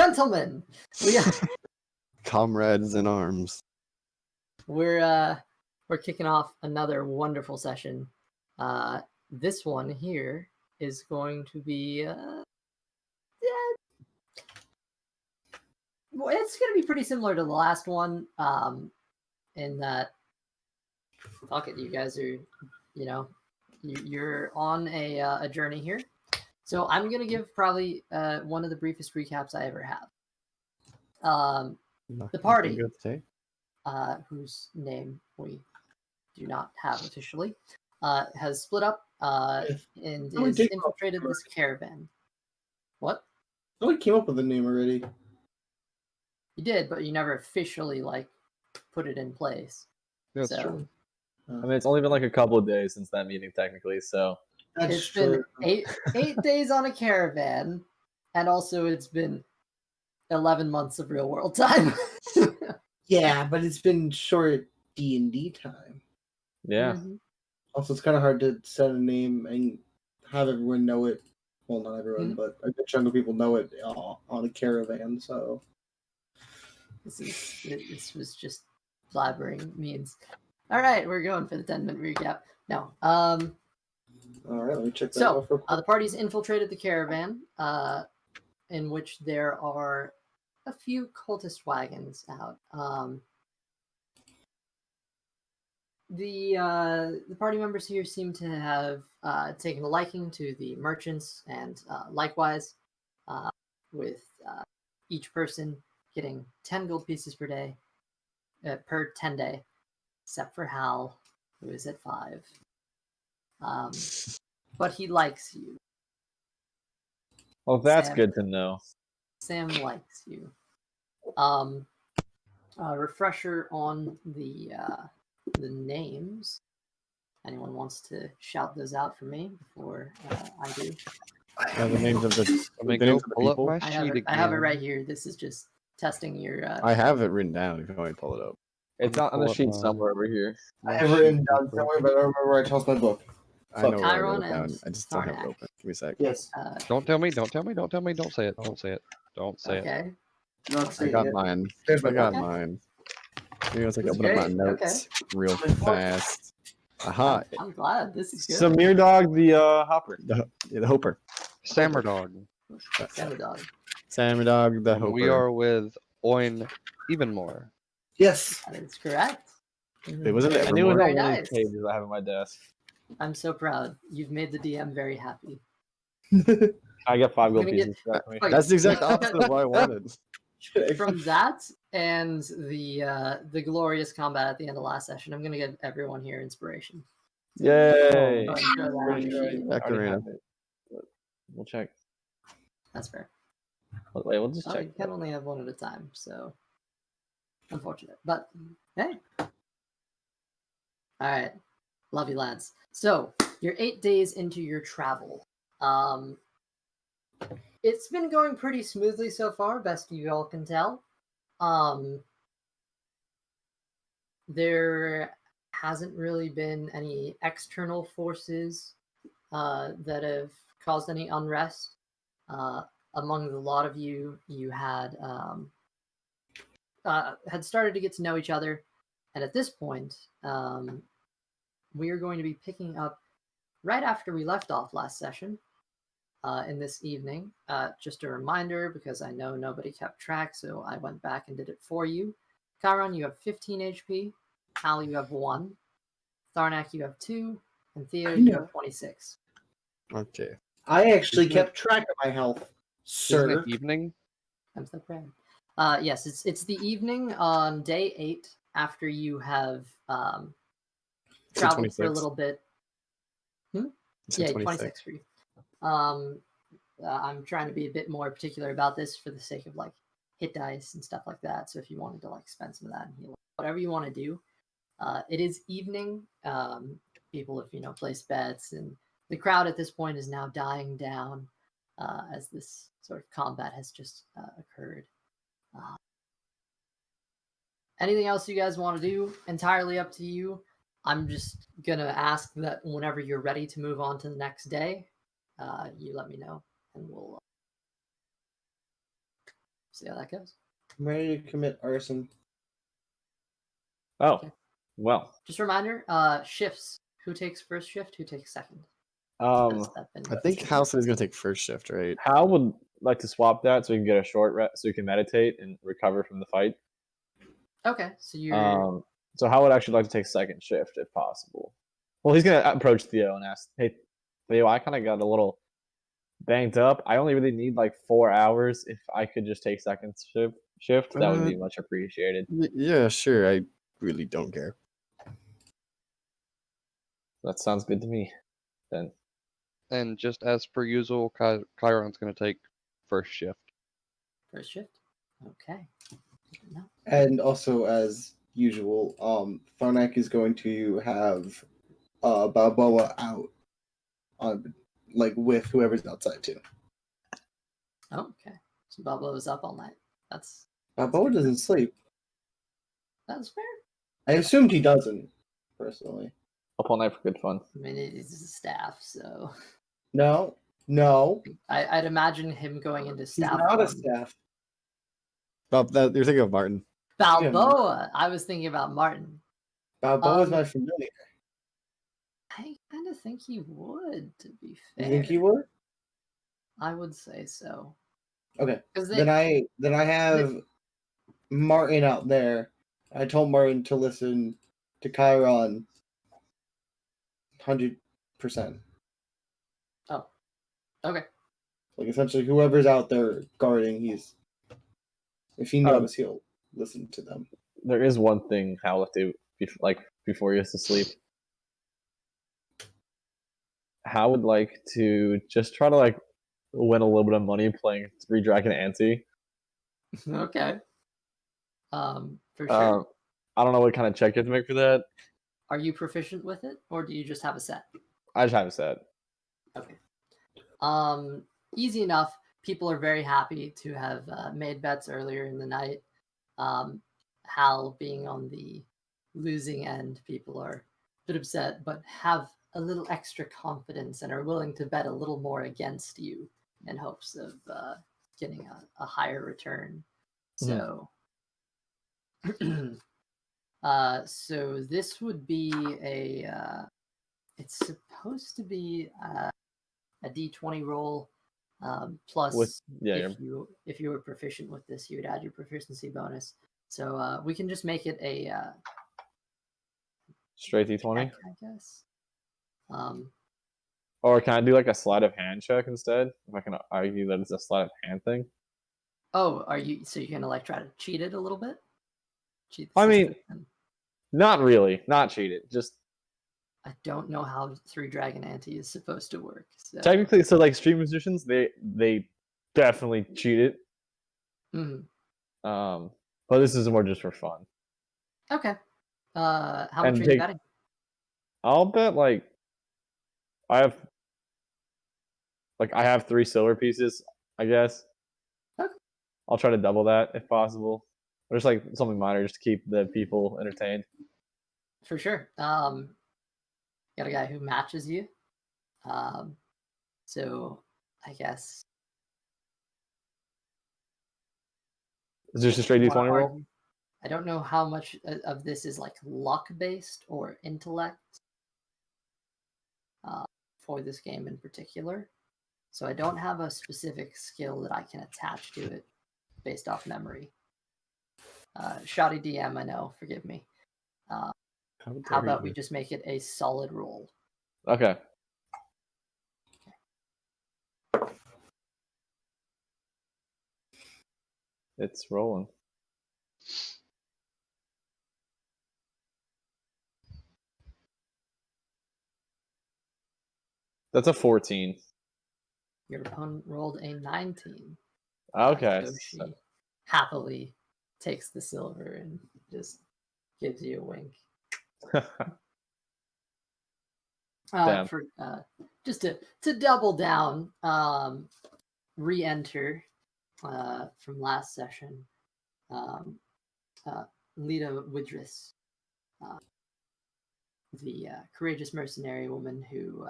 Gentlemen, Comrades in arms. we're kicking off another wonderful session. This one here is going to be well, it's going to be pretty similar to the last one, in that, fuck it, you guys are, you're on a journey here. So I'm going to give probably one of the briefest recaps I ever have. The party, whose name we do not have officially, has split up and is infiltrated this caravan. What? Somebody came up with a name already. You did, but you never officially put it in place. That's true. I mean, it's only been like a couple of days since that meeting, technically. So it's been eight days on a caravan, and also it's been 11 months of real world time. Yeah, but it's been short D&D time. yeah. Mm-hmm. Also, it's kind of hard to set a name and have everyone know it. Well, not everyone, but a good chunk of people know it on a caravan. So this was just blabbering means. All right, we're going for the 10-minute recap. No. All right, let me check that out. So the party's infiltrated the caravan, in which there are a few cultist wagons out. The party members here seem to have taken a liking to the merchants, and likewise, with each person getting 10 gold pieces per day, per 10 day, except for Hal, who is at 5. But he likes you. Well, that's Sam, good to know. Sam likes you. Refresher on the names. Anyone wants to shout those out for me before I do? The names of the pull up people. my I sheet again. have it right here. This is just testing your. I have it written down. If you want me to pull it up. It's not on the Pull up sheet my- somewhere over here. I have it written down somewhere, but I don't remember where I tossed my book. I know where I Chiron wrote it down. and I just don't have it Sarnak. open. Give me a sec. Yes. Don't tell me. Don't say it. Don't say it. Don't say it. Okay. Not I saying got it. mine. There's my I got Okay. mine. Give me a second. That's Open up my great. notes real fast. Aha. I'm glad this is good. Samir Dog, the hopper. The Hopper. Sammer dog. Dog. Sammy Dog, the Hopper. We are with Oin even more. Yes. That is correct. Wait, wasn't it I knew it was Evermore? on one of Very these nice. pages I have on my desk. I'm so proud. You've made the DM very happy. I get 5 gold gonna get- pieces. Trust me. Wait, That's the exact opposite of what I wanted. From that and the glorious combat at the end of last session, I'm gonna give everyone here inspiration. Yay! Go ahead and throw that on your Pretty sheet. Back to Already Rena. have it. But we'll check. That's fair. Wait, we'll just Oh, check. you can only have one at a time, so unfortunate. But hey. Alright. Love you, lads. So you're 8 days into your travel. It's been going pretty smoothly so far, best you all can tell. There hasn't really been any external forces that have caused any unrest. Among the lot of you, you had started to get to know each other, and at this point, we are going to be picking up right after we left off last session. In this evening, just a reminder, because I know nobody kept track, so I went back and did it for you. Chiron, you have 15 HP. Hal, you have 1. Tharnak, you have 2. And Theo, you have 26. Okay. I actually Isn't kept track of my health, Isn't sir. it evening? I'm so proud. Yes, it's the evening on day 8 after you have traveled for a 26. little bit. It's Yeah, 26. 26 for you. I'm trying to be a bit more particular about this for the sake of hit dice and stuff like that. So if you wanted to spend some of that and heal, whatever you want to do, it is evening. People have placed bets, and the crowd at this point is now dying down as this sort of combat has just occurred. Anything else you guys want to do? Entirely up to you. I'm just gonna ask that whenever you're ready to move on to the next day, you let me know, and we'll See how that goes. I'm ready to commit arson. Oh, Okay. well. Just a reminder, shifts. Who takes first shift? Who takes second? Has that been I think listed? Halson is gonna take first shift, right? Hal would like to swap that so we can get a short rest, so we can meditate and recover from the fight. Okay, so you're So Hal would actually like to take second shift if possible. Well, he's gonna approach Theo and ask, "Hey, Theo, I kind of got a little banged up. I only really need like 4 hours. If I could just take second shift, that would be much appreciated." Yeah, sure. I really don't care. That sounds good to me. Then And just as per usual, Chiron's going to take first shift. first shift. Okay. No. And also, as usual, Tharnak is going to have Balboa out on with whoever's outside too. Oh, okay. So Balboa was up all night. That's Balboa doesn't sleep. fair. I assumed he doesn't, personally. up all night for good fun. I mean, he's a staff, so No. I'd imagine him going into He's staff. not a form. staff. That you're thinking of Martin. Balboa. I was thinking about Martin. Balboa's my familiar. I kind of think he would, to be fair. You think he would? I would say so. Okay. 'Cause Then I have Martin out there. I told Martin to listen to Chiron 100%. Oh. Okay. Like essentially whoever's out there guarding, if he knows, he'll listen to them. There is one thing Hal would do before he goes to sleep. Hal would like to just try to win a little bit of money playing 3 Dragon Ante. Okay. For sure. I don't know what kind of check you have to make for that. Are you proficient with it, or do you just have a set? I just have a set. Okay. Easy enough. People are very happy to have made bets earlier in the night. Hal being on the losing end, people are a bit upset, but have a little extra confidence and are willing to bet a little more against you in hopes of getting a higher return. So, so this would be it's supposed to be a D20 roll plus if you were proficient with this, you would add your proficiency bonus. So we can just make it a straight D20, check, I guess. Or can I do a sleight of hand check instead? If I can argue that it's a sleight of hand thing. Oh, so you're gonna try to cheat it a little bit? Cheat I mean, system? Not really, not cheat it. Just I don't know how 3 Dragon Ante is supposed to work. So. Technically, so street musicians, they definitely cheat it. Mm-hmm. But this is more just for fun. Okay. How much are you betting? I'll bet I have 3 silver pieces, I guess. Okay. I'll try to double that if possible. Or just something minor just to keep the people entertained. For sure. Got a guy who matches you. So I guess. Is this a straight D20 roll? I don't know how much of this is luck based or intellect for this game in particular. So I don't have a specific skill that I can attach to it based off memory. Shoddy DM, I know, forgive me. How about we just make it a solid roll? Okay. It's rolling. That's a 14. Your opponent rolled a 19. Okay. Yoshi happily takes the silver and just gives you a wink. Just to double down, re-enter from last session, Lita Widris, the courageous mercenary woman who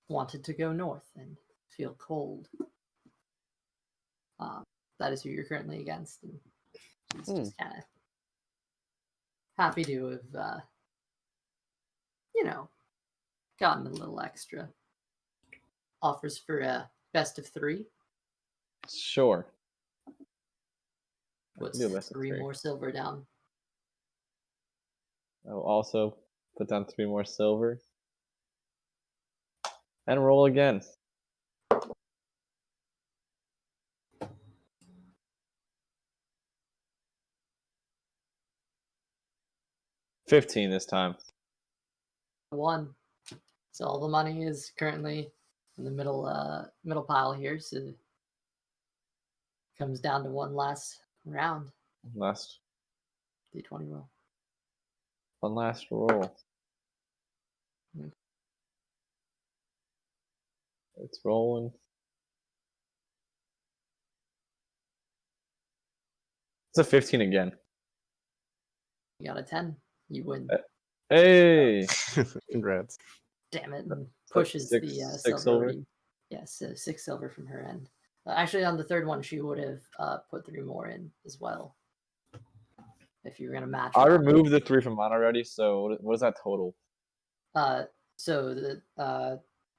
wanted to go north and feel cold, that is who you're currently against. And she's just kind of happy to have, gotten a little extra. Offers for a best of 3. Sure. Puts do a best of 3 3. more silver down. I'll also put down 3 more silver. And roll again. $15 this time. 1. So all the money is currently in the middle pile here. So comes down to one last round. Last D20 roll. one last roll. Mm. It's rolling. It's a 15 again. You got a 10. You win. Hey! Congrats. Damn it. And pushes six the silver? silver. Yes, so 6 silver from her end. Actually, on the third one, she would have put 3 more in as well. If you were going to match. I it. removed the 3 from mine already, so what is that total? So the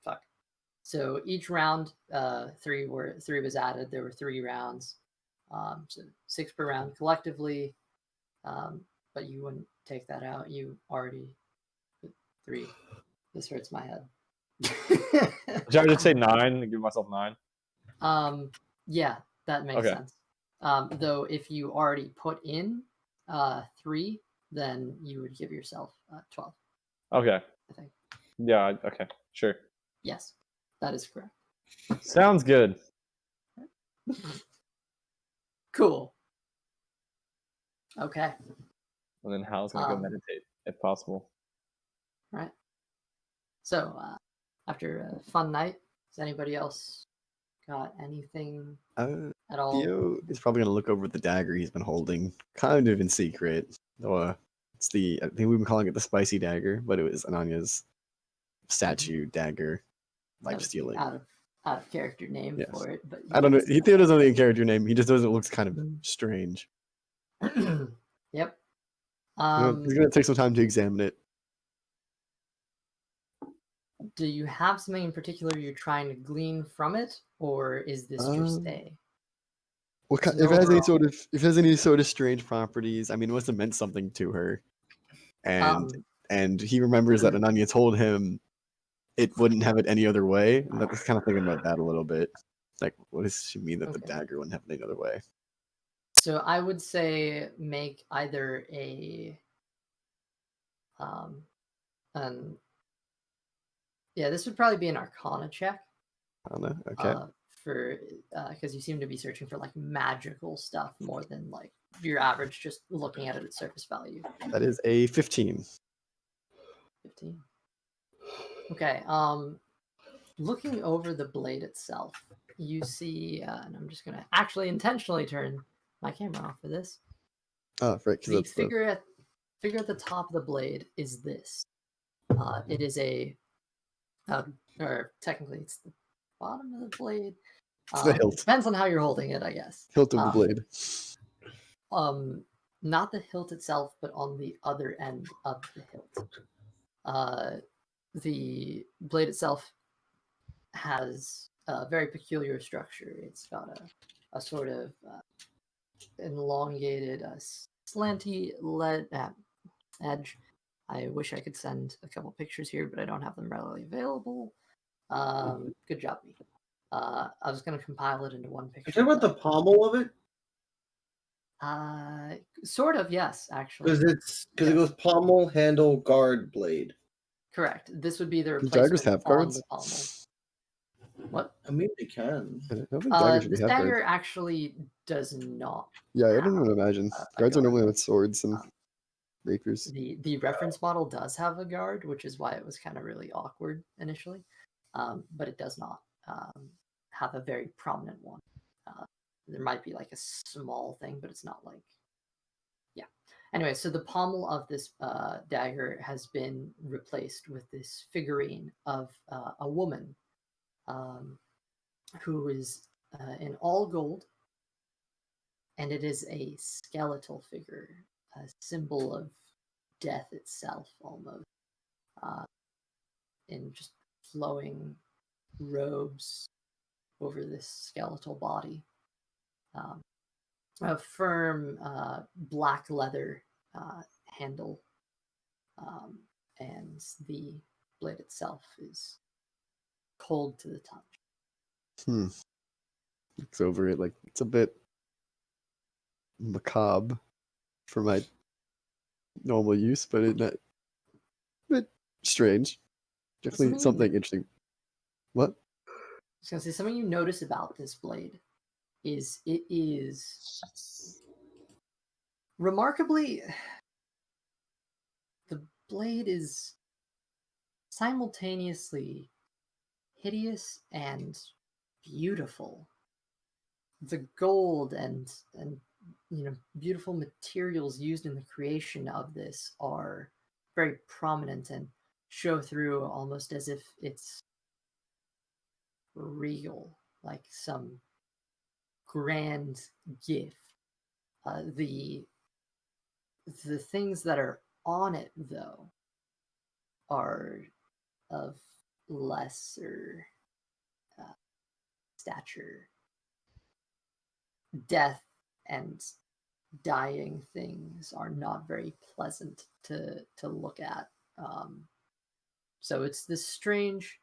fuck. So each round, 3 was added. There were 3 rounds. So 6 per round collectively. But you wouldn't take that out. You already put 3. This hurts my head. Should I just say 9 and give myself 9? Yeah, that makes Okay. sense. Though if you already put in 3, then you would give yourself 12. Okay. I think. Yeah, okay. Sure. Yes, that is correct. Sounds good. Cool. Okay. And then Hal's gonna go meditate, if possible. Right. So, after a fun night, has anybody else got anything at all? Theo is probably gonna look over the dagger he's been holding, kind of in secret. It's I think we've been calling it the spicy dagger, but it was Ananya's statue dagger, That life was the stealing. out of character name Yes. for it, but I don't know. yes. Theo doesn't know the character name. He just knows it looks kind of strange. Yep. He's gonna take some time to examine it. Do you have something in particular you're trying to glean from it, or is this just a? What Just kind, if an it has any sort of strange properties? I mean, it must have meant something to her, and he remembers that Ananya told him it wouldn't have it any other way, and that was kind of thinking about that a little bit. Like, what does she mean that the Okay. dagger wouldn't have it any other way? So I would say make either this would probably be an Arcana check. Anna, okay. Because you seem to be searching for like magical stuff more than like your average just looking at it at surface value. That is a 15. 15. Okay. Looking over the blade itself, you see, and I'm just gonna actually intentionally turn my camera off for this. Oh, right. The figure at the top of the blade is this. It is or technically it's the bottom of the blade. It's the hilt. Depends on how you're holding it, I guess. Hilt of the blade. Not the hilt itself, but on the other end of the hilt. The blade itself has a very peculiar structure. It's got a sort of elongated, slanty edge. I wish I could send a couple pictures here, but I don't have them readily available. Good job, me. I was going to compile it into one picture. Are you talking about the pommel of it? Sort of, yes, actually. Because it goes pommel, handle, guard, blade. Correct. This would be the Do daggers replacement have on guards? the pommel. What? I mean, they can. I don't think daggers This really have dagger guards. actually does not. Yeah, I don't even imagine. a Guards are guard. normally with swords and Um, rapiers. The reference model does have a guard, which is why it was kind of really awkward initially, but it does not have a very prominent one. There might be like a small thing, but it's not like, yeah. Anyway, so the pommel of this dagger has been replaced with this figurine of a woman who is in all gold, and it is a skeletal figure, a symbol of death itself, almost, in just flowing robes over this skeletal body. A firm black leather handle, and the blade itself is cold to the touch. Looks over it like it's a bit macabre for my normal use, but it's not a bit strange. Definitely something interesting. What? I was gonna say, something you notice about this blade is it is remarkably, the blade is simultaneously hideous and beautiful. The gold and beautiful materials used in the creation of this are very prominent and show through almost as if it's real, like some grand gift. The things that are on it, though, are of lesser stature. Death and dying things are not very pleasant to look at. So it's this strange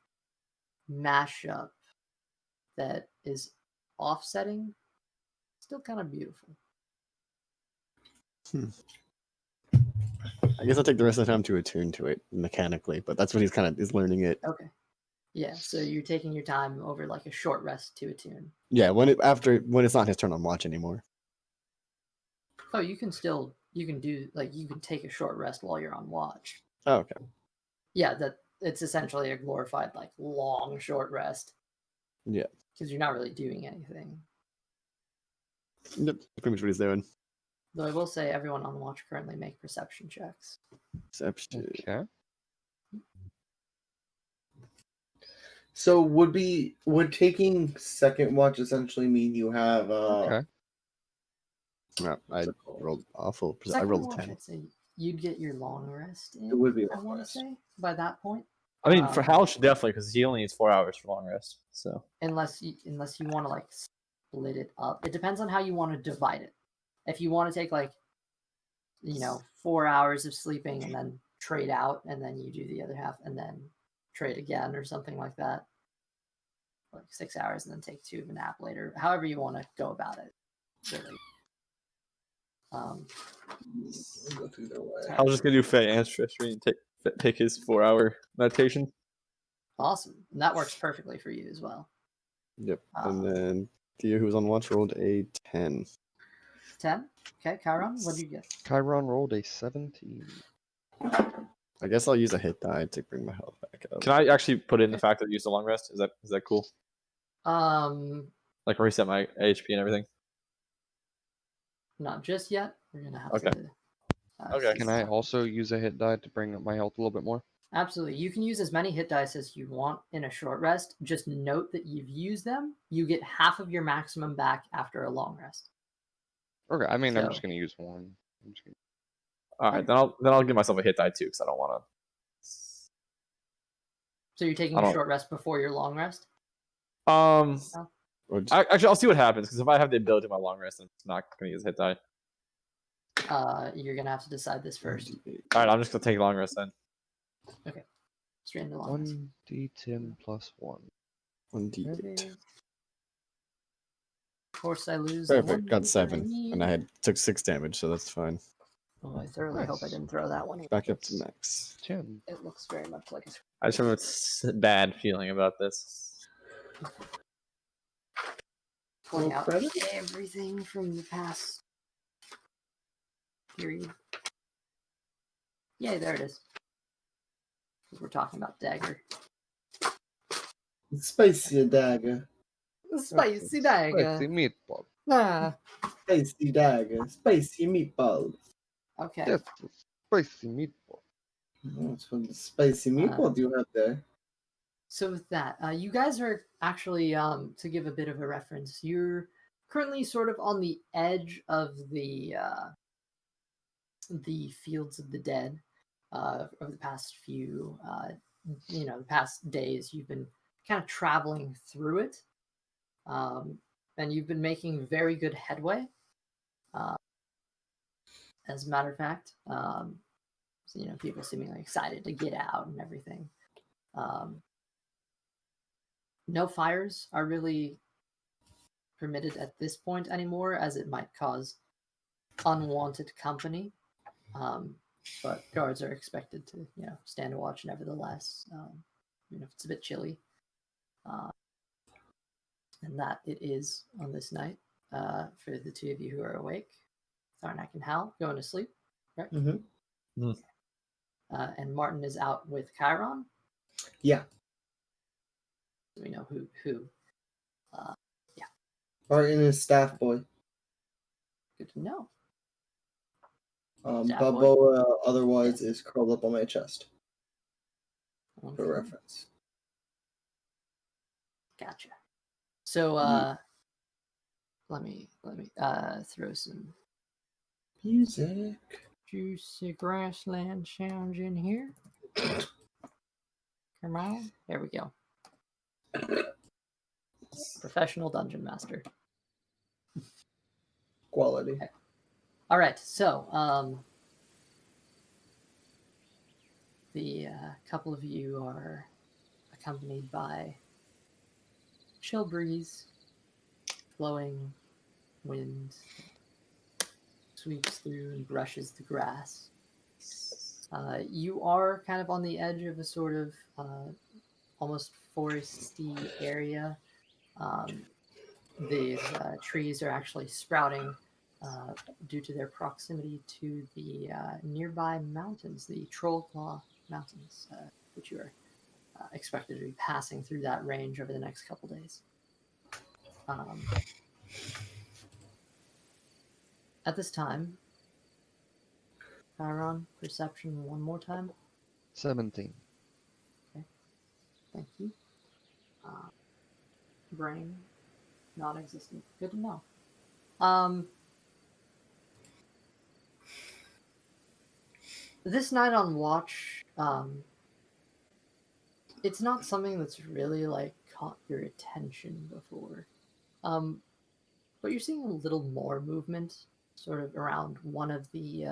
mashup that is offsetting, still kind of beautiful. I guess I'll take the rest of the time to attune to it mechanically, but that's what he's kind of is learning it. Okay. Yeah, so you're taking your time over like a short rest to attune. Yeah, when it's not his turn on watch anymore. Oh, you can do, like, you can take a short rest while you're on watch. Oh, okay. Yeah, that it's essentially a glorified like long short rest. Yeah. Because you're not really doing anything. Yep, pretty much what he's doing. Though I will say everyone on watch currently make perception checks. Perception. Okay. So would taking second watch essentially mean you have Okay. No, I rolled awful. I Second rolled watch, 10. I'd say you'd get your long rest in. It would be a I long want to rest. say by that point. I mean, for Howch, definitely, because he only needs 4 hours for long rest. So Unless you want to like split it up. It depends on how you want to divide it. If you want to take like 4 hours of sleeping and then trade out, and then you do the other half and then trade again or something like that, like 6 hours and then take 2 of a nap later. However you want to go about it, really. Go through their way. I was just gonna do Fey and Stress and take his 4-hour meditation. Awesome. And that works perfectly for you as well. Yep. And then Theo, who was on watch, rolled a 10. 10? Okay, Chiron, what do you get? Chiron rolled a 17. I guess I'll use a hit die to bring my health back up. Can I actually put in the fact that I used a long rest? Is that cool? Like reset my HP and everything? Not just yet. We're gonna have Okay. to. Okay. see Can I stuff. also use a hit die to bring up my health a little bit more? Absolutely. You can use as many hit dice as you want in a short rest. Just note that you've used them. You get half of your maximum back after a long rest. Okay, I mean, I'm So- just gonna use one. All right, then I'll give myself a hit die too, because I don't want to. So you're taking I a don't- short rest before your long rest? Or just- Actually, I'll see what happens, because if I have the ability to my long rest, I'm not gonna use a hit die. You're gonna have to decide this first. All right, I'm just gonna take long rest then. Straight into long rest. 1d10 plus 1. 1d8. Of course, I lose. the Perfect. one Got that 7. need. And I took 6 damage, so that's fine. Oh, I thoroughly hope I Nice. didn't throw that one. Back up to max. 10. It looks very much like a. I just have a bad feeling about this. Pulling Roll out credit? everything from the past period. Yay, there it is. 'Cause we're talking about dagger. Spicy dagger. Spicy dagger. Spicy meatball. Ah. Spicy dagger. Spicy meatballs. Okay. Yes, spicy meatball. That's what the spicy meatball you have there. So with that, you guys are actually, to give a bit of a reference, you're currently sort of on the edge of the fields of the dead. Over the past few, the past days, you've been kind of traveling through it, and you've been making very good headway. As a matter of fact, so, people seemingly excited to get out and everything. No fires are really permitted at this point anymore, as it might cause unwanted company. But guards are expected to, stand watch nevertheless, if it's a bit chilly. And that it is on this night. For the two of you who are awake, Tharnak and Hal going to sleep, right? Mm-hmm. And Martin is out with Chiron. Yeah. So we know who. Yeah. Martin is staff boy. Good to know. Balboa otherwise is curled up on my chest. Okay. For reference. Gotcha. So let me throw some music. Juicy grassland sounds in here. Come on. There we go. Professional dungeon master. Quality. Okay. All right. So the couple of you are accompanied by chill breeze, flowing wind sweeps through and brushes the grass. You are kind of on the edge of a sort of almost foresty area. These trees are actually sprouting due to their proximity to the nearby mountains, the Trollclaw Mountains, which you are expected to be passing through that range over the next couple days. At this time, Chiron, perception one more time. 17. Okay, thank you. Brain, non-existent. Good to know. This night on watch, it's not something that's really like caught your attention before. But you're seeing a little more movement, sort of around one of the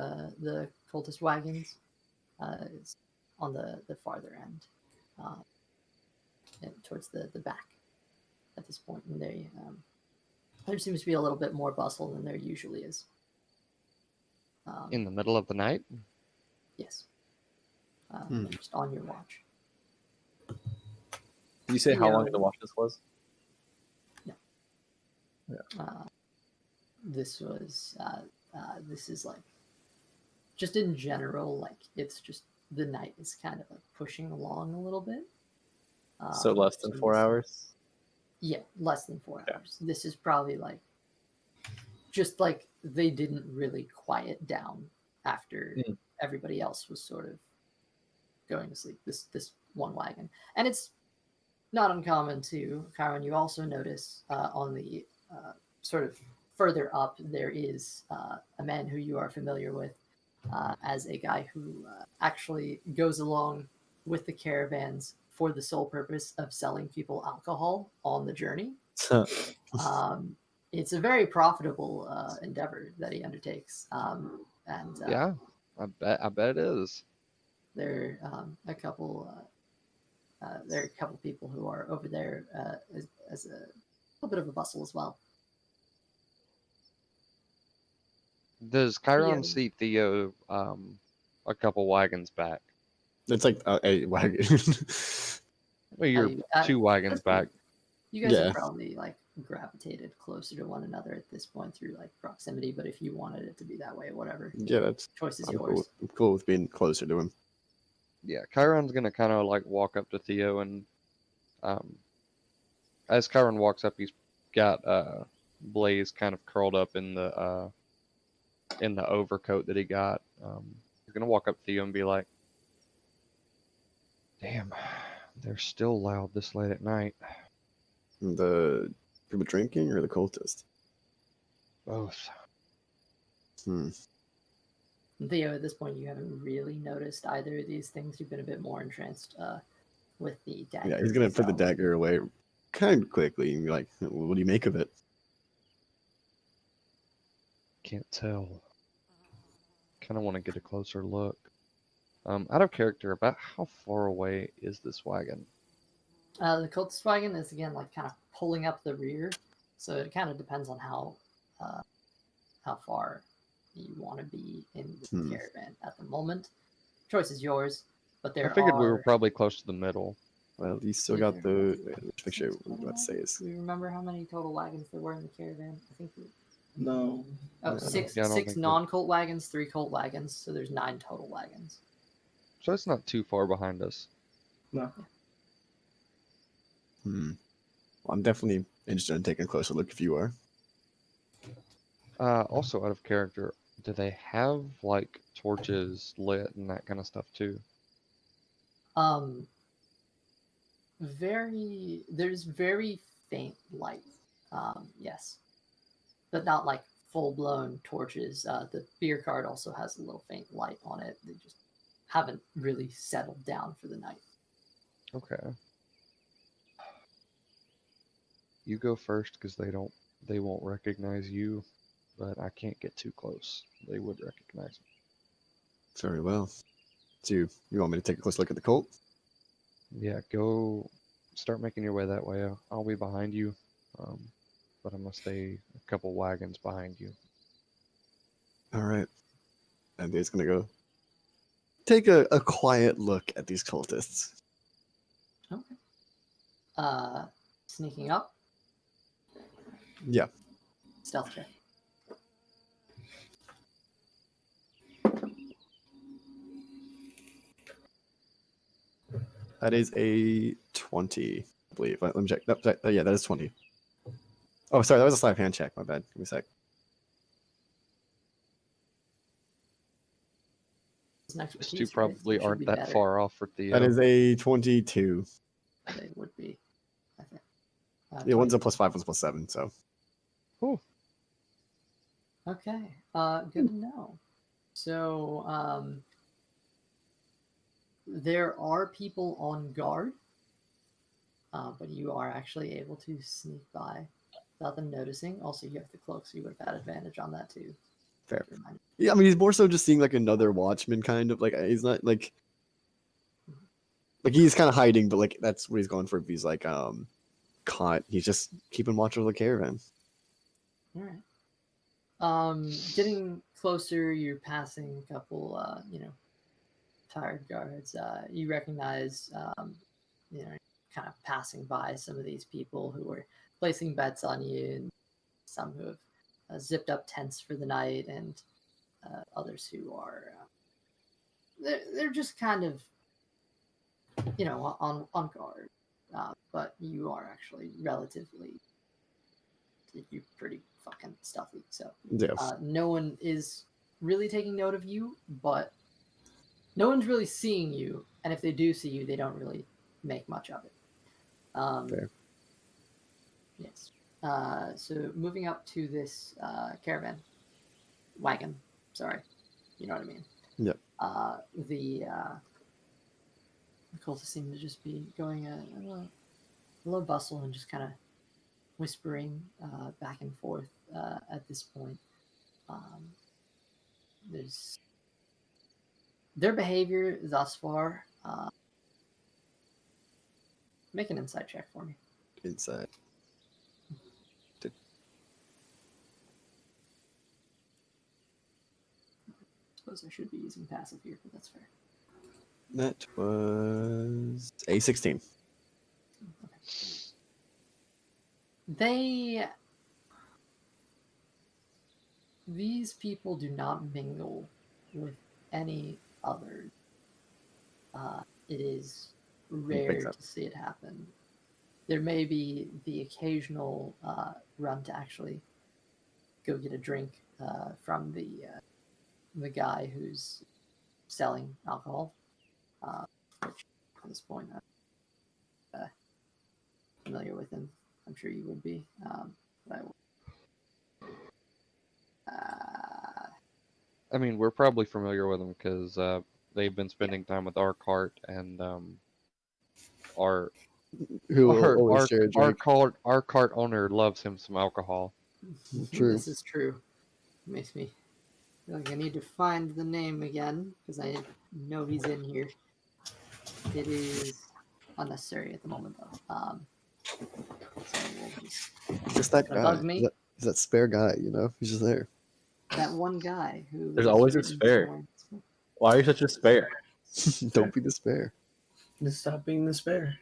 cultist wagons. It's on the farther end, and towards the back. At this point, and there seems to be a little bit more bustle than there usually is. In the middle of the night? Yes. Just on your watch. Did you say how long the watch this was? No. Yeah. This was. This is like. Just in general, like it's just the night is kind of like pushing along a little bit. So less than 4 hours? Yeah, less than 4 hours. This is probably like. Just like they didn't really quiet down after everybody else was sort of going to sleep. This one wagon, and it's not uncommon to Chiron. You also notice on the sort of further up there is a man who you are familiar with as a guy who actually goes along with the caravans for the sole purpose of selling people alcohol on the journey. It's a very profitable endeavor that he undertakes, and Yeah, I bet it is. there are a couple. There are a couple people who are over there as a little bit of a bustle as well. Does Chiron Theo. see Theo a couple wagons back? It's like a wagon. Well, you're 2 wagons back. You guys Yeah. have probably like gravitated closer to one another at this point through like proximity, but if you wanted it to be that way, whatever. Yeah, that's. Choice is I'm yours. cool with being closer to him. Yeah, Chiron's gonna kind of like walk up to Theo, and as Chiron walks up, he's got Blaze kind of curled up in the overcoat that he got. He's gonna walk up to Theo and be like, "Damn, they're still loud this late at night." The people drinking or the cultist? Both. Theo, at this point, you haven't really noticed either of these things. You've been a bit more entranced with the dagger. Yeah, he's gonna put the itself. dagger away kind of quickly and be like, "What do you make of it?" Can't tell. Kind of want to get a closer look. Out of character, about how far away is this wagon? The cultist wagon is again like kind of pulling up the rear, so it kind of depends on how far you want to be in the caravan at the moment. Choice is yours, but there I figured are. we were probably close to the middle. Well, you still got the. Wait, let's make sure Six what I'm total about to say wagons? is. Do you remember how many total wagons there were in the caravan? I think. No. Oh, No. six Yeah, I don't six think non-cult wagons, 3 cult wagons, so there's 9 total wagons. So it's not too far behind us. No. Well, I'm definitely interested in taking a closer look if you are. Also out of character, do they have like torches lit and that kind of stuff too? There's very faint light. Yes, but not like full-blown torches. The beer cart also has a little faint light on it. They just haven't really settled down for the night. Okay. You go first because they won't recognize you, but I can't get too close. They would recognize me. Very well. So you want me to take a close look at the Colt? Yeah, go start making your way that way. I'll be behind you, but I'm gonna stay a couple wagons behind you. All right. And he's gonna go take a quiet look at these cultists. Okay. Sneaking up, Yeah. stealth check. That is a 20, I believe. Let me check. Yeah, that is 20. Oh, sorry, that was a sleight of hand check. My bad. Give me a sec. These two probably aren't that far off for Theo. That is a 22. They would be, I think. Yeah, one's a 22. +5, one's +7, so. Ooh. Okay. Good to know. So, there are people on guard, but you are actually able to sneak by without them noticing. Also, you have the cloak, so you would have had advantage on that too. Fair. Yeah, I mean, he's more so just seeing like another watchman, kind of. Like, he's not like he's kind of hiding, but like that's what he's going for. If he's like caught, he's just keeping watch over the caravan. All right. Getting closer, you're passing a couple, tired guards. You recognize, kind of passing by some of these people who are placing bets on you, and some who have zipped up tents for the night, and others who are they're just kind of on guard. But you are actually you're pretty fucking stealthy, so Yeah. no one is really taking note of you, but no one's really seeing you, and if they do see you, they don't really make much of it. Fair. Yes. So moving up to this caravan wagon. Sorry, you know what I mean. Yep. The cultists seem to just be going a little bustle and just kind of whispering back and forth at this point. There's their behavior thus far. Make an insight check for me. Inside. I suppose I should be using passive here, but that's fair. That was a 16. These people do not mingle with any other. It is rare up. to see it happen. There may be the occasional run to actually go get a drink from the guy who's selling alcohol, which at this point I'm familiar with him. I'm sure you would be. But I will. I mean, we're probably familiar with them because they've been spending time with our cart, and our Who will our always our share a drink. our cart owner loves him some alcohol. True. This is true. Makes me feel like I need to find the name again because I know he's in here. It is unnecessary at the moment though. So we'll just Just that gonna guy. bug me. He's that spare guy, He's just there. That one guy who There's is always a written spare. somewhere. Why are you such a spare? Don't be the spare. Just stop being the spare.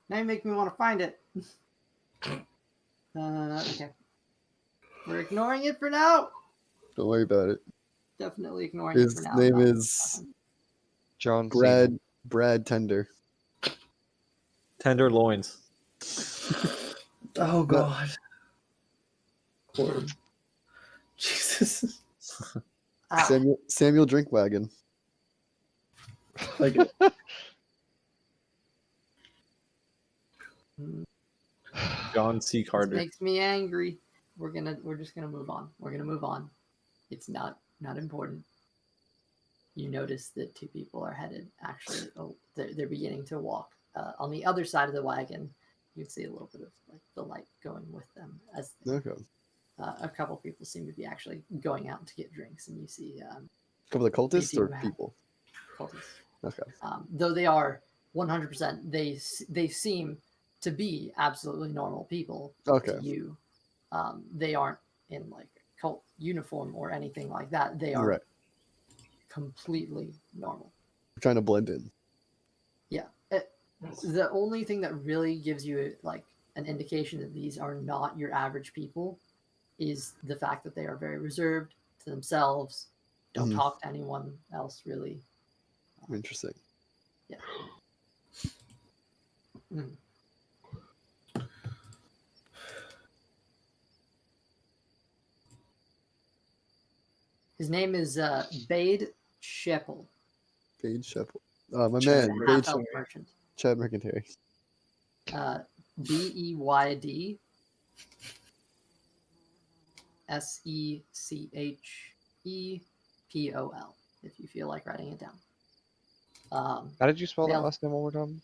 Now you make me want to find it. Okay. We're ignoring it for now. Don't worry about it. Definitely ignoring it for His now. name Not- is John Cena. Brad Tender. Tender loins. Oh God. Poor. Jesus. Ah, Samuel Drinkwagon. Like John C. this Carter. makes me angry. We're just gonna move on. We're gonna move on. It's not important. You notice that two people are headed. Actually, they're beginning to walk on the other side of the wagon. You can see a little bit of like the light going with them as Okay. a couple people seem to be actually going out to get drinks, and you see A couple of cultists do or have- people? cultists. Okay. Though they are 100%, they seem to be absolutely normal people Okay. to you. They aren't in like a cult uniform or anything like that. They are Right. completely normal. We're trying to blend in. Yeah. The only thing that really gives you like an indication that these are not your average people is the fact that they are very reserved to themselves, don't Mhm. talk to anyone else really. Interesting. Yeah. Mm. His name is Bade Sheppel. Paige Sheppel. My Chad man, Half Paige elf merchant. Chad McIntyre. Beyd Schepol. If you feel like writing it down. How did you spell that Male. last name one more time?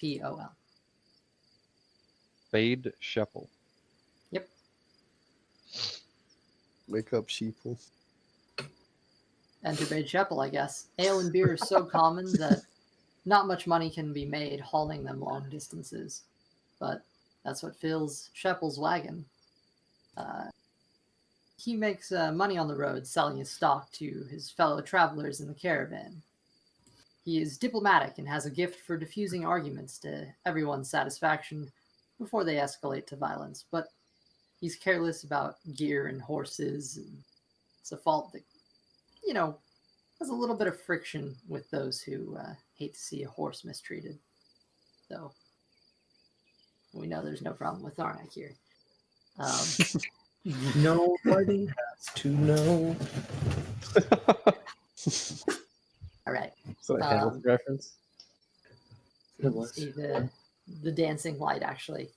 Schepol. Bade Sheppel. Yep. Wake up, sheeple. Enter Bade Sheppel, I guess. Ale and beer are so common that not much money can be made hauling them long distances. But that's what fills Sheppel's wagon. He makes money on the road selling his stock to his fellow travelers in the caravan. He is diplomatic and has a gift for diffusing arguments to everyone's satisfaction before they escalate to violence, but he's careless about gear and horses, and it's a fault that, has a little bit of friction with those who hate to see a horse mistreated. So we know there's no problem with Tharnak here. nobody has to know. All right. So a Hamilton reference. It You was. see the dancing light actually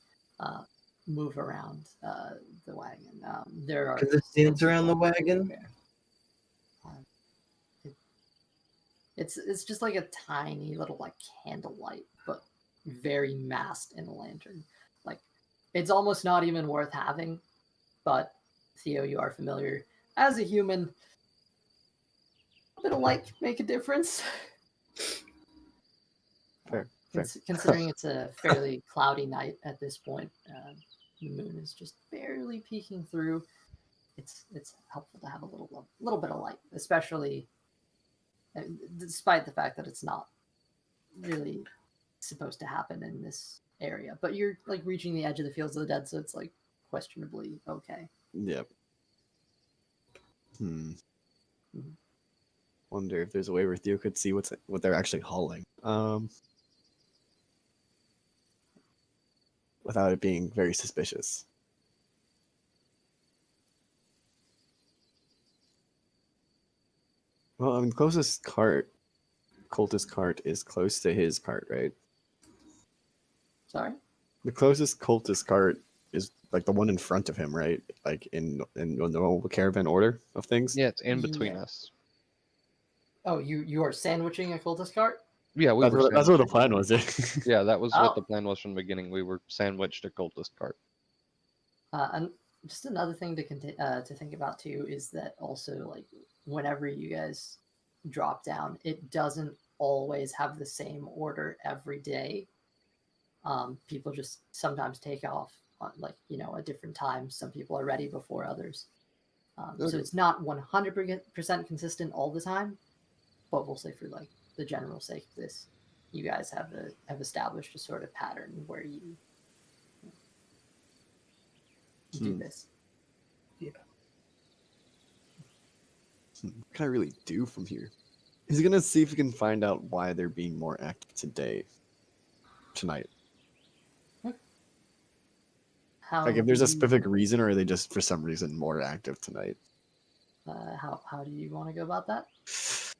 move around the wagon. There are Can this dance around the wagon? It's just like a tiny little like candlelight, but very masked in a lantern. Like it's almost not even worth having. But Theo, you are familiar as a human. A bit of light can make a difference. Fair. Considering it's a fairly cloudy night at this point, the moon is just barely peeking through. It's helpful to have a little bit of light, especially despite the fact that it's not really supposed to happen in this area. But you're like reaching the edge of the Fields of the Dead, so it's like questionably okay. Yep. Mhm. Wonder if there's a way where Theo could see what they're actually hauling. Without it being very suspicious. Well, I mean, closest cultist cart is close to his cart, right? Sorry. The closest cultist cart is like the one in front of him, right? Like in the caravan order of things. Yeah, it's in between Yeah. us. Oh, you are sandwiching a cultist cart? Yeah, we That's were. what the Sandwiching. plan was. Yeah. Yeah, that was what Oh. the plan was from the beginning. We were sandwiched a cultist cart. And just another thing to think about too is that also like whenever you guys drop down, it doesn't always have the same order every day. People just sometimes take off on like a different time. Some people are ready before others, so Okay. it's not 100% consistent all the time. But we'll say for like the general sake of this, you guys have established a sort of pattern where you do this. What can I really do from here? He's gonna see if he can find out why they're being more active tonight. How Like if do there's a you, specific reason, or are they just for some reason more active tonight? how do you want to go about that?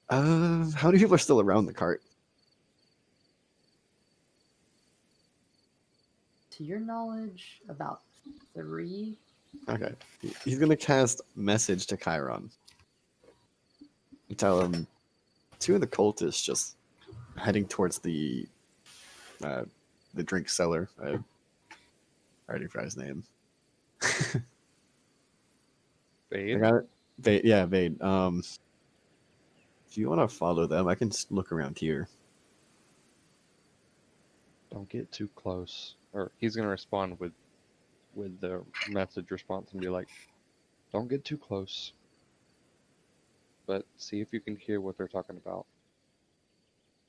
How many people are still around the cart? To your knowledge, about 3. Okay, he's gonna cast message to Chiron and tell him 2 of the cultists just heading towards the drink cellar. I already forgot his name. I Fade. got it. Vade, yeah, Vade. If you want to follow them, I can look around here. Don't get too close. Or he's gonna respond with the message response and be like, "Don't get too close, but see if you can hear what they're talking about.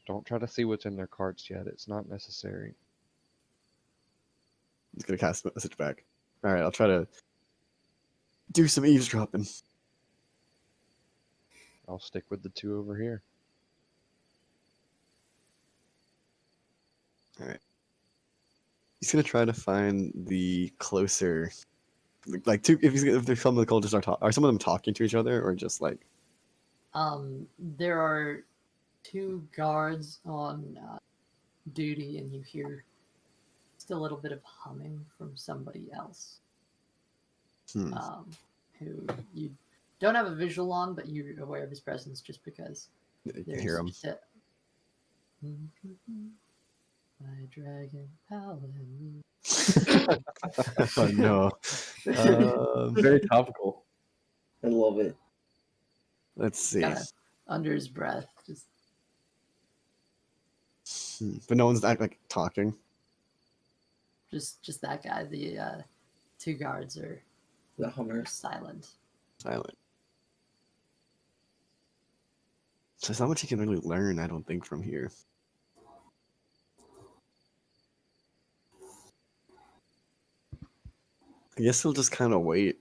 Don't try to see what's in their cards yet. It's not necessary." He's gonna cast message back. All right, I'll try to do some eavesdropping. I'll stick with the 2 over here. All right. He's gonna try to find the closer, like 2. If some of the cultists are some of them talking to each other, or just like There are 2 guards on duty, and you hear just a little bit of humming from somebody else, hmm. who you don't have a visual on, but you're aware of his presence just because You can there's hear him. just a my dragon paladin. Oh no. Very topical. I love it. Let's see. Kinda under his breath, just But no one's like talking. just that guy. The 2 guards are The Hummers. silent. Silent. So there's not much you can really learn, I don't think, from here. I guess he'll just kind of wait.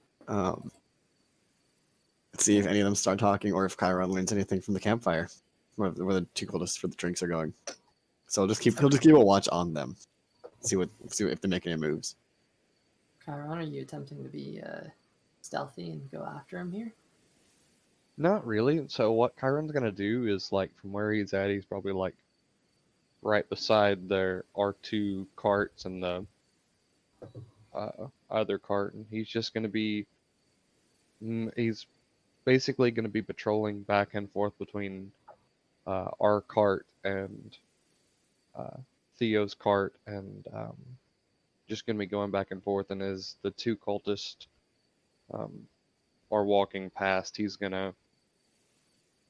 See if any of them start talking, or if Chiron learns anything from the campfire, where the 2 cultists for the drinks are going. So he'll just keep a watch on them. See if they make any moves. Chiron, are you attempting to be stealthy and go after him here? Not really. So what Chiron's gonna do is like from where he's at, he's probably like right beside their R2 carts and the other cart, and he's just gonna be he's basically gonna be patrolling back and forth between our cart and Theo's cart, and just gonna be going back and forth. And as the 2 cultists are walking past, he's gonna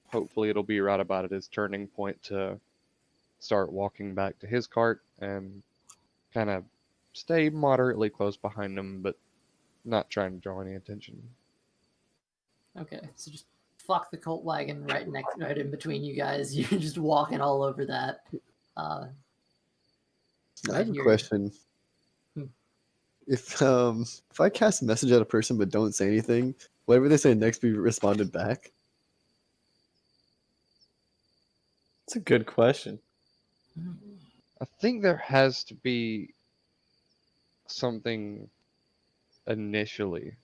hopefully it'll be right about at his turning point to start walking back to his cart and kind of stay moderately close behind him, but not trying to draw any attention. Okay, so just fuck the cult wagon right in between you guys. You're just walking all over that. I have a you're- question. Hmm. If I cast a message at a person but don't say anything, whatever they say next be responded back? That's a good question. I think there has to be something initially.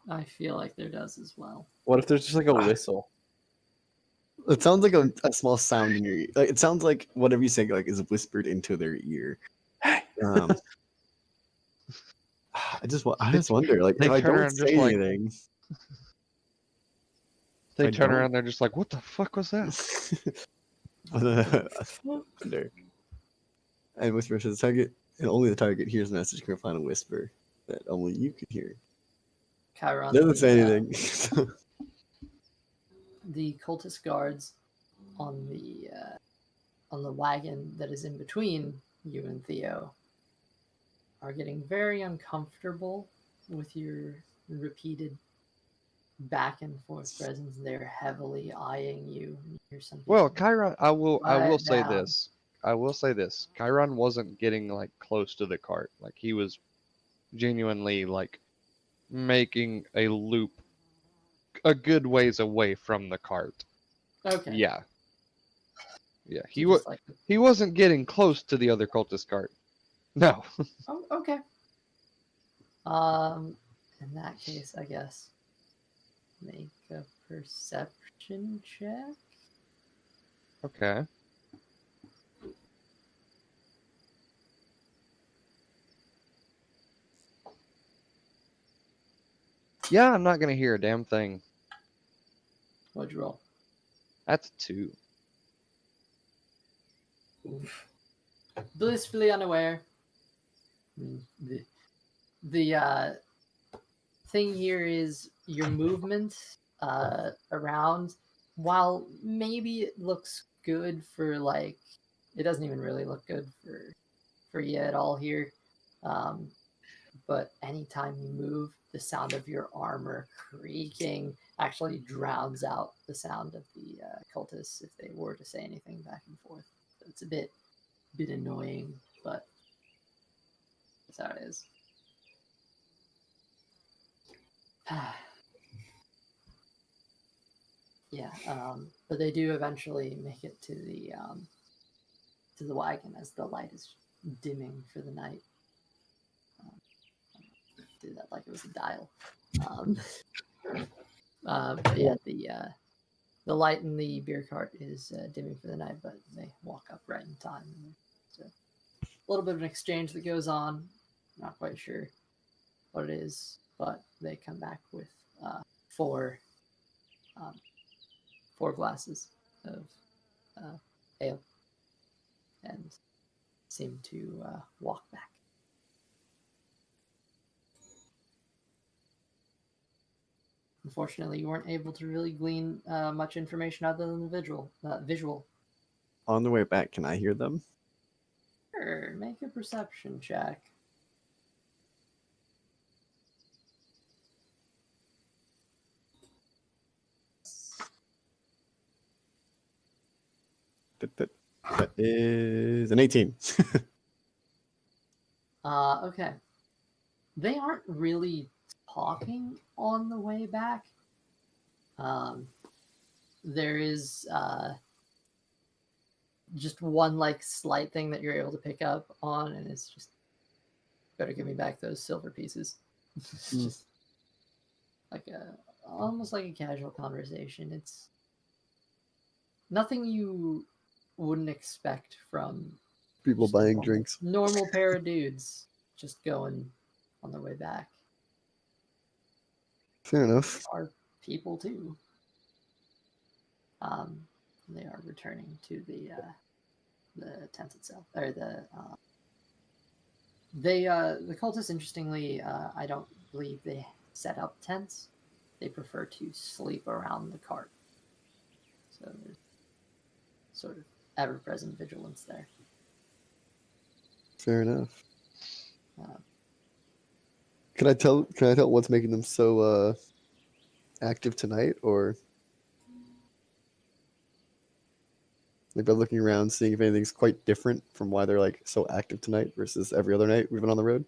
I feel like there does as well. What if there's just like a whistle? It sounds like a small sound in your ear. Like, it sounds like whatever you say like is whispered into their ear. Hey, Um, I just wonder, like, they if I turn don't around just say like- anything, They I turn don't- around, they're just like, "What the fuck was that?" I wonder. And whisper to the target, and only the target hears the message can find a whisper that only you can hear. Chiron, Doesn't say anything. the cultist guards on the wagon that is in between you and Theo are getting very uncomfortable with your repeated back and forth presence. They're heavily eyeing you. You're something. Well, Chiron, I will Quiet say down. this. I will say this. Chiron wasn't getting like close to the cart. Like he was genuinely like making a loop a good ways away from the cart. Okay. Yeah. Yeah. So just like, He wasn't getting close to the other cultist cart. No. oh, okay. In that case, I guess make a perception check. Okay. Yeah, I'm not gonna hear a damn thing. What'd you roll? That's a 2. Blissfully unaware. The thing here is your movement around. While maybe it looks good for like, it doesn't even really look good for you at all here. But anytime you move, the sound of your armor creaking actually drowns out the sound of the cultists if they were to say anything back and forth. So it's a bit annoying, but that's how it is. Yeah, but they do eventually make it to the wagon as the light is dimming for the night. Do that like it was a dial. But yeah, the light in the beer cart is dimming for the night, but they walk up right in time. So a little bit of an exchange that goes on. Not quite sure what it is, but they come back with four glasses of ale and seem to walk back. Unfortunately, you weren't able to really glean much information other than the visual. On the way back, can I hear them? Sure, make a perception check. That is an 18. Okay. They aren't really talking on the way back. There is just one like slight thing that you're able to pick up on, and it's just better give me back those silver pieces. It's just like almost like a casual conversation. It's nothing you wouldn't expect from People just a buying drinks. normal pair of dudes just going on their way back. Fair enough. Are people too. They are returning to the tent itself, or the cultists. Interestingly, I don't believe they set up tents. They prefer to sleep around the cart. So there's sort of ever-present vigilance there. Fair enough. Can I tell what's making them so active tonight, or like by looking around, seeing if anything's quite different from why they're like so active tonight versus every other night we've been on the road?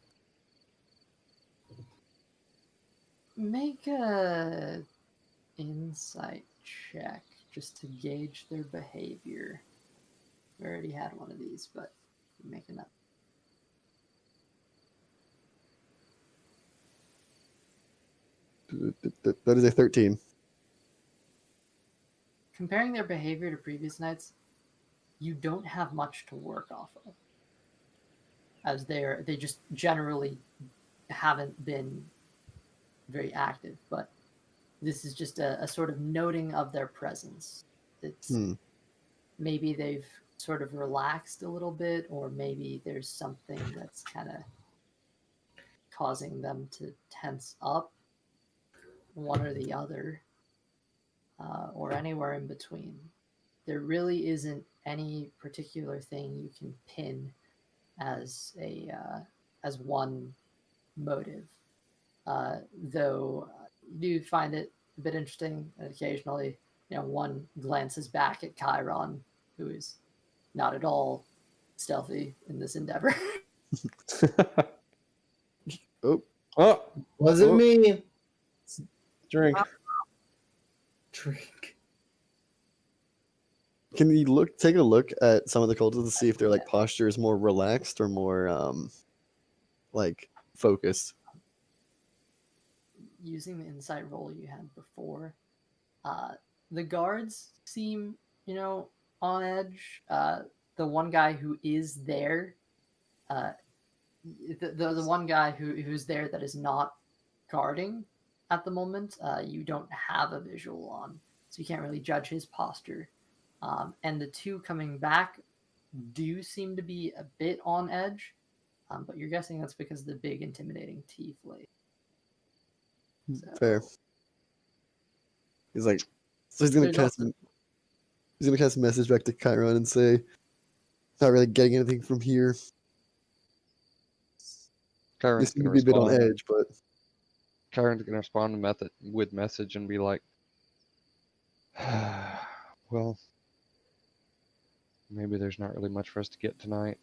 Make a insight check just to gauge their behavior. We already had one of these, but I'm making up. That is a 13. Comparing their behavior to previous nights, you don't have much to work off of. as they just generally haven't been very active. But this is just a sort of noting of their presence. It's maybe they've sort of relaxed a little bit, or maybe there's something that's kind of causing them to tense up, one or the other, or anywhere in between. There really isn't any particular thing you can pin as one motive, though you do find it a bit interesting that occasionally, one glances back at Chiron, who is not at all stealthy in this endeavor. Oh, Oh, Wasn't Oh. me. drink. Drink. can we take a look at some of the cultists to see if their like posture is more relaxed or more like focused? Using the insight roll you had before, the guards seem, on edge. The one guy who is there, the one guy who's there that is not guarding at the moment, you don't have a visual on, so you can't really judge his posture. And the two coming back do seem to be a bit on edge, but you're guessing that's because of the big intimidating tiefling. Fair. He's like, so he's gonna There's cast. also- He's gonna cast a message back to Chiron and say, "Not really getting anything from here. They Chiron's seem gonna to be a bit on respond. edge, but Chiron's gonna respond with message and be like, well, maybe there's not really much for us to get tonight.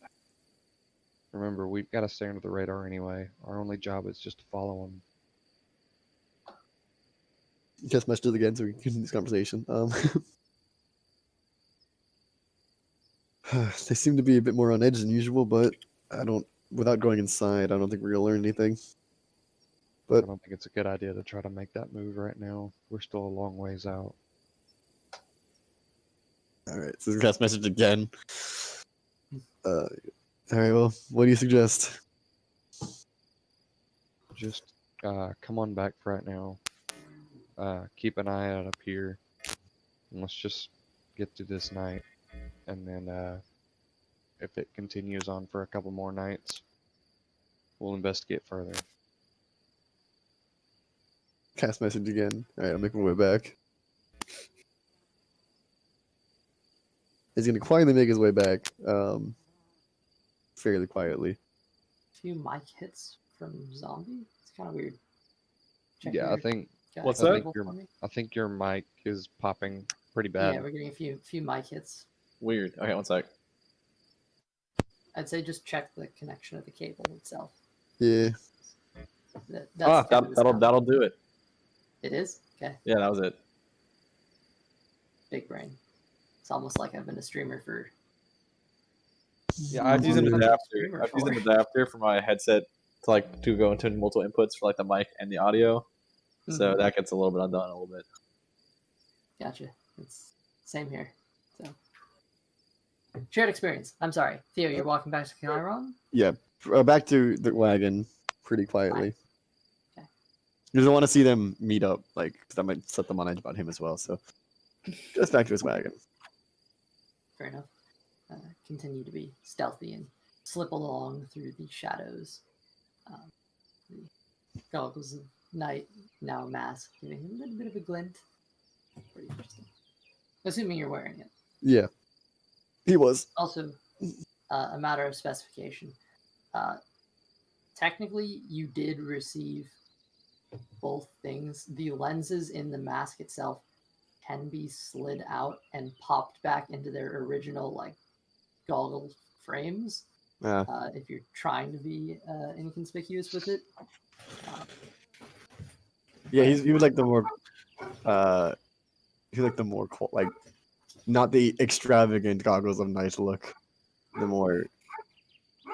Remember, we've got to stay under the radar anyway. Our only job is just to follow them. cast messages again so we can continue this conversation." They seem to be a bit more on edge than usual, but without going inside, I don't think we're gonna learn anything. I But don't think it's a good idea to try to make that move right now. We're still a long ways out. all right, so cast message again. All right, well, what do you suggest? Just come on back for right now. Keep an eye out up here. And let's just get through this night. And then if it continues on for a couple more nights, we'll investigate further. Cast message again. All right, I'll make my way back. He's gonna quietly make his way back, fairly quietly. A few mic hits from Zombie. It's kind of weird. Check Yeah, I your think guys' What's I that? think table your for me. I think your mic is popping pretty bad. Yeah, we're getting a few mic hits. Weird. Okay, one sec. I'd say just check the connection of the cable itself. Yeah. That's kind of the sound. That'll do it. It is? Okay. Yeah, that was it. Big brain. It's almost like I've been a streamer for... Yeah, I've used an Yeah. adapter. Streamer I've used an for. adapter for my headset to go into multiple inputs for like the mic and the audio. So Mhm. that gets a little bit undone a little bit. Gotcha. It's same here. So shared experience. I'm sorry. Theo, you're walking back to Chiron? Yeah. Back to the wagon pretty quietly. Okay. Because I want to see them meet up, because that might set them on edge about him as well. So just back to his wagon. Fair enough. Continue to be stealthy and slip along through the shadows. The goggles of night, now a mask, giving a little bit of a glint. Pretty interesting. Assuming you're wearing it. Yeah. He was. Also, a matter of specification. Technically, you did receive both things. The lenses in the mask itself can be slid out and popped back into their original goggle frames. If you're trying to be inconspicuous with it. Yeah, he was like the more not the extravagant goggles of night look, the more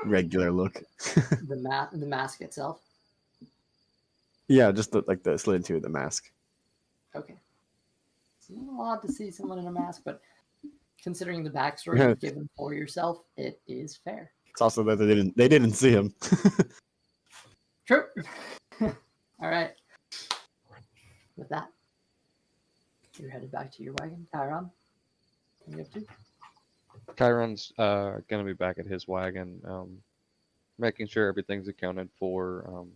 regular look. The mask itself. Yeah, just the slid into the mask. Okay. It's a little odd to see someone in a mask, but considering the backstory you've given for yourself, it is fair. It's also that they didn't see him. True. All right. With that, you're headed back to your wagon. Chiron, what are you up to? Chiron's gonna be back at his wagon, making sure everything's accounted for,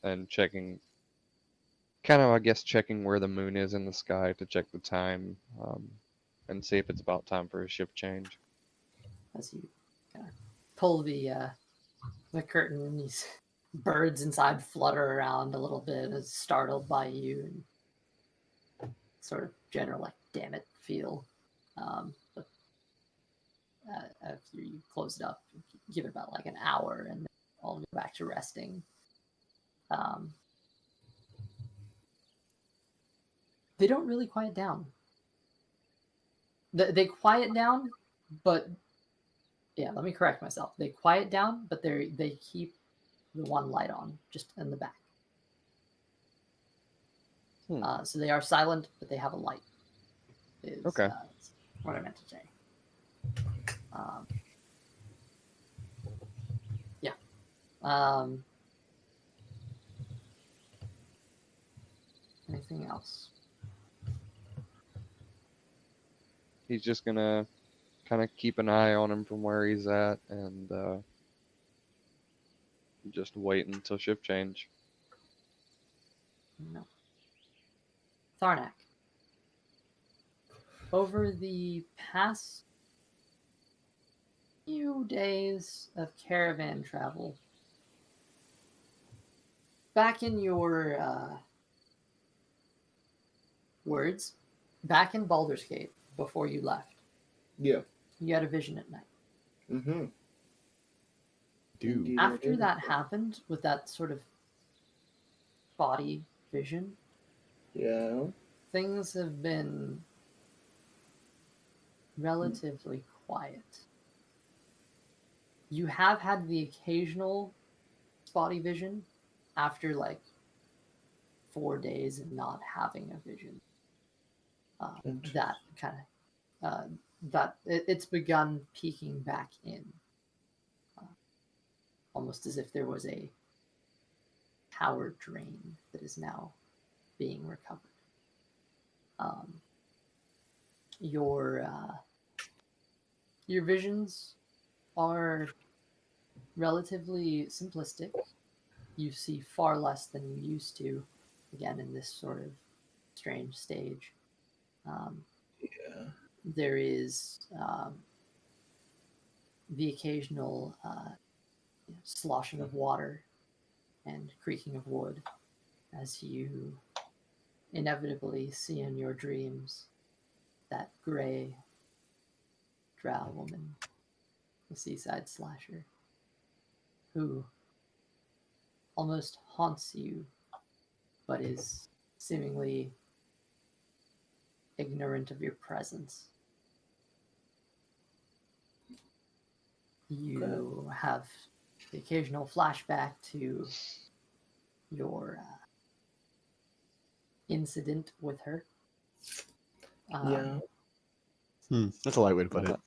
and checking, kind of, I guess, checking where the moon is in the sky to check the time, and see if it's about time for a shift change. As you kind of pull the curtain, and these birds inside flutter around a little bit, as startled by you, and sort of general like "damn it" feel. But after you close it up, give it about like an hour, and then I'll go back to resting. They don't really quiet down. They quiet down, but yeah, let me correct myself. They quiet down, but they keep the one light on just in the back. So they are silent, but they have a light. Okay. That's what I meant to say. Yeah. Anything else? He's just gonna kind of keep an eye on him from where he's at, and just wait until shift change. No. Tharnak. Over the past few days of caravan travel, back in your words, back in Baldur's Gate before you left, Yeah. you had a vision at night. Mm-hmm. Dude. Indeed, I After did. that happened, with that sort of body vision, Yeah. things have been relatively quiet. You have had the occasional spotty vision after like 4 days of not having a vision. That kind of it's begun peeking back in, almost as if there was a power drain that is now being recovered. Your visions are relatively simplistic. You see far less than you used to, again, in this sort of strange stage. Yeah. There is the occasional sloshing of water and creaking of wood as you inevitably see in your dreams that gray drow woman, the seaside slasher, who almost haunts you but is seemingly ignorant of your presence. You have the occasional flashback to your incident with her. Yeah. That's a light way to put Now, it.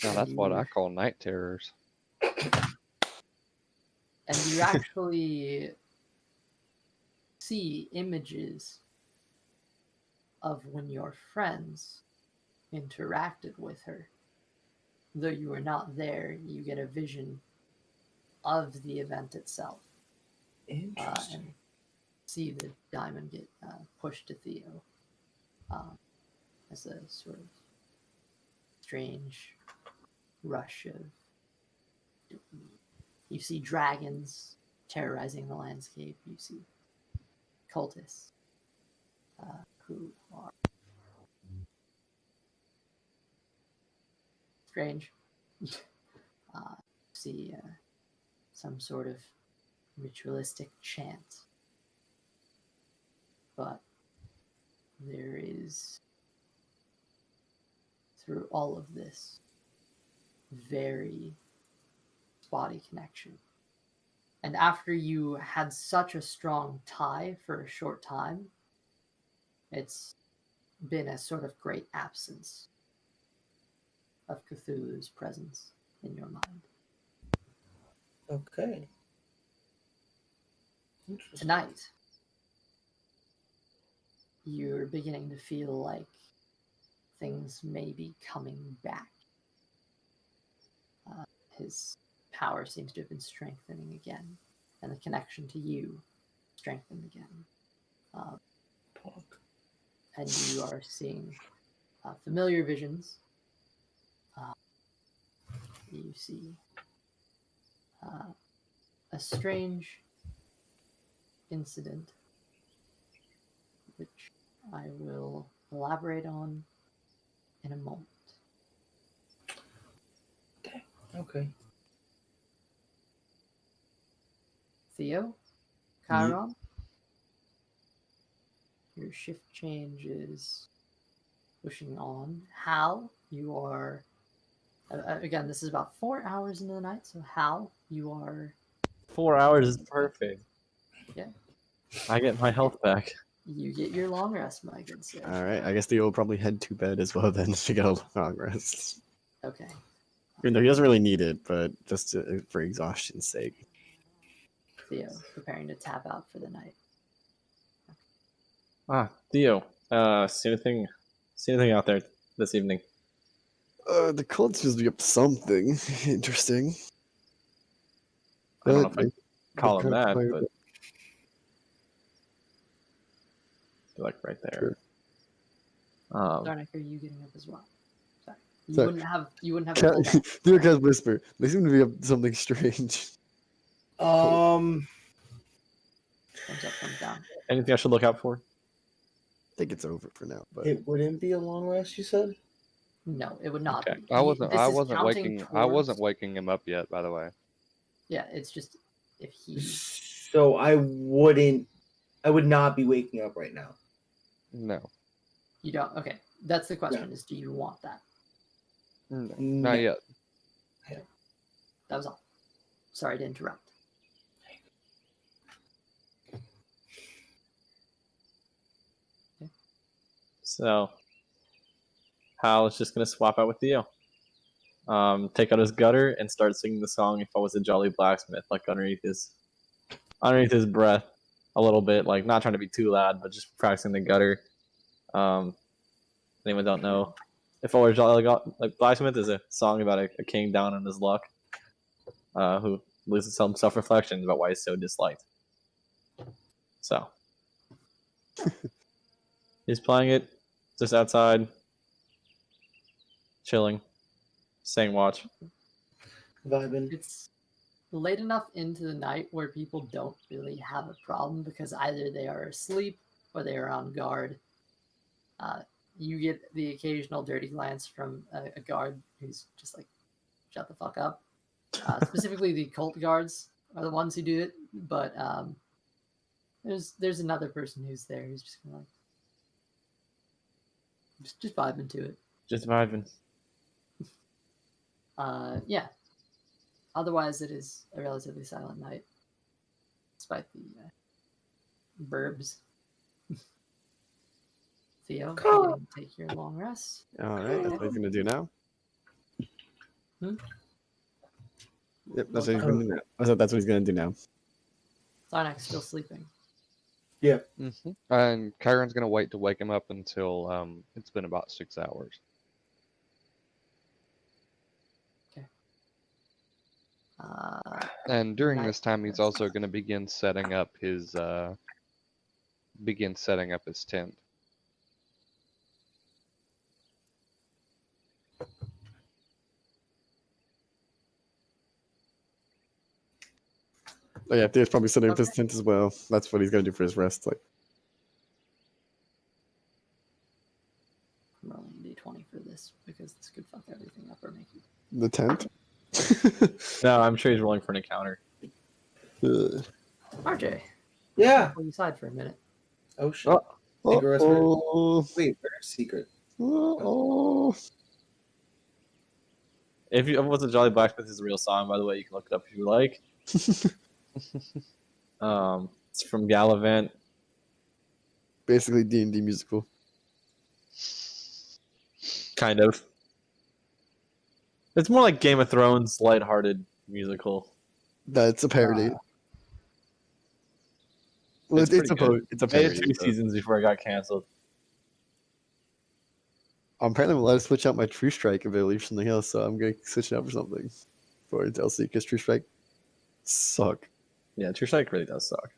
now that's what I You- call night terrors. And you actually see images of when your friends interacted with her. Though you were not there, you get a vision of the event itself. Interesting. And see the diamond get pushed to Theo as a sort of strange rush of. You see dragons terrorizing the landscape. You see cultists who are strange. See some sort of ritualistic chant. But there is, through all of this, very spotty connection. And after you had such a strong tie for a short time, it's been a sort of great absence of Cthulhu's presence in your mind. Okay. Interesting. Tonight, you're beginning to feel like things may be coming back. His power seems to have been strengthening again, and the connection to you strengthened again. And you are seeing familiar visions. You see a strange incident, which I will elaborate on in a moment. Okay. Theo, Chiron, your shift change is pushing on. Hal, you are again. This is about 4 hours into the night, so Hal, you are 4 hours is perfect. Yeah. I get my health back. you get your long rest, my good sir. All right, I guess Theo will probably head to bed as well then to get a long rest. Okay. Even though he doesn't really need it, but just for exhaustion's sake. Theo, preparing to tap out for the night. Theo, see anything out there this evening? The cult seems to be up to something interesting. I don't know if But I call him that, but they're like right there. Darnik, are you getting up as well? Sorry. You Sorry. wouldn't have the full back. Theo can't whisper. They seem to be up to something strange. Thumbs up, thumbs down. Anything I should look out for? I think it's over for now, but It wouldn't be a long rest, you said? No, it would not Okay. be. I This is counting I wasn't towards- waking him up yet, by the way. Yeah, it's just if he. So I would not be waking up right now. No. You don't. Okay, that's the question: is do you want that? No. No. Not yet. That was all. Sorry to interrupt. So Hal is just gonna swap out with Theo. Take out his gutter and start singing the song "If I Was a Jolly Blacksmith," like underneath his breath, a little bit, like not trying to be too loud, but just practicing the gutter. Anyone don't know, "If I Was a Jolly Blacksmith" is a song about a king down on his luck, who loses some self-reflection about why he's so disliked. So he's playing it just outside, chilling, saying watch. Vibing. It's late enough into the night where people don't really have a problem because either they are asleep or they are on guard. You get the occasional dirty glance from a guard who's just like, shut the fuck up. Specifically, the cult guards are the ones who do it, but there's another person who's there who's just kind of like, just vibing to it. Just vibing. Yeah. Otherwise, it is a relatively silent night, despite the burbs. Theo, you can take your long rest. all right, that's what he's gonna do now. Yep, that's what he's gonna do now. That's what he's gonna do now. Sarnak's still sleeping. Yeah. Mm-hmm. And Chiron's gonna wait to wake him up until it's been about 6 hours. And during this time, he's also going to begin setting up his tent. Oh yeah, Theo's probably setting up his Okay. tent as well. That's what he's gonna do for his rest. Like, I'm rolling a d20 for this because this could fuck everything up or make you. the tent. No, I'm sure he's rolling for an encounter. RJ, Yeah. pull you aside for a minute. Oh shit. Take a rest. Oh, Wait, where's secret? oh. If you was a Jolly Blacksmith is a real song, by the way, you can look it up if you like. It's from Gallivant. Basically D&D musical. Kind of. It's more like Game of Thrones, lighthearted musical. That's a parody. Well, It's pretty good. it's a Made it parody. 2 seasons before it got canceled. Apparently, I'm allowed to switch out my True Strike ability for something else, so I'm going to switch it out for something for DLC because True Strike suck. Yeah, True Strike really does suck.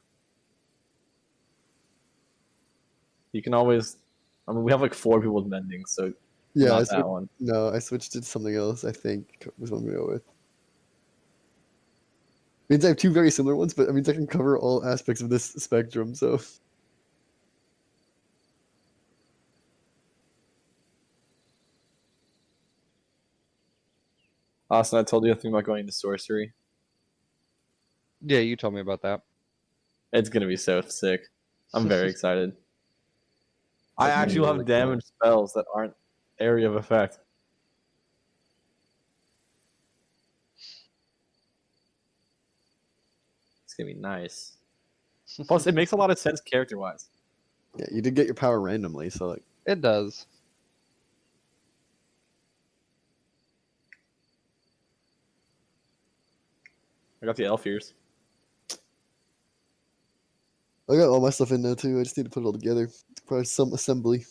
You can always. I mean, we have like 4 people with mending, so Yeah, not that one. No, I switched it to something else. I think was what I'm going to go with. Means I have 2 very similar ones, but it means I can cover all aspects of this spectrum. So Austin, I told you a thing about going into sorcery. Yeah, you told me about that. It's gonna be so sick. I'm very excited. I That's actually will really have cool. damage spells that aren't area of effect. It's gonna be nice. Plus, it makes a lot of sense character-wise. yeah, you did get your power randomly, so like It does. I got the elf ears. I got all my stuff in now too. I just need to put it all together. Probably some assembly.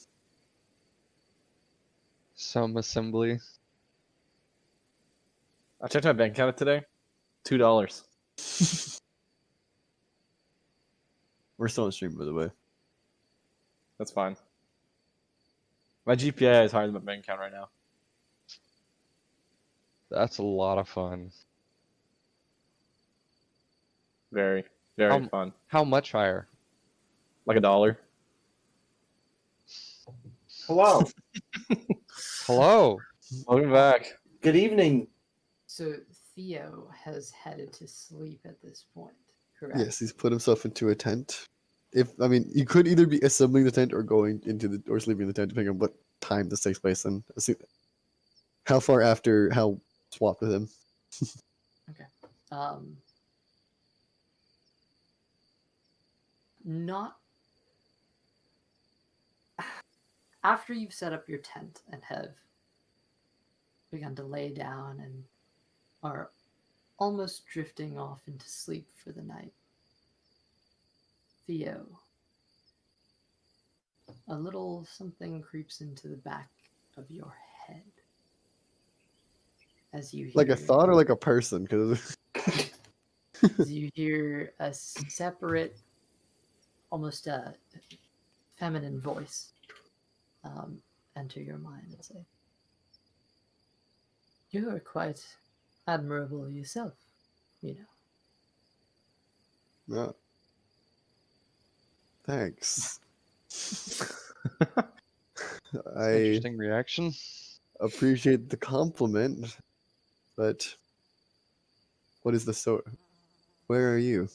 Some assembly. I checked my bank account today. $2. We're still on stream, by the way. That's fine. My GPA is higher than my bank account right now. That's a lot of fun. Very, very fun. How much higher? Like $1. Hello. Hello. Welcome back. Good evening. So Theo has headed to sleep at this point, correct? Yes, he's put himself into a tent. I mean, you could either be assembling the tent or going into the or sleeping in the tent, depending on what time this takes place and how far after how swapped with him. Okay. Not after you've set up your tent and have begun to lay down and are almost drifting off into sleep for the night. Theo, a little something creeps into the back of your head as you hear, Like a thought or like a person? Because as you hear a separate, almost a feminine voice enter your mind and say, "You are quite admirable yourself, you know." no. Thanks. I Interesting reaction. appreciate the compliment, but what is the sort? Where are you?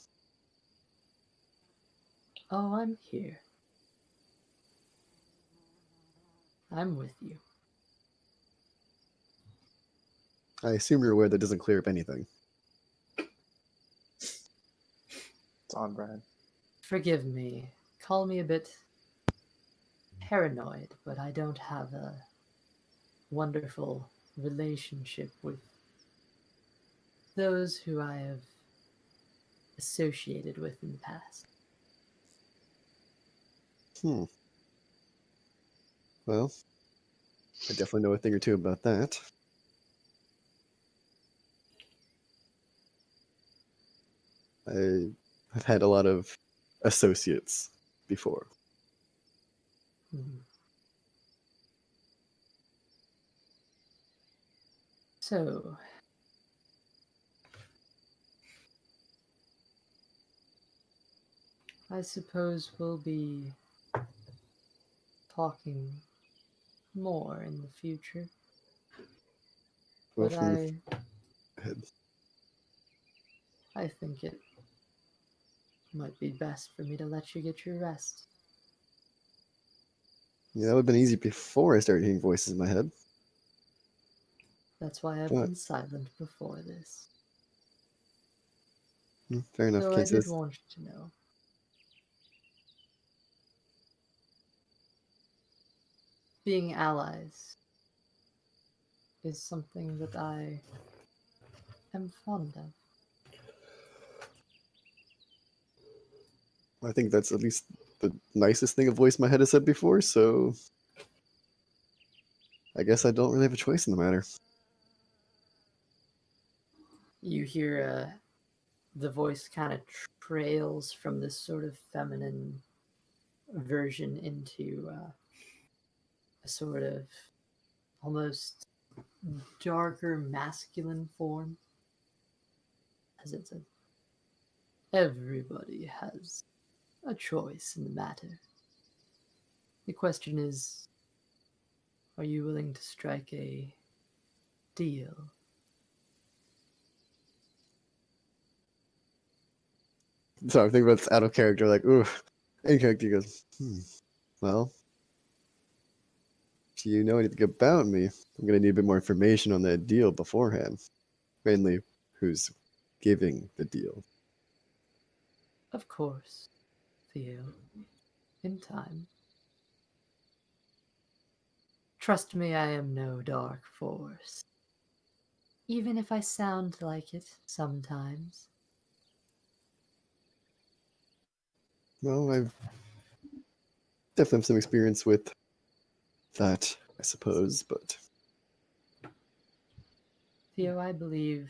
Oh, I'm here. I'm with you. I assume you're aware that doesn't clear up anything. It's on brand. Forgive me. Call me a bit paranoid, but I don't have a wonderful relationship with those who I have associated with in the past. Well, I definitely know a thing or two about that. I have had a lot of associates before. Hmm. So, I suppose we'll be talking more in the future. Well, But from I think it might be best for me to let you get your rest. yeah, that would have been easy before I started hearing voices in my head. That's why I've But- been silent before this. Fair enough, So I did cases. want you to know. Being allies is something that I am fond of. I think that's at least the nicest thing a voice in my head has said before, so I guess I don't really have a choice in the matter. You hear the voice kind of trails from this sort of feminine version into a sort of almost darker masculine form. As it says, everybody has a choice in the matter. The question is, are you willing to strike a deal? So I'm thinking about this out of character, like, ooh, in character, he goes, well, do you know anything about me? I'm going to need a bit more information on that deal beforehand. Mainly, who's giving the deal. Of course, Theo. In time. Trust me, I am no dark force. Even if I sound like it sometimes. Well, I've definitely have some experience with that, I suppose, but Theo, I believe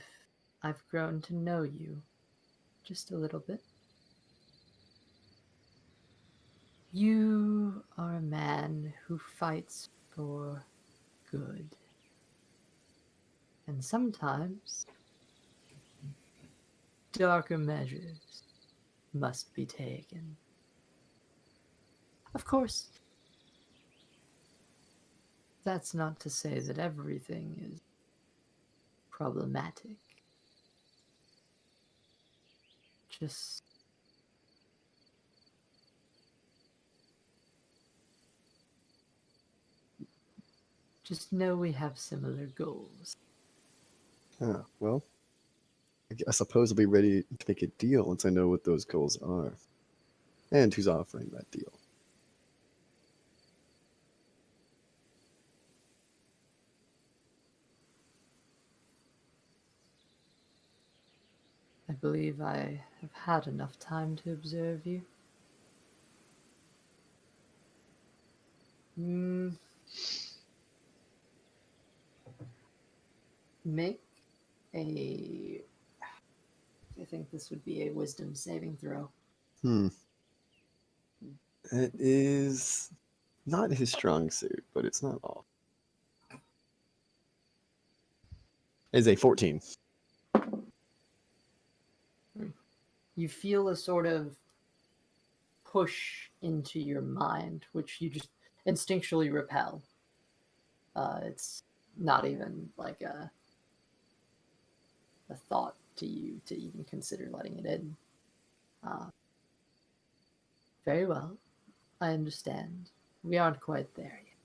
I've grown to know you just a little bit. You are a man who fights for good. And sometimes darker measures must be taken. Of course, that's not to say that everything is problematic. Just know we have similar goals. well, I suppose I'll be ready to make a deal once I know what those goals are. And who's offering that deal. I believe I have had enough time to observe you. Make a... I think this would be a wisdom saving throw. It is not his strong suit, but it's not off. It is a 14. You feel a sort of push into your mind, which you just instinctually repel. It's not even like a thought to you to even consider letting it in. Very well, I understand. We aren't quite there yet.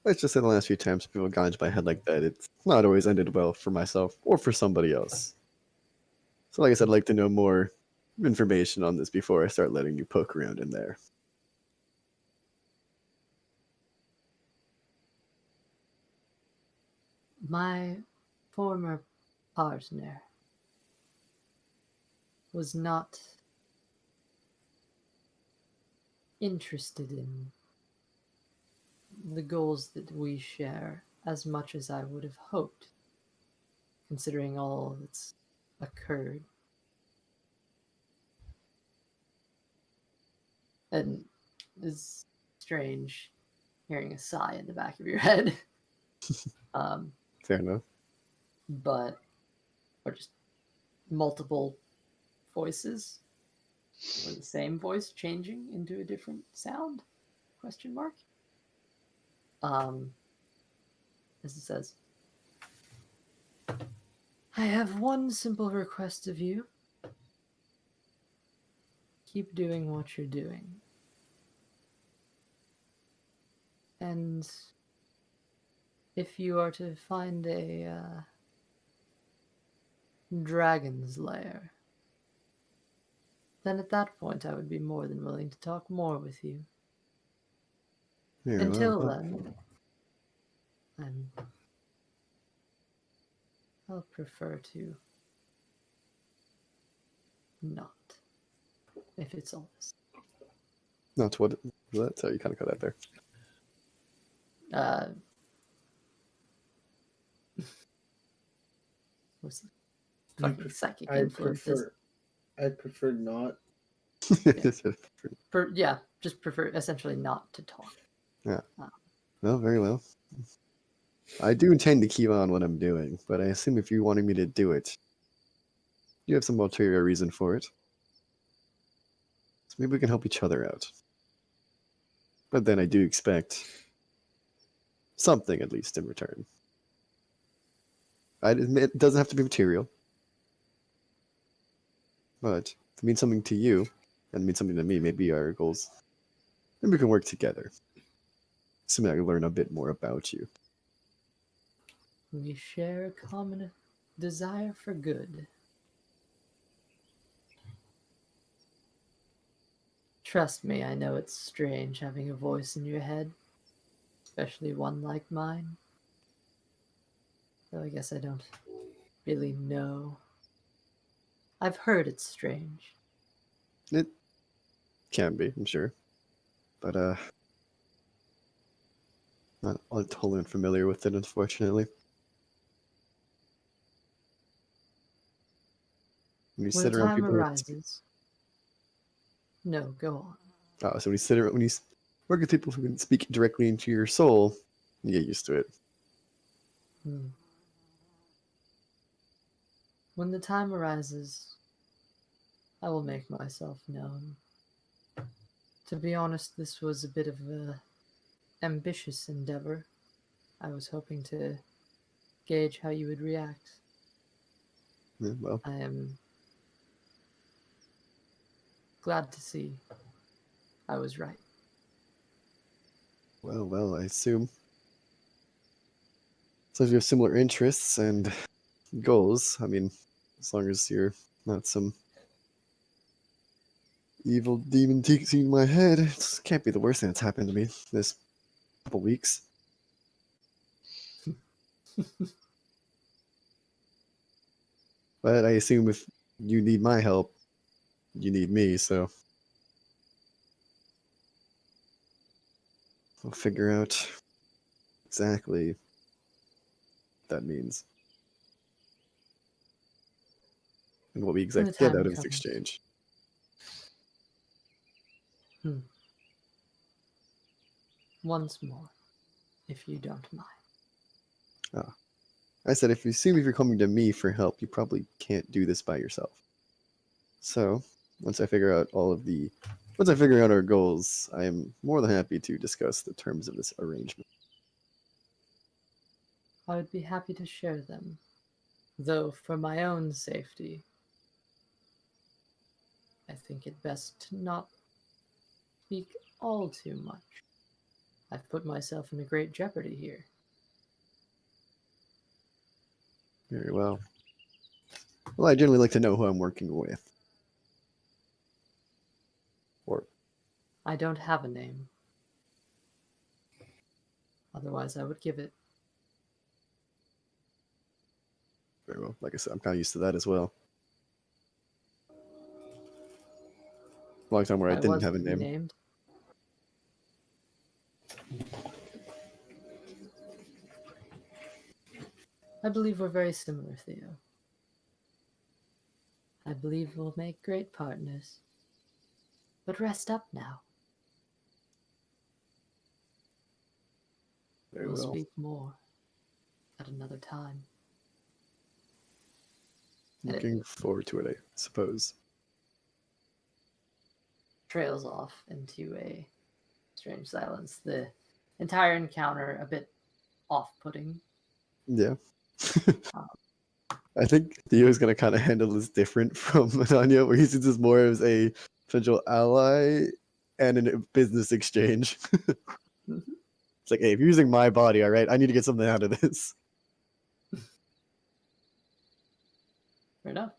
Let's just say the last few times people have gone into my head like that, it's not always ended well for myself or for somebody else. So like I said, I'd like to know more information on this before I start letting you poke around in there. My former partner was not interested in the goals that we share as much as I would have hoped, considering all that's occurred. And it's strange hearing a sigh in the back of your head. Fair enough. But, or just multiple voices, or the same voice changing into a different sound? Question mark. As it says, I have one simple request of you. Keep doing what you're doing. And if you are to find a dragon's lair, then at that point I would be more than willing to talk more with you. Here, Until well, then, I'll prefer to not. if it's all this. Not what. That's how you kind of cut that there. What's the fucking psychic I influence? prefer not. Just prefer essentially not to talk. Yeah. Well, very well. I do intend to keep on what I'm doing, but I assume if you're wanting me to do it, you have some ulterior reason for it. So maybe we can help each other out. But then I do expect something at least in return. I admit it doesn't have to be material. But if it means something to you, and it means something to me, maybe our goals, maybe we can work together. Assuming I can learn a bit more about you. We share a common desire for good. Trust me, I know it's strange having a voice in your head, especially one like mine. Though I guess I don't really know. I've heard it's strange. It can be, I'm sure. But not totally unfamiliar with it, unfortunately. When you When sit the around time people, arises. No, go on. so when you work with people who can speak directly into your soul, you get used to it. When the time arises, I will make myself known. To be honest, this was a bit of a ambitious endeavor. I was hoping to gauge how you would react. Yeah, well, I am glad to see I was right. well, I assume. So if you have similar interests and goals, I mean, as long as you're not some evil demon teaching my head, it can't be the worst thing that's happened to me this couple weeks. But I assume if you need my help, you need me, so I'll figure out exactly what that means. And what we When the exactly get time out of this comes. exchange. Once more, if you don't mind. I said, if you're coming to me for help, you probably can't do this by yourself. So, once I figure out our goals, I am more than happy to discuss the terms of this arrangement. I would be happy to share them, though for my own safety, I think it best to not speak all too much. I've put myself in a great jeopardy here. Very well. Well, I generally like to know who I'm working with. Or, I don't have a name. Otherwise, I would give it. very well, like I said, I'm kind of used to that as well. A long time where I didn't was have a to be name. named. I believe we're very similar, Theo. I believe we'll make great partners. But rest up now. Very We'll well. speak more at another time. Looking forward to it, I suppose. Trails off into a strange silence. The entire encounter a bit off-putting. Yeah. I think Theo's going to kind of handle this different from Ananya, where he sees this more as a potential ally and a business exchange. It's like, hey, if you're using my body, all right, I need to get something out of this. Fair enough.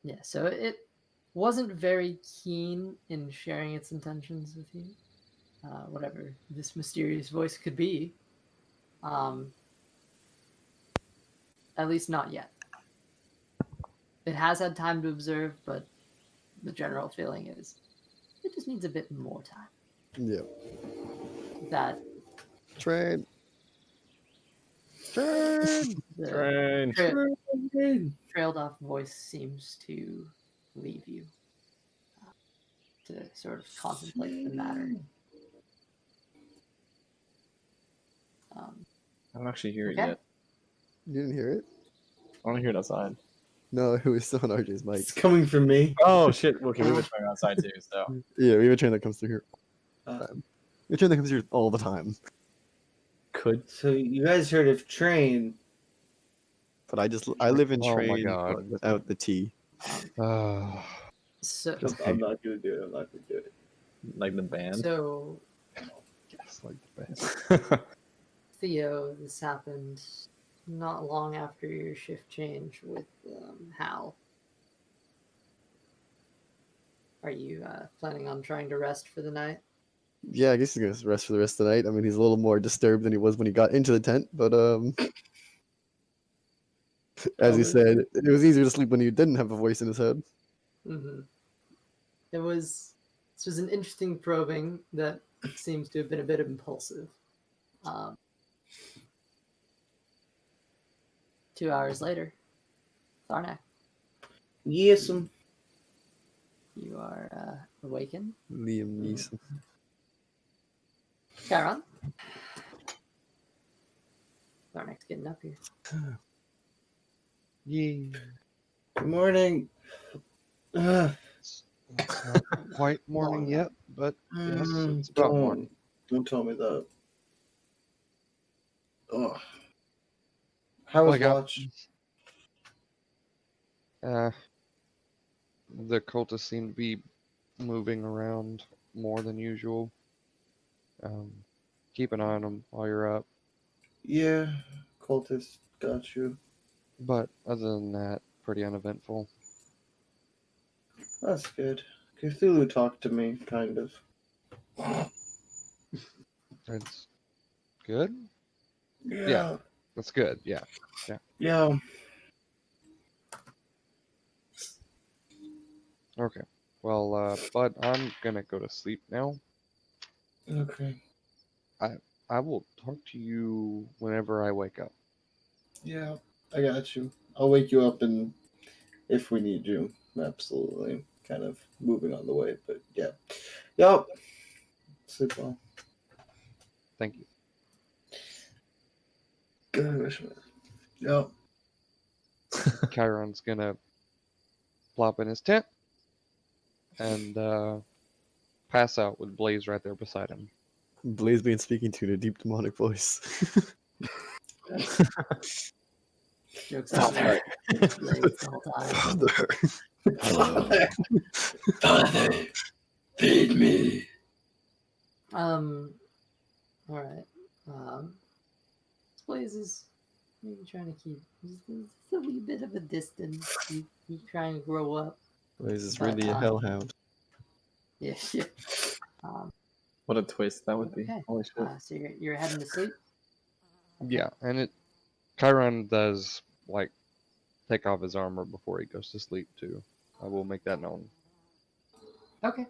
Yeah, so it wasn't very keen in sharing its intentions with you, whatever this mysterious voice could be. At least not yet. It has had time to observe, but the general feeling is it just needs a bit more time. Yeah. That Train. Turn. the Train. trailed off voice seems to leave you to sort of contemplate the matter. I don't actually hear it Okay. yet. You didn't hear it? I want to hear it outside. No, it was still on RJ's mic. It's coming from me. Oh shit! Okay, we have a train outside too. So Yeah, we have a train that comes through here. Uh, A train that comes here all the time. could So you guys heard of train? But I live in Oh my train God. but without the T. So, Just I'm not gonna do it. I'm not gonna do it. like the band. so Yes, like the best. Theo, this happened not long after your shift change with Hal. Are you planning on trying to rest for the night? Yeah, I guess he's gonna rest for the rest of the night. I mean, he's a little more disturbed than he was when he got into the tent, but as he said, it was easier to sleep when he didn't have a voice in his head. Mm-hmm. This was an interesting probing that seems to have been a bit impulsive. 2 hours later, Tharnak, Yes, you are awakened. Liam Neeson. Charon. Tharnak's getting up here. Yee. Good morning. It's not quite morning Long yet, but yes, it's about morning. Don't tell me that. Oh. How was Wake up. watch? The cultists seem to be moving around more than usual. Keep an eye on them while you're up. Yeah, cultist got you. But other than that, pretty uneventful. That's good. Cthulhu talked to me, kind of. It's good. Yeah. That's good. Yeah. Yeah. Okay. Well, but I'm gonna go to sleep now. Okay. I will talk to you whenever I wake up. Yeah, I got you. I'll wake you up and if we need you. Absolutely. Kind of moving on the way, but yeah. Yup. Sleep well. Thank you. Gosh. Yup. Chiron's gonna plop in his tent and pass out with Blaze right there beside him. Blaze being speaking to in a deep demonic voice. Jokes on there. Blaze the whole time. Father. Father. Feed me. All right. Blaze is maybe trying to keep just a wee bit of a distance. He's trying to grow up. Blaze is But, really a hellhound. Yeah. What a twist that would be. Okay. Holy shit. So you're heading to sleep. Yeah, and Chiron does like take off his armor before he goes to sleep too. I will make that known. Okay.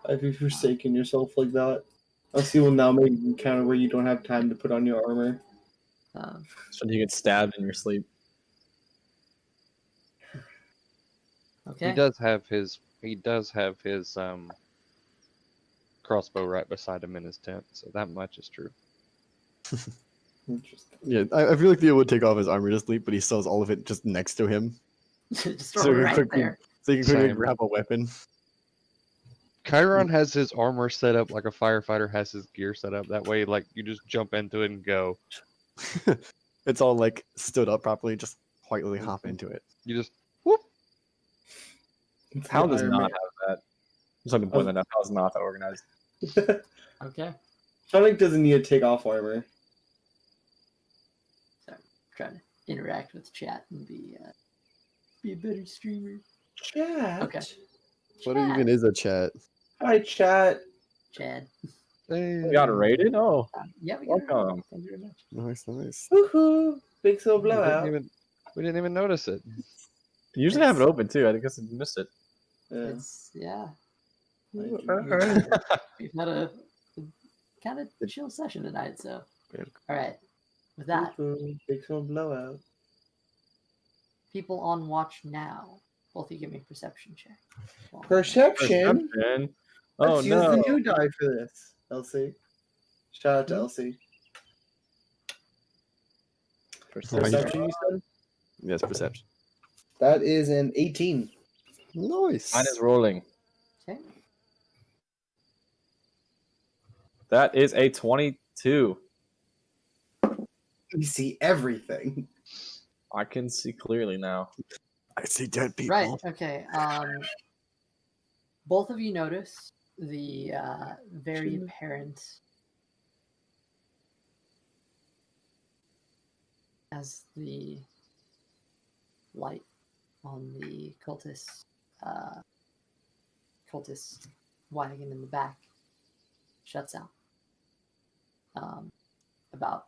Have you forsaken yourself like that? I'll see will now make an encounter where you don't have time to put on your armor. So you get stabbed in your sleep. Okay. He does have his crossbow right beside him in his tent, so that much is true. Interesting. Yeah, I feel like Theo would take off his armor to sleep, but he still has all of it just next to him. Just So throw it he right quickly- there. So you can quickly Same. grab a weapon. Chiron has his armor set up like a firefighter has his gear set up. That way, like, you just jump into it and go. It's all like stood up properly, just quietly hop into it. You just whoop. It's Hal the does Iron not Man. have that. Just like to point that out. Hal's not that organized. Okay. Sonic doesn't need to take off armor. So trying to interact with chat and be a better streamer. Chat. Okay. What even is a chat? Hi, chat. Chad. We got rated? Oh. Yeah, we got it. Welcome. Thank you very much. Nice, nice. Woohoo. Big so We didn't blowout. even notice it. You usually have it open too. I guess I missed it. Yeah. We've had a kind of chill session tonight, so all right. With that, Big small blowout. people on watch now. Both of you give me a perception check. Perception. Oh Let's use no! the new die for this. Elsie. Shout out to Elsie. Perception, you said? Yes, perception. That is an 18. Nice. Mine is rolling. Okay. That is a 22. You see everything. I can see clearly now. I see dead people. Right. Okay. Both of you notice the very apparent as the light on the cultist wagon in the back shuts out. About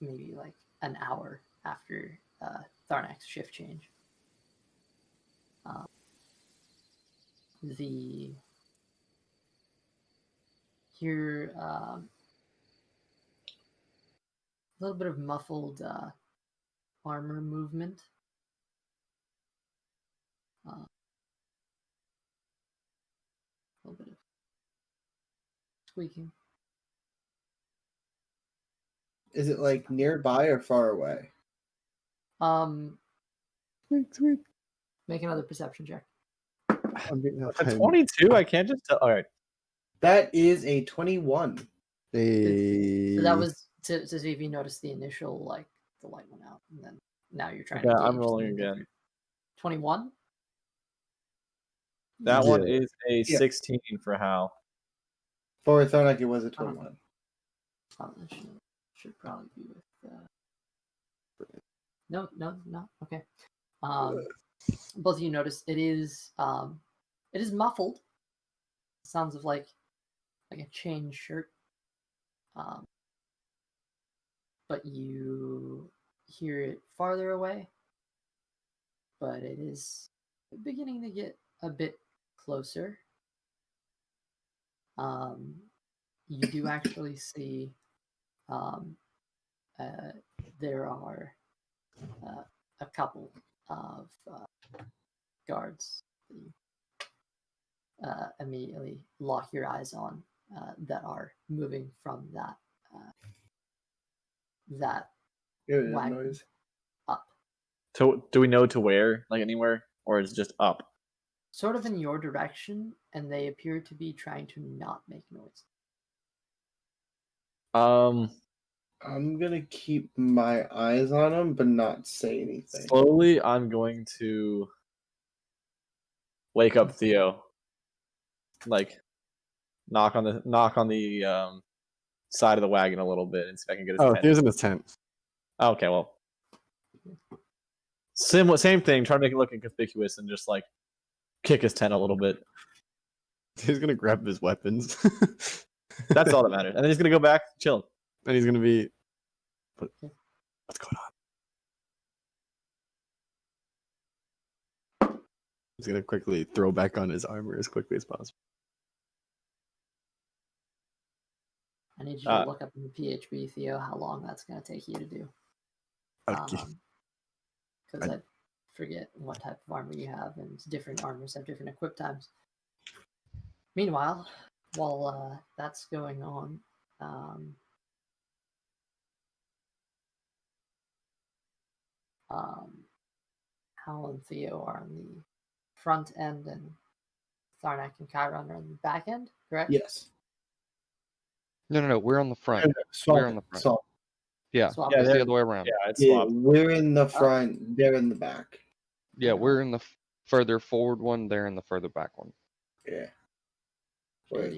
maybe like an hour after Tharnak's shift change. Hear a little bit of muffled armor movement. A little bit of squeaking. Is it like nearby or far away? Sweet. Make another perception check. I'm getting out A 10. 22? I can't just tell. All right. That is a 21. So that was to see if you noticed the initial, like, the light went out, and then now you're trying to Yeah, gauge I'm rolling something again. different. 21? That Yeah. one is a Yeah. 16 for Hal. For Tharnak, it was a 21. Oh, that should probably be with. No. Okay. Both of you notice it is muffled. Sounds of like a chain shirt. But you hear it farther away. But it is beginning to get a bit closer. You do actually see there are a couple of guards that you immediately lock your eyes on that are moving from that Good wagon noise. up. So, do we know to where? Like anywhere? Or is it just up? Sort of in your direction, and they appear to be trying to not make noise. I'm gonna keep my eyes on him, but not say anything. Slowly, I'm going to wake up Theo. Like, knock on the side of the wagon a little bit and see if I can get his Oh, attention. here's in his tent. Okay, well, same thing. Try to make it look inconspicuous and just like kick his tent a little bit. He's gonna grab his weapons. That's all that matters. And then he's gonna go back, chill. And he's gonna be. What's going on? He's gonna quickly throw back on his armor as quickly as possible. I need you to look up in the PHB, Theo, how long that's going to take you to do. Okay. Because I forget what type of armor you have, and different armors have different equip times. Meanwhile, while that's going on, Hal and Theo are on the front end, and Tharnak and Chiron are on the back end, correct? Yes. No. We're on the front. Swap We're on it, the front. swap. Yeah, Swap it's it. the other way around. Yeah, it's Yeah, swapped. we're in the front, they're in the back. Yeah, we're in the further forward one. They're in the further back one. Yeah. Shit, Right.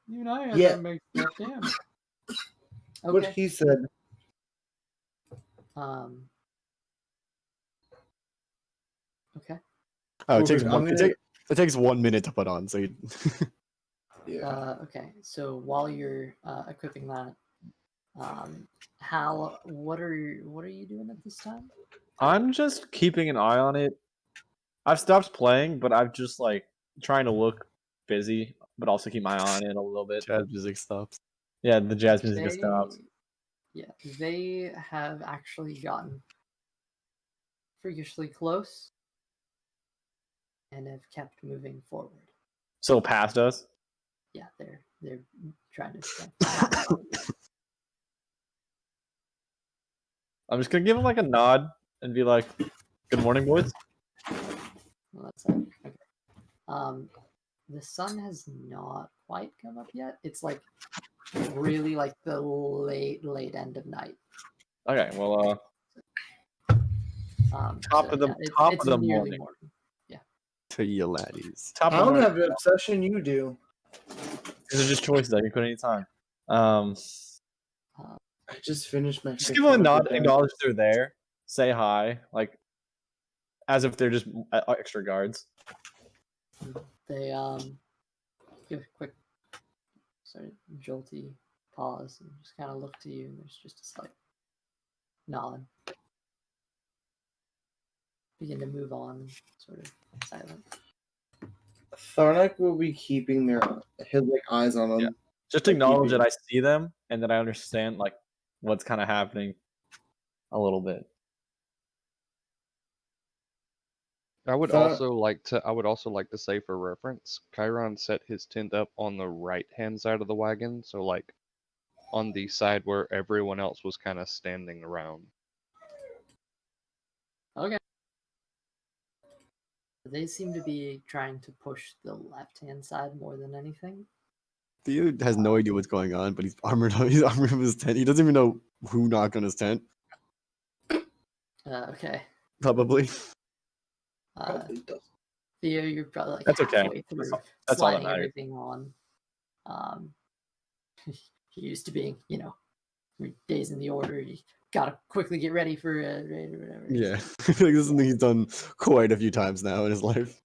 even I had Yeah. that mixed up, damn. What Okay. he said. Okay. Oh, it Perfect. takes I'm one. gonna- It takes 1 minute to put on. So you... Yeah. Okay. So while you're equipping that, Hal, what are you doing at this time? I'm just keeping an eye on it. I've stopped playing, but I've just like trying to look busy, but also keep my eye on it a little bit. Jazz music stops. Yeah, the jazz music just stops. Yeah, they have actually gotten freakishly close and have kept moving forward. So past us. Yeah, they're trying to stand fast. I'm just gonna give him like a nod and be like, "Good morning, boys." Well, that's it. Okay. The sun has not quite come up yet. It's like really like the late end of night. Okay, well, Top of the morning. To you laddies. Top I of the don't morning. have the obsession you do. These are just choices I can put any time. I just finished my. Just fifth give them a one nod, today. acknowledge they're there, say hi, like as if they're just extra guards. They give a quick sort of jolty pause and just kind of look to you, and there's just a slight nod. Begin to move on, sort of silent. Tharnak will be keeping his like eyes on them. Yeah. Just acknowledge that I see them and that I understand like what's kind of happening a little bit. I would also like to say for reference, Chiron set his tent up on the right hand side of the wagon, so like on the side where everyone else was kind of standing around. Okay. They seem to be trying to push the left-hand side more than anything. Theo has no idea what's going on, but he's armored up. He's armored up his tent. He doesn't even know who knocked on his tent. Okay. Probably. Theo, you're probably like That's okay. halfway through That's all that sliding matters. everything on. He used to being, 3 days in the order. You gotta quickly get ready for raid or whatever. Yeah. I feel like this is something he's done quite a few times now in his life.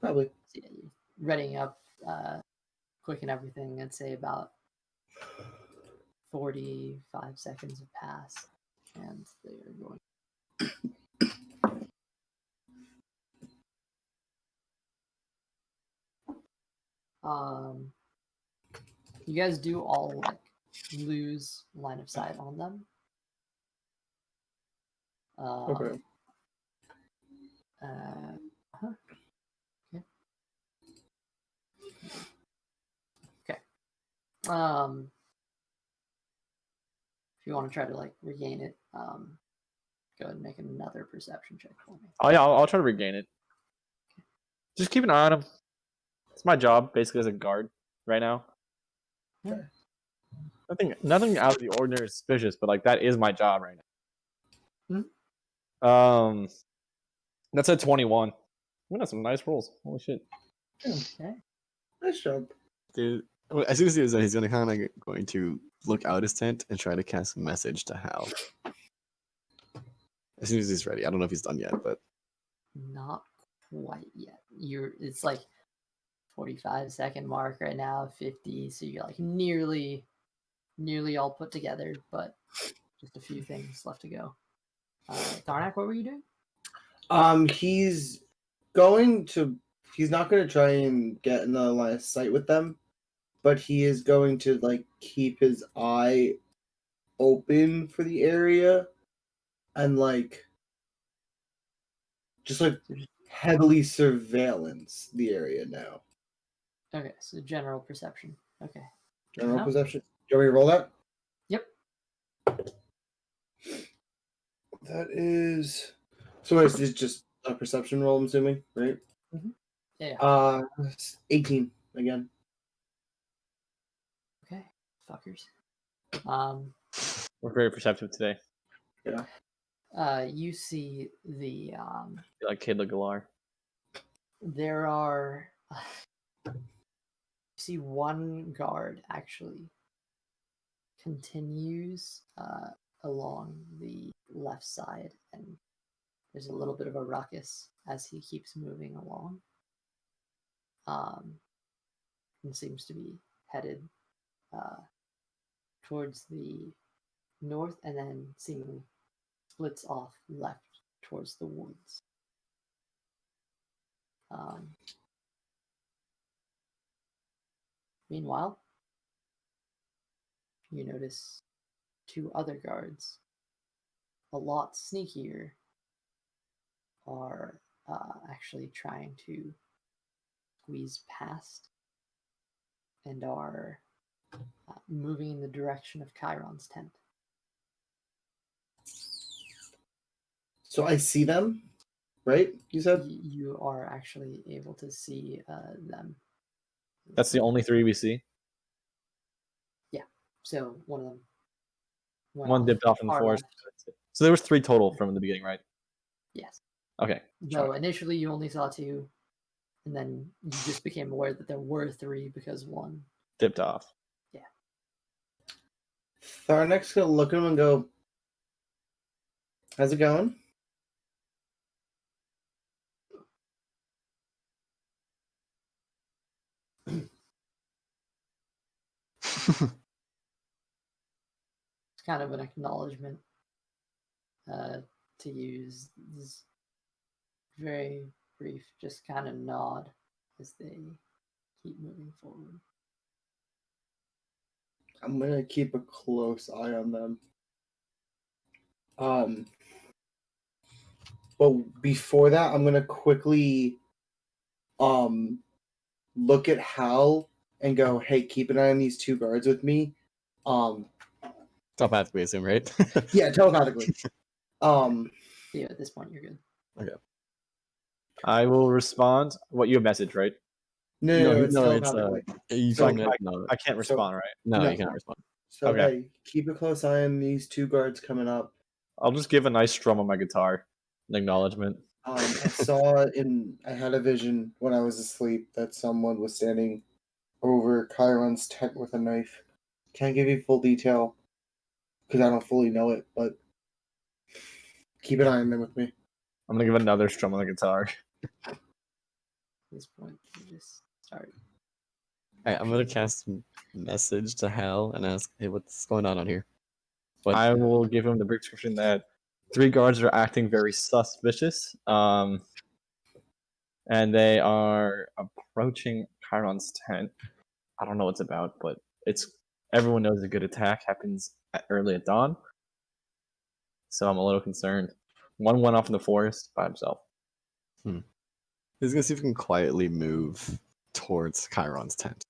Probably. So, yeah, you're readying up quick and everything. I'd say about 45 seconds have passed, and they are going. You guys do all like lose line of sight on them. Okay. Okay. Okay. If you want to try to like regain it, go ahead and make another perception check for me. Oh yeah, I'll try to regain it. Just keep an eye on him. It's my job, basically, as a guard right now. Okay. Nothing out of the ordinary is suspicious, but like that is my job right now. Hmm. That's a 21. We got some nice rolls. Holy shit. Okay. Nice job. Dude, as soon as he was done, he's gonna kind of going to look out his tent and try to cast a message to Hal. As soon as he's ready. I don't know if he's done yet, but Not quite yet. It's like 45-second mark right now, 50. So you're like nearly all put together, but just a few things left to go. Tharnak, what were you doing? He's not going to try and get in the line of sight with them, but he is going to like keep his eye open for the area and like just like heavily surveillance the area now. Okay, so general perception. Okay. General perception. Do you want me to roll that? Yep. That is. So it's just a perception roll, I'm assuming, right? Mm-hmm. Yeah. 18 again. Okay, fuckers. We're very perceptive today. Yeah. You see the Like Kid Galar. there are you see one guard actually continues along the left side, and there's a little bit of a ruckus as he keeps moving along. And seems to be headed towards the north, and then seemingly splits off left towards the woods. Um, Meanwhile, you notice two other guards, a lot sneakier, are actually trying to squeeze past and are moving in the direction of Chiron's tent. So I see them, right? You said? You are actually able to see them. That's the only three we see. So one of them went One dipped off in the far forest. left. So there was 3 total from the beginning, right? Yes. Okay. No, initially you only saw 2, and then you just became aware that there were 3 because one. Dipped off. Tharnek's gonna look at him and go, "How's it going?" It's kind of an acknowledgement to use this very brief, just kind of nod as they keep moving forward. I'm gonna keep a close eye on them. But before that, I'm gonna quickly look at Hal and go, "Hey, keep an eye on these 2 guards with me." Telepathically, I assume, right? Yeah, telepathically. Yeah, at this point you're good. Okay. I will respond. What you message, right? No, it's no, telepathically. you So talking about no, I can't respond, right? no, no. you can't respond. So Okay. hey, keep a close eye on these 2 guards coming up. I'll just give a nice strum on my guitar. An acknowledgement. I I had a vision when I was asleep that someone was standing over Chiron's tent with a knife. Can't give you full detail because I don't fully know it, but keep an eye on them with me. I'm gonna give another strum on the guitar. At this point, you just start. Alright, I'm gonna cast message to Hal and ask, "Hey, what's going on here?" But I will give him the brief description that 3 guards are acting very suspicious. And they are approaching Chiron's tent. I don't know what it's about, but it's everyone knows a good attack happens early at dawn. So I'm a little concerned. One went off in the forest by himself. he's gonna see if he can quietly move towards Chiron's tent.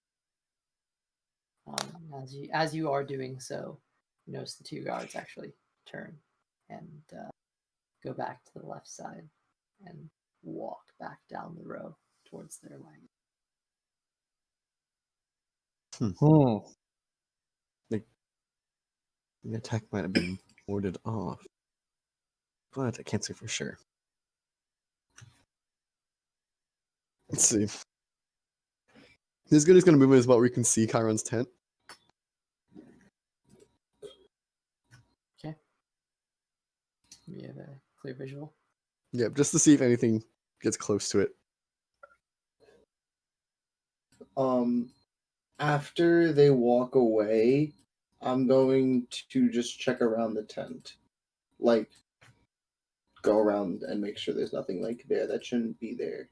As you are doing so, you notice the 2 guards actually turn and go back to the left side and walk back down the row towards their wagon. The attack might have been warded off, but I can't say for sure. Let's see. He's gonna move in a spot where you can see Chiron's tent. Okay. We have a clear visual. Yeah, just to see if anything gets close to it. After they walk away, I'm going to just check around the tent. Like, go around and make sure there's nothing like there that shouldn't be there.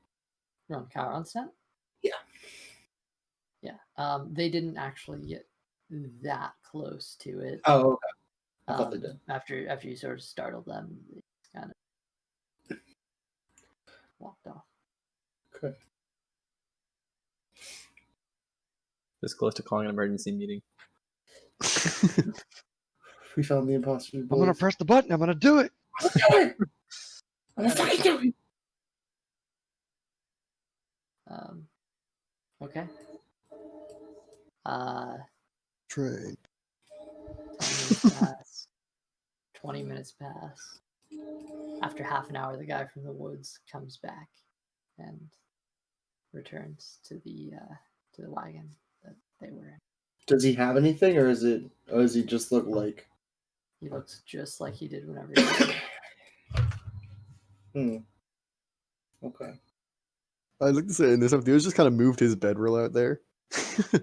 Around Chiron's tent? Yeah. Yeah. They didn't actually get that close to it. Oh, okay. I thought they did. After you sort of startled them, they just kind of walked off. Okay. This close to calling an emergency meeting. We found the imposter. I'm gonna press the button. I'm gonna do it. I'm gonna fucking do it. Okay. Train. 10 minutes pass. 20 minutes pass. After half an hour, the guy from the woods comes back and returns to the wagon that they were in. Does he have anything, or does he just look like? He looks just like he did whenever he was there. Okay. I looked to say in this episode, Theo's just kind of moved his bedroll out there. So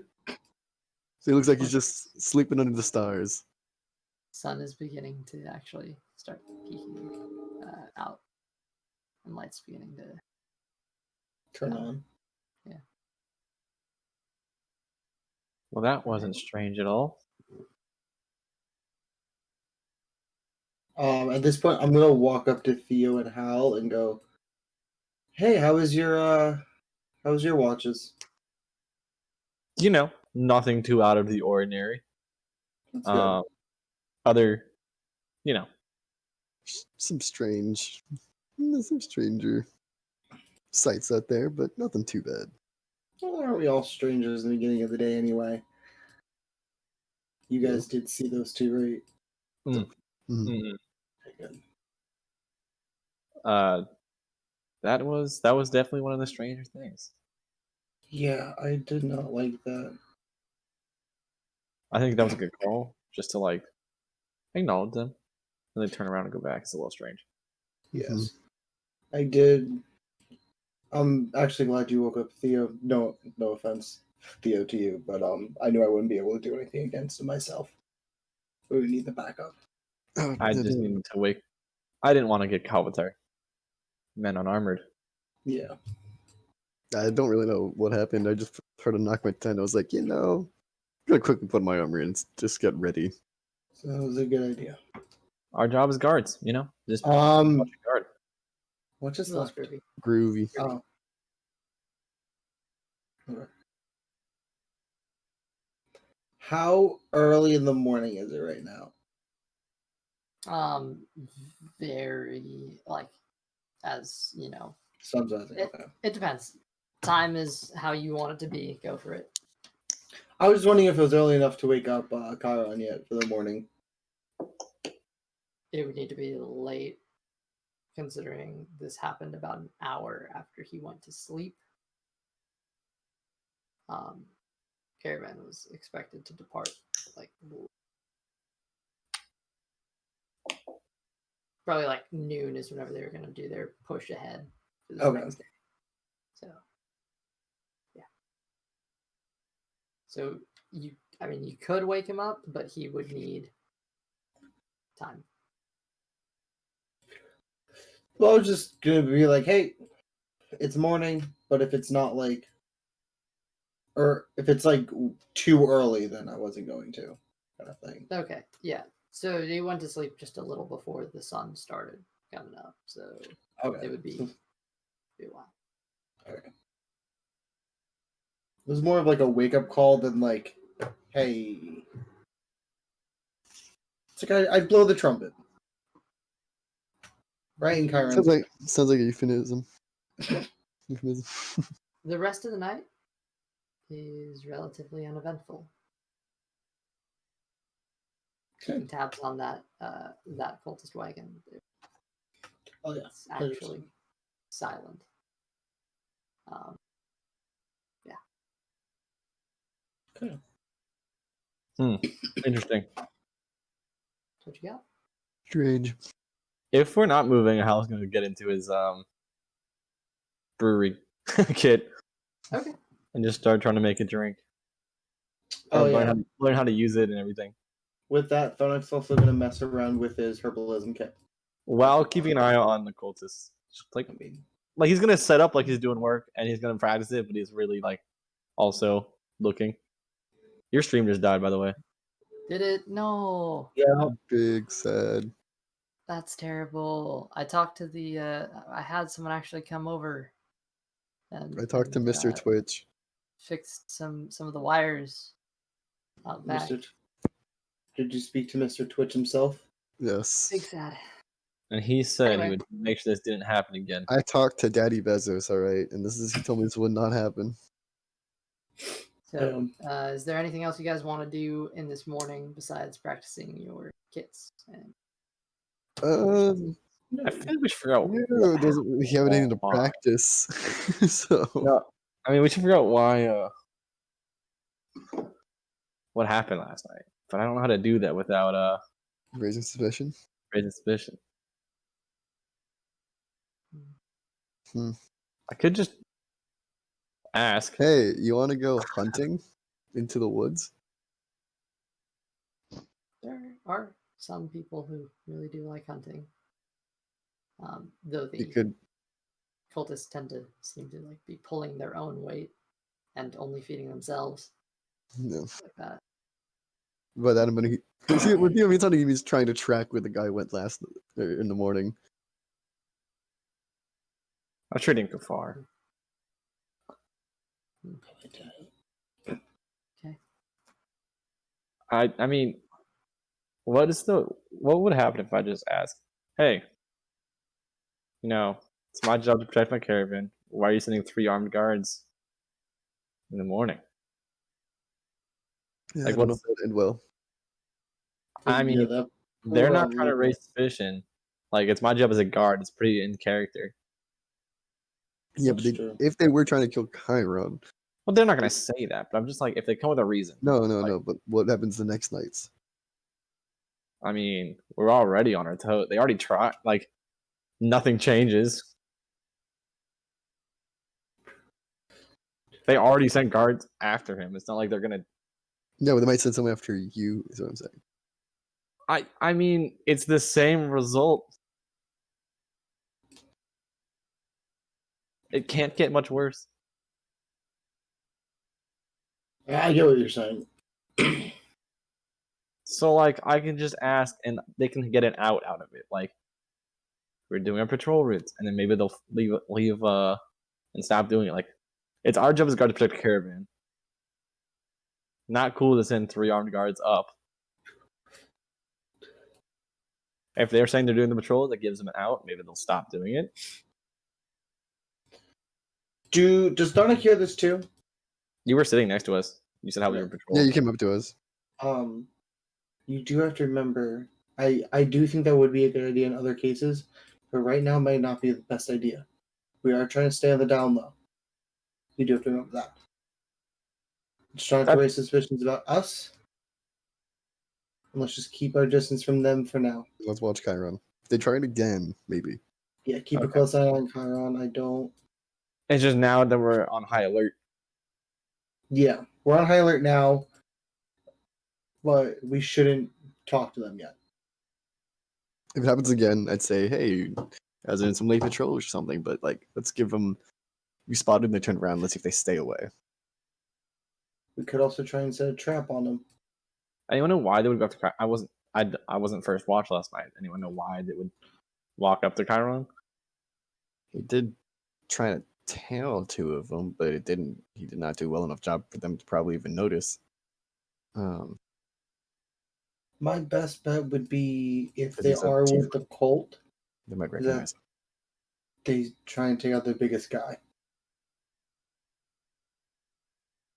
he looks like he's just sleeping under the stars. Sun is beginning to actually start peeking out, and light's beginning turn on. Well, that wasn't strange at all. At this point, I'm gonna walk up to Theo and Hal and go, "Hey, how was your watches?" You know, nothing too out of the ordinary. That's good. Other, you know, Some strange, some stranger sights out there, but nothing too bad. Well, aren't we all strangers in the beginning of the day anyway? You guys did see those two, right? Mhm. Okay, good. that was definitely one of the stranger things. Yeah, I did not like that. I think that was a good call, just to like acknowledge them, and then turn around and go back. It's a little strange. Yes, I did. I'm actually glad you woke up, Theo. No offense, Theo, to you, but I knew I wouldn't be able to do anything against him myself. We would need the backup. Oh, I just needed to wake. I didn't want to get caught with our men unarmored. Yeah. I don't really know what happened. I just heard a knock my tent. I was like, I'm gonna quickly put my armor in and just get ready. So that was a good idea. Our job is guards, you know. Just Um, watch a guard. what just Little left? groovy. Groovy. Oh. Okay. How early in the morning is it right now? Very like, as you know, Sun's rising. Okay. it depends. Time is how you want it to be. Go for it. I was just wondering if it was early enough to wake up Chiron yet for the morning. It would need to be late, considering this happened about an hour after he went to sleep. Caravan was expected to depart like probably like noon is whenever they were going to do their push ahead for this Okay. next day. So yeah. So you could wake him up, but he would need time. Well, I was just gonna be like, hey, it's morning, but if it's not like, or if it's like too early, then I wasn't going to, kind of thing. Okay, yeah. So he went to sleep just a little before the sun started coming up, so Okay. it would be a while. Okay. It was more of like a wake up call than like, hey. It's like I'd blow the trumpet. Right in Chiron. Sounds like a euphemism. Euphemism. The rest of the night is relatively uneventful. Keeping tabs on that that cultist wagon. Oh yeah. It's actually silent. Yeah. Okay. Interesting. What you got? Strange. If we're not moving, Hal's going to get into his brewery kit Okay. and just start trying to make a drink. Oh Or yeah. learn how to use it and everything. With that, Thonix's also gonna mess around with his herbalism kit. While keeping an eye on the cultists. Just like he's gonna set up like he's doing work and he's gonna practice it, but he's really like also looking. Your stream just died, by the way. Did it? No. Yeah. Big sad. That's terrible. I talked to the I had someone actually come over and I talked to Mr. Twitch. fixed some of the wires out back. Did you speak to Mr. Twitch himself? Yes. Big sad. And he said Anyway. he would make sure this didn't happen again. I talked to Daddy Bezos, all right, and he told me this would not happen. So, is there anything else you guys want to do in this morning besides practicing your kits? I feel like we should figure out. No, we have anything to practice. So No, I mean we should figure out why. What happened last night? But I don't know how to do that without raising suspicion. raising suspicion. Hmm. I could just ask. Hey, you want to go hunting into the woods? There are some people who really do like hunting. Though the cultists tend to seem to like be pulling their own weight and only feeding themselves. No. Like that. But Adam, when he thought he was trying to track where the guy went in the morning. I'm treating too far. Okay. I mean, what would happen if I just asked, hey, it's my job to protect my caravan. Why are you sending 3 armed guards in the morning? Yeah, Like, I don't know if that would end well. I mean, that they're not poor trying to raise suspicion. Like, it's my job as a guard. It's pretty in character. Yeah, That's but true. if they were trying to kill Chiron, Well, they're not going to say that, but I'm just like, if they come with a reason. no. But what happens the next nights? I mean, we're already on our toes. They already tried. Like, nothing changes. They already sent guards after him. It's not like they're going to. No, they might send someone after you. Is what I'm saying. I mean, it's the same result. It can't get much worse. Yeah, I get what you're saying. So, like, I can just ask, and they can get an out of it. Like, we're doing our patrol routes, and then maybe they'll leave and stop doing it. Like, it's our job as guard to protect the caravan. Not cool to send 3 armed guards up. If they're saying they're doing the patrol, that gives them an out. Maybe they'll stop doing it. Does Donna hear this too? You were sitting next to us. You said how we were Yeah, patrolling. you came up to us. You do have to remember. I do think that would be a good idea in other cases, but right now might not be the best idea. We are trying to stay on the down low. You do have to remember that. Just trying to raise suspicions about us. And let's just keep our distance from them for now. Let's watch Chiron. If they try it again, maybe. Yeah, keep a close eye on Chiron. I don't. It's just now that we're on high alert. Yeah, we're on high alert now, but we shouldn't talk to them yet. If it happens again, I'd say, hey, guys are in some late patrol or something. But like, let's give them. We spot them, they turn around. Let's see if they stay away. We could also try and set a trap on them. Anyone know why they would go after Chiron? I wasn't first watch last night. Anyone know why they would walk up to Chiron? He did try to tail 2 of them, but it didn't. He did not do well enough job for them to probably even notice. My best bet would be if 'Cause they he's a are with tiefling. the cult, They might recognize him. they try and take out their biggest guy.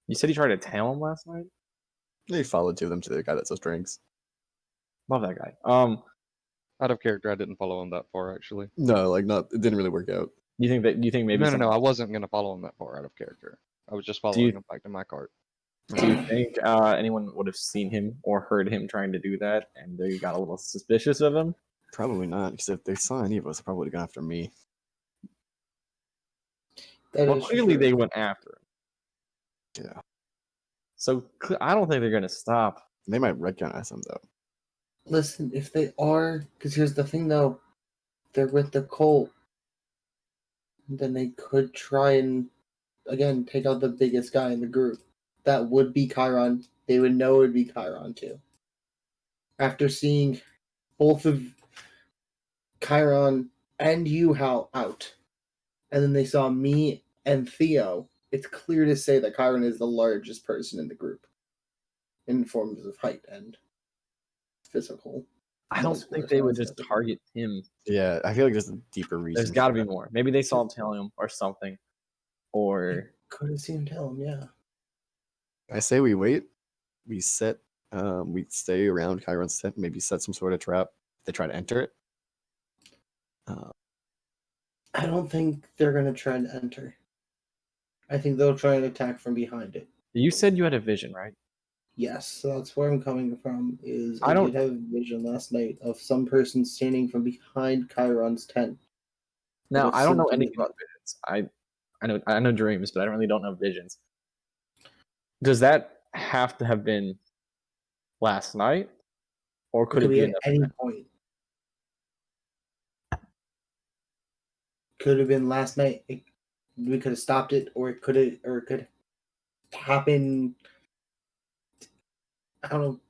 You said you tried to tail him last night? They followed 2 of them to the guy that sells drinks. Love that guy. Out of character, I didn't follow him that far, actually. No, like not. It didn't really work out. You think maybe No, I wasn't going to follow him that far out of character. I was just following him back to my cart. Do you think anyone would have seen him or heard him trying to do that, and they got a little suspicious of him? Probably not, because if they saw any of us, they probably would have gone after me. Well, clearly they went after him. Yeah. So I don't think they're going to stop. They might recognize him, though. Listen, if they are, because here's the thing though, they're with the cult, then they could try and, again, take out the biggest guy in the group. That would be Chiron. They would know it would be Chiron too. After seeing both of Chiron and you out, and then they saw me and Theo, it's clear to say that Chiron is the largest person in the group in forms of height and physical. I don't think they would just target him. Yeah, I feel like there's a deeper reason. There's got to be more. Maybe they saw him tell him or something. Or could have seen him tell him, yeah. I say we wait. We set. We stay around Chiron's tent. Maybe set some sort of trap. They try to enter it. I don't think they're gonna try to enter. I think they'll try and attack from behind it. You said you had a vision, right? Yes, so that's where I'm coming from. Is I I don't- did have a vision last night of some person standing from behind Chiron's tent. Now With I don't know something anything about visions. I know dreams, but I really don't know visions. Does that have to have been last night, or could it be at any point? could have been last night. We could have stopped it, or it could happen. I don't know.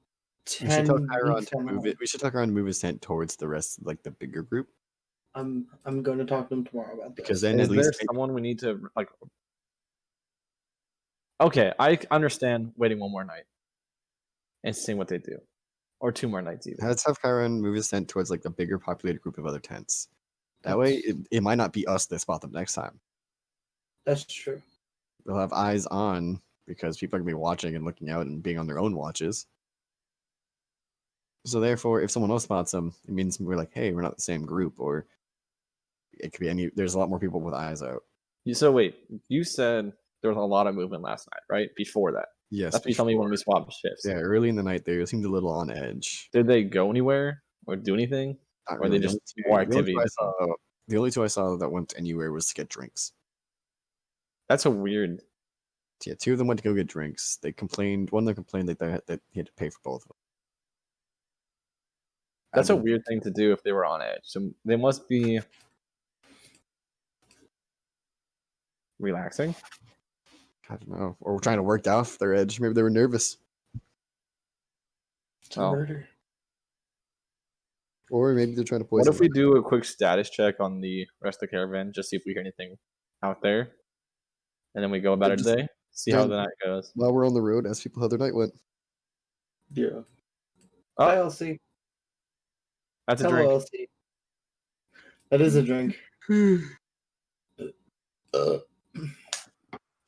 We should tell 10 Chiron weeks to from move now. it. We should tell Chiron to move his tent towards the rest of like the bigger group. I'm going to talk to him tomorrow about this. Because then Is at there least someone we need to like? Okay, I understand waiting one more night and seeing what they do, or 2 more nights even. let's have Chiron move his tent towards like the bigger populated group of other tents. That way, it might not be us that spot them next time. That's true. They'll have eyes on because people are gonna be watching and looking out and being on their own watches. So therefore, if someone else spots them, it means we're like, hey, we're not the same group, or it could be any. There's a lot more people with eyes out. So wait, you said there was a lot of movement last night, right? Before that, Yes, that's what you told me when we swapped shifts. Yeah, early in the night they seemed a little on edge. Did they go anywhere or do anything? Not Or really. they just more activity? The only two I saw that went anywhere was to get drinks. That's a weird. Yeah, 2 of them went to go get drinks. They complained. One of them complained that he had to pay for both of them. That's a weird thing to do if they were on edge. So they must be relaxing. I don't know. Or trying to work off their edge. Maybe they were nervous. It's a murder. Or maybe they're trying to poison. What if we do a quick status check on the rest of the caravan, just see if we hear anything out there, and then we go about our day, see how the night goes. While we're on the road, ask people how their night went. Yeah. Oh, Hi, Elsie. that's a Hello, drink. Elsie. That is a drink.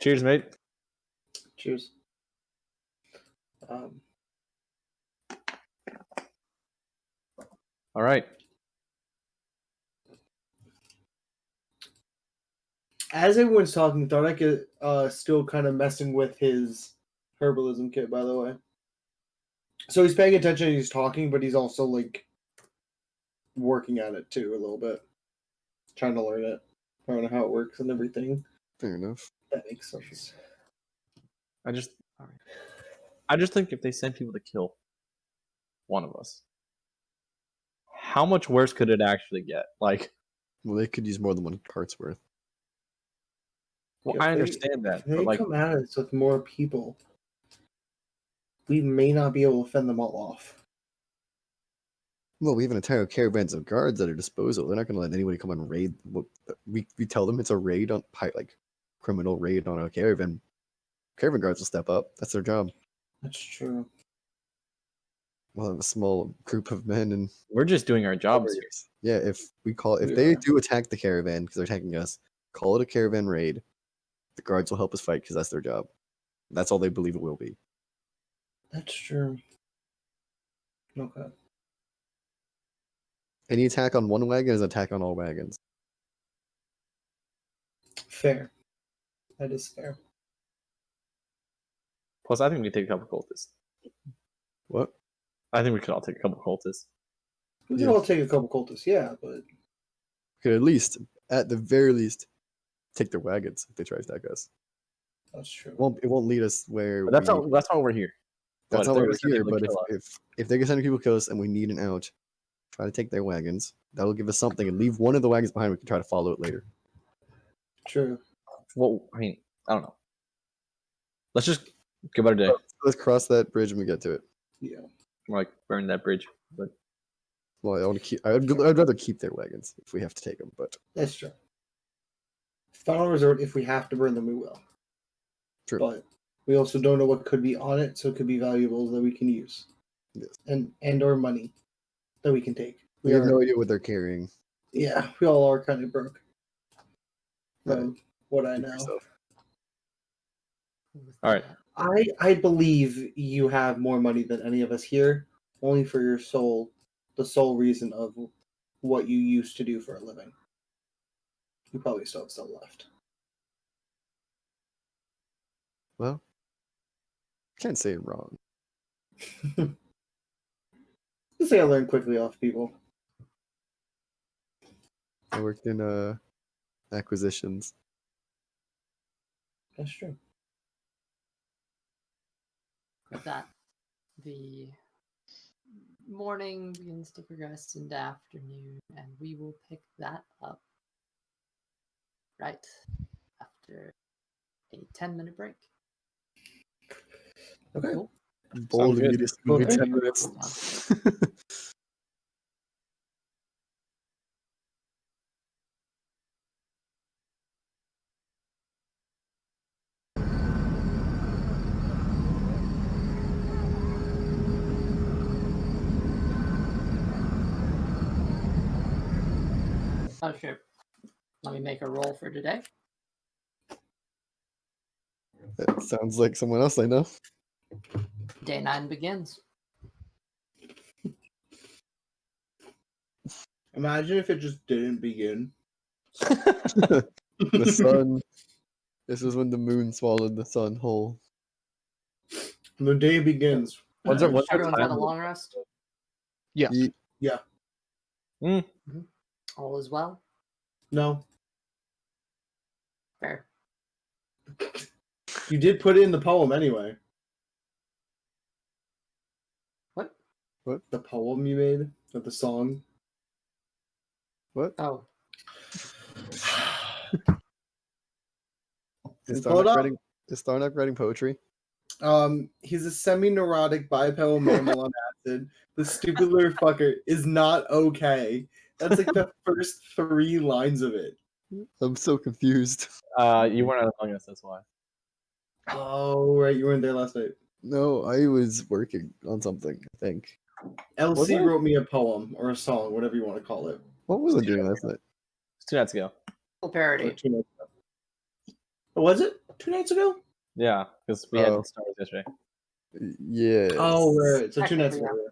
Cheers, mate. Cheers. All right. As everyone's talking, thought I could still kind of messing with his herbalism kit, by the way. So he's paying attention, he's talking, but he's also like working at it too a little bit. Trying to learn it. Learn how it works and everything. Fair enough. That makes sense. I just think if they send people to kill one of us, how much worse could it actually get? Like, well, they could use more than one cart's worth. Well, If I they- understand that, If they but like, come at us with more people, we may not be able to fend them all off. Well, we have an entire caravans of guards at our disposal. They're not going to let anybody come and raid. We tell them it's a raid on like criminal raid on a caravan. Caravan guards will step up. That's their job. That's true. We'll have a small group of men and we're just doing our jobs here. yeah. If We they are. do attack the caravan because they're attacking us, call it a caravan raid. The guards will help us fight because that's their job. That's all they believe it will be. That's true. Okay. Any attack on one wagon is an attack on all wagons. Fair. That is fair. Plus, I think we can take a couple cultists. What? I think we could all take a couple cultists. We can all take a couple cultists, yeah, but Could at the very least, take their wagons if they try to attack us. that's true. It won't lead us where. But that's all we're here. That's But not if why they're we're here. gonna But kill us- if they're sending people to kill us and we need an out, try to take their wagons. That'll give us something and leave one of the wagons behind. We can try to follow it later. True. well, I mean, I don't know. Let's just go about our day. Let's cross that bridge when we get to it. Yeah. Or like burn that bridge. But Well, I want to keep. I'd rather keep their wagons if we have to take them. But That's true. Final resort, if we have to burn them, we will. true. But we also don't know what could be on it, so it could be valuables that we can use. Yes. And or money that we can take. We have no idea what they're carrying. Yeah, we all are kind of broke. Right. From what I Keep know. yourself. all right. I believe you have more money than any of us here, only for your soul, the sole reason of what you used to do for a living. You probably still have some left. Well, can't say it wrong. Just say I learned quickly off people. I worked in acquisitions. That's true. With that, the morning begins to progress into afternoon, and we will pick that up right after a 10-minute break. Okay. Cool. Bold of good. you to just give me Okay. 10 minutes. Oh, sure. Let me make a roll for today. That sounds like someone else I know. Day 9 begins. Imagine if it just didn't begin. The sun. This is when the moon swallowed the sun whole. The day begins. What's our Everyone's had a time? long rest. Yeah. Yeah. All is well. No. Fair. You did put it in the poem anyway. What? The poem you made of the song. What? Oh, Is Pull it up. Starnock writing poetry? He's a semi-neurotic bipedal mammal on acid. The stupid little fucker is not okay. That's like the first 3 lines of it. I'm so confused. You weren't among us, that's why. Oh, right, you weren't there last night. No, I was working on something, I think. Was LC I? wrote me a poem or a song, whatever you want to call it. What was I doing last night? It's 2 nights ago. full Or parody. 2 nights ago. Oh, was it 2 nights ago? Yeah, because we had Oh. Star Wars yesterday. Yeah. Oh, right. So 2 nights Technically, ago. yeah.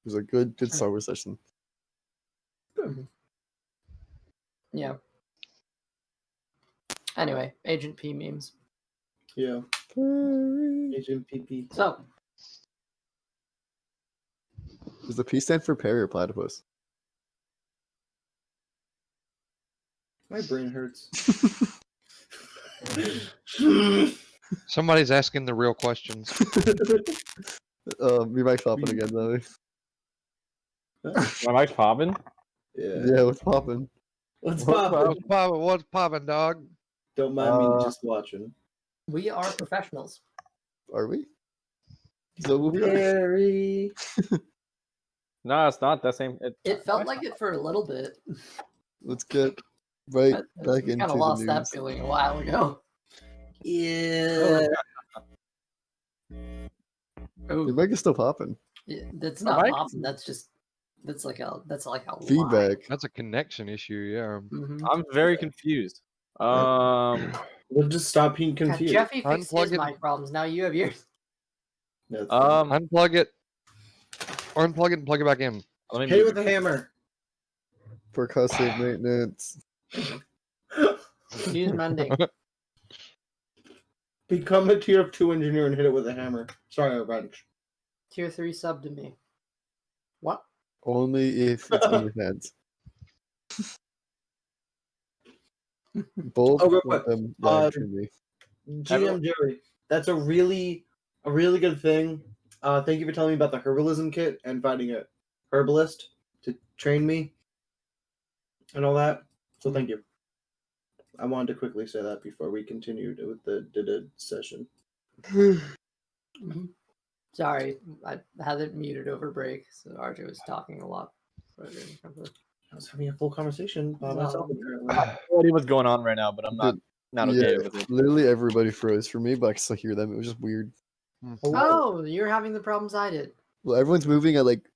It was a good Star Wars session. Yeah. Anyway, Agent P memes. Yeah. Agent PP. So, Does the P stand for Perry or Platypus? My brain hurts. Somebody's asking the real questions. Your mic's popping again, though. My mic's popping? Yeah, what's popping? Let's What's pop it. What's poppin'? What's poppin', dog? Don't mind me just watching. we are professionals. Are we? So we are. Harry. No, it's not that same. It felt like it for a little bit. Let's get right back We into kind the of lost news. that feeling a while ago. Yeah. Oh, Your mic is still popping. that's not mic? popping. That's like a Feedback. That's a connection issue, yeah. Mm-hmm. I'm very confused. We'll just stop being confused. Jeffy fixed Unplug his it. mic problems. Now you have yours. That's fine. Unplug it. Or unplug it and plug it back in. let me Hit it mute. with a hammer. Percussive maintenance. Use mending. Become a tier 2 engineer and hit it with a hammer. Sorry, a wrench. Tier 3 sub to me. What? Only if it's in your hands. Both Oh, real of quick. them died for me. GM Jerry, that's a really good thing. Thank you for telling me about the herbalism kit and finding a herbalist to train me and all that. So thank you. I wanted to quickly say that before we continued with the session. Mhm. Sorry, I had it muted over break, so RJ was talking a lot. So I didn't have to- I was having a full conversation by myself. Apparently. I have no idea what's going on right now, but I'm not okay with it. Literally everybody froze for me, but I could still hear them. It was just weird. Oh, you're having the problems I did. Well, everyone's moving at like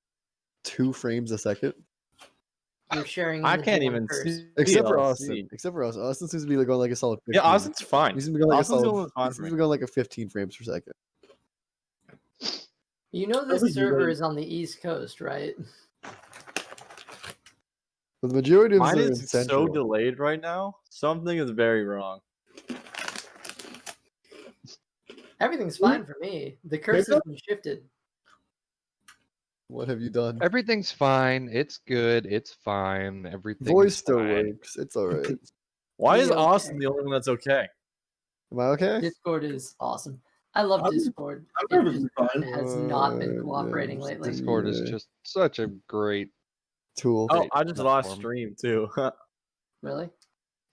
2 frames a second. You're sharing. In I the can't GM even curse. see. Except for LC. Austin. Except for Austin. Austin seems to be like going like a solid 15. Yeah, Austin's fine. He seems to be going like Austin's a the solid, one fine he for seems me. to be going like a 15 frames per second. You know Sounds this like you server really- is on the East Coast, right? But the majority of them Mine are in is so Central. delayed right now. Something is very wrong. Everything's fine for me. The curse has been shifted. What have you done? Everything's fine. It's good. It's fine. Everything's Voice still fine. works. It's alright. Why is Okay. Austin the only one that's okay? Am I okay? Discord is awesome. I love I'm- Discord. I'm It perfectly just fine. has not been cooperating lately. Discord is just such a great. Tool. Oh, Great I just lost platform. stream too. Really?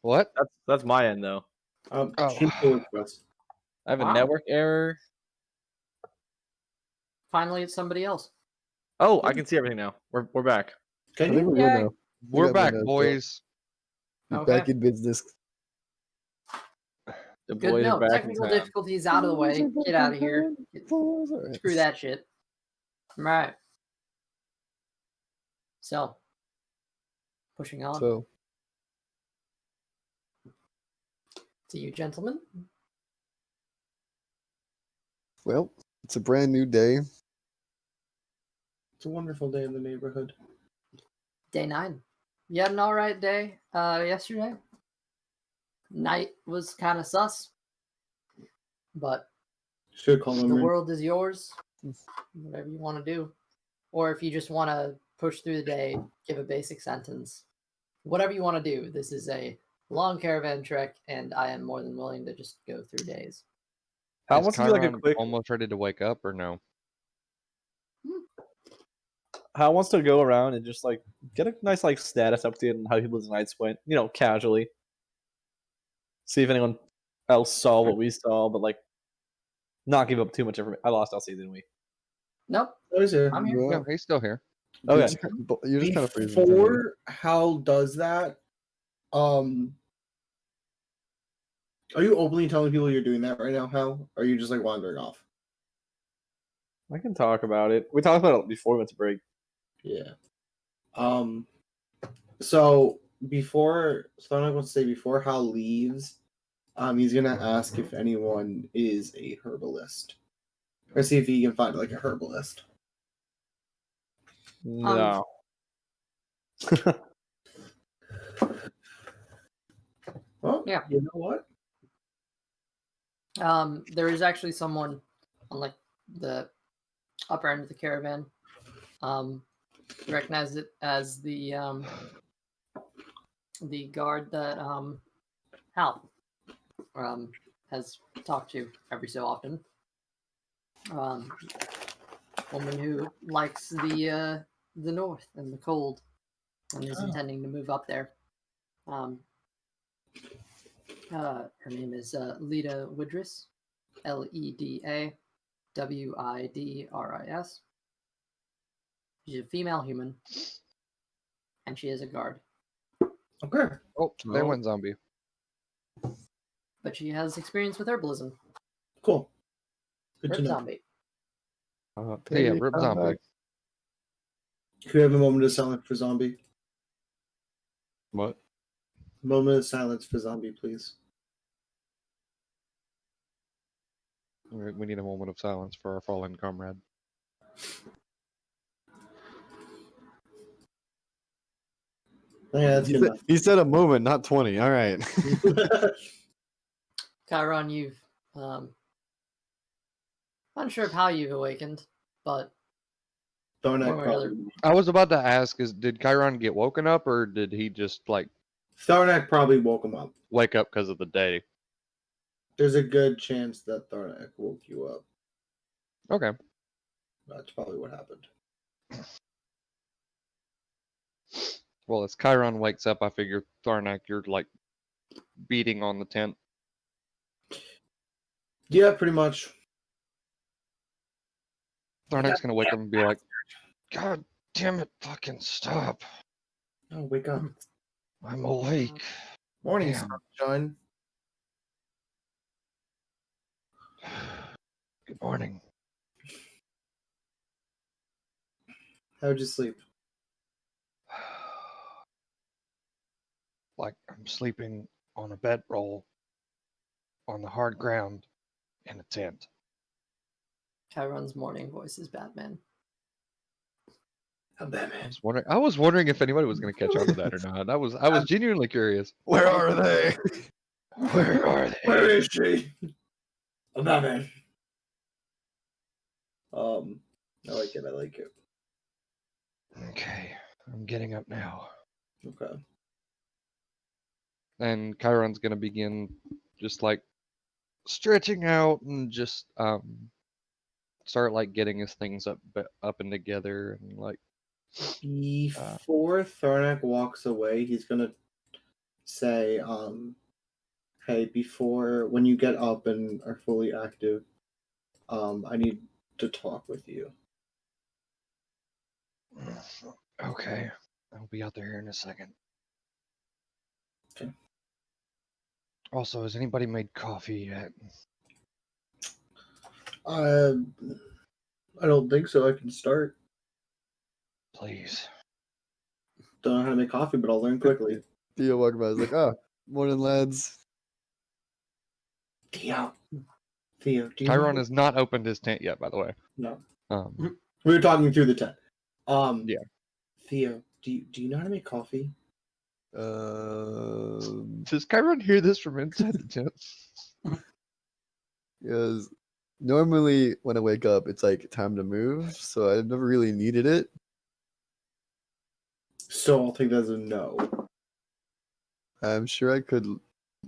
What? That's my end though. Oh. Change the request. I have a Wow. network error. Finally, it's somebody else. Oh, I can see everything now. We're back. I Can think you? we're good Yay. now. We're got my back, notes up. boys. We're Okay. back in business. The Good boys are note. back Technical in town. difficulties out of the way. Get out of here. Screw that shit. All right. So, pushing on So, to you, gentlemen. well, it's a brand new day. It's a wonderful day in the neighborhood. Day 9. You had an all right day yesterday. Night was kind of sus, but Should call the him in. world is yours. Whatever you want to do, or if you just want to push through the day, give a basic sentence. Whatever you want to do. This is a long caravan trek, and I am more than willing to just go through days. How Is wants to do like a Chiron quick? almost ready to wake up or no? How wants to go around and just like get a nice like status update on how people's nights went? You know, casually. See if anyone else saw what we saw, but like not give up too much information. I lost LC, didn't we? Nope, What is it? I'm here. Yeah. No, he's still here. Oh, yeah. You're just kind of freezing. for me. Before Hal does that, are you openly telling people you're doing that right now, Hal? Or are you just like wandering off? I can talk about it. We talked about it before we went to break. Yeah. So before Starnock wants to say before Hal leaves, he's gonna ask if anyone is a herbalist. Or see if he can find like a herbalist. No. Well, Yeah. you know what? There is actually someone on like the upper end of the caravan. You recognize it as the guard that Hal has talked to every so often. Woman who likes the north and the cold, and is intending to move up there. Her name is Leda Widris, Leda Widris. She's a female human, and she is a guard. Okay. Oh, there Oh. went zombie. But she has experience with herbalism. Cool. Good Rip to know. zombie. Yeah, rip zombie. Could we have a moment of silence for zombie? What? A moment of silence for zombie, please. We need a moment of silence for our fallen comrade. Yeah, that's good He said a moment, not 20. All right. enough. Chiron, you've unsure of how you've awakened, but Thornak one way or other, probably, I was about to ask: did Chiron get woken up, or did he just like Thornak probably woke him up. wake up because of the day? There's a good chance that Thornak woke you up. Okay. That's probably what happened. Well, as Chiron wakes up, I figure Tharnak, you're like beating on the tent. Yeah, pretty much. Tharnak's gonna wake up and be like, "God damn it, fucking stop! Oh, wake up. I'm awake." Morning, Damn. sunshine. Good morning. How'd you sleep? Like I'm sleeping on a bedroll on the hard ground in a tent. Chiron's morning voice is Batman. I'm Batman. I was wondering if anybody was gonna catch on to that or not. I was genuinely curious. Where are they? Where are they? Where is she? I'm Batman. I like it. I like it. Okay, I'm getting up now. Okay. And Chiron's gonna begin just like stretching out and just start like getting his things up and together and like Before Tharnak walks away, he's gonna say, hey, before when you get up and are fully active, I need to talk with you. Okay. I'll be out there here in a second. Okay. Also, has anybody made coffee yet? I don't think so. I can start. Please. Don't know how to make coffee, but I'll learn quickly. Theo walked by. I was like, "Oh, morning, lads." Theo, do you Chiron know? has not opened his tent yet, by the way. No. Um, We were talking through the tent. Yeah. Theo, do you know how to make coffee? does Chiron hear this from inside the tent? Because normally when I wake up, it's like time to move, so I never really needed it. So I'll take that as a no. I'm sure I could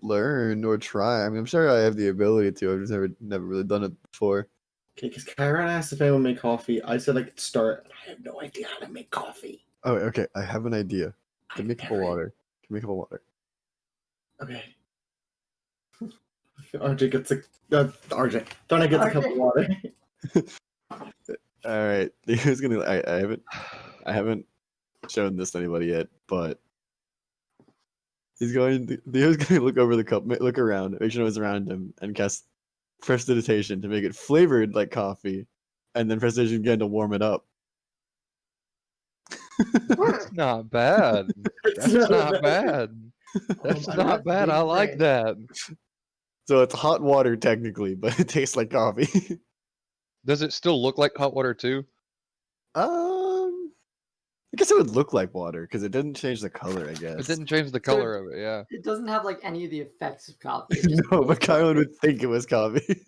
learn or try. I mean, I'm sure I have the ability to. I've just never really done it before. Okay, because Chiron asked if anyone made coffee. I said I could start. I have no idea how to make coffee. Oh, okay. I have an idea. Give me a cup of water. Give me a cup of water. Okay. RJ gets a RJ. Don't gets a cup of water. All right. Theo's gonna. I haven't shown this to anybody yet, but Theo's gonna look over the cup, look around, make sure no one's around him, and cast prestidigitation to make it flavored like coffee, and then prestidigitation again to warm it up. That's not bad. That's not bad. That's not bad. I like that. So it's hot water technically, but it tastes like coffee. Does it still look like hot water too? I guess it would look like water because it didn't change the color. I guess It didn't change the color of it, yeah. It doesn't have like any of the effects of coffee. It just No, but tastes like Kylan it. would think it was coffee.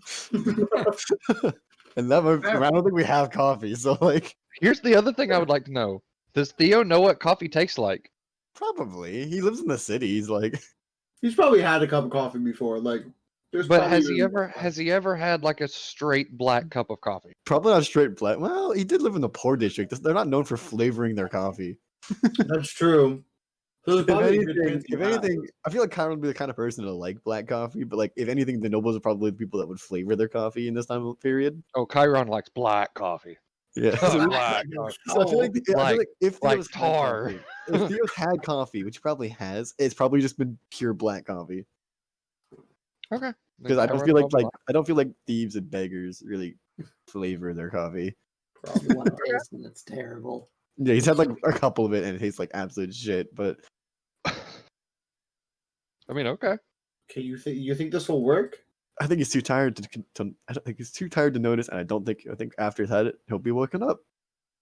And I don't think we have coffee, so like Here's the other thing I would like to know. Does Theo know what coffee tastes like? probably he lives in the city. He's like, He's probably had a cup of coffee before. Like, there's But probably has he ever had like a straight black cup of coffee? probably not straight black. Well, he did live in the poor district. They're not known for flavoring their coffee. That's true. So there's If probably a good anything, chance you have. I feel like Kyron would be the kind of person to like black coffee. But like, if anything, the nobles are probably the people that would flavor their coffee in this time period. Oh, Chiron likes black coffee. Yeah. Black coffee. So I feel like if like Theo's had tar. coffee, if Theo's had coffee, which he probably has, it's probably just been pure black coffee. Okay. Because I don't feel like thieves and beggars really flavor their coffee. Probably one taste and it's terrible. Yeah, he's had like a couple of it and it tastes like absolute shit. But I mean, okay. Okay, you think this will work? I think he's too tired to I don't think he's too tired to notice, and I think after he's had it, he'll be woken up.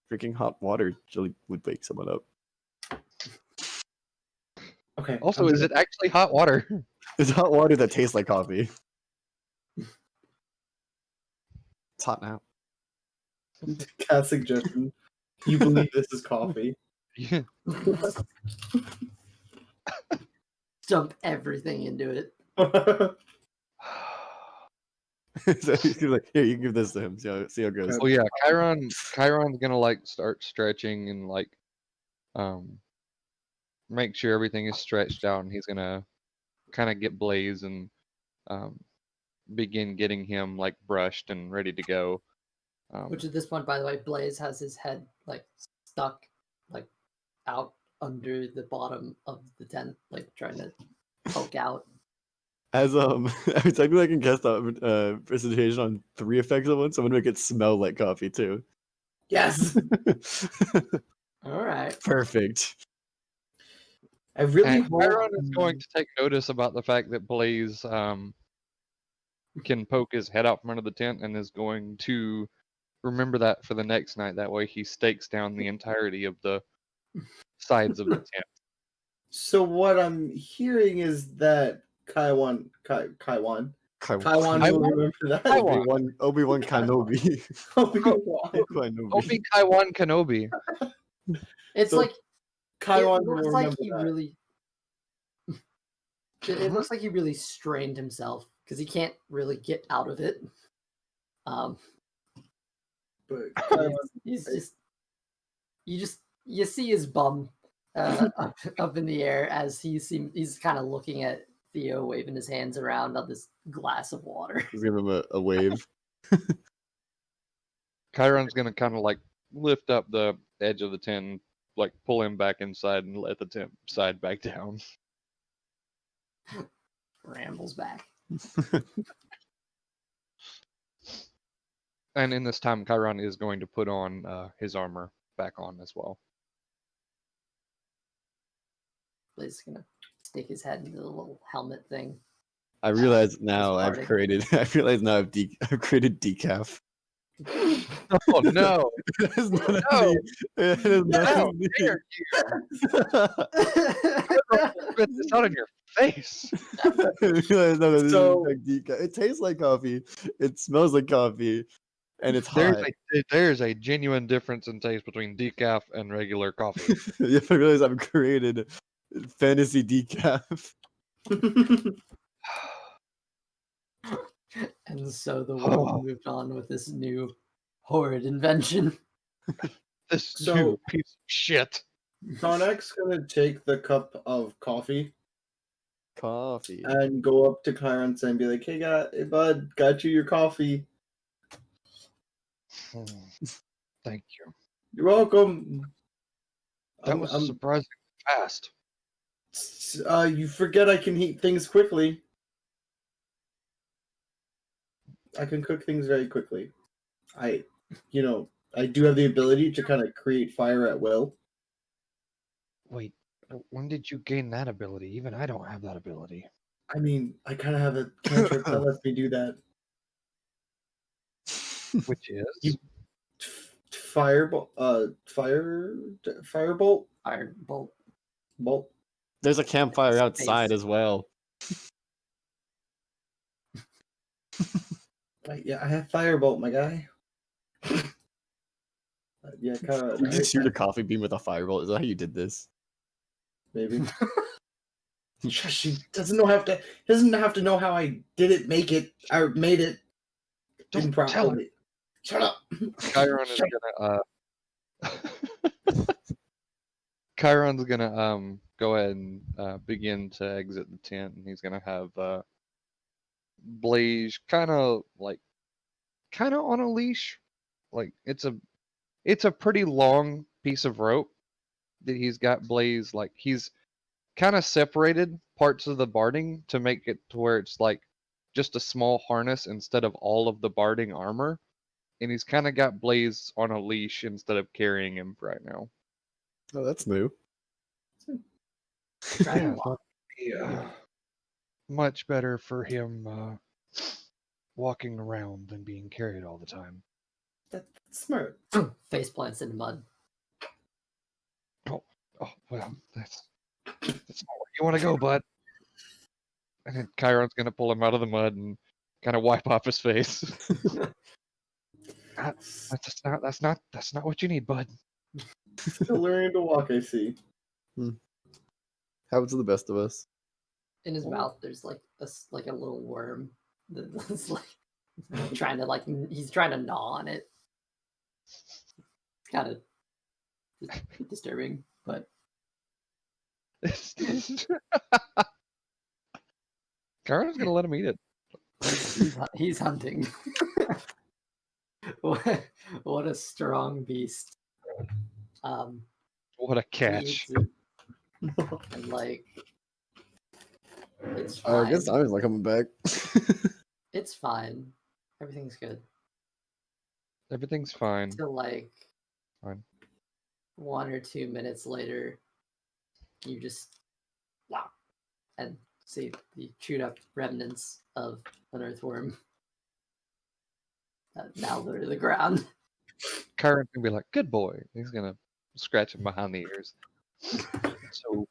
Drinking hot water usually would wake someone up. Okay. Also, is it actually hot water? It's hot water that tastes like coffee. It's hot now. Cat suggestion? You believe this is coffee? Yeah. Dump everything into it. So he's like, here, you can give this to him. See how it goes. Oh yeah, Chiron's gonna like start stretching and like make sure everything is stretched out, and he's gonna kind of get Blaze and begin getting him like brushed and ready to go. Which at this point, by the way, Blaze has his head like stuck like out under the bottom of the tent, like trying to poke out. As technically I can cast precipitation on 3 effects at once. I'm gonna make it smell like coffee too. Yes. All right. Perfect. I really And Chiron is going to take notice about the fact that Blaze can poke his head out from under the tent, and is going to remember that for the next night. That way he stakes down the entirety of the sides of the tent. So what I'm hearing is that Kaiwan will remember that. Obi-Wan Kenobi. Obi Kaiwan Kenobi. It's So like Kaiwan it will looks like remember he that. really. It looks like he really strained himself because he can't really get out of it. But He's just you see his bum up in the air as he's kind of looking at Theo waving his hands around on this glass of water. Just give him a wave. Chiron's gonna kind of like lift up the edge of the tent, and, like pull him back inside and let the tent side back down. Rambles back. And in this time, Chiron is going to put on his armor back on as well. Blaze is gonna stick his head into the little helmet thing. I realize now I've farting. created. I realize now I've created decaf. Oh no! It has none of No! it has none How of dare you! Spit this out in your face. I realize now that this So- is like decaf. It tastes like coffee. It smells like coffee, and it's hot. There's a genuine difference in taste between decaf and regular coffee. Yeah, I realize I've created fantasy decaf. And so the world moved on with this new horrid invention. This So- new piece of shit. Sonic's gonna take the cup of coffee Coffee. and go up to Clarence and be like, "Hey, hey, bud, got you your coffee. Thank you. You're welcome." That was surprisingly fast. You forget I can heat things quickly. I can cook things very quickly. I do have the ability to kind of create fire at will. Wait, when did you gain that ability? Even I don't have that ability. I mean, I kind of have a cantrip that lets me do that. Which is? You- Firebolt. Firebolt. Firebolt. Bolt. There's a campfire Space. outside as well. Yeah, I have firebolt, my guy. Yeah, kind of. You just shoot a coffee bean with a firebolt. Is that how you did this? Maybe. She doesn't have to know how I did it, make it, or made it. Don't tell her. improperly. Shut up. Chiron is gonna Chiron's gonna go ahead and begin to exit the tent, and he's gonna have Blaze kind of on a leash. Like it's a pretty long piece of rope that he's got Blaze, like he's kind of separated parts of the barding to make it to where it's like just a small harness instead of all of the barding armor. And he's kind of got Blaze on a leash instead of carrying him right now. Oh, that's new. Try to walk. Yeah. Much better for him walking around than being carried all the time. That's smart. Face plants in mud. Oh, well, that's not where you want to go, bud. And then Chiron's gonna pull him out of the mud and kind of wipe off his face. That's not what you need, bud. Still learning to walk, I see. Happens to the best of us. In his mouth, there's like a little worm that's like trying to he's trying to gnaw on it. It's kind of disturbing, but Chiron's gonna let him eat it. he's hunting. What a strong beast. What a He catch! eats it, and it's I fine. guess Simon's not coming back. It's fine. Everything's good. Everything's fine. Till Fine. 1 or 2 minutes later, you just wow, and see the chewed up remnants of an earthworm. Now they're to the ground. Chiron's gonna be like, "Good boy." He's gonna scratch him behind the ears. So,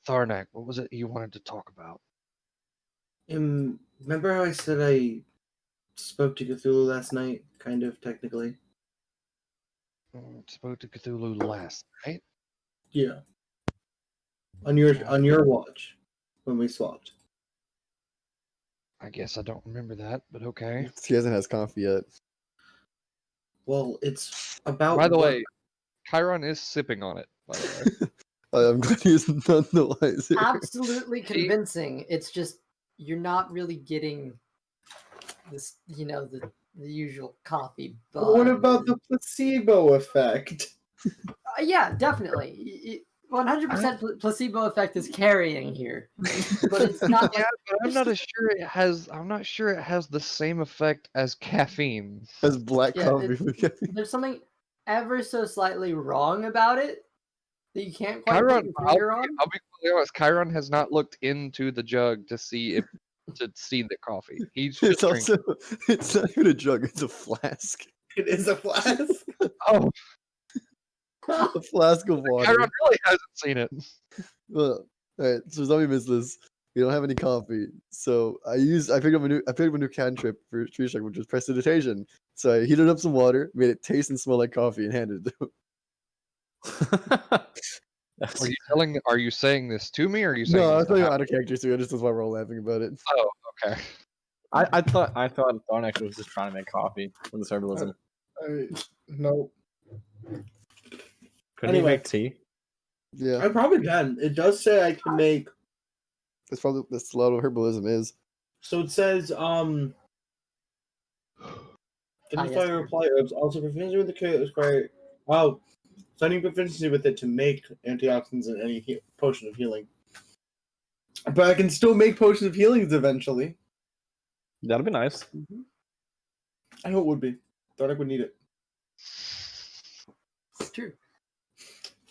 Tharnak, what was it you wanted to talk about? Remember how I said I spoke to Cthulhu last night? Kind of, technically. Spoke to Cthulhu last night. Yeah. On your watch, when we swapped. I guess I don't remember that, but okay. He hasn't had his coffee yet. Well, it's about. By the what- way, Chiron is sipping on it. By the way, I'm glad he's none the wiser. Absolutely convincing. It's just you're not really getting this, the usual coffee buzz. What about the placebo effect? Yeah, definitely. 100% placebo effect is carrying here, but it's not. Yeah, but I'm not sure it has. I'm not sure it has the same effect as caffeine. As black Yeah, coffee. there's something ever so slightly wrong about it that you can't quite put Chiron, your I'll finger be, on. I'll be completely honest. Chiron has not looked into the jug to see the coffee. He's It's just drinking. also it's not even a jug, it's a flask. It is a flask. Oh, A flask of water. Chiron really hasn't seen it. Well, alright, so zombie missed this. We don't have any coffee. So I picked up a new cantrip for tree strike, which was prestidigitation. So I heated up some water, made it taste and smell like coffee, and handed it to him. Are you saying this to me, or are you saying No, I this was to telling you Hal? out of character, so just that's why we're all laughing about it. Oh, okay. I thought Thornax was just trying to make coffee with his herbalism. No. Couldn't he Anyway. make tea? Yeah, I probably can. It does say I can make. that's a lot of herbalism is. So it says Any yes. fire reply herbs also proficiency with the carrot is required. Oh, sending proficiency with it to make antioxidants and any potion of healing. But I can still make potions of healings eventually. That'd be nice. I know it would be. Thornic would need it. It's true.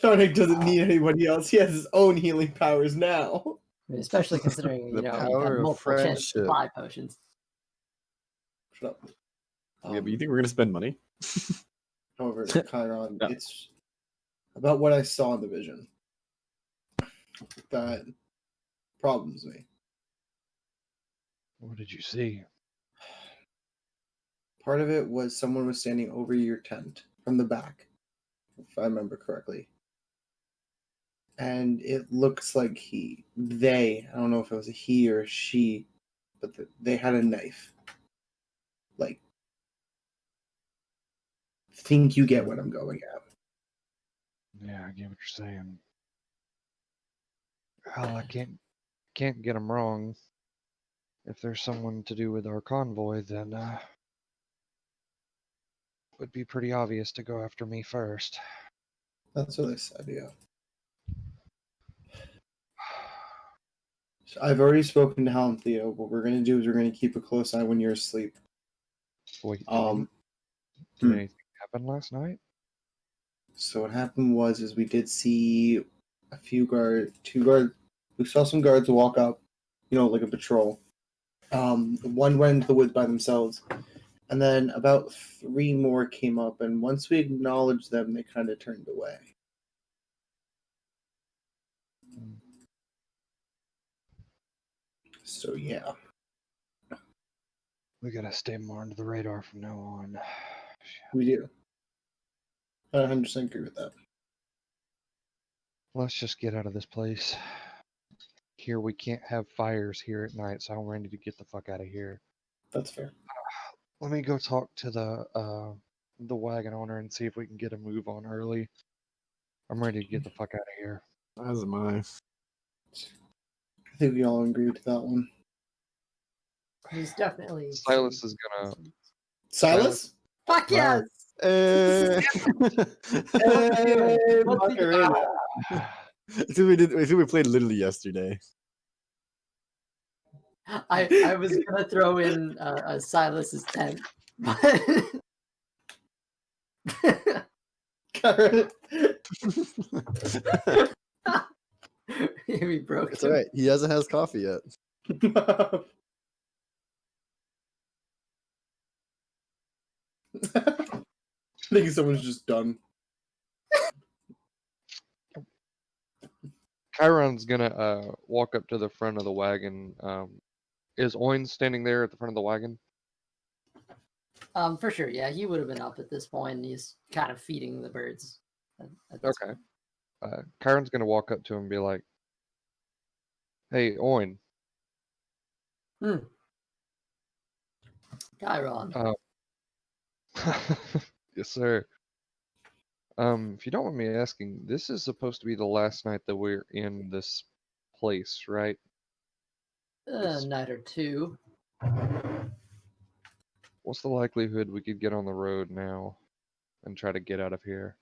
Thornic doesn't need anybody else. He has his own healing powers now. I mean, especially considering The you've power had of multiple chances to friendship. buy potions. Shut up. Yeah, but you think we're gonna spend money? However, Chiron, No. it's about what I saw in the vision that problems me. What did you see? Part of it was someone was standing over your tent from the back, if I remember correctly. And it looks like I don't know if it was a he or a she, but they had a knife. Like, think you get what I'm going at. Yeah, I get what you're saying. Well, I can't get them wrong. If there's someone to do with our convoy, then it would be pretty obvious to go after me first. That's what I said, yeah. So I've already spoken to Hal and Theo. What we're going to do is we're going to keep a close eye when you're asleep. Wait, Hmm. did anything happen last night? So what happened was we did see we saw some guards walk up, like a patrol. One went into the woods by themselves, and then about 3 more came up, and once we acknowledged them, they kind of turned away. So yeah. We gotta stay more under the radar from now on. We do. I 100% agree with that. Let's just get out of this place. Here, we can't have fires here at night, so I'm ready to get the fuck out of here. That's fair. Let me go talk to the wagon owner and see if we can get a move on early. I'm ready to get the fuck out of here. As am I. I think we all agree with that one. He's definitely. Silas is gonna. Silas? Fuck Wow. yes! Hey, What's he Macarena. I think we played literally yesterday. I was gonna throw in Silas's tent, but we broke It's him. alright. He hasn't had his coffee yet. I think someone's just done. Chiron's gonna walk up to the front of the wagon. Is Oin standing there at the front of the wagon? For sure, yeah, he would have been up at this point. And he's kind of feeding the birds. At this Okay. point. Chiron's gonna walk up to him and be like, "Hey, Oin." Chiron. Yes, sir. If you don't mind me asking, this is supposed to be the last night that we're in this place, right? A night or two. What's the likelihood we could get on the road now and try to get out of here?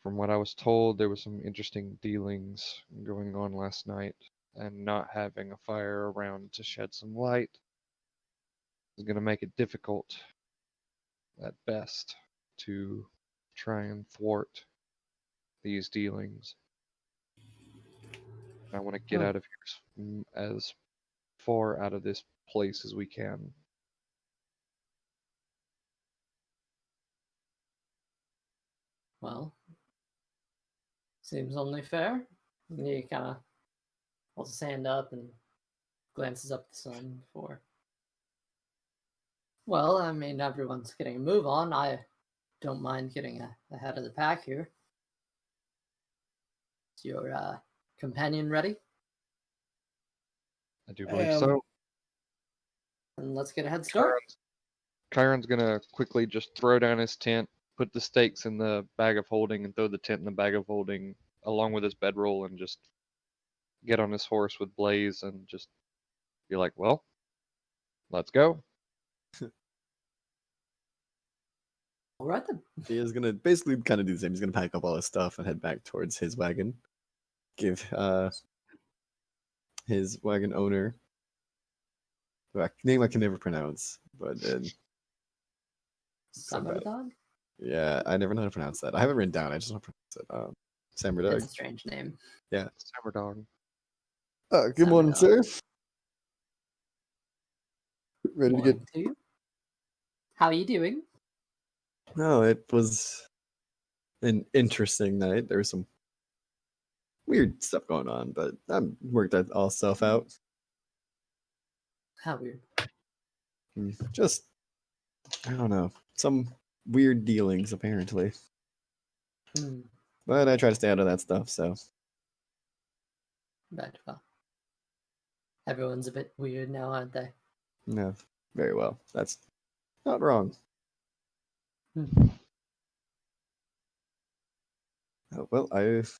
From what I was told, there were some interesting dealings going on last night, and not having a fire around to shed some light is going to make it difficult, at best, to try and thwart these dealings. I want to get out of here as far out of this place as we can. Well, seems only fair. And he kind of holds his hand up and glances up at the sun before. Well, I mean, everyone's getting a move on. I don't mind getting ahead of the pack here. Is your companion ready? I do believe so. And let's get a head start. Chiron's gonna quickly just throw down his tent, put the stakes in the bag of holding, and throw the tent in the bag of holding along with his bedroll, and just get on his horse with Blaze and just be like, "Well, let's go." All right then. He is gonna basically kind of do the same. He's gonna pack up all his stuff and head back towards his wagon. Give his wagon owner a name I can never pronounce, but Son of a dog? yeah, I never know how to pronounce that. I have it written down. I just don't pronounce it. Samurdog. It's a strange name. Yeah. Sammerdog. Good morning, sir. Ready to get? Morning to you. How are you doing? No, it was an interesting night. There was some weird stuff going on, but I worked that all stuff out. How weird. Just, I don't know, some weird dealings apparently. But I try to stay out of that stuff, so. Right, well. Everyone's a bit weird now, aren't they? No, very well. That's not wrong. Oh, well, as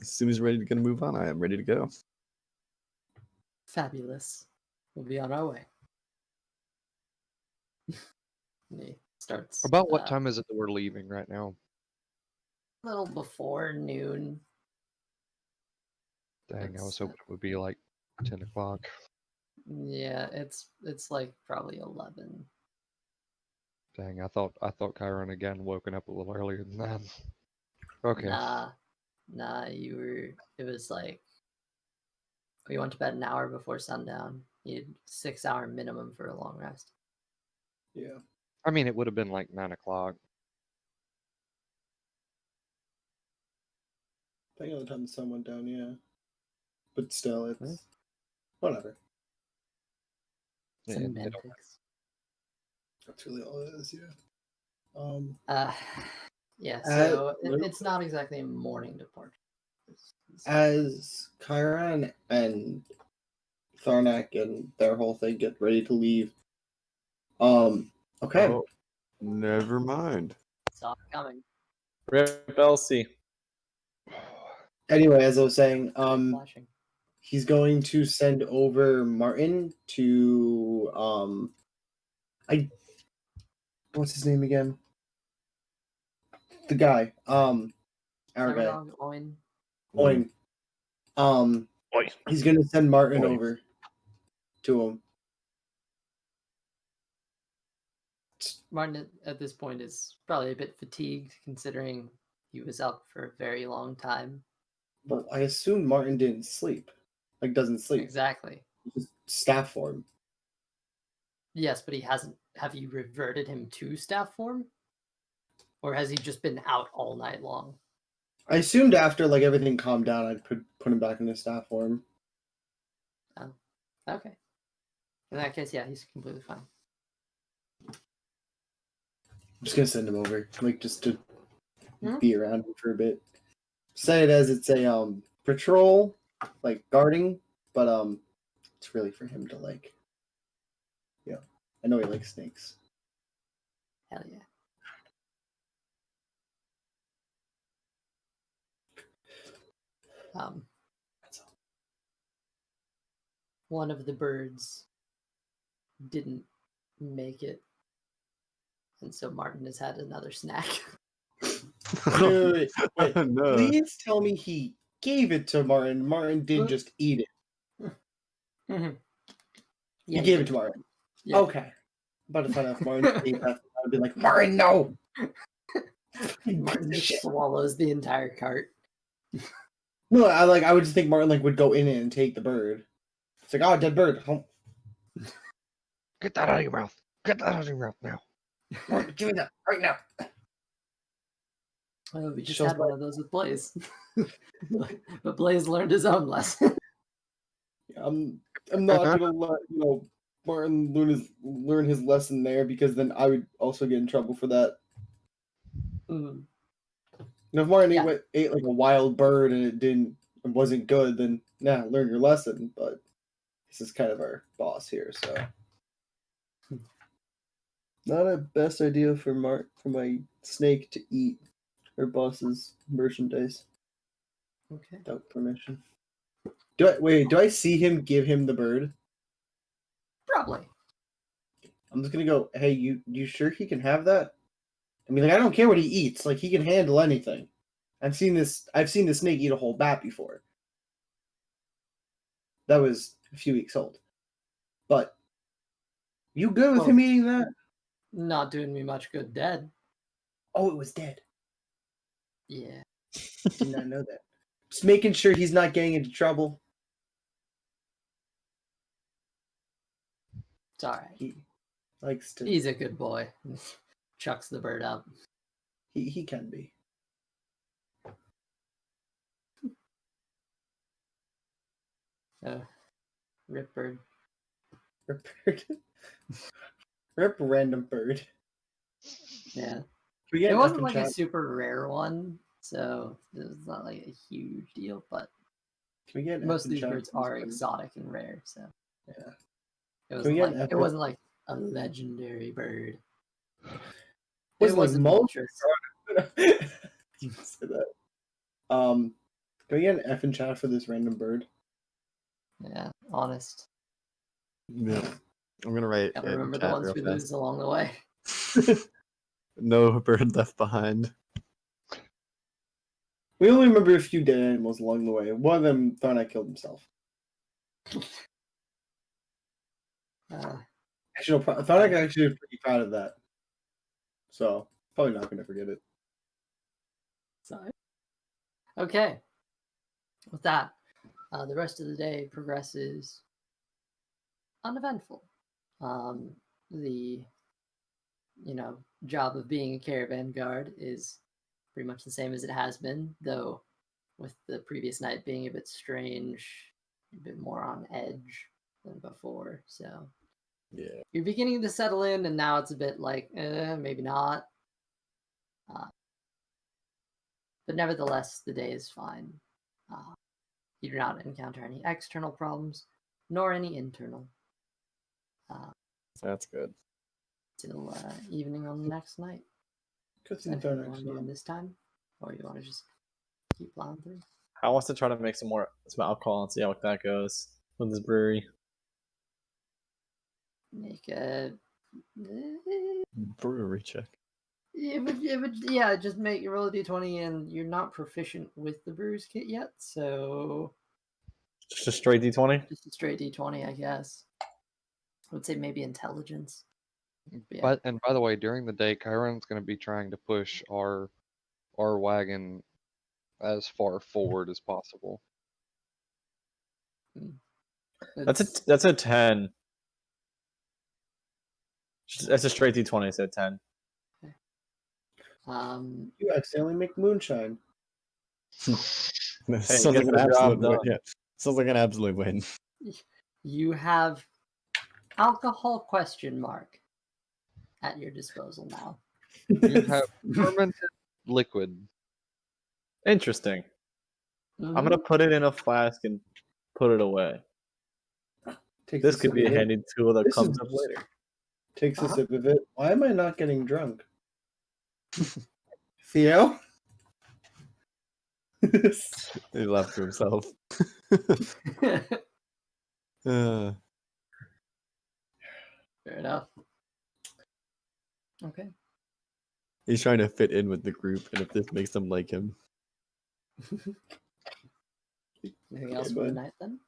soon as we're ready to move on, I am ready to go. Fabulous. We'll be on our way. And he starts. About what time is it that we're leaving right now? A little before noon. Dang, I was hoping it would be like 10 o'clock. Yeah, it's like probably 11. Dang, I thought Chiron again woken up a little earlier than that. Okay. Nah, it was like, we went to bed an hour before sundown. You had 6-hour minimum for a long rest. Yeah. I mean, it would have been like 9 o'clock. Depending on the time the sun went down, yeah. But still, it's whatever. Semantics. That's really all it is, yeah. Yeah, so it's not exactly a morning departure. As Chiron and Tharnak and their whole thing get ready to leave. Okay. Oh, never mind. Saw it coming. Rip Elsie. Anyway, as I was saying, Flashing. he's going to send over Martin to what's his name again? The guy. Our guy. Oin. He's gonna send Martin over to him. Martin at this point is probably a bit fatigued considering he was up for a very long time. Well, I assume Martin didn't sleep. Like, doesn't sleep. Exactly. Just staff form. Yes, but he hasn't. Have you reverted him to staff form? Or has he just been out all night long? I assumed after like everything calmed down, I'd put him back into staff form. Oh, okay. In that case, yeah, he's completely fine. I'm just gonna send him over, like just to be around him for a bit. Say it as it's a patrol, like guarding, but it's really for him to like. Yeah, I know he likes snakes. Hell yeah. Um, one of the birds didn't make it, and so Martin has had another snack. Wait. No. Please tell me he gave it to Martin. Martin did just eat it. Mhm. He gave it to Martin. Yeah. Okay. About to find out if Martin ate that. I'd be like, Martin, no! Martin just swallows the entire cart. No, I would just think Martin would go in it and take the bird. It's like, oh, dead bird. Get that out of your mouth. Get that out of your mouth now. Martin, give me that right now. Oh, we just Shows had one of those with Blaze. But Blaze learned his own lesson. I'm not gonna let Martin learn his lesson there, because then I would also get in trouble for that. Mm. And if Martin ate like a wild bird and it wasn't good, then learn your lesson. But this is kind of our boss here, so not a best idea for my snake to eat our boss's merchandise Okay. without permission. Do I see him give him the bird? Probably. I'm just gonna go, hey, you sure he can have that? I mean, I don't care what he eats. He can handle anything. I've seen the snake eat a whole bat before. That was a few weeks old. But you good with him eating that? Not doing me much good dead. Oh, it was dead. Yeah. Did not know that. Just making sure he's not getting into trouble. It's alright. He likes to. He's a good boy. Chucks the bird up. He can be. Rip bird. Rip bird. Rip random bird. Yeah. We It wasn't like a super rare one, so it was not like a huge deal, but Can we get most of these F and birds John, are please? exotic and rare, so Yeah. it wasn't like a legendary bird. Wasn't like moltres. Say that. Can we get an F in chat for this random bird? Yeah, honest. Yeah. I'm gonna write. Gotta it in remember the chat ones real we fast. lose along the way. No bird left behind. We only remember a few dead animals along the way. One of them thought I killed himself. Actually, no, Thornak actually was pretty proud of that. So, probably not going to forget it. Sorry. Okay. With that, the rest of the day progresses uneventful. The job of being a caravan guard is pretty much the same as it has been, though with the previous night being a bit strange, a bit more on edge than before. So Yeah. you're beginning to settle in, and now it's a bit like, maybe not. But nevertheless, the day is fine. You do not encounter any external problems, nor any internal. That's good. Till evening on the next night. Good thing Anything you Thornak's want to do not. in this time? Or you want to just keep plowing through? I want to try to make some alcohol and see how that goes with this brewery. Make a... Brewery check. Yeah, just make your roll a d20, and you're not proficient with the brewer's kit yet, so... Just a straight d20? Just a straight d20, I guess. I would say maybe intelligence. Yeah. But and by the way, during the day, Chiron's going to be trying to push our wagon as far forward as possible. That's a 10. That's a straight d20, so 10. You accidentally make moonshine. Sounds get like an the job absolute win. done. Yeah. Sounds like an absolute win. You have alcohol ? At your disposal now. You have fermented liquid. Interesting. Mm-hmm. I'm gonna put it in a flask and put it away. This could be a handy tool that comes up later. Takes a sip of it. Why am I not getting drunk? Theo? He laughed to himself. Uh, Fair enough. Okay. he's trying to fit in with the group, and if this makes them like him. Anything else Okay, for the bud. night then?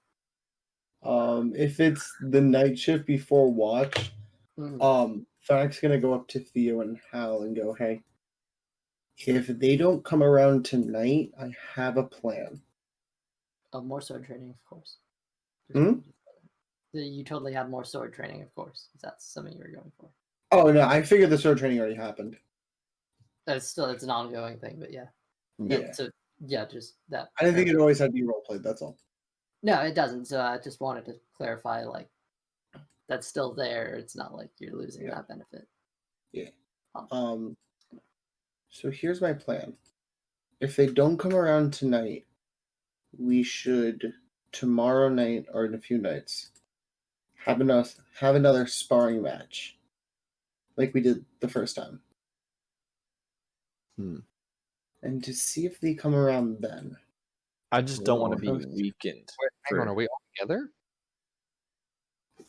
If it's the night shift before watch, Frank's gonna go up to Theo and Hal and go, "Hey, if they don't come around tonight, I have a plan." Oh, more sword training, of course. Hmm? You totally had more sword training, of course. If that's something you were going for. Oh no, I figured the sword training already happened. It's an ongoing thing, but yeah. Yeah, So yeah, just that. I didn't think it always had to be role played. That's all. No, it doesn't. So I just wanted to clarify, like, that's still there. It's not like you're losing that benefit. Yeah. So here's my plan. If they don't come around tonight, we should tomorrow night or in a few nights have another sparring match, like we did the first time, and to see if they come around then. I just don't want to Whoa. be weakened. Wait, hang on, are we all together?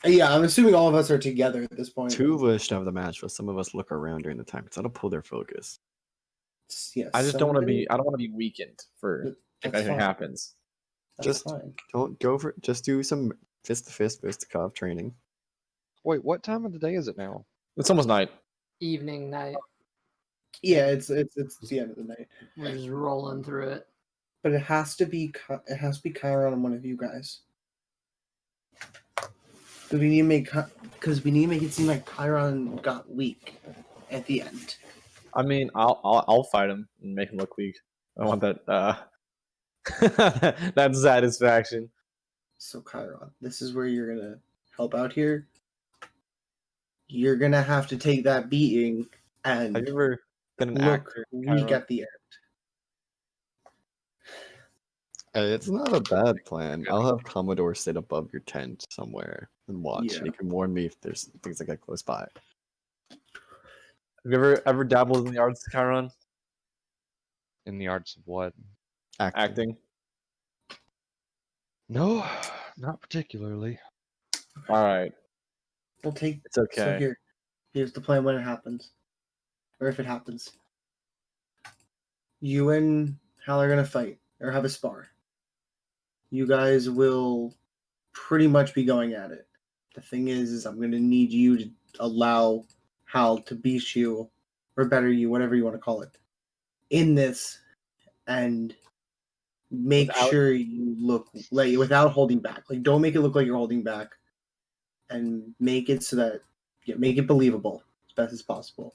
Yeah, I'm assuming all of us are together at this point. Two of us should have the match, but some of us look around during the time because that'll pull their focus. Yeah, I just don't want to be. I don't want to be weakened for if That's anything fine. happens. That's Just fine. don't go for. Just do some fist to fist, fist to cuff training. Wait, what time of the day is it now? It's almost night. Evening, night. Yeah, it's the end of the night. We're just rolling through it. But it has to be Chiron and one of you guys. Because we need to make it seem like Chiron got weak at the end. I mean, I'll fight him and make him look weak. I want that that satisfaction. So Chiron, this is where you're gonna help out here. You're gonna have to take that beating and Have you ever been an look actor? weak Chiron? at the end. It's not a bad plan. I'll have Commodore sit above your tent somewhere and watch, and Yeah. he can warn me if there's things that get close by. Have you ever dabbled in the arts, Chiron? In the arts of what? Acting. No, not particularly. All right. We'll take. It's okay. So here's the plan when it happens, or if it happens. You and Hal are gonna fight or have a spar. You guys will pretty much be going at it. The thing is I'm gonna need you to allow Hal to beat you, or better you, whatever you want to call it, in this, and make sure you look like without holding back. Like, don't make it look like you're holding back, and make it so that make it believable as best as possible.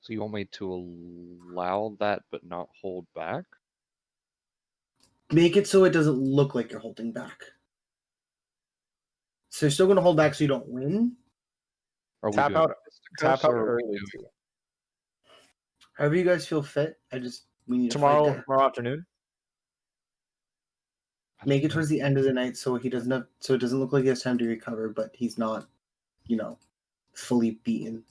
So you want me to allow that but not hold back? Make it so it doesn't look like you're holding back. So you're still going to hold back so you don't win. Are we Tap doing out fisticuffs, or are we early. doing- However you guys feel fit. We need to fight Tomorrow that. afternoon. Make it towards the end of the night so it doesn't look like he has time to recover, but he's not, fully beaten.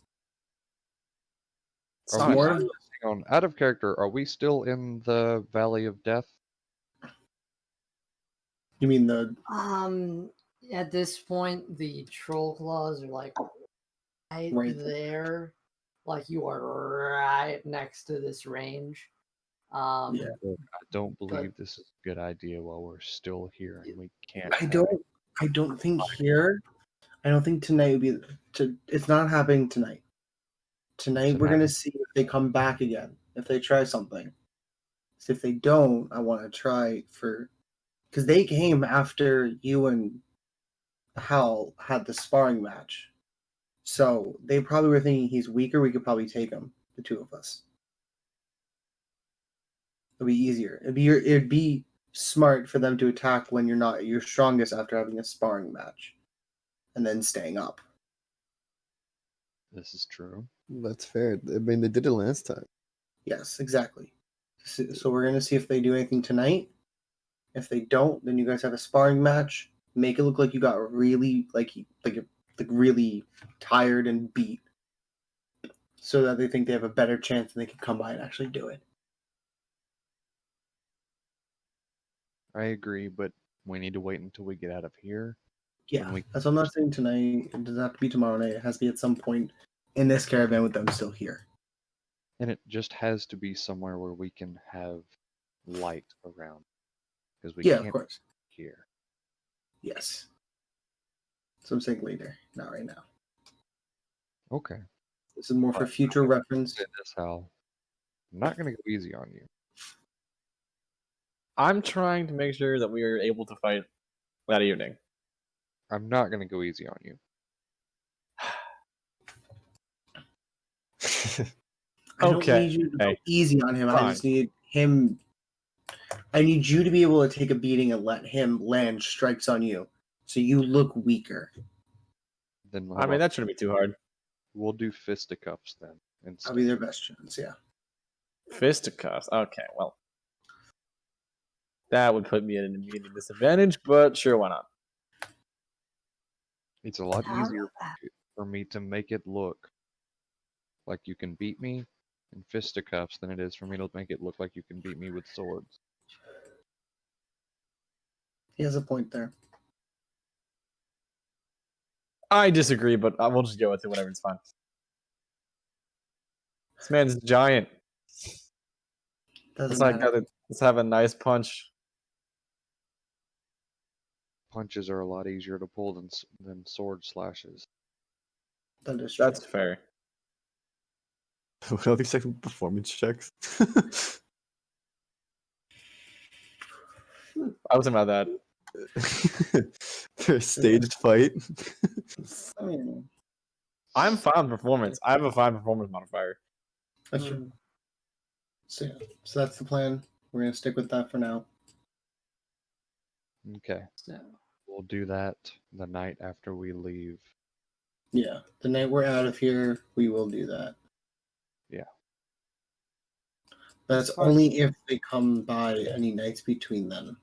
It's Are not we more still- hang on, out of character, are we still in the Valley of Death? You mean the At this point, the troll claws are like right there. Like you are right next to this range. Yeah. I don't believe this is a good idea while we're still here and we can't. I don't think tonight would be it's not happening tonight. Tonight we're gonna see if they come back again, if they try something. So if they don't, I want to try because they came after you and Hal had the sparring match. So they probably were thinking he's weaker, we could probably take him, the two of us. It'd be easier. It'd be smart for them to attack when you're not at your strongest after having a sparring match. And then staying up. This is true. That's fair. I mean, they did it last time. Yes, exactly. So we're gonna see if they do anything tonight. If they don't, then you guys have a sparring match. Make it look like you got really really tired and beat, so that they think they have a better chance and they can come by and actually do it. I agree, but we need to wait until we get out of here. Yeah, When we that's what I'm not saying tonight. It doesn't have to be tomorrow night. It has to be at some point in this caravan with them still here. and it just has to be somewhere where we can have light around, because we Yeah, of can't course. here. Yes. So I'm saying later, not right now. Okay. This is more for But future reference. say this, Hal. I'm not gonna go easy on you. I'm trying to make sure that we are able to fight that evening. I'm not gonna go easy on you. I don't Okay, need you to go hey, easy on him. I fine. just need him. I need you to be able to take a beating and let him land strikes on you, so you look weaker. Then how I mean, about that shouldn't be too hard. we'll do fisticuffs then That'll instead. be their best chance. Yeah. Fisticuffs. Okay, well, that would put me at an immediate disadvantage, but sure, why not? It's a lot How easier for me to make it look like you can beat me in fisticuffs than it is for me to make it look like you can beat me with swords. He has a point there. I disagree, but we'll just go with it. Whatever, it's fine. This man's giant. Doesn't Let's have a nice punch. Punches are a lot easier to pull than sword slashes. That is true. That's fair. What are these second performance checks? I was thinking about that. For a staged fight. I mean, I'm fine with performance. I have a fine performance modifier. that's true. So yeah, so that's the plan. We're gonna stick with that for now. Okay, So, we'll do that the night after we leave. Yeah, the night we're out of here, we will do that. Yeah. That's As far as- only if they come by any nights between then.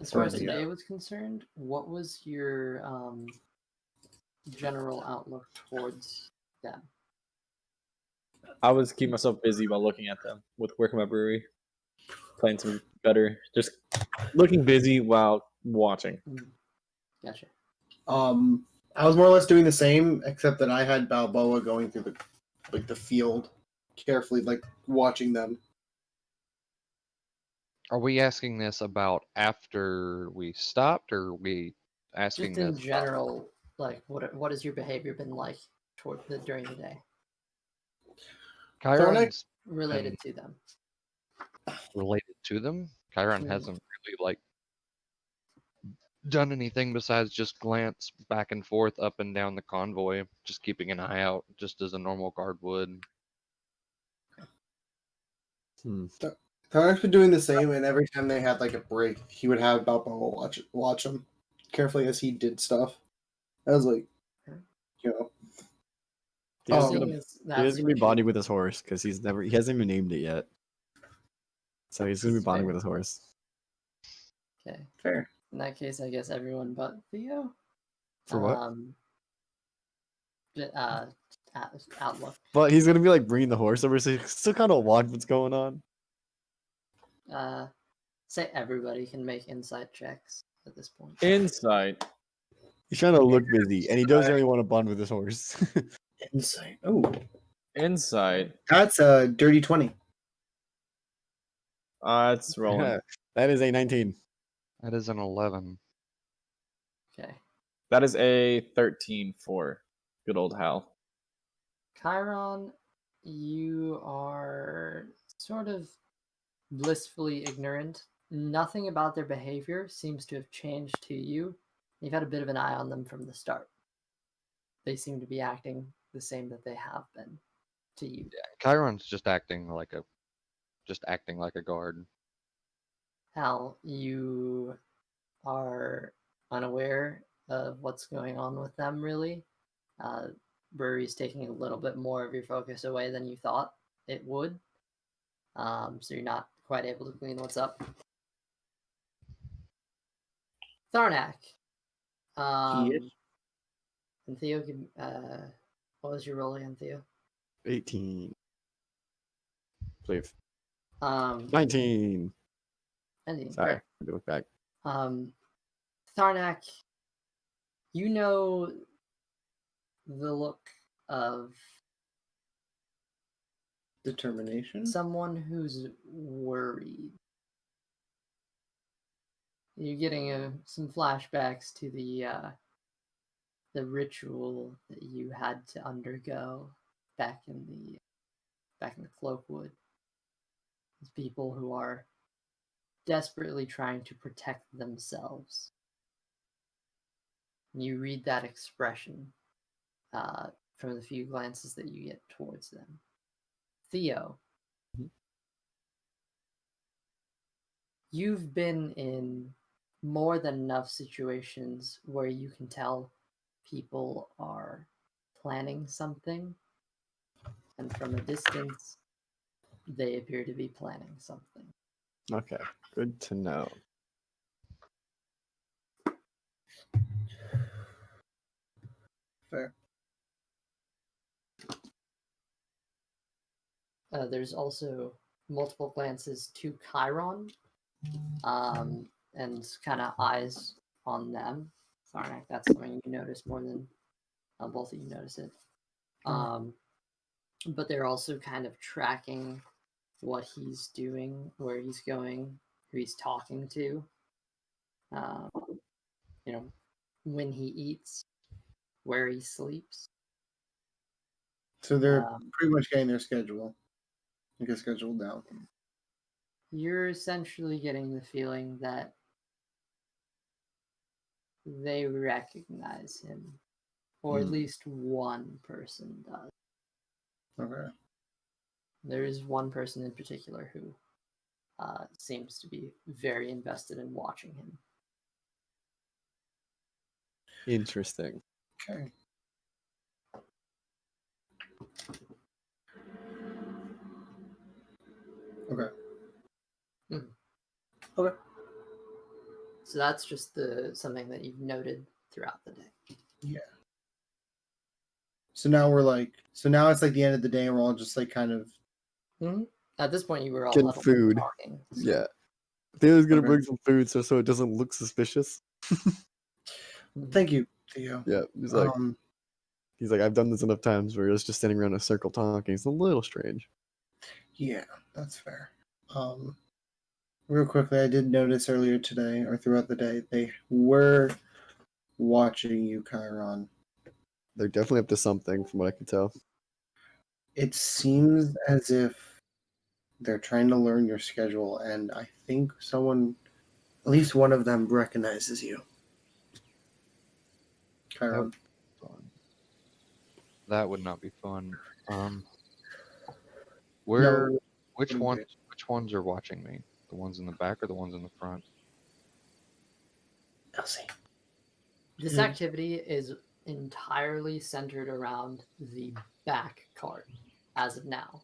as far as Right, yeah. today was concerned, what was your general outlook towards them? I was keeping myself busy while looking at them with working my brewery, playing some better, just looking busy while watching. Gotcha. I was more or less doing the same, except that I had Balboa going through the field, carefully, like watching them. Are we asking this about after we stopped, or are we asking Just in this general, like what has your behavior been like during the day Chiron's related to them? related to them? Chiron hasn't really like done anything besides just glance back and forth up and down the convoy, just keeping an eye out, just as a normal guard would. Tarek's been doing the same, and every time they had like a break, he would have Balboa watch him carefully as he did stuff. I was like, you know, He's Oh. gonna, Seeing as he that's is gonna be what you- bonding with his horse because he hasn't even named it yet. So he's gonna be That's bonding fair. with his horse. Okay. fair. In that case, I guess everyone but Theo. For what? Outlook. But he's gonna be like bringing the horse over, so he still kind of watch what's going on. Say everybody can make insight checks at this point. Insight. He's trying to look busy, and he doesn't really want to bond with his horse. Insight. Oh, Insight. that's a dirty 20. It's rolling. That is a 19. That is an 11. Okay. That is a 13 for good old Hal. Chiron, you are sort of blissfully ignorant. Nothing about their behavior seems to have changed to you. You've had a bit of an eye on them from the start. They seem to be acting the same that they have been to you. Chiron's just acting like a guard. Hal, you are unaware of what's going on with them, really. Brewery's taking a little bit more of your focus away than you thought it would. So you're not quite able to glean what's up. Tharnak. Yes. And Theo, what was your roll again, Theo? 18. Believe. 19. 19. Anything. Sorry, Great. I had to look back. Tharnak, you know the look of Determination. someone who's worried. You're getting some flashbacks to the ritual that you had to undergo back in the Cloakwood. These people who are desperately trying to protect themselves. And you read that expression from the few glances that you get towards them. Theo, you've been in more than enough situations where you can tell people are planning something, and from a distance, they appear to be planning something. Okay, good to know. Fair. There's also multiple glances to Chiron, and kind of eyes on them. Sarnak, that's something you notice more than both of you notice it. But they're also kind of tracking what he's doing, where he's going, who he's talking to. You know, when he eats, where he sleeps. So they're pretty much getting their schedule. Get scheduled down. You're essentially getting the feeling that they recognize him, or at least one person does. Okay. There is one person in particular who seems to be very invested in watching him. Interesting. Okay. Okay. Okay. So that's just something that you've noted throughout the day. Yeah. So now it's like the end of the day, and we're all just like kind of. Mm-hmm. At this point, you were all Getting huddled food. talking. So. Yeah. Theo's gonna Okay. bring some food so it doesn't look suspicious. Thank you, Theo. Yeah, he's like, I've done this enough times where it's just standing around in a circle talking. It's a little strange. Yeah, that's fair. Real quickly, I did notice earlier today or throughout the day they were watching you, Chiron. They're definitely up to something, from what I can tell. It seems as if they're trying to learn your schedule, and I think at least one of them, recognizes you, Chiron. That would not be fun. No, Which wouldn't be. which ones are watching me? The ones in the back or the ones in the front? Elsie. This activity is entirely centered around the back cart as of now.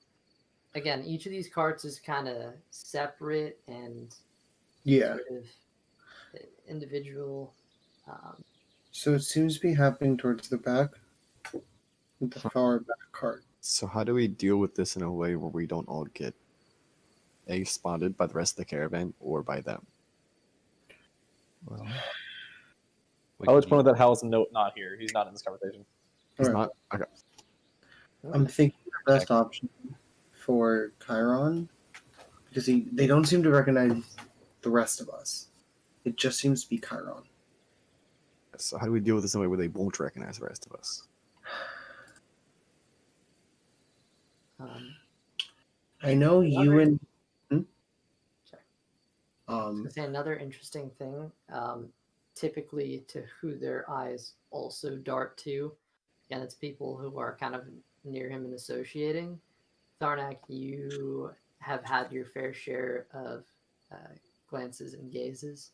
Again, each of these carts is kind of separate and Yeah. sort of individual. So it seems to be happening towards the back, with the far back cart. So how do we deal with this in a way where we don't all get spotted by the rest of the caravan or by them? Well, I would point out that Hal's not here. He's not in this conversation. He's Alright. not? Okay. I'm thinking the best option for Chiron, because they don't seem to recognize the rest of us. It just seems to be Chiron. So how do we deal with this in a way where they won't recognize the rest of us? I know you and. Sorry. I was gonna say another interesting thing. Typically, to who their eyes also dart to, again, it's people who are kind of near him and associating. Tharnak, you have had your fair share of glances and gazes.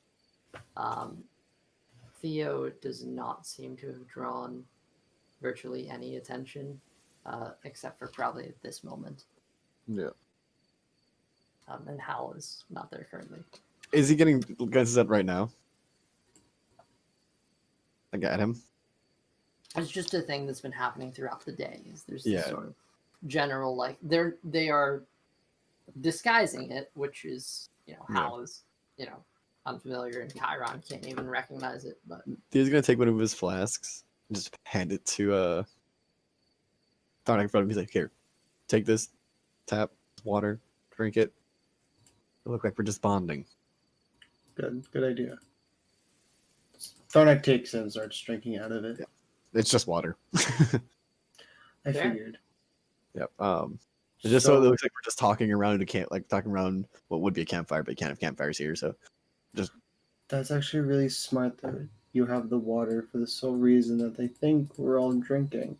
Theo does not seem to have drawn virtually any attention, except for probably at this moment. Yeah. And Hal is not there currently. Is he getting glances at right now? Like at him? It's just a thing that's been happening throughout the day. There's this Yeah. sort of general they are disguising it, which is Hal is unfamiliar, and Chiron can't even recognize it. But He's gonna take one of his flasks and just hand it to Thornak in front of him. He's like, "Here, take this, tap water, drink it. It look like we're just bonding." Good idea. Thornak takes it and starts drinking out of it. Yeah. It's just water. I Fair. figured. Yep. Just so it looks like we're just talking around a camp, like talking around what would be a campfire, but you can't have campfires here. So just That's actually really smart that you have the water for the sole reason that they think we're all drinking.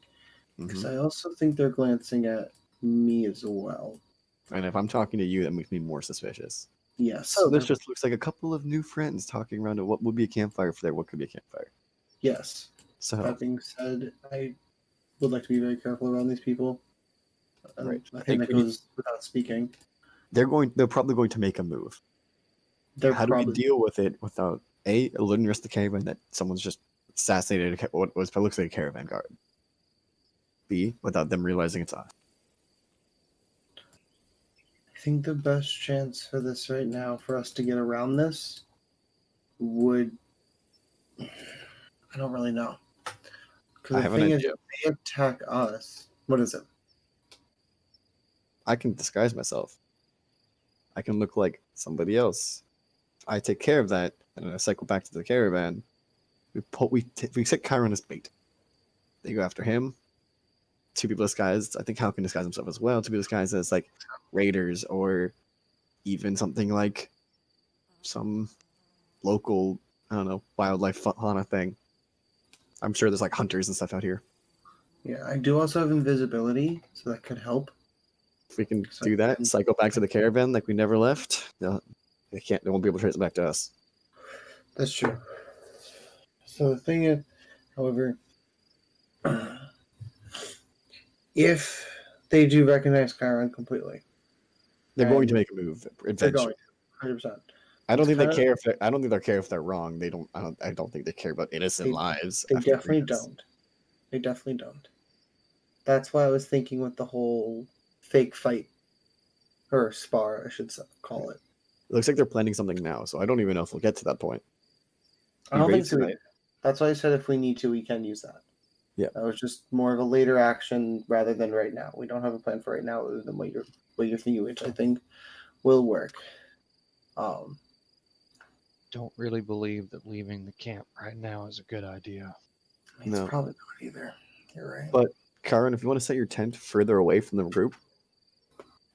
Because I also think they're glancing at me as well. And if I'm talking to you, that makes me more suspicious. Yes. So this just looks like a couple of new friends talking around at what would be a campfire for there. What could be a campfire? Yes. So that being said, I would like to be very careful around these people. Right. I think that goes without speaking. They're probably going to make a move. How do we deal with it without alerting the rest of the caravan that someone's just assassinated what looks like a caravan guard? B, without them realizing it's us. I think the best chance for this right now, for us to get around this, would... I don't really know. Because the thing is, if they attack us, what is it? I can disguise myself. I can look like somebody else. I take care of that, and then I cycle back to the caravan. We set Chiron as bait. They go after him. Two people disguised. I think Hal can disguise himself as well. To be disguised as like raiders or even something like some local, I don't know, wildlife fauna thing. I'm sure there's like hunters and stuff out here. Yeah, I do also have invisibility, so that could help. If we can do that, cycle back to the caravan like we never left, they won't be able to trace it back to us. That's true. So the thing is, however, if they do recognize Chiron completely, they're going to make a move. They're going to, 100%. I don't think they care if they're wrong. I don't think they care about innocent lives. They definitely don't. They definitely don't. That's why I was thinking with the whole fake fight, or spar, I should call it. It looks like they're planning something now, so I don't even know if we'll get to that point. I don't think so either. That's why I said if we need to, we can use that. Yeah. That was just more of a later action rather than right now. We don't have a plan for right now other than what you're thinking, which I think will work. Don't really believe that leaving the camp right now is a good idea. It's probably not either. You're right. But Chiron, if you want to set your tent further away from the group,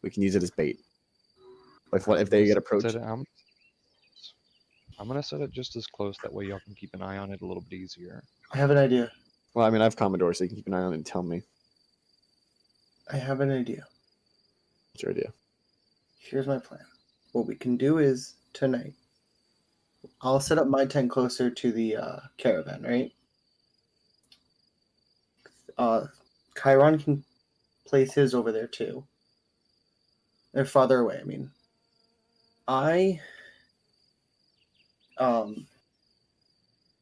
we can use it as bait. Like what if they get approached? I'm gonna set it just as close. That way y'all can keep an eye on it a little bit easier. I have an idea. Well, I mean, I have Commodore, so you can keep an eye on it and tell me. I have an idea. What's your idea? Here's my plan. What we can do is tonight, I'll set up my tent closer to the caravan, right? Chiron can place his over there too. They're farther away, I mean. What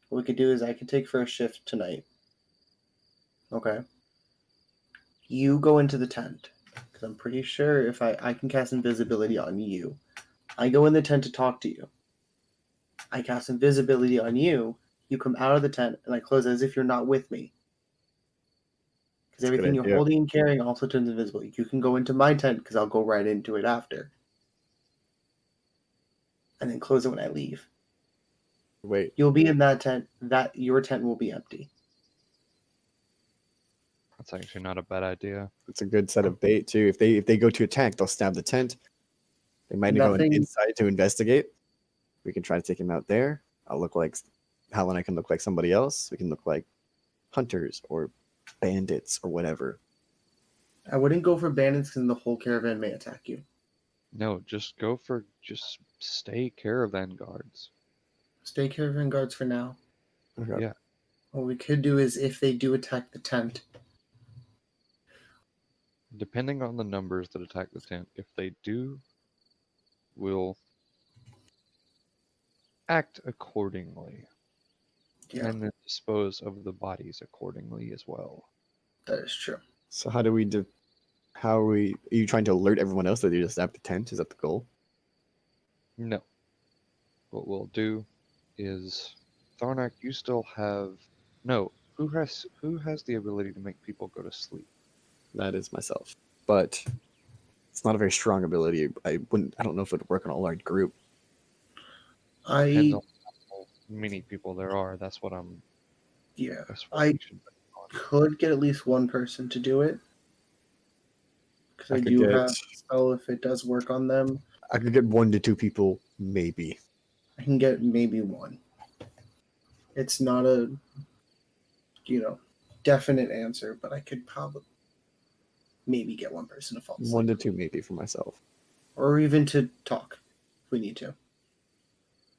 we could do is I could take first shift tonight. Okay. You go into the tent. Because I'm pretty sure if I can cast invisibility on you. I go in the tent to talk to you. I cast invisibility on you. You come out of the tent and I close as if you're not with me. Because everything you're holding and carrying also turns invisible. You can go into my tent because I'll go right into it after. And then close it when I leave. Wait. You'll be in that tent. Your tent will be empty. That's actually not a bad idea. It's a good set of bait too. If they go to attack, they'll stab the tent. They might go inside to investigate. We can try to take him out there. I'll look like Hal and I can look like somebody else. We can look like hunters or bandits or whatever. I wouldn't go for bandits because the whole caravan may attack you. No, just stay caravan guards. Stay caravan guards for now. Okay. Yeah. What we could do is if they do attack the tent. Depending on the numbers that attack the tent, if they do, we'll act accordingly. Yeah. And then dispose of the bodies accordingly as well. That is true. So how are you trying to alert everyone else that they just stabbed the tent? Is that the goal? No. what we'll do is, Tharnak, you still have no. Who has the ability to make people go to sleep? That is myself, but it's not a very strong ability. I don't know if it would work on a large group. Depends I on how many people there are. That's what I'm. yeah. That's what I we should. could get at least one person to do it because I I could do get have a spell if it does work on them. 1 to 2 people, maybe. I can get maybe one. It's not a definite answer, but I could probably maybe get one person to fall asleep. 1 to 2 maybe for myself. Or even to talk if we need to.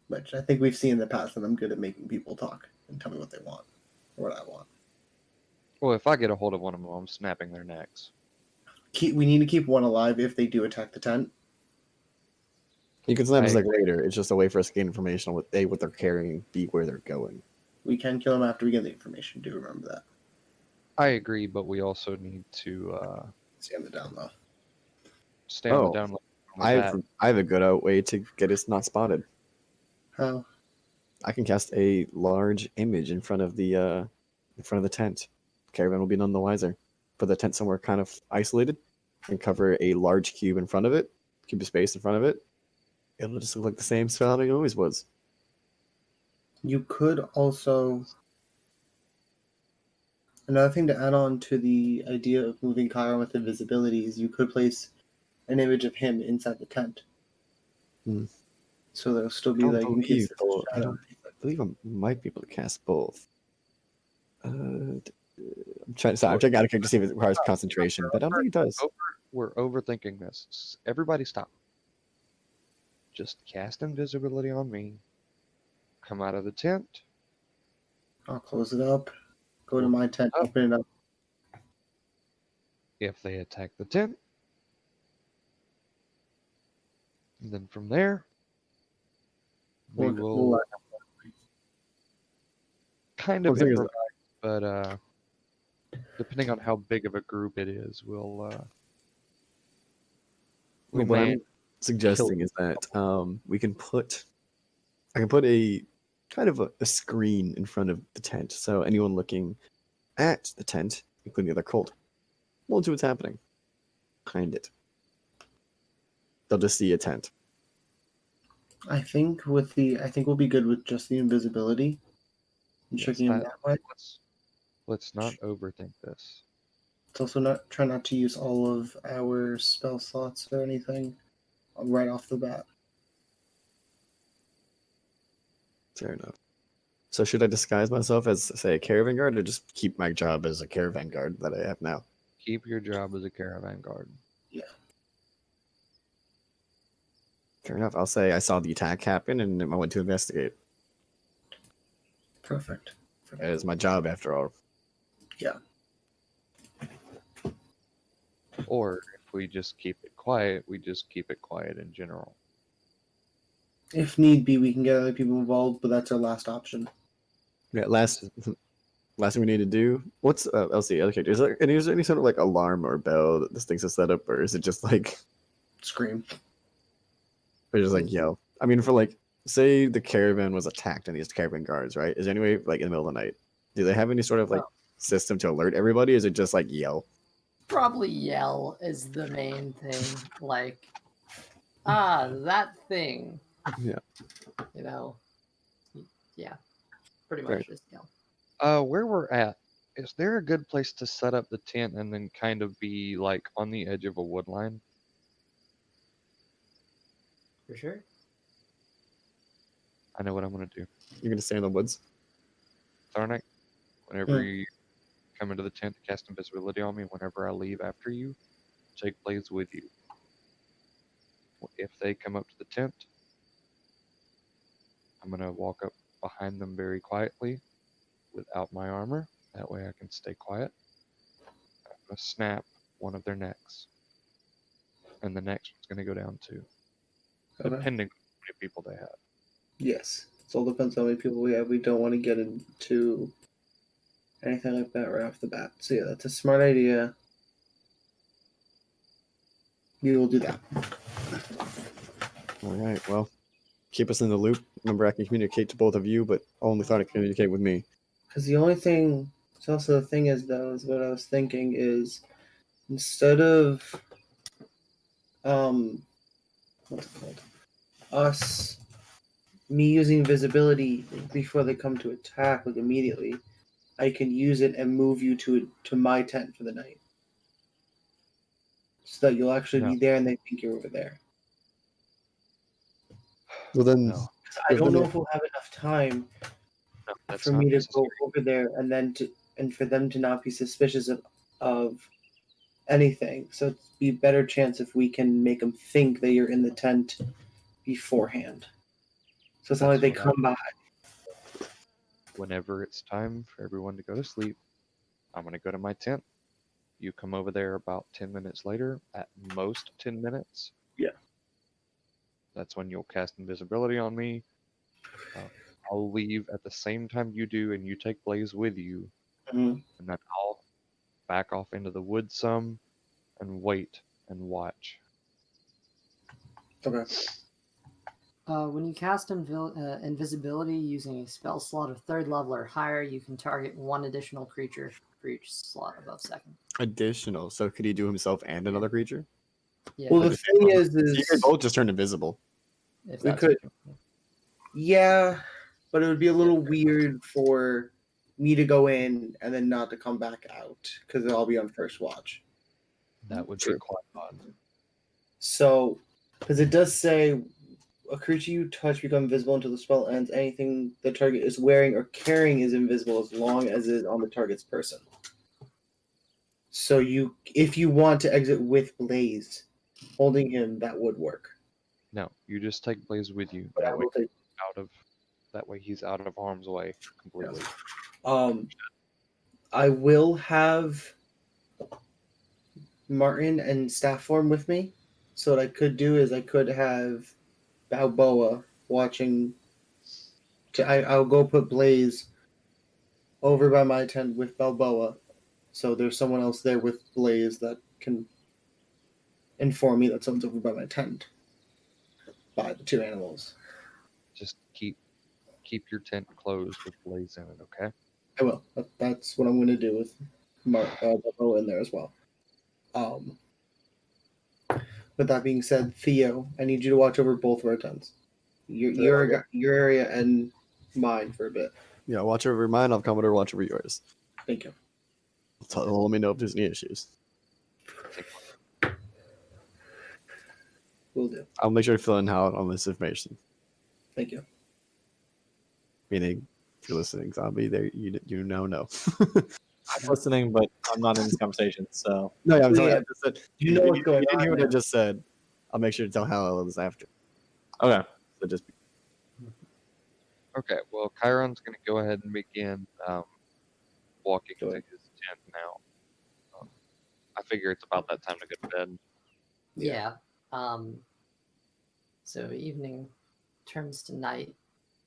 Which I think we've seen in the past that I'm good at making people talk and tell me what they want or what I want. Well, if I get a hold of one of them, I'm snapping their necks. We need to keep one alive if they do attack the tent. You can snap I us like agree. later. It's just a way for us to gain information on what they're carrying, B, where they're going. We can kill them after we get the information. Do remember that. I agree, but we also need to Stay on the down low. stay on the Oh, down low. I have a good way to get us not spotted. How? I can cast a large image in front of the tent. Caravan will be none the wiser. Put the tent somewhere kind of isolated, and cover a large cube in front of it. Cube of space in front of it. It'll just look like the same spell it always was. You could also. Another thing to add on to the idea of moving Chiron with invisibility is you could place an image of him inside the tent. Hmm. So there'll still I be like in case there's a I shadow. believe I might be able to cast both. I'm trying to calculate to see if it requires concentration, but I don't think it does. We're overthinking this. Everybody stop. Just cast invisibility on me. Come out of the tent. I'll close it up. Go to my tent. Open it up. If they attack the tent, then from there, we will kind of One thing is- improvise, but depending on how big of a group it is, we what may I'm suggesting is that I can put a kind of a screen in front of the tent, so anyone looking at the tent, including the other cult, won't see what's happening behind it. They'll just see a tent. I think we'll be good with just the invisibility and tricking him that way. let's not overthink this. It's also try not to use all of our spell slots or anything right off the bat. Fair enough. So should I disguise myself as, say, a caravan guard, or just keep my job as a caravan guard that I have now? Keep your job as a caravan guard. Yeah. Fair enough. I'll say I saw the attack happen and I went to investigate. Perfect. That is my job, after all. Yeah. Or if we just keep it quiet, we just keep it quiet in general. If need be, we can get other people involved, but that's our last option. Yeah. Last thing we need to do. What's LC other character? Is there any sort of like alarm or bell that this thing's a setup, or is it just like Scream. or just like yell? I mean, for like, say the caravan was attacked and these caravan guards, right? Is there any way, like in the middle of the night, do they have any sort of like system to alert everybody? Or is it just like yell? Probably yell is the main thing. Like, that thing. Yeah. You know. Yeah. Pretty much Right. just yell. Where we're at, is there a good place to set up the tent and then kind of be like on the edge of a wood line? For sure. I know what I'm gonna do. You're gonna stay in the woods? Tharnak, whenever you come into the tent to cast invisibility on me, whenever I leave after you, take Blaze with you. If they come up to the tent, I'm gonna walk up behind them very quietly without my armor. That way I can stay quiet. I'm gonna snap one of their necks. And the next one's gonna go down too. Okay. Depending on how many people they have. Yes. It all depends on how many people we have. We don't want to get into anything like that right off the bat. So yeah, that's a smart idea. We will do that. All right. Well, keep us in the loop. Remember, I can communicate to both of you, but only thought I could communicate with me. Because the only thing, it's also the thing is though, is what I was thinking is instead of what's it called? Me using visibility before they come to attack, like immediately, I can use it and move you to my tent for the night, so that you'll actually No. be there and they think you're over there. Well, then, No, I don't know if we'll have enough time no, that's for not me to necessary. go over there and for them to not be suspicious of anything. So it'd be a better chance if we can make them think that you're in the tent beforehand. So it's not like they That's what come by. Whenever it's time for everyone to go to sleep, I'm going to go to my tent. You come over there about 10 minutes later, at most 10 minutes. Yeah. That's when you'll cast invisibility on me. I'll leave at the same time you do, and you take Blaze with you. Mhm. And then I'll back off into the woods some and wait and watch. Okay. When you cast invisibility using a spell slot of 3rd level or higher, you can target 1 additional creature for each slot above 2nd. additional. So could he do himself and another creature? Yeah, Well, the thing is So you could both just turn invisible. if we that's could- what you want. Yeah, but it would be a little weird for me to go in and then not to come back out because I'll be on first watch. That would True. be quite odd. So, because it does say a creature you touch becomes invisible until the spell ends. Anything the target is wearing or carrying is invisible as long as it is on the target's person. So if you want to exit with Blaze, holding him, that would work. No, you just take Blaze with you. But I That way, will take. that way he's out of harm's way completely. I will have Martin and staff form with me. So what I could do is I could have Balboa watching. I'll go put Blaze over by my tent with Balboa, so there's someone else there with Blaze that can inform me that someone's over by my tent by the 2 animals. Just keep your tent closed with Blaze in it, okay? I will. That's what I'm going to do with Balboa in there as well. With that being said, Theo, I need you to watch over both of our tents. Your area and mine for a bit. Yeah, watch over mine. I'll come over watch over yours. Thank you. Let me know if there's any issues. Will do. I'll make sure to fill in out on this information. Thank you. Meaning, if you're listening, zombie, there you know. I'm listening, but I'm not in this conversation. So No, yeah, I'm telling Yeah. you. I just said, You know what's going you didn't on hear what I now. just said. I'll make sure to tell Hal this after. okay. So just Okay, well, Chiron's going to go ahead and begin walking Sure. to his tent now. I figure it's about that time to go to bed. Yeah. So evening turns to night.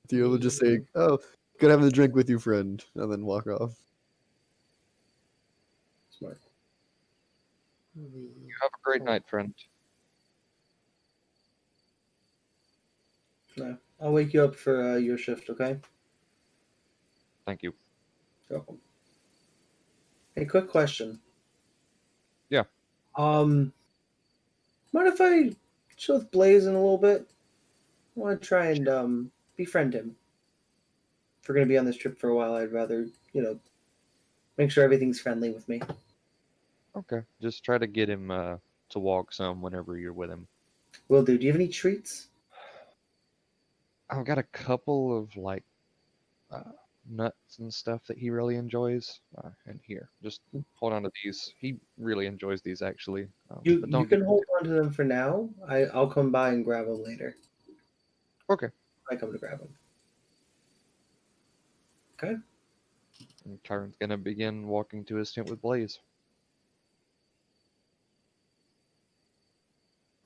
Theo will just say, "Oh, good having a drink with you, friend," and then walk off. Smart. You have a great night, friend. No, I'll wake you up for your shift, okay? Thank you. You're welcome. Hey, quick question. Yeah. Mind if I chill with Blaze in a little bit? I want to try and befriend him. If we're gonna be on this trip for a while, I'd rather, make sure everything's friendly with me. Okay, just try to get him to walk some whenever you're with him. Will do. Do you have any treats? I've got a couple of nuts and stuff that he really enjoys. And here, just hold on to these. He really enjoys these actually. You but you don't can get hold on to them for now. I'll come by and grab them later. Okay. I come to grab them. Okay. And Chiron's gonna begin walking to his tent with Blaze.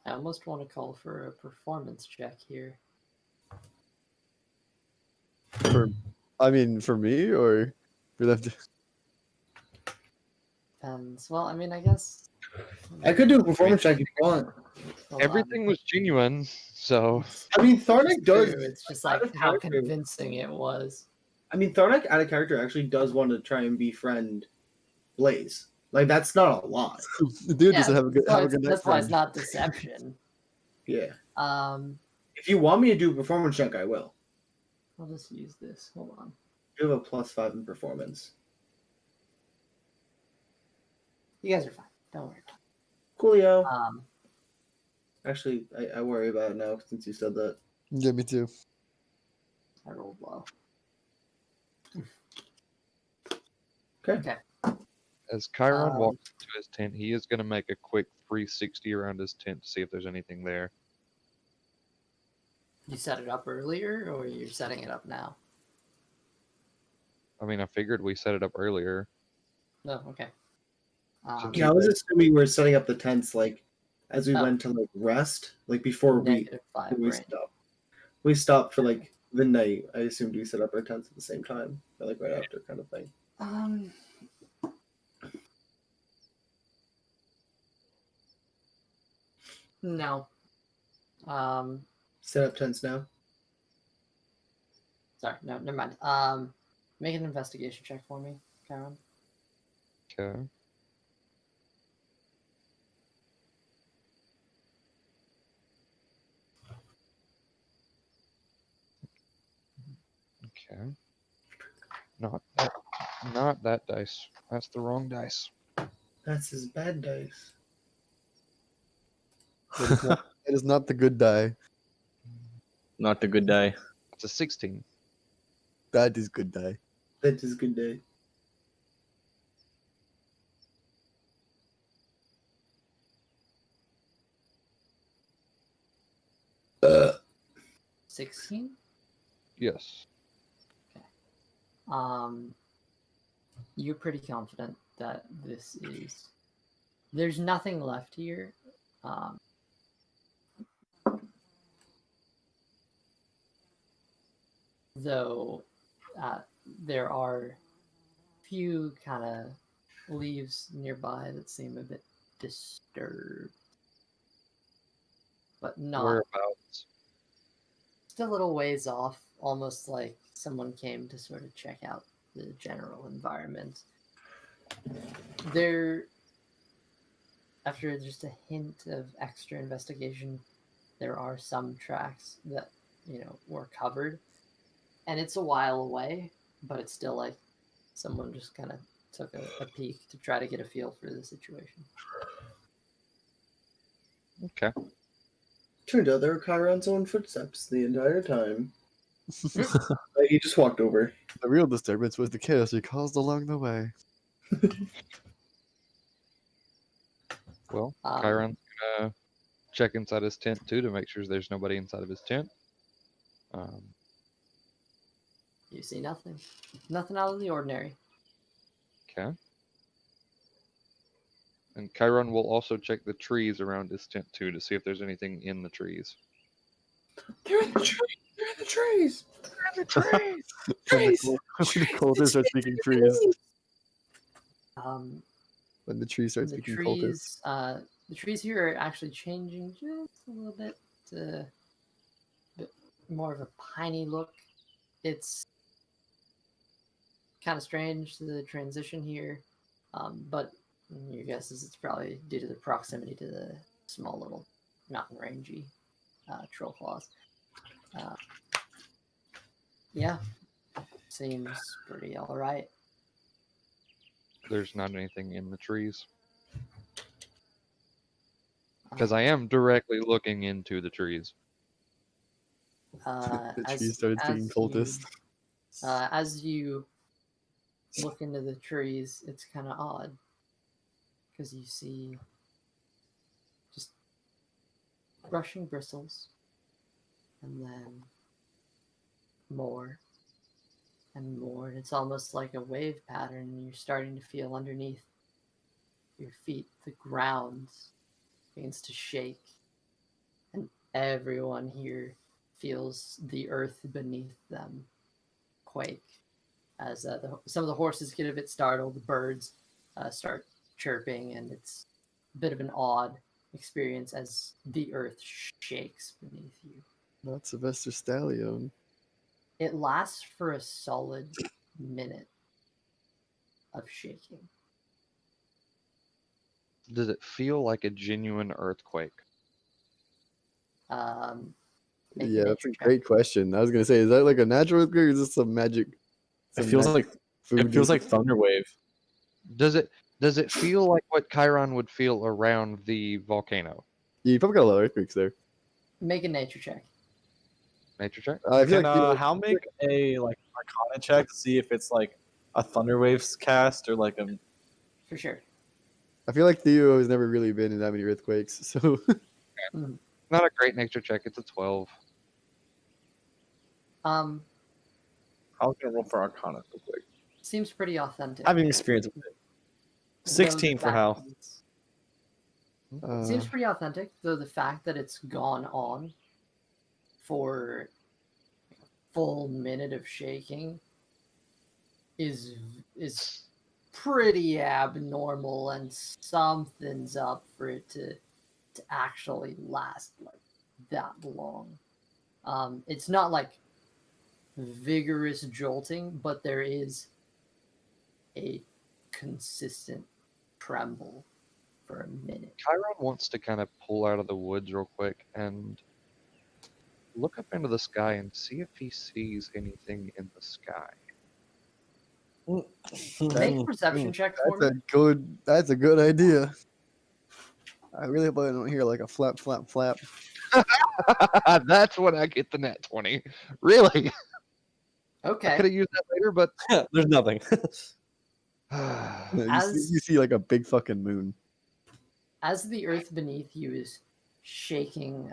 I almost want to call for a performance check here. For me or for them to... Well, I guess I could do a performance check if you want. hold on. Everything was genuine, So I mean, It's Thornick does. true, it's just out like of how character. convincing it was. I mean, Thornick out of character actually does want to try and befriend Blaze. Like that's not a lie. The dude Yeah, just have a good night, that's why it's friend. not deception. Yeah. If If you want me to do a performance check, I will. I'll just use this. Hold on. You have a +5 in performance. You guys are fine. Don't worry. Coolio. Um, I worry about it now since you said that. Yeah, me too. I rolled low. Okay. as Chiron Um, walks into his tent, he is going to make a quick 360 around his tent to see if there's anything there. You set it up earlier, or you're setting it up now? I mean, I figured we set it up earlier. No, okay. Yeah, I was assuming we were setting up the tents like as we Oh. went to like rest, like before -5 we range. stopped. We stopped for like the night. I assumed we set up our tents at the same time, or, like right after, kind of thing. No. Set up tents now. Sorry, no, never mind. Make an investigation check for me, Karen. Okay. Okay. Not that dice. That's the wrong dice. That's his bad dice. That is not the good die. Not the good day. It's a 16. That is good die. That's his good day. Uh. 16? Yes. You're pretty confident that this is... There's nothing left here. Though there are few kind of leaves nearby that seem a bit disturbed. But not... Whereabouts? Just a little ways off, almost like someone came to sort of check out the general environment. There, after just a hint of extra investigation, there are some tracks that, were covered. And it's a while away, but it's still like someone just kind of took a peek to try to get a feel for the situation. Okay. Turned out there were Chiron's own footsteps the entire time. He just walked over. The real disturbance was the chaos he caused along the way. Well, Chiron's going to check inside his tent, too, to make sure there's nobody inside of his tent. You see nothing. Nothing out of the ordinary. Okay. And Chiron will also check the trees around his tent, too, to see if there's anything in the trees. They're in the trees! They're in the trees! They're in the trees! When the cultists start speaking trees. When the trees start The speaking cultists. trees, the trees here are actually changing just a little bit to a bit more of a piney look. It's kind of strange, the transition here, but your guess is it's probably due to the proximity to the small little mountain rangey troll claws. Yeah, seems pretty all right. There's not anything in the trees. Because I am directly looking into the trees. The trees started speaking cultist. As you look into the trees, it's kind of odd because you see just brushing bristles and then more and more. And it's almost like a wave pattern, and you're starting to feel underneath your feet the ground begins to shake, and everyone here feels the earth beneath them quake as some of the horses get a bit startled. The birds start chirping, and it's a bit of an odd experience as the earth shakes beneath you. Not Sylvester Stallone. It lasts for a solid minute of shaking. Does it feel like a genuine earthquake? Make Yeah, that's nature a check. great question. I was gonna say, is that like a natural earthquake or is this some magic? It feels like thunder wave. Does it feel like what Chiron would feel around the volcano? Yeah, you probably got a lot of earthquakes there. Make a nature check. Nature check? I feel Can like Hal make a like Arcana check to see if it's like a thunder waves cast or like a For sure. I feel like Theo has never really been in that many earthquakes, so Not a great nature check. It's a 12. I was gonna roll for Arcana real quick. Seems pretty authentic. Having experience with it. 16 for Hal. Seems pretty authentic, though the fact that it's gone on for a full minute of shaking is pretty abnormal, and something's up for it to actually last like that long. It's not like vigorous jolting, but there is a consistent tremble for a minute. Chiron wants to kind of pull out of the woods real quick and look up into the sky and see if he sees anything in the sky. Make a perception check for me. that's a good idea. I really hope I don't hear like a flap, flap, flap. That's when I get the nat 20. Really? I could Okay. have used that later, but There's nothing. You see like a big fucking moon. As the earth beneath you is shaking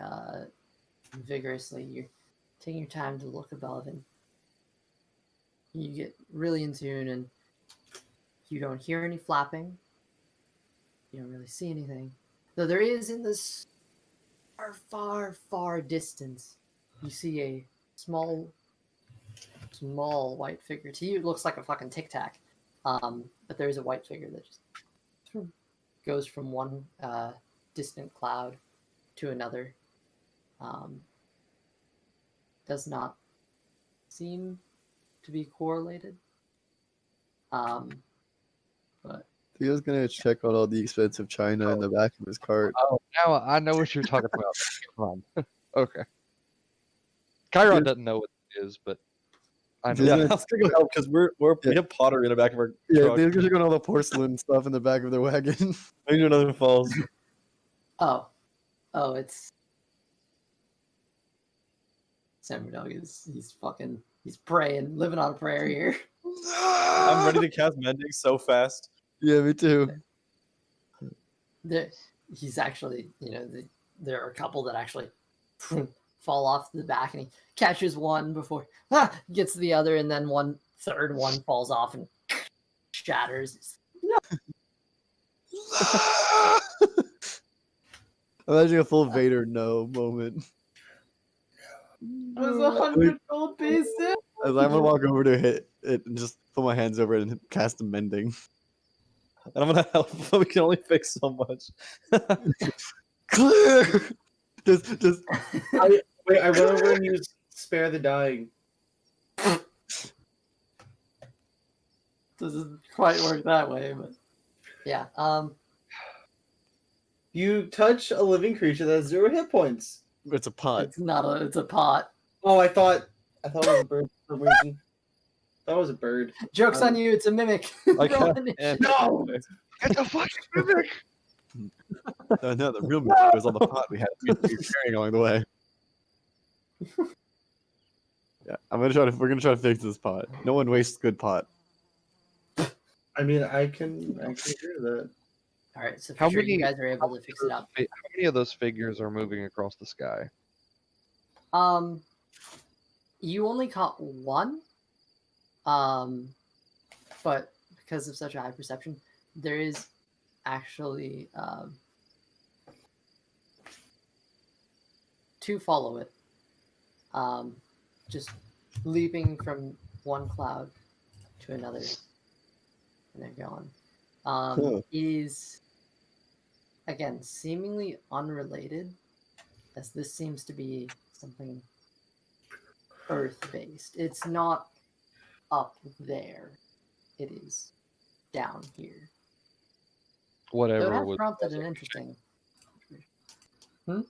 vigorously, you're taking your time to look above, and you get really in tune, and you don't hear any flapping. You don't really see anything. Though there is in this far, far, far distance, you see a small white figure. To you, it looks like a fucking Tic Tac. But there is a white figure that just goes from one distant cloud to another. Does not seem to be correlated. But Theo's gonna check out all the expensive china in the back of his cart. oh, now I know what you're talking about. Come on. Okay. Chiron doesn't know what it is, but I know. Yeah, gonna- I was gonna go help because we have pottery in the back of our Yeah, truck. Theo's gonna check out all the porcelain stuff in the back of their wagon. Maybe another falls. oh, it's Samudog he's praying, living on a prayer here. I'm ready to cast mending so fast. Yeah, me too. He's actually, there are a couple that actually fall off the back, and he catches one before gets the other, and then one third one falls off and shatters. Imagine a full Vader no moment. Was 100 gold pieces. As I'm gonna walk over to hit it and just put my hands over it and cast a mending. And I'm gonna help, but we can only fix so much. Clear. Just. I run over and use spare the dying. Doesn't quite work that way, but yeah. You touch a living creature that has 0 hit points. It's a pot. It's a pot. Oh, I thought it was a bird for some reason. That was a bird. Joke's on you, it's a mimic. Roll initiative. No! It's a fucking mimic! No, the real mimic was on the pot we were carrying along the way. Yeah, we're gonna try to fix this pot. No one wastes good pot. I mean, I can do that. All right, so for How sure you many- guys are able to fix it up. How many of those figures are moving across the sky? You only caught one. But because of such a high perception, there is actually two follow it. Just leaping from one cloud to another, and they're gone. Cool. Is again, seemingly unrelated, as this seems to be something earth-based. It's not up there. It is down here. So it Whatever has was prompted an interesting. do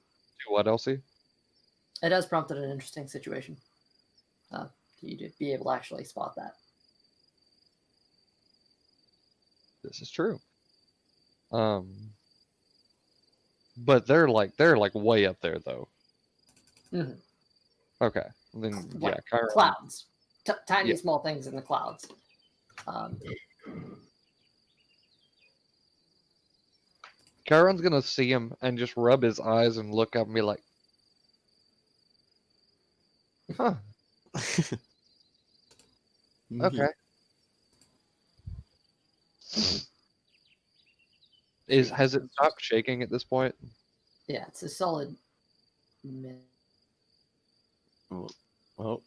what, Elsie? It has prompted an interesting situation. For you to be able to actually spot that. This is true. But they're like way up there though. Mhm. Okay, then yeah, Like Chiron. clouds, tiny Yeah. small things in the clouds. Chiron's gonna see him and just rub his eyes and look up and be like, "Huh, okay." Has it stopped shaking at this point? Yeah, it's a solid minute. Well, Oh,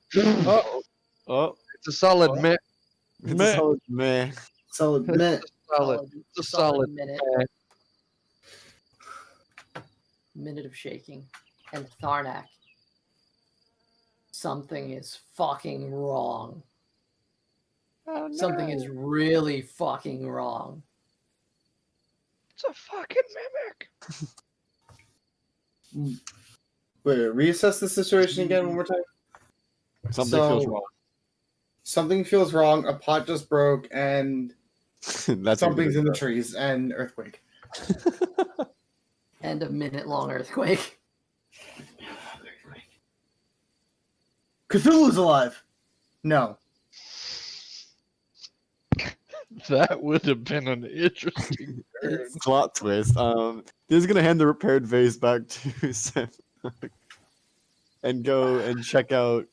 oh, it's a solid Oh. meh. it's a Meh. solid meh. Solid minute. It's a solid minute. meh. Minute of shaking. And Tharnak, something is fucking wrong. Oh, no. Something is really fucking wrong. It's a fucking mimic. Wait, reassess the situation again one more time. Something feels wrong. Something feels wrong. A pot just broke, and That's something's in the trees, and earthquake. And a minute-long earthquake. Cthulhu's alive. No. That would have been an interesting turn. Plot twist. This is gonna hand the repaired vase back to Sam and go and check out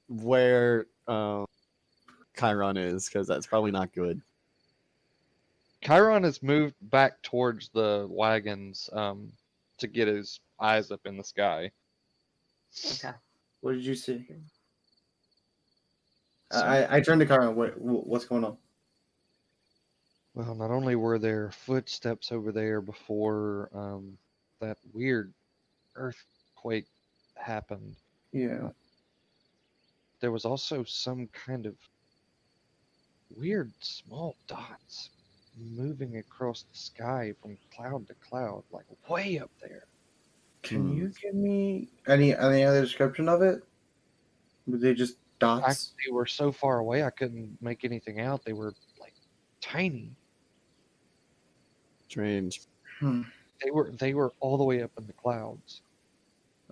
where Chiron is, because that's probably not good. Chiron has moved back towards the wagons to get his eyes up in the sky. Okay. What did you see? So, I turned to Chiron. What's going on? well, not only were there footsteps over there before that weird earthquake happened, Yeah. there was also some kind of weird small dots moving across the sky from cloud to cloud, like way up there. Can you give me any other description of it? Were they just dots? They were so far away I couldn't make anything out. They were like tiny. Strange. They were all the way up in the clouds.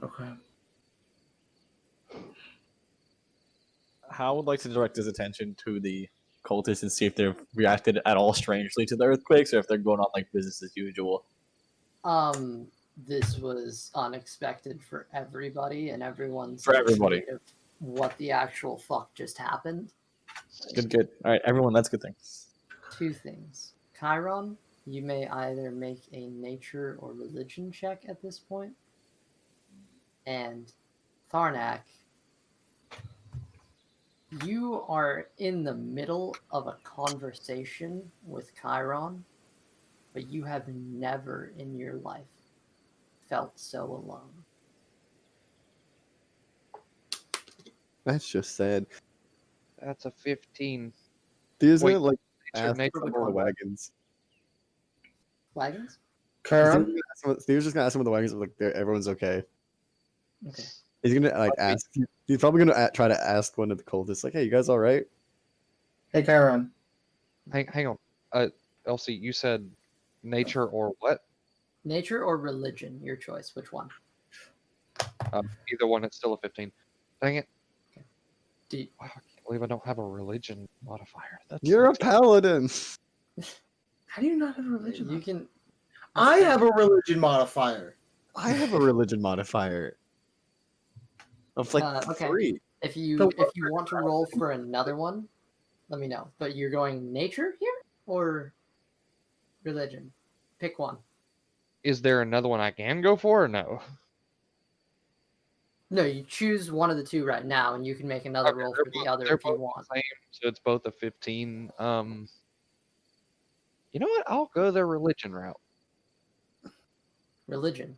Okay. Hal would like to direct his attention to the cultists and see if they've reacted at all strangely to the earthquakes, or if they're going on like business as usual. This was unexpected for everybody, and everyone's For everybody. afraid of what the actual fuck just happened. Good. All right, everyone, that's a good thing. Two things. Chiron, you may either make a nature or religion check at this point. And Tharnak, you are in the middle of a conversation with Chiron, but you have never in your life felt so alone. That's just sad. That's a 15. Theo's Wait, gonna like nature, ask nature, some of the combat. wagons. Wagons? Chiron? Theo's just gonna ask some of the wagons if like everyone's okay. Okay. He's gonna like ask. He's probably gonna try to ask one of the cultists, like, "Hey, you guys all right?" Hey, Chiron. Hang on. Elsie, you said nature or what? Nature or religion, your choice. Which one? Either one, it's still a 15. Dang it. Do you, Wow, I can't believe I don't have a religion modifier. That's You're a paladin. How do you not have a religion? you can. I have a religion modifier. I have a religion modifier of like Okay. 3. If you want to roll for another one, let me know. But you're going nature here or religion? Pick one. Is there another one I can go for or no? No, you choose one of the two right now, and you can make another roll for the other they're if you both want. the same, so it's both a 15. You know what? I'll go the religion route. Religion.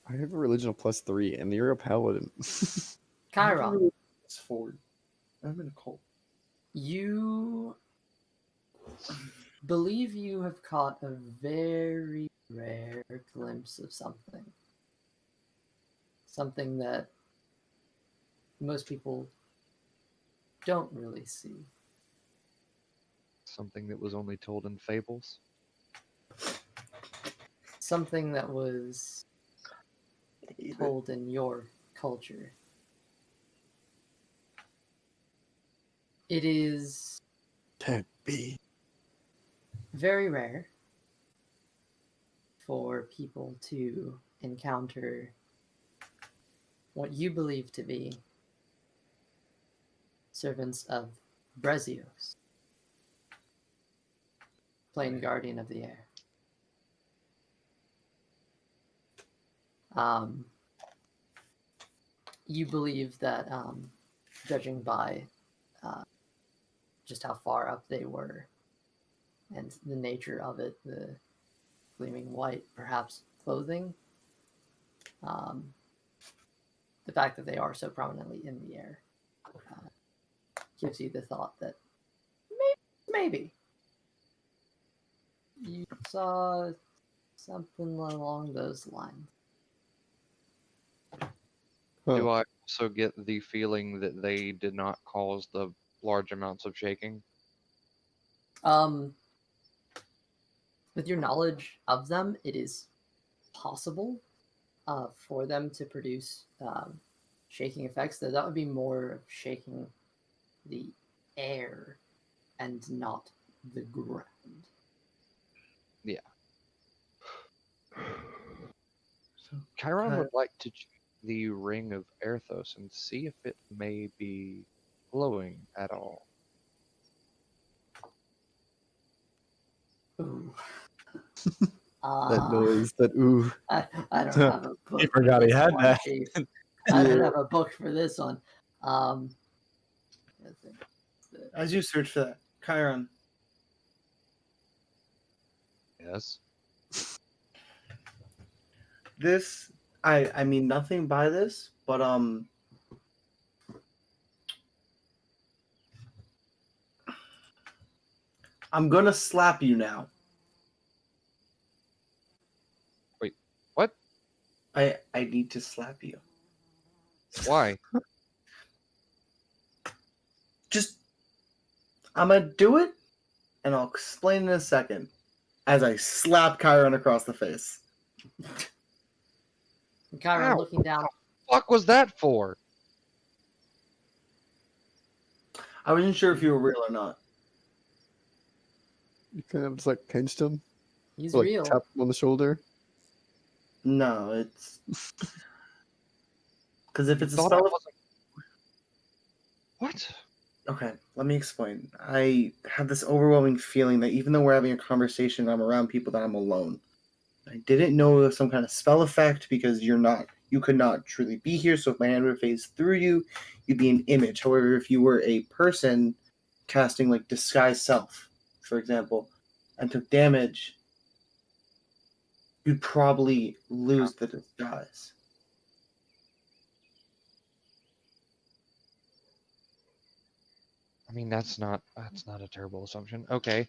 I have a religion of +3, and you're a paladin. Chiron, It's 4. I'm in a cult. you believe you have caught a very rare glimpse of something. Something that most people don't really see. Something that was only told in fables. Something that was told in your culture. It is Can't be. very rare for people to encounter what you believe to be servants of Brezios, plain guardian of the air. You believe that, judging by just how far up they were and the nature of it, the gleaming white, perhaps clothing, the fact that they are so prominently in the air gives you the thought that maybe you saw something along those lines. Do I also get the feeling that they did not cause the large amounts of shaking? With your knowledge of them, it is possible for them to produce shaking effects, though that would be more of shaking the air and not the ground. Yeah. So, Chiron would like to check the ring of Erthos and see if it may be glowing at all. Ooh. That noise, that ooh. I don't have a book. He forgot for he this had one, that. Chief. I don't have a book for this one. I think that- as you search for that, Chiron, Yes. this I mean nothing by this, but I'm gonna slap you now. Wait, what? I need to slap you. Why? Just I'm gonna do it, and I'll explain in a second. As I slap Chiron across the face. Chiron Ow. looking down. Fuck was that for? I wasn't sure if you were real or not. You kind of just like pinched him, He's or, like real. tapped him on the shoulder. No, it's because if it's a Thought I spell. wasn't- What? Okay, let me explain. I have this overwhelming feeling that even though we're having a conversation, I'm around people that I'm alone. I didn't know it was some kind of spell effect because you could not truly be here. So if my hand were to phase through you, you'd be an image. However, if you were a person casting like disguise self, for example, and took damage, you'd probably lose the disguise. I mean, that's not a terrible assumption. Okay.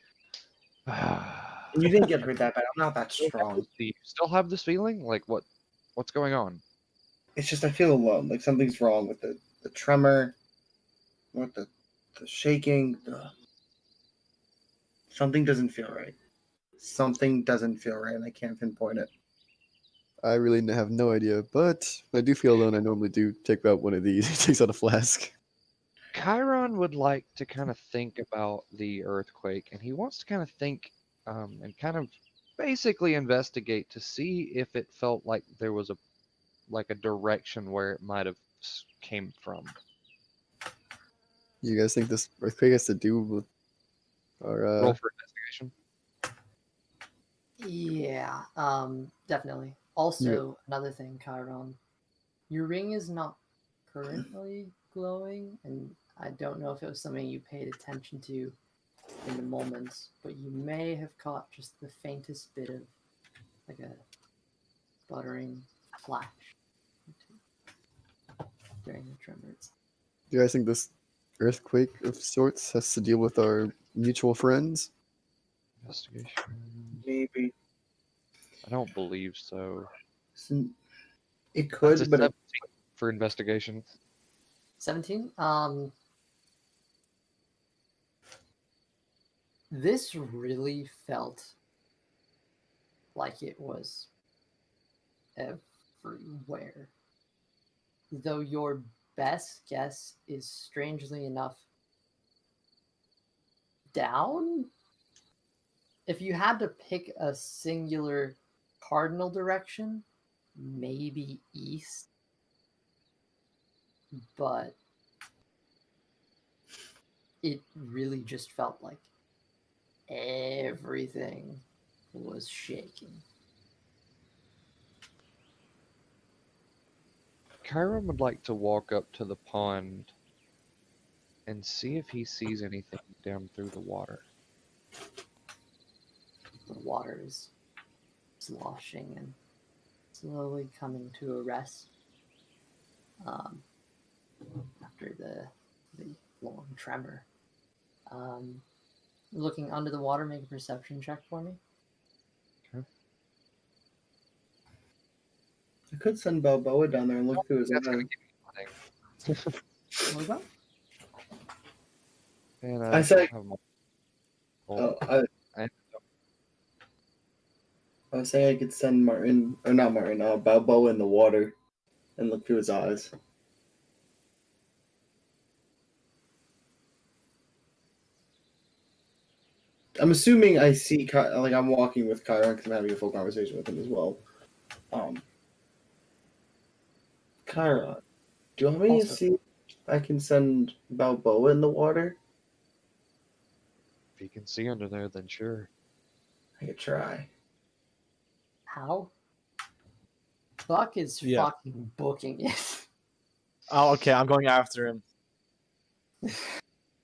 And you didn't get hurt that bad. I'm not that strong. Do you still have this feeling? Like what's going on? It's just I feel alone. Like something's wrong with the tremor, with the shaking. Something doesn't feel right. Something doesn't feel right, and I can't pinpoint it. I really have no idea, but when I do feel alone, I normally do take out one of these. He takes out a flask. Chiron would like to kind of think about the earthquake, and he wants to kind of think and kind of basically investigate to see if it felt like there was a direction where it might have came from. You guys think this earthquake has to do with our Roll for investigation. Yeah, definitely. Also, another thing, Chiron, your ring is not currently glowing, and I don't know if it was something you paid attention to in the moment, but you may have caught just the faintest bit of like a sputtering flash during the tremors. Do you guys think this earthquake of sorts has to deal with our mutual friends? Investigation. Maybe. I don't believe so. It That's a could, but 17 for investigation. 17. This really felt like it was everywhere. Though your best guess is strangely enough down. If you had to pick a singular cardinal direction, maybe east. But it really just felt like everything was shaking. Chiron would like to walk up to the pond and see if he sees anything down through the water. The water is sloshing and slowly coming to a rest after the long tremor. Looking under the water, make a perception check for me. I could send Balboa down there and look through his That's gonna eye. give me What was that? And I said- have my- Oh, I- I was saying I could send Martin, or not Martin, Balboa in the water and look through his eyes. I'm assuming I see, like I'm walking with Chiron because I'm having a full conversation with him as well. Chiron, do you want me to Also- see if I can send Balboa in the water? if you can see under there, then sure. I could try. How? Buck is Yeah. fucking booking it. Oh, okay. I'm going after him. He's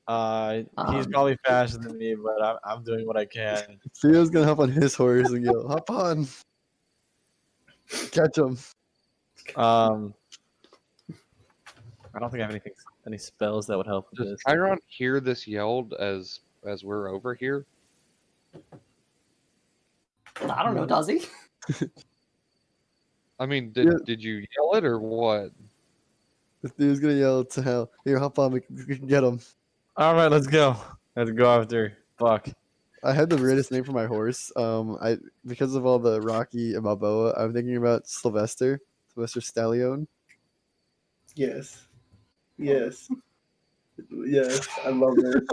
probably faster than me, but I'm doing what I can. Theo's gonna hop on his horse and go, hop on. Catch him. I don't think I have any spells that would help with Does this. Chiron hear this yelled as we're over here? I don't know, does he? I mean, Yeah. did you yell it or what? Theo's gonna yell to hell. Here, hop on, we can get him. All right, let's go. Let's go after Buck. I had the weirdest name for my horse. Because of all the Rocky and Balboa, I'm thinking about Sylvester Stallion. Yes. Yes. Yes, I love it.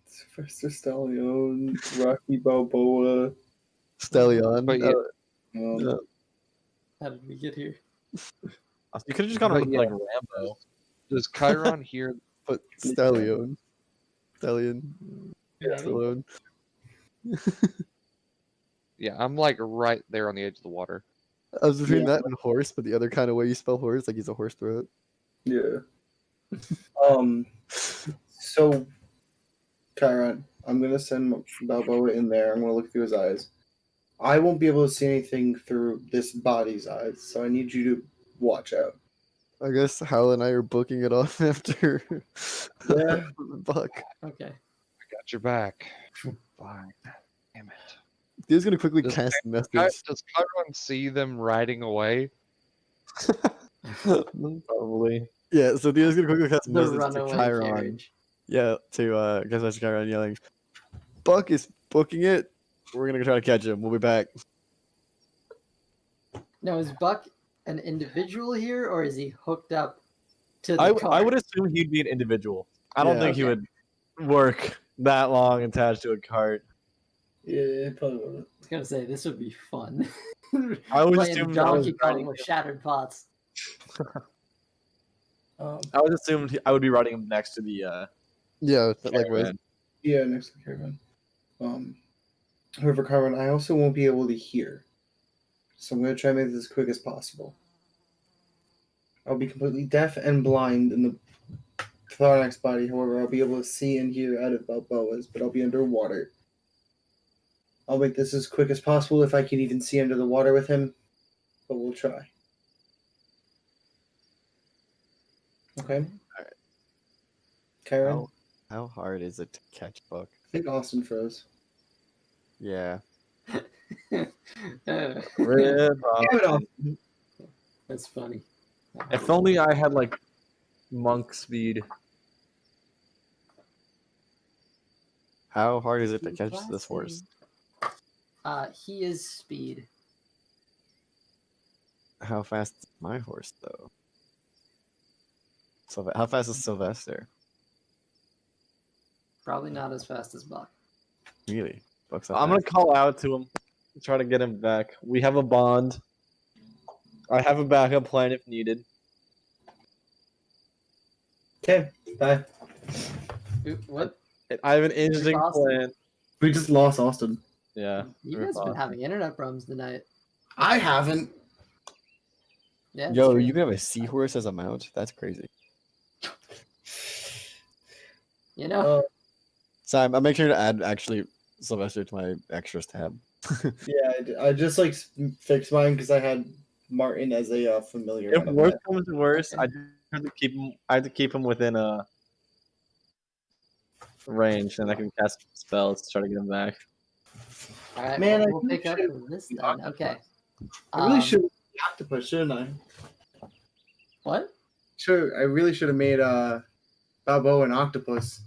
Sylvester Stallone, Rocky Balboa. Stallion. But yeah, Yeah. How did we get here? You could have just gone But with yeah. like Rambo. does Chiron hear? But Stallion. Stallion. Maybe. Stallone. Yeah, I'm like right there on the edge of the water. I was between Yeah. that and horse, but the other kind of way you spell horse, like he's a horse throat. Yeah. So, Chiron, I'm gonna send Balboa in there. I'm gonna look through his eyes. I won't be able to see anything through this body's eyes, so I need you to watch out. I guess Hal and I are booking it off after Yeah. Buck. Okay. I got your back. Fine. Damn it. He's gonna quickly Does cast Does message. Chiron see them riding away? Probably. Yeah, so Theo's gonna quickly cast The message to runaway Chiron. carriage. Yeah, to cast message to Chiron yelling, Buck is booking it. We're gonna try to catch him. We'll be back. Now, is Buck an individual here, or is he hooked up to the I car? would assume he'd be an individual. I don't Yeah. think he Okay. would work that long attached to a cart. Yeah, probably won't. I was gonna say this would be fun. I would Playing assume I was Donkey Kong riding with him. shattered pots. I would assume I would be riding him next to the Yeah, likewise. caravan. Yeah, next to Chiron. However, Chiron, I also won't be able to hear, so I'm gonna try and make this as quick as possible. I'll be completely deaf and blind in the Thorax body. However, I'll be able to see and hear out of Balboa's, but I'll be underwater. I'll make this as quick as possible if I can even see under the water with him, but we'll try. Okay. Alright. Karen, How hard is it to catch Buck? I think Austin froze. Yeah. Rip Damn it, Austin. Austin. That's funny. If only I had like monk speed. How hard is it to catch this horse? He is speed. How fast is my horse though? How fast is Sylvester? Probably not as fast as Buck. Really? Buck's I'm gonna call out to him, try to get him back. We have a bond. I have a backup plan if needed. Okay, bye. What? I have an interesting Austin. plan. We just lost Austin. Yeah. You rip guys have been Austin. having internet problems tonight. I haven't. Yeah. Yo, it's true. you can have a seahorse as a mount? That's crazy. You know. So I'll make sure to add actually Sylvester to my extras tab. Yeah, I just like fixed mine because I had Martin as a familiar. If when I worse met. comes to worse, Okay. I have to keep him. I have to keep him within a range, and I can cast spells to try to get him back. All right. Man, Man, I we'll really pick up should- this then. Okay. I really Um, should have octopus, shouldn't I? What? Sure, I really should have made Balboa an octopus.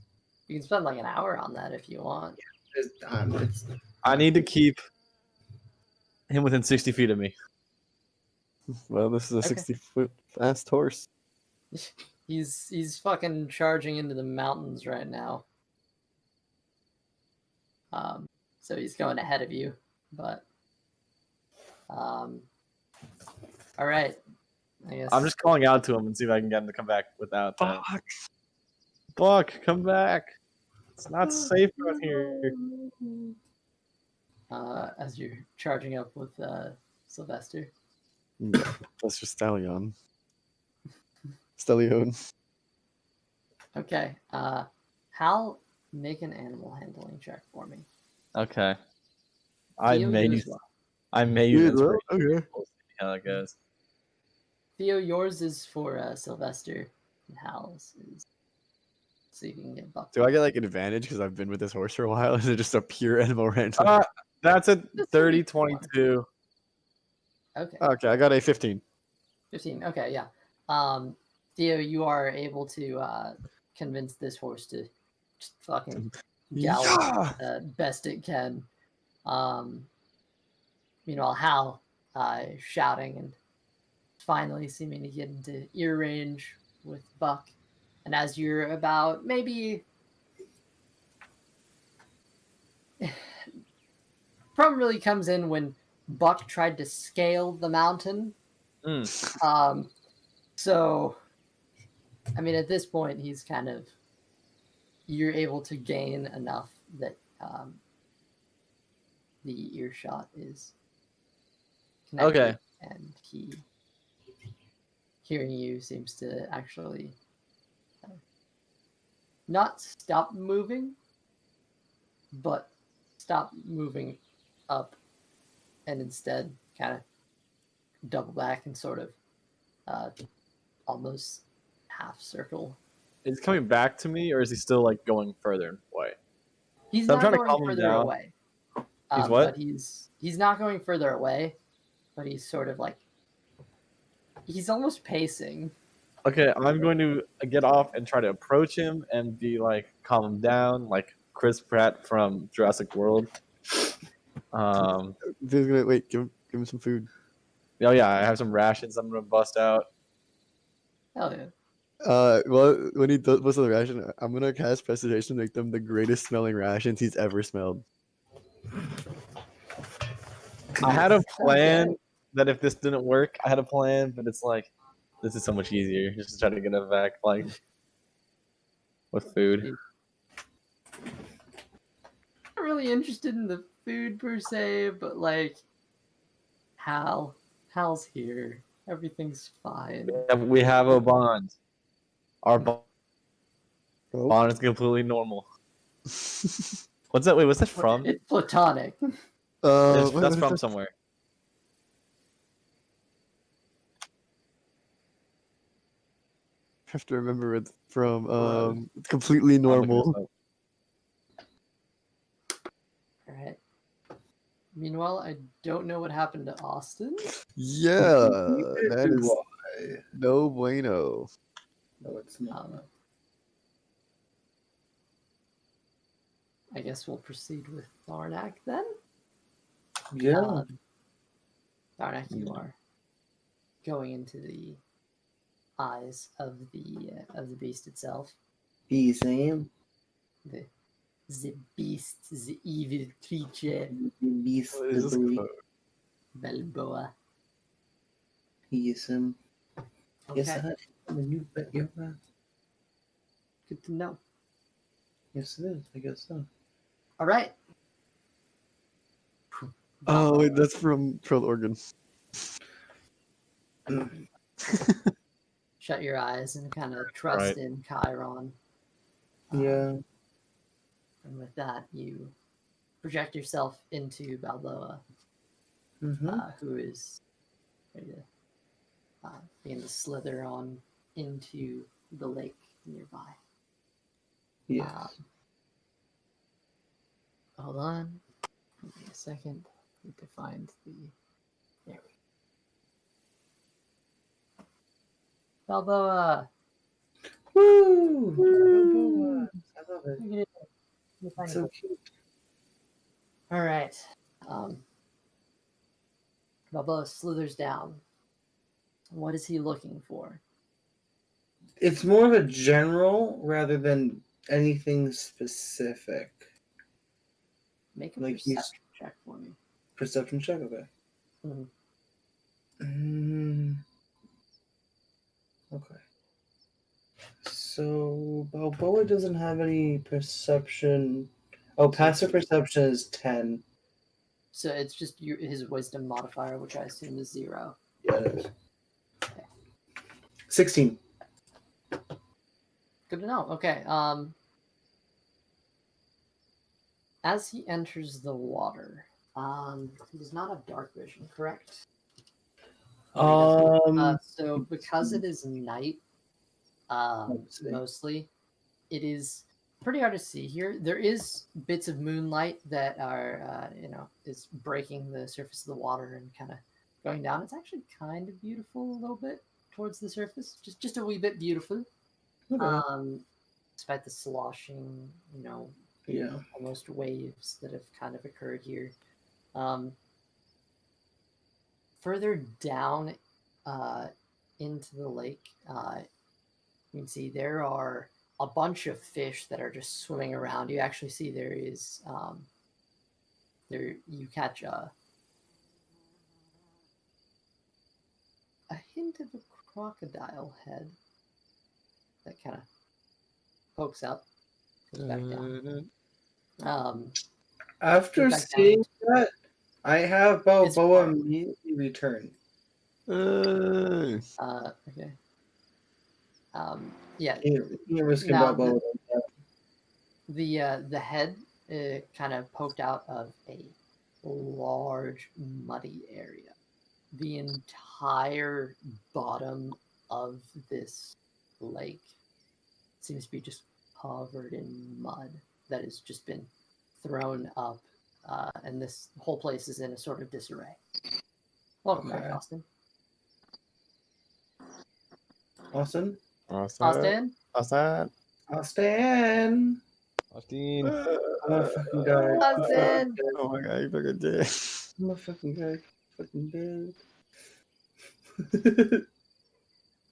You can spend like an hour on that if you want. It's I need to keep him within 60 feet of me. Well, this is a Okay. 60-foot fast horse. He's fucking charging into the mountains right now. So he's going ahead of you, but all right. I guess I'm just calling out to him and see if I can get him to come back without that. Buck, come back. It's not safe out here. As you're charging up with Sylvester. Yeah, that's just Stallion. Stallion. Okay. Hal, make an animal handling check for me. Okay. I Theo, may you use as well. inspiration. Okay. We'll see how that goes. Theo, yours is for Sylvester, and Hal's is so you can get Buck. Do I get like advantage because I've been with this horse for a while? Is it just a pure animal random? That's a That's 30 pretty 22. Okay. Okay, I got a 15. 15. Okay, yeah. Theo, you are able to convince this horse to just fucking gallop best it can. Meanwhile, Hal shouting and finally seeming to get into ear range with Buck. And as you're about maybe problem really comes in when Buck tried to scale the mountain. So I mean, at this point, he's kind of you're able to gain enough that the earshot is connected, Okay. and he hearing you seems to actually not stop moving, but stop moving up, and instead kind of double back and sort of almost half circle. Is he coming back to me, or is he still like going further away? He's So I'm not trying to going calm him further down. away. He's what? But he's not going further away, but he's sort of like he's almost pacing. Okay, I'm going to get off and try to approach him and be like, calm him down, like Chris Pratt from Jurassic World. Dude's gonna wait. Give him some food. Oh yeah, I have some rations I'm gonna bust out. Hell yeah. Well, when he does what's the ration, I'm gonna cast Prestidigitation to make them the greatest smelling rations he's ever smelled. I had a plan that if this didn't work, I had a plan, but it's like this is so much easier just to try to get it back, like with food. Not really interested in the food per se, but like Hal's here. Everything's fine. We have a bond. Our bond Oh. is completely normal. What's that? Wait, what's that from? It's platonic. That's from somewhere. I have to remember it from Completely Normal. All right. Meanwhile, I don't know what happened to Austin. Yeah, that Do is I? no bueno. No, it's not. I guess we'll proceed with Tharnak then. Yeah. Tharnak, you are going into the eyes of the beast itself. Be Sam. The beast, the evil creature, Beast What is the this boy. code? Balboa. Yes, Yes, Okay, I knew that. Yeah. good to know. Yes, it is. I guess so. All right. Oh wait, that's from Pearl Organ. Shut your eyes and kind of trust in Chiron. Yeah. And with that, you project yourself into Balboa, Mm-hmm. who is ready to begin to slither on into the lake nearby. Yes. Hold on. Give me a second. Need to find the. There we go. Balboa! Woo! Woo! I love it. Look at it. Let me find It's it. so cute. All right. Balboa slithers down. What is he looking for? It's more of a general rather than anything specific. Make a Like he's- perception check for me. Perception check, okay. Mhm. Okay. So Balboa doesn't have any perception. Oh, passive perception is 10. So it's just his wisdom modifier, which I assume is 0. Yeah, it is. 16. Good to know. Okay. As he enters the water, he does not have dark vision, correct? So because it is night, mostly, it is pretty hard to see here. There is bits of moonlight that are, is breaking the surface of the water and kind of going down. It's actually kind of beautiful a little bit towards the surface, just a wee bit beautiful. Okay. Despite the sloshing, Yeah. almost waves that have kind of occurred here. Further down into the lake, you can see there are a bunch of fish that are just swimming around. You actually see there is there you catch a hint of a crocodile head that kind of pokes up, goes back down. After back seeing down. that, I have Balboa immediately return. Okay. Yeah. You're risking Now Balboa. the head kind of poked out of a large muddy area. The entire bottom of this lake seems to be just covered in mud that has just been thrown up, and this whole place is in a sort of disarray. Welcome back, Austin. Austin? Austin? Austin? Austin! Austin. I'm a fucking guy. Austin! Oh my god, you fucking did. I'm a fucking guy. Fucking dead.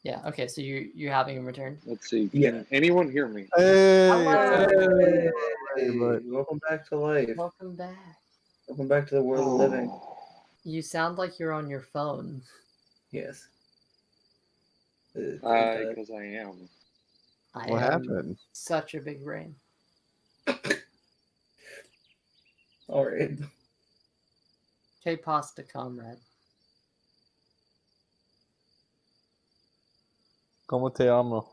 Yeah, okay, so you're having him return? Let's see. Yeah. Can anyone hear me? Hello. Hey, but- welcome back to life. Welcome back. Welcome back to the world of living. You sound like you're on your phone. Yes. Because I am. I What am happened? such a big brain. All right. Que pasta, comrade. Como te amo?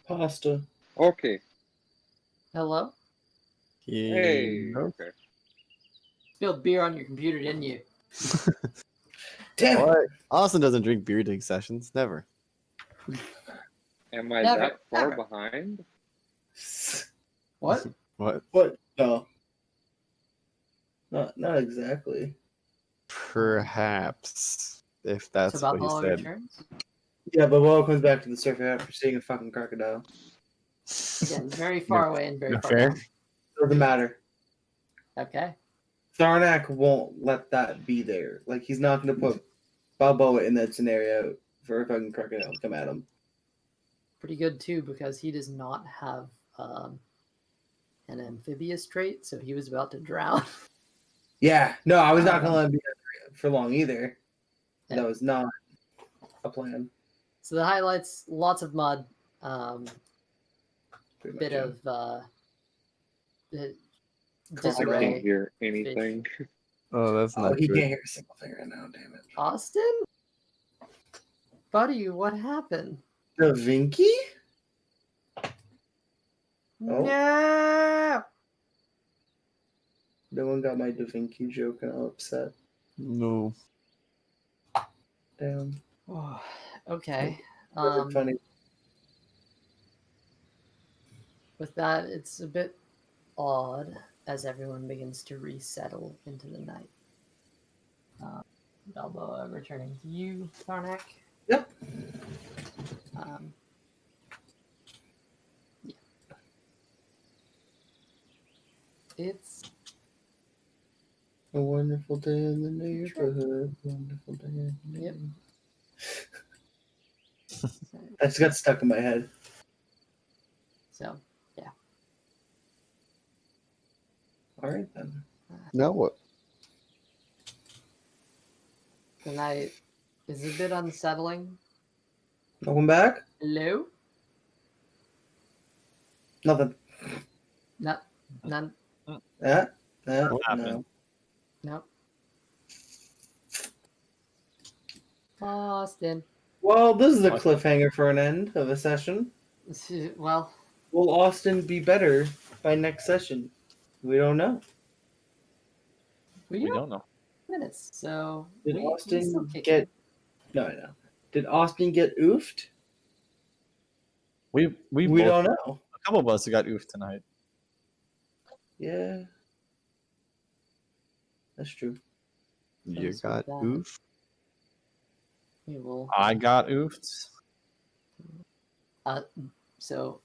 Pasta. Okay. Hello? Hey. Yeah. Okay. Spilled beer on your computer, didn't you? Damn it. What? Austin doesn't drink beer during sessions. Never. Am I Never, that far never. behind? What? What? What? No. Not exactly. Perhaps. If So that's what he Buffalo said. returns? Yeah, but Will comes back to the surface after seeing a fucking crocodile. Again, very far away and very No far fair. down. Doesn't matter. Okay. Tharnak won't let that be there. Like, he's not going to put Balboa in that scenario for a fucking crocodile to come at him. Pretty good, too, because he does not have an amphibious trait, so he was about to drown. Yeah, no, I was not going to let him be there for long either. Yeah. That was not a plan. So the highlights, lots of mud, Pretty bit much, of I can't disarray. hear anything. Oh, that's Oh, not he good. can't hear a single thing right now, damn it. Austin? Buddy, what happened? Da Vinci? Oh. No! No one got my Da Vinci joke and I'm upset. No. Damn. Oh, okay. Wasn't funny. With that, it's a bit odd as everyone begins to resettle into the night. Balboa returning to you, Tharnak. Yep. Yeah. It's A wonderful day in the neighborhood. Wonderful day in the Yep. neighborhood. That just got stuck in my head. so, yeah. All right, then. Now what? The night is a bit unsettling. Welcome back? Hello? Nothing. No, none. Yeah? What No. happened? No. Austin. Well, this is a Austin. cliffhanger for an end of a session. Well, Will Austin be better by next session? We don't know. we We don't don't know. minutes, so Did we still Austin kick get... it. No, I know. Did Austin get oofed? We We both, don't know. a couple of us got oofed tonight. Yeah. That's true. You Thanks for got that. oof? We will. I got oofed. So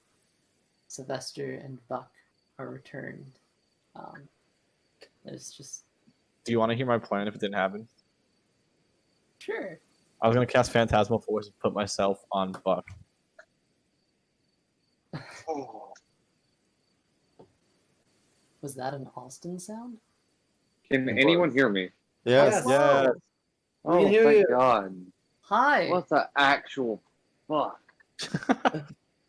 Sylvester and Buck are returned. There's just Do you want to hear my plan if it didn't happen? sure. I was going to cast Phantasmal Force and put myself on Buck. Was that an Austin sound? Can anyone hear me? Yes. Yes. Yeah. We can Oh, hear thank you. God. Hi. What the actual fuck?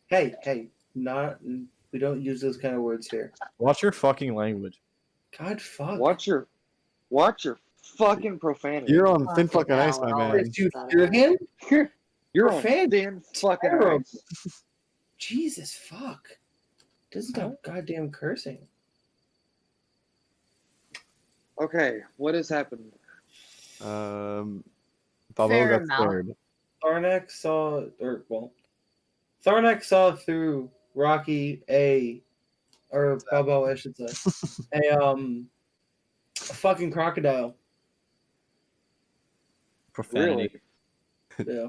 Hey, not... We don't use those kind of words here. Watch your fucking language. God, fuck. Watch your fucking profanity. You're on thin Fucking fucking ice, hell, my it man. always Did you that hear out. him? You're on Profanity. thin fucking Terrible. ice. Jesus, fuck. Doesn't stop goddamn cursing. Okay, what has happened? Balboa Fair got amount. scared. Tharnak saw through Balboa, I should say, a fucking crocodile. Profanity. Really? Yeah.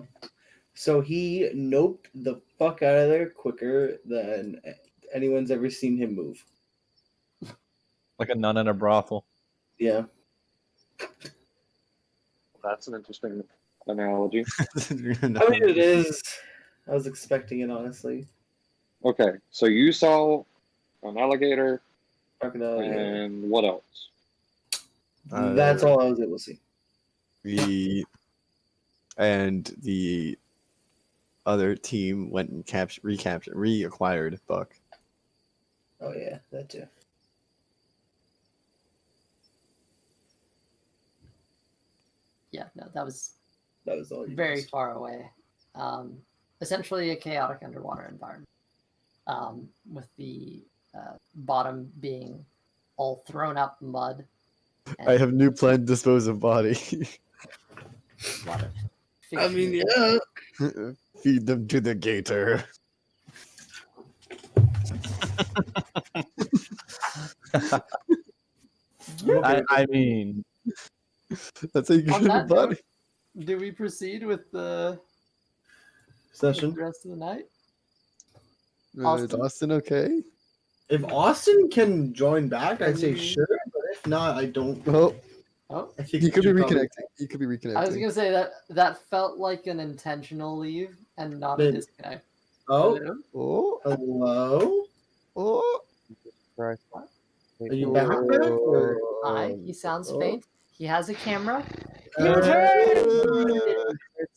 So he noped the fuck out of there quicker than anyone's ever seen him move. Like a nun in a brothel. Yeah. That's an interesting analogy. I mean, it is. I was expecting it, honestly. Okay, so you saw an alligator, Crocodile, yeah. and what else? That's all I was able to see. The other team went and reacquired Buck. Oh yeah, that too. Yeah, no, that was all you very missed. far away. Essentially a chaotic underwater environment. With the bottom being all thrown up mud. I have new plan to dispose of body. a lot of I mean, fish yeah. Feed them to the gator. I mean, That's how you get On rid that of body. note, do we proceed with the Session. rest of the night? Is Austin? Austin okay? If Austin can join back, I'd say Mm. sure, but if not, I don't. Oh, Oh, I think he could be should probably- reconnecting. He could be reconnecting. I was gonna say that felt like an intentional leave and not a Maybe. disconnect. Oh, Hello? Oh, hello. oh. Christ. Are you back? Or... Hi, he sounds Oh. faint. He has a camera. He Uh,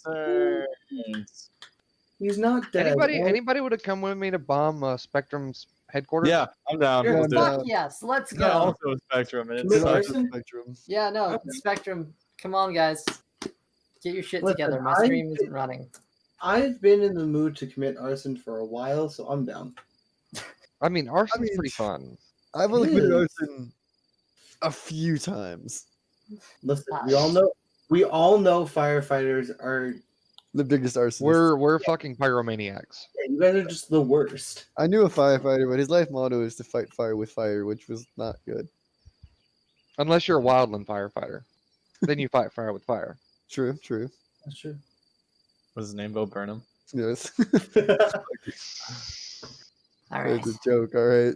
returns. He's not dead. Anybody would have come with me to bomb Spectrum's headquarters? Yeah, I'm down. Sure. Let's do Fuck it. yes, let's It's not go. also a Spectrum, and Commit it's Not arson? the spectrum. Yeah, no, Okay. Spectrum. Come on, guys. Get your shit Listen, together. My stream isn't running. I've been in the mood to commit arson for a while, so I'm down. I mean, arson's mean, pretty fun. I've only committed Yes. arson a few times. Listen, we all know firefighters are. The biggest arsonist. We're fucking pyromaniacs. Yeah, you guys are just the worst. I knew a firefighter, but his life motto is to fight fire with fire, which was not good. Unless you're a wildland firefighter. Then you fight fire with fire. True, true. That's true. Was his name Bo Burnham? Yes. All right, It's a joke, alright.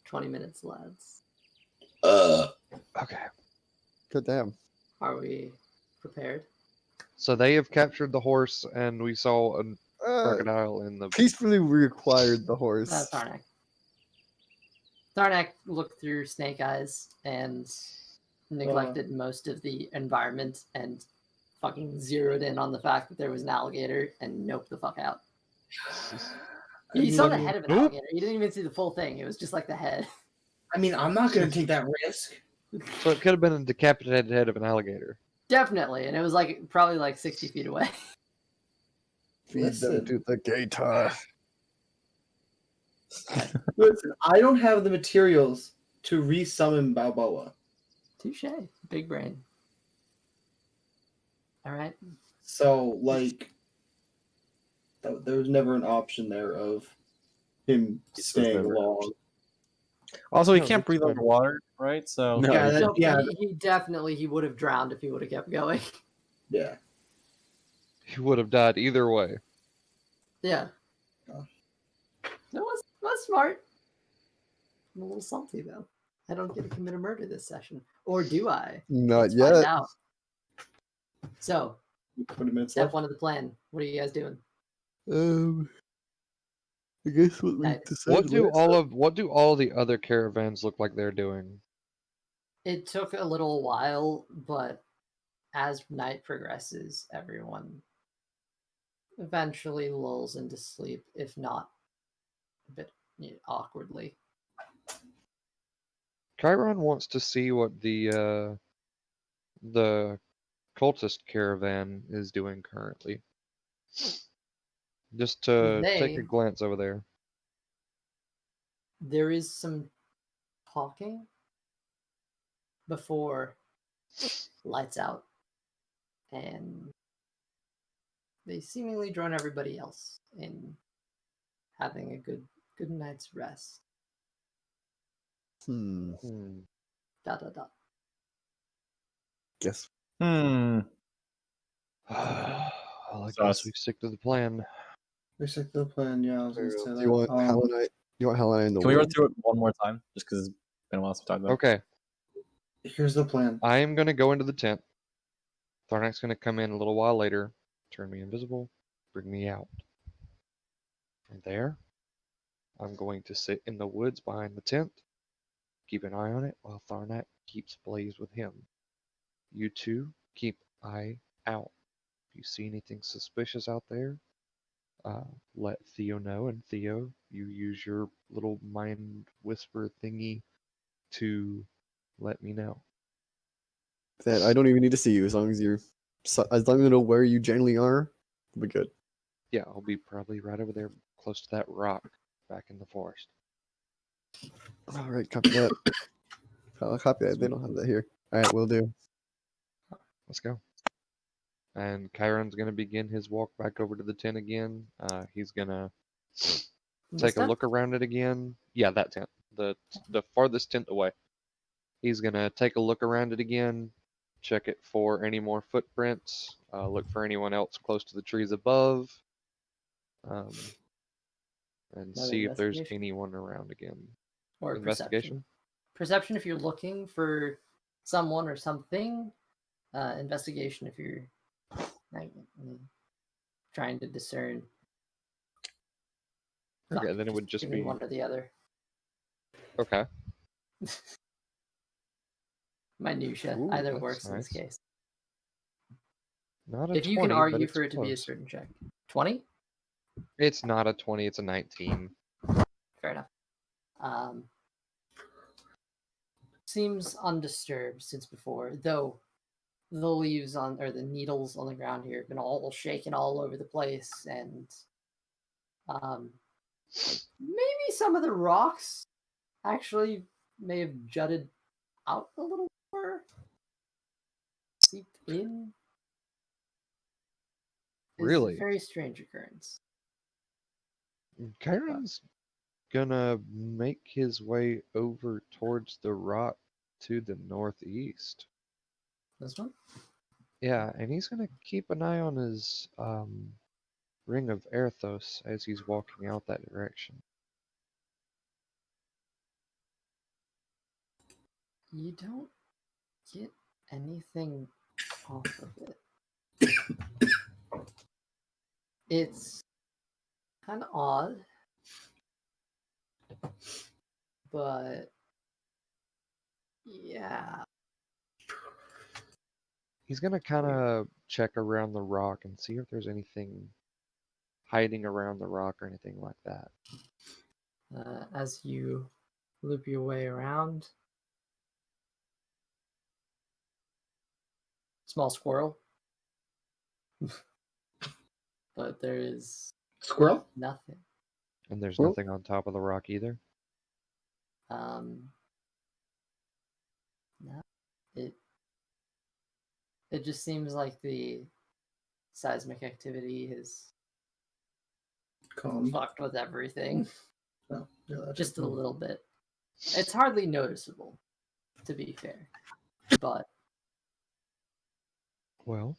20 minutes, lads. Okay. God damn. Are we prepared? So they have captured the horse, and we saw a crocodile in the. Peacefully reacquired the horse. Tharnak. Tharnak looked through Snake Eyes and neglected most of the environment and fucking zeroed in on the fact that there was an alligator and noped the fuck out. He saw the head of an Nope. alligator. He didn't even see the full thing. It was just like the head. I mean, I'm not gonna take that risk. So it could have been a decapitated head of an alligator. Definitely. And it was like probably like 60 feet away. Feed them Listen. to the gator. Listen, I don't have the materials to resummon Balboa. Touche. Big brain. All right. So, like, there was never an option there of him was staying never an along. Also, he No, can't it's breathe fine. underwater, right? So No. Yeah, So yeah, he definitely he would have drowned if he would have kept going. yeah. He would have died either way. Yeah. Oh. That was smart. I'm a little salty though. I don't get to commit a murder this session. Or do I? Not Let's find yet. out. So, 20 minutes step left. one of the plan. What are you guys doing? I guess what we Nice. decided. What do all the other caravans look like they're doing? It took a little while, but as night progresses, everyone eventually lulls into sleep, if not a bit awkwardly. Chiron wants to see what the cultist caravan is doing currently. Just to take They- a glance over there. There is some talking before lights out, and they seemingly join everybody else in having a good night's rest. Hmm. Dot dot dot. Guess. Well, I So guess we stick to the plan. We stick to the plan, yeah. I was gonna Do say you that. want Halonite? You want Halonite in the can we run wind? through it one more time, just because it's been a while since we talked about it? Okay, Here's the plan. I am gonna go into the tent. Tharnak's gonna come in a little while later, turn me invisible, bring me out. From there, I'm going to sit in the woods behind the tent, keep an eye on it while Tharnak keeps Blaze with him. You two keep eye out. If you see anything suspicious out there, let Theo know, and Theo, you use your little mind whisper thingy to let me know. That I don't even need to see you as long as as long as I know where you generally are, we'll be good. Yeah, I'll be probably right over there close to that rock. back in the forest. All right, copy that. I'll copy that. They don't have that here. All right, we'll do. Let's go. And Chiron's going to begin his walk back over to the tent again. He's going to take a look around it again. Yeah, that tent. The farthest tent away. He's going to take a look around it again, check it for any more footprints, look for anyone else close to the trees above, and Another see if there's investigation? anyone around again. Or Investigation? Perception if you're looking for someone or something. Investigation if you're trying to discern. Okay, then it would just be one or the other. Okay. Minutia. Ooh, Either that's works in this nice. case. Not a If 20, you can but argue it's for it to be a close. certain check. 20? It's not a 20, it's a 19. Fair enough. Seems undisturbed since before, though the leaves on or the needles on the ground here have been all shaken all over the place, and maybe some of the rocks actually may have jutted out a little more, seeped in. Really? It's a very strange occurrence. Chiron's gonna make his way over towards the rock to the northeast. This one? Yeah, and he's gonna keep an eye on his ring of Erthos as he's walking out that direction. You don't get anything off of it. It's kind of odd, but yeah. He's gonna kind of check around the rock and see if there's anything hiding around the rock or anything like that. As you loop your way around, small squirrel, but there is Squirrel? nothing. And there's Well- nothing on top of the rock either. No, it just seems like the seismic activity has Calm. fucked with everything. No, Just a little bit. It's hardly noticeable, to be fair. But Well,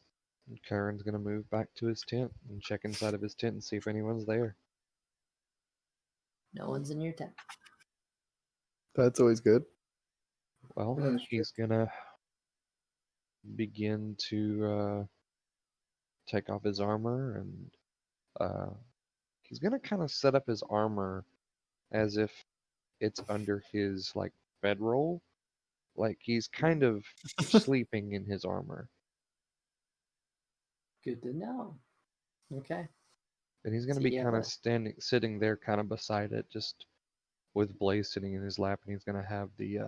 Chiron's gonna move back to his tent and check inside of his tent and see if anyone's there. no one's in your tent. That's always good. Well, Yeah, that's true. he's gonna begin to take off his armor, and he's gonna kind of set up his armor as if it's under his like bedroll, like he's kind of sleeping in his armor. Good to know. Okay. And he's gonna So be you have kind of a- sitting there, kind of beside it, just with Blaze sitting in his lap, and he's gonna have the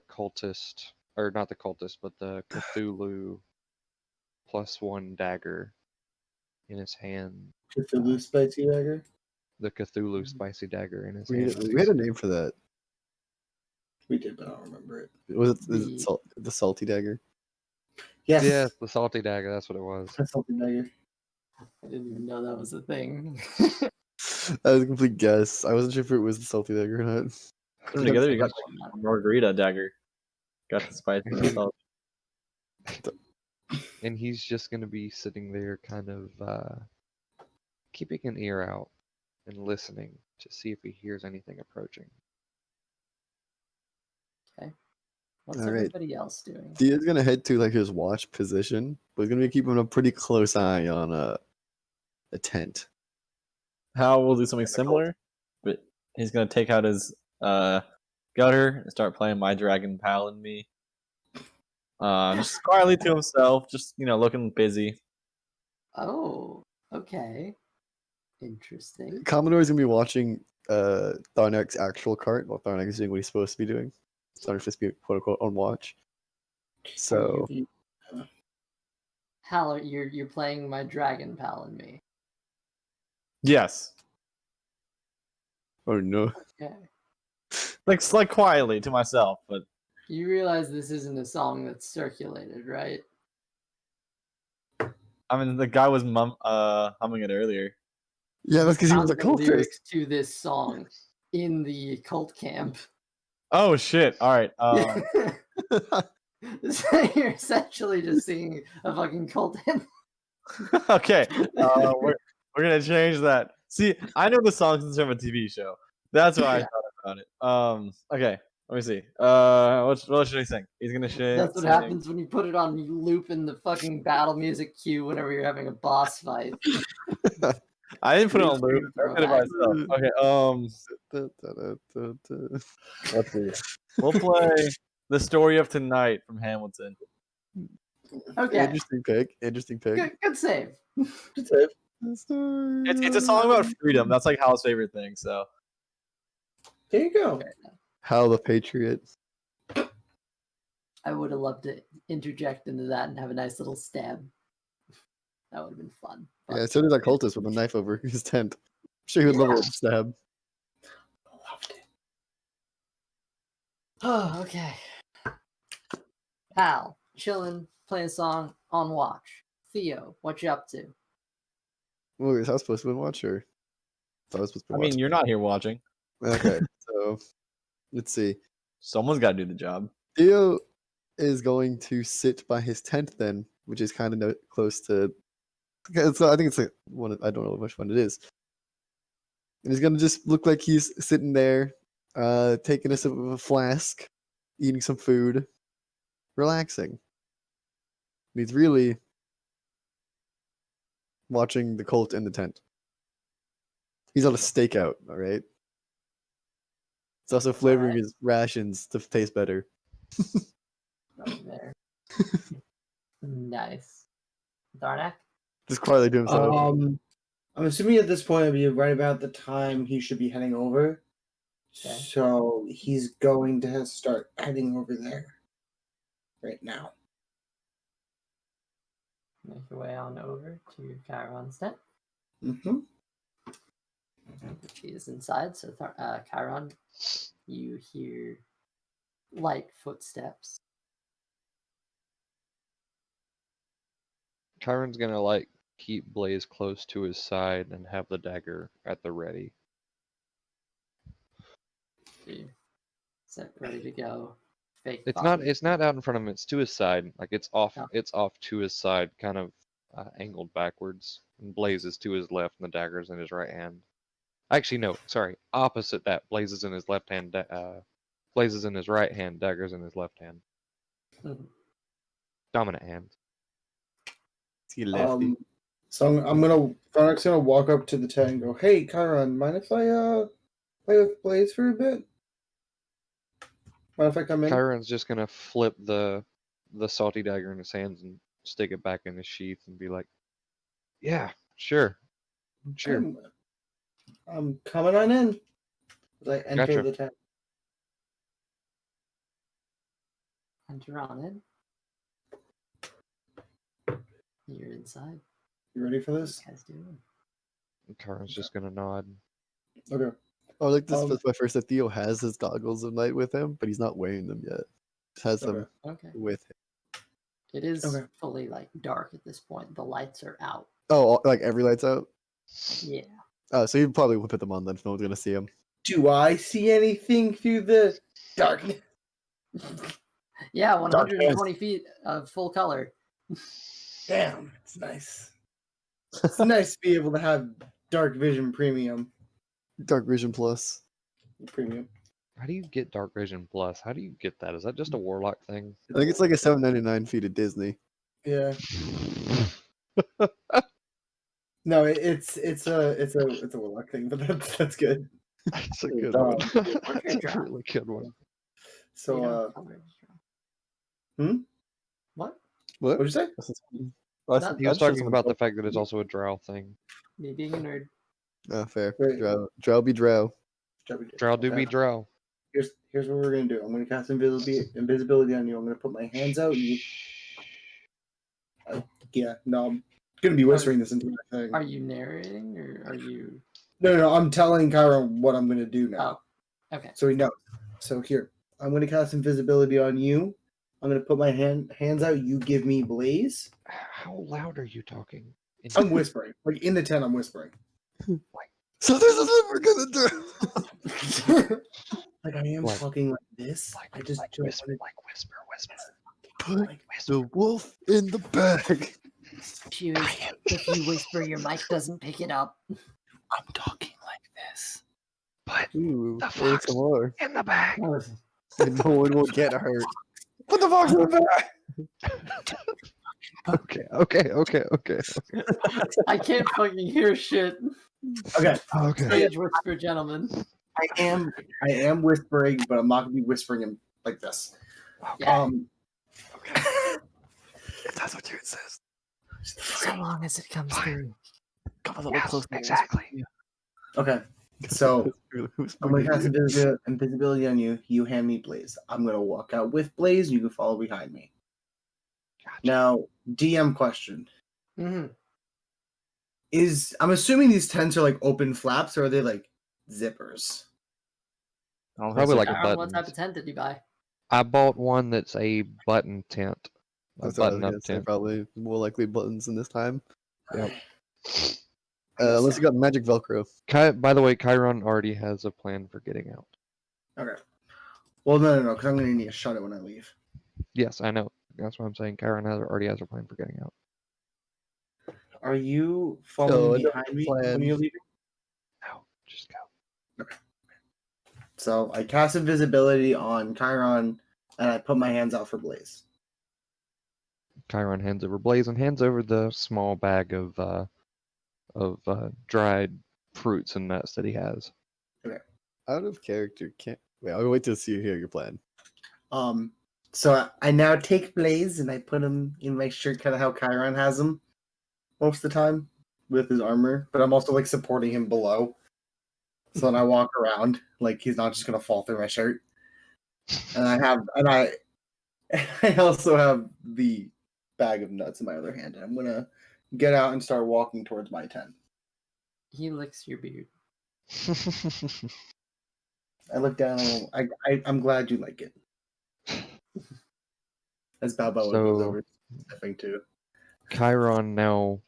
cultist, or not the cultist, but the Cthulhu +1 dagger in his hand. Cthulhu spicy dagger? The Cthulhu spicy dagger in his We hand. had a name for that. We did, but I don't remember it. Is it the salty dagger? Yes. Yes, the salty dagger, that's what it was. That's something dagger. I didn't even know that was a thing. That was a complete guess. I wasn't sure if it was the salty dagger or not. Put them together, you got a margarita dagger. Got the spice and the salt. And he's just going to be sitting there kind of keeping an ear out and listening to see if he hears anything approaching. Okay. What's All right. everybody else doing? Thea's gonna head to like his watch position, but he's gonna be keeping a pretty close eye on a tent. Hal will do something similar, but he's gonna take out his gutter and start playing My Dragon Pal and Me. Just quietly to himself, just looking busy. Oh, okay. Interesting. Commodore's gonna be watching Tharnek's actual cart while Tharnek is doing what he's supposed to be doing. Tharnek's just be quote unquote on watch. So Hal, you're playing My Dragon Pal and Me. Yes. Oh no. Okay. Like quietly to myself, but You realize this isn't a song that's circulated, right? I mean the guy was humming it earlier. Yeah, that's because he was a Found the cultist. lyrics to this song in the cult camp. Oh shit! All right. So you're essentially just singing a fucking cult hymn. Okay. We're gonna change that. See, I know the songs instead of a TV show. That's why I Yeah. thought about it. Okay. Let me see. What should he sing? He's gonna That's what sing. happens when you put it on loop in the fucking battle music cue whenever you're having a boss fight. I didn't put it on loop. I did it Throwback. myself. Okay. Let's see. We'll play "The Story of Tonight" from Hamilton. Okay. Interesting pick. Interesting pick. Good save. Good save. It's a song about freedom. That's like Hal's favorite thing. So There you go. Hal the Patriot. I would have loved to interject into that and have a nice little stab. That would have been fun. But Yeah, so did that cultist with a knife over his tent. I'm sure he would love a little stab. Loved it. Oh, okay. Hal, chilling, playing a song on watch. Theo, what you up to? Well, is I supposed to watch or? I was supposed to I watch. mean, you're not here watching. Okay, so let's see. Someone's got to do the job. Theo is going to sit by his tent then, which is kind of close to. So I think it's like one. I don't know which one it is. And he's gonna just look like he's sitting there, taking a sip of a flask, eating some food, relaxing. And he's really watching the cult in the tent. He's on a stakeout, all right? It's also flavoring Alright. his rations to taste better. Right there. Nice. Darnak? Just quietly to himself. I'm assuming at this point it'll be right about the time he should be heading over. Okay. So he's going to start heading over there right now. Make your way on over to Chiron's tent. Mm-hmm. She is inside, so Chiron, you hear light footsteps. Chiron's gonna like keep Blaze close to his side and have the dagger at the ready. You set ready to go. Fake It's body. not out in front of him. It's to his side. Like it's off. Oh. It's off to his side, kind of angled backwards. And Blaze is to his left, and the dagger's in his right hand. Actually, no. Sorry. Opposite that. Blaze is in his left hand. Blaze is in his right hand. Dagger's in his left hand. Mhm. Dominant hand. He lefty. So Darnak's gonna walk up to the tent and go, "Hey, Chiron, mind if I play with Blaze for a bit? Mind if I come in?" Chiron's just gonna flip the salty dagger in his hands and stick it back in his sheath and be like, "Yeah, sure, sure." I'm coming on in. As I enter Gotcha. the tent. Enter on in. You're inside. You ready for What this? you guys doing? Chiron's just gonna nod. Okay. Oh, like this Um, is my first that Theo has his goggles of night with him, but he's not wearing them yet. Just has them Okay. with him. It is Okay. fully like dark at this point. The lights are out. Oh, like every light's out? Yeah. Oh, so you probably will put them on then if no one's gonna see him. Do I see anything through the darkness? Yeah, 120 feet of full color. Damn, it's nice. It's nice to be able to have dark vision premium. Dark Vision Plus. Premium. How do you get Dark Vision Plus? How do you get that? Is that just a Warlock thing? I think it's like a $7.99 fee to Disney. Yeah. No, it's a warlock thing, but that's good. That's a good Um, one. What's That's your a drop? really good one. You So don't cover his drop. What? What? what'd you say? Not- He was talking about the fact that it's also a drow thing. Me being a nerd. Oh, fair. Wait. Drow be drow. Drow do be drow. Here's what we're gonna do. I'm gonna cast invisibility on you. I'm gonna put my hands out. And you, yeah, no, I'm gonna be whispering this entire thing. Are you narrating or are you? No. I'm telling Chiron what I'm gonna do now. Oh, okay. So he knows. So here, I'm gonna cast invisibility on you. I'm gonna put my hands out. You give me blaze. How loud are you talking? I'm whispering. Like in the tent, I'm whispering. So this is what we're gonna do. Like I am Like- talking like this. I just don't whisper, want whisper. Put the wolf in the bag. If you whisper, your mic doesn't pick it up. I'm talking like this. Put Ooh, the fox ASMR. in the bag. No one will get hurt. Put the fox in the bag. Okay. I can't fucking hear shit. Okay. Okay. Stage whisper, gentlemen. I am whispering, but I'm not gonna be whispering in like this. Yeah. If that's what you insist. So long as it comes through. Come a little closer. Exactly. Okay. So Who's I'm gonna cast invisibility on you. You hand me Blaze. I'm gonna walk out with Blaze. You can follow behind me. Gotcha. Now, DM question Mm-hmm. I'm assuming these tents are like open flaps, or are they like zippers? I don't think Probably so. like a Aaron, what button. type of tent did you buy? I bought one that's a button tent. A That's what I was button up gonna say. tent. Probably more likely buttons in this time. Yep. Unless you got magic Velcro. By the way, Chiron already has a plan for getting out. Okay. Well, no, because I'm gonna need to shut it when I leave. Yes, I know. That's what I'm saying. Chiron already has a plan for getting out. Are you following So, behind me plan. when you're leaving? No, just go. So I cast invisibility on Chiron, and I put my hands out for Blaze. Chiron hands over Blaze and hands over the small bag of dried fruits and nuts that he has. Out of character, can't wait. I'll wait to see you hear your plan. So I now take Blaze and I put him in my shirt, kind of how Chiron has him most of the time with his armor. But I'm also like supporting him below, so then I walk around like he's not just gonna fall through my shirt. And I also have the bag of nuts in my other hand, and I'm gonna get out and start walking towards my tent. He licks your beard. I look down and I'm glad you like it. As Balboa goes over sniffing too. Chiron now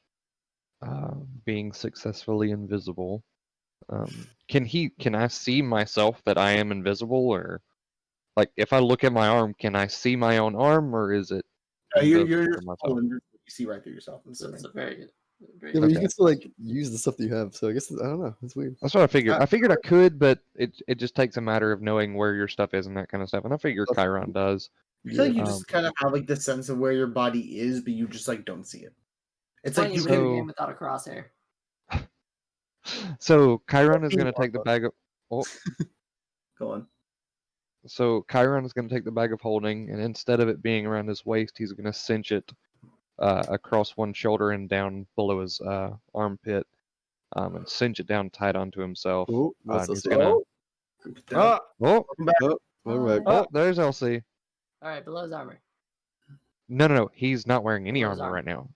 being successfully invisible. Can I see myself that I am invisible, or like if I look at my arm, can I see my own arm, or is it You're invisible to myself? you see right through yourself. I'm So assuming. it's a very good. Yeah, but you Okay. can still like use the stuff that you have. So I guess I don't know. It's weird. That's what I figured. I figured I could, but it just takes a matter of knowing where your stuff is and that kind of stuff. And I figure Chiron does. I feel like you Um, just kind of have like the sense of where your body is, but you just like don't see it. It's like Playing you a video can. game without a crosshair. So Chiron is going to take the bag of. Oh, Go on. so Chiron is going to take the bag of holding, and instead of it being around his waist, he's going to cinch it across one shoulder and down below his armpit, and cinch it down tight onto himself. Oh, what's He's this? gonna. Ah! Oh, Welcome back. Oh, we're back. oh, there's LC. All right, below his armor. No. He's not wearing any Below his armor arm. right now.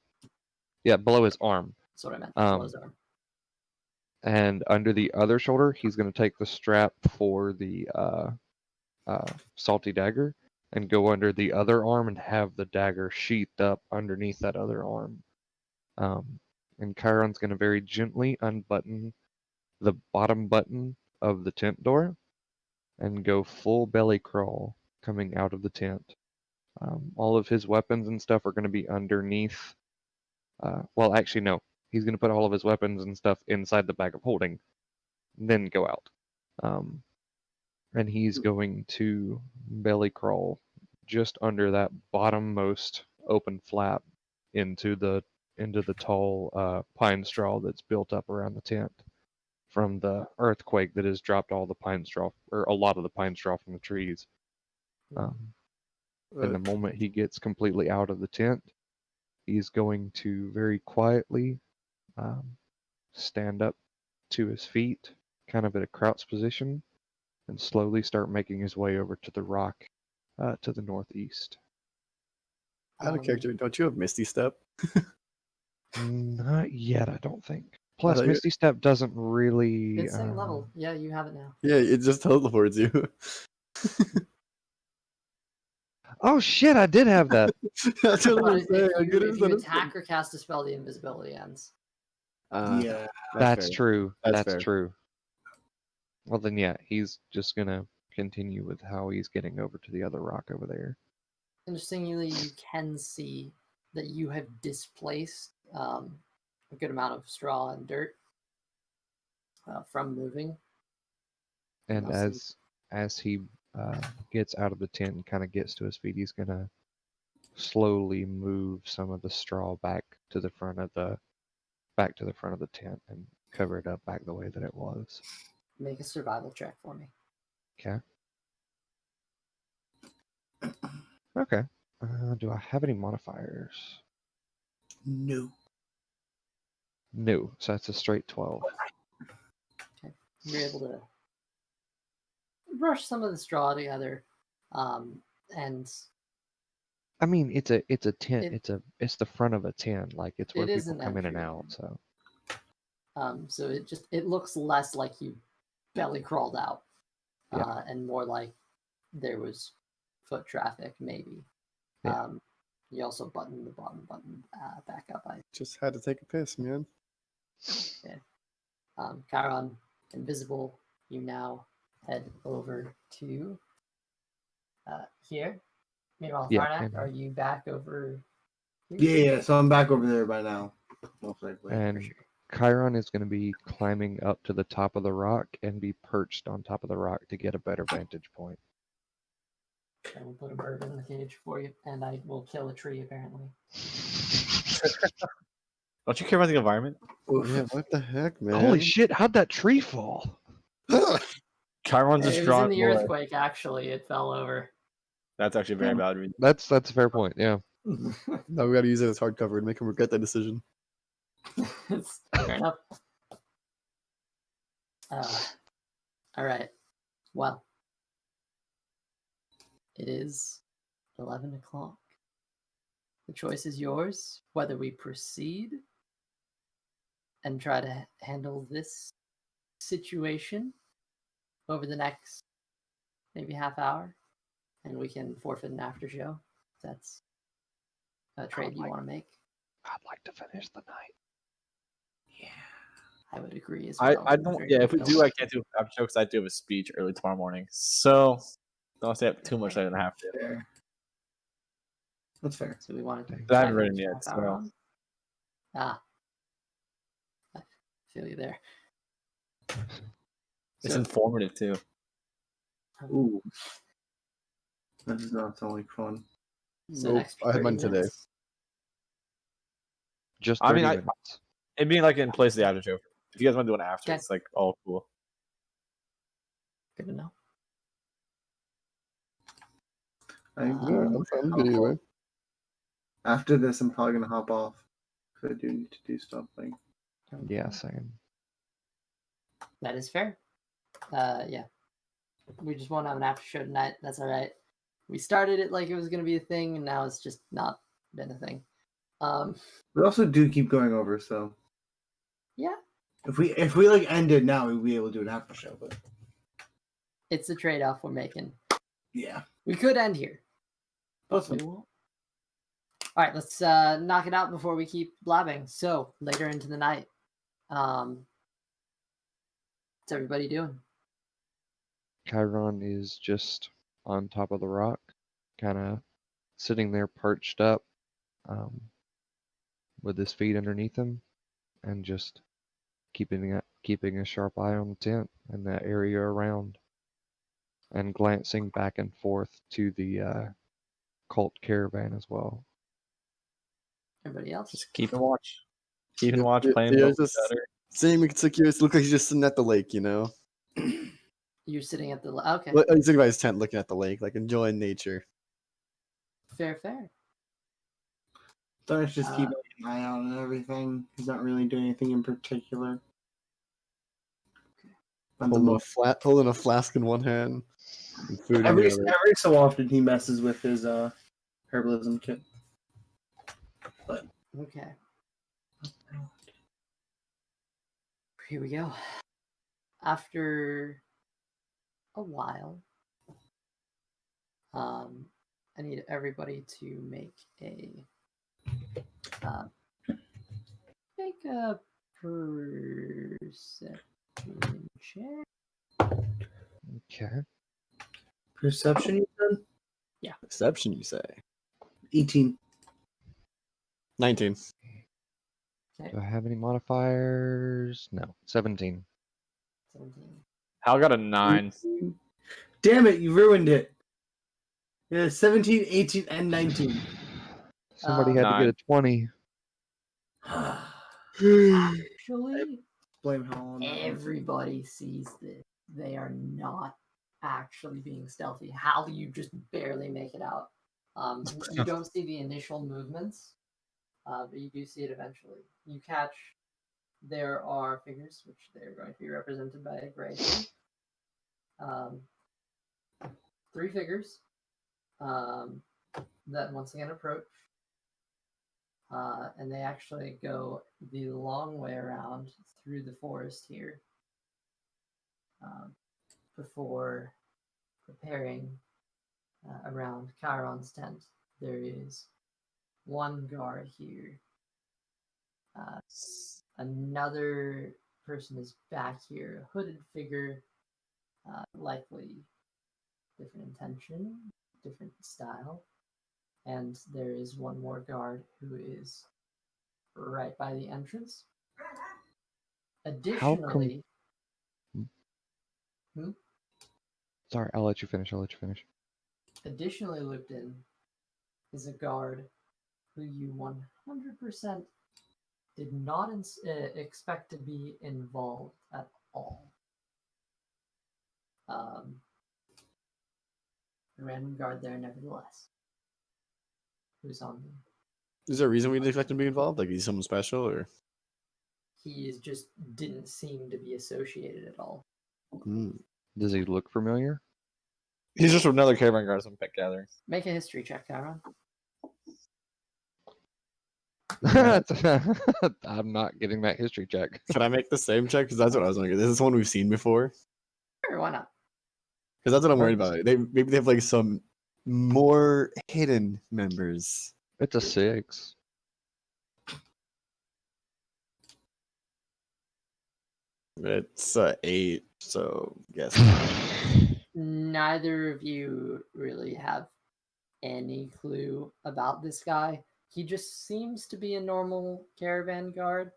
Yeah, below his arm. That's what I meant. Below Um, his arm. And under the other shoulder, he's going to take the strap for the salty dagger and go under the other arm and have the dagger sheathed up underneath that other arm. And Chiron's going to very gently unbutton the bottom button of the tent door and go full belly crawl coming out of the tent. All of his weapons and stuff are going to be underneath. Well, actually, no. He's going to put all of his weapons and stuff inside the bag of holding, then go out. And he's going to belly crawl just under that bottommost open flap into the tall pine straw that's built up around the tent from the earthquake that has dropped all the pine straw, or a lot of the pine straw from the trees. And the moment he gets completely out of the tent, he's going to very quietly stand up to his feet, kind of at a crouch position, and slowly start making his way over to the rock to the northeast. Out of character, don't you have Misty Step? Not yet, I don't think. Plus, thought you- Misty Step doesn't really. It's same level. Yeah, you have it now. Yeah, it just teleports you. Oh shit! I did have that. That's what But I'm saying. if you attack or cast a spell, the invisibility ends. Yeah. That's fair. true. That's That's fair. true. Well, then, yeah, he's just gonna continue with how he's getting over to the other rock over there. Interestingly, you can see that you have displaced a good amount of straw and dirt from moving. And Awesome. as he gets out of the tent and kind of gets to his feet, he's gonna slowly move some of the straw back to the front of the tent and cover it up back the way that it was. Make a survival check for me. Okay. Okay. Do I have any modifiers? No. No. So that's a straight 12. You're able to brush some of the straw together, and I mean, it's a tent. It- It's the front of a tent. Like it's where It is people an come in and entry. out. So so it looks less like you belly crawled out, Yeah. and more like there was foot traffic, maybe. Yeah. You also buttoned the bottom button back up. Just had to take a piss, man. Chiron, invisible. You now head over to here. Meanwhile, Yeah, Tharnak, and- are you back over here? Yeah. So I'm back over there by now. Most likely. and Chiron is going to be climbing up to the top of the rock and be perched on top of the rock to get a better vantage point. I will put a bird in the cage for you, and I will kill a tree, apparently. Don't you care about the environment? Yeah, what the heck, man? Holy shit! How'd that tree fall? Chiron's a It was strong in the boy. earthquake, actually. It fell over. That's actually a very valid reason. That's a fair point. Yeah. Now we gotta use it as hardcover and make him regret that decision. It's fair enough. All right. Well, it is 11 o'clock. The choice is yours whether we proceed and try to handle this situation over the next maybe half hour, and we can forfeit an after show. That's a trade you want to make. I'd like to finish the night. I would agree as I well. don't. Yeah, if we do, I can't do after show because I do have a speech early tomorrow morning. So don't stay up too much later than I have to. Fair. That's fair. So we want to. But I haven't written yet, so I feel you there. it's So- informative too. Ooh. That does not sound like fun. So Nope, next I had mine 30 today. minutes. Just I 30 mean, minutes. It'd be like in place of the after show. If you guys want to do an after, Okay. it's like all cool. Good to know. I Yeah, I'm fine with it either way. After this, I'm probably gonna hop off. 'Cause I do need to do something. Yeah, same. That is fair. Yeah. We just won't have an after show tonight. That's all right. We started it like it was going to be a thing, and now it's just not been a thing. We also do keep going over, so Yeah, if we like ended now, we'd be able to do an after show. But it's a trade-off we're making. yeah, We could end here, but we won't. All right, let's knock it out before we keep blabbing. So later into the night, what's everybody doing? Chiron is just on top of the rock, kind of sitting there perched up, with his feet underneath him, and just keeping a sharp eye on the tent and that area around, and glancing back and forth to the cult caravan as well. Everybody else? Just keep and watch. Keep and watch. Yeah, Playing yeah, with just- each other. Same, it's like it look like he's just sitting at the lake, you know? You're sitting at the okay. He's sitting by his tent looking at the lake, like enjoying nature. Fair. let's just keep an eye out on everything. He's not really doing anything in particular. On the Holding a flask in one hand and food in every the other. every so often, he messes with his herbalism kit. Okay. here we go. After a while, I need everybody to make a perception check. Okay. Perception, you said? Perception, you say? 18. 19. Okay, Do I have any modifiers? No. 17. 17. Hal got a 9. Damn it, you ruined it. Yeah, 17, 18, and 19. Somebody had to get 9. a 20. Actually, Blame Hal on that one. everybody sees this. They are not actually being stealthy. How do you just barely make it out? You don't see the initial movements, but you do see it eventually. You catch there are figures, which they're going to be represented by a gray thing. 3 figures that once again approach. And they actually go the long way around through the forest here before preparing around Chiron's tent. There is one guard here. Another person is back here, a hooded figure, likely different intention, different style. And there is one more guard who is right by the entrance. Additionally, Sorry, I'll let you finish. additionally looped in is a guard who you 100% did not expect to be involved at all. A random guard there, nevertheless. Who's on me? Is there a reason we didn't expect him to be involved? Like, he's someone special, or? He is just didn't seem to be associated at all. Does he look familiar? He's just another caravan guard from pet gathering. Make a history check, Chiron. I'm not getting that history check. Can I make the same check? Because that's what I was wondering. This is one we've seen before. Sure, why not? Because that's what I'm worried about. Maybe they have like some more hidden members. It's a 6. It's 8, so yes. Neither of you really have any clue about this guy. He just seems to be a normal caravan guard.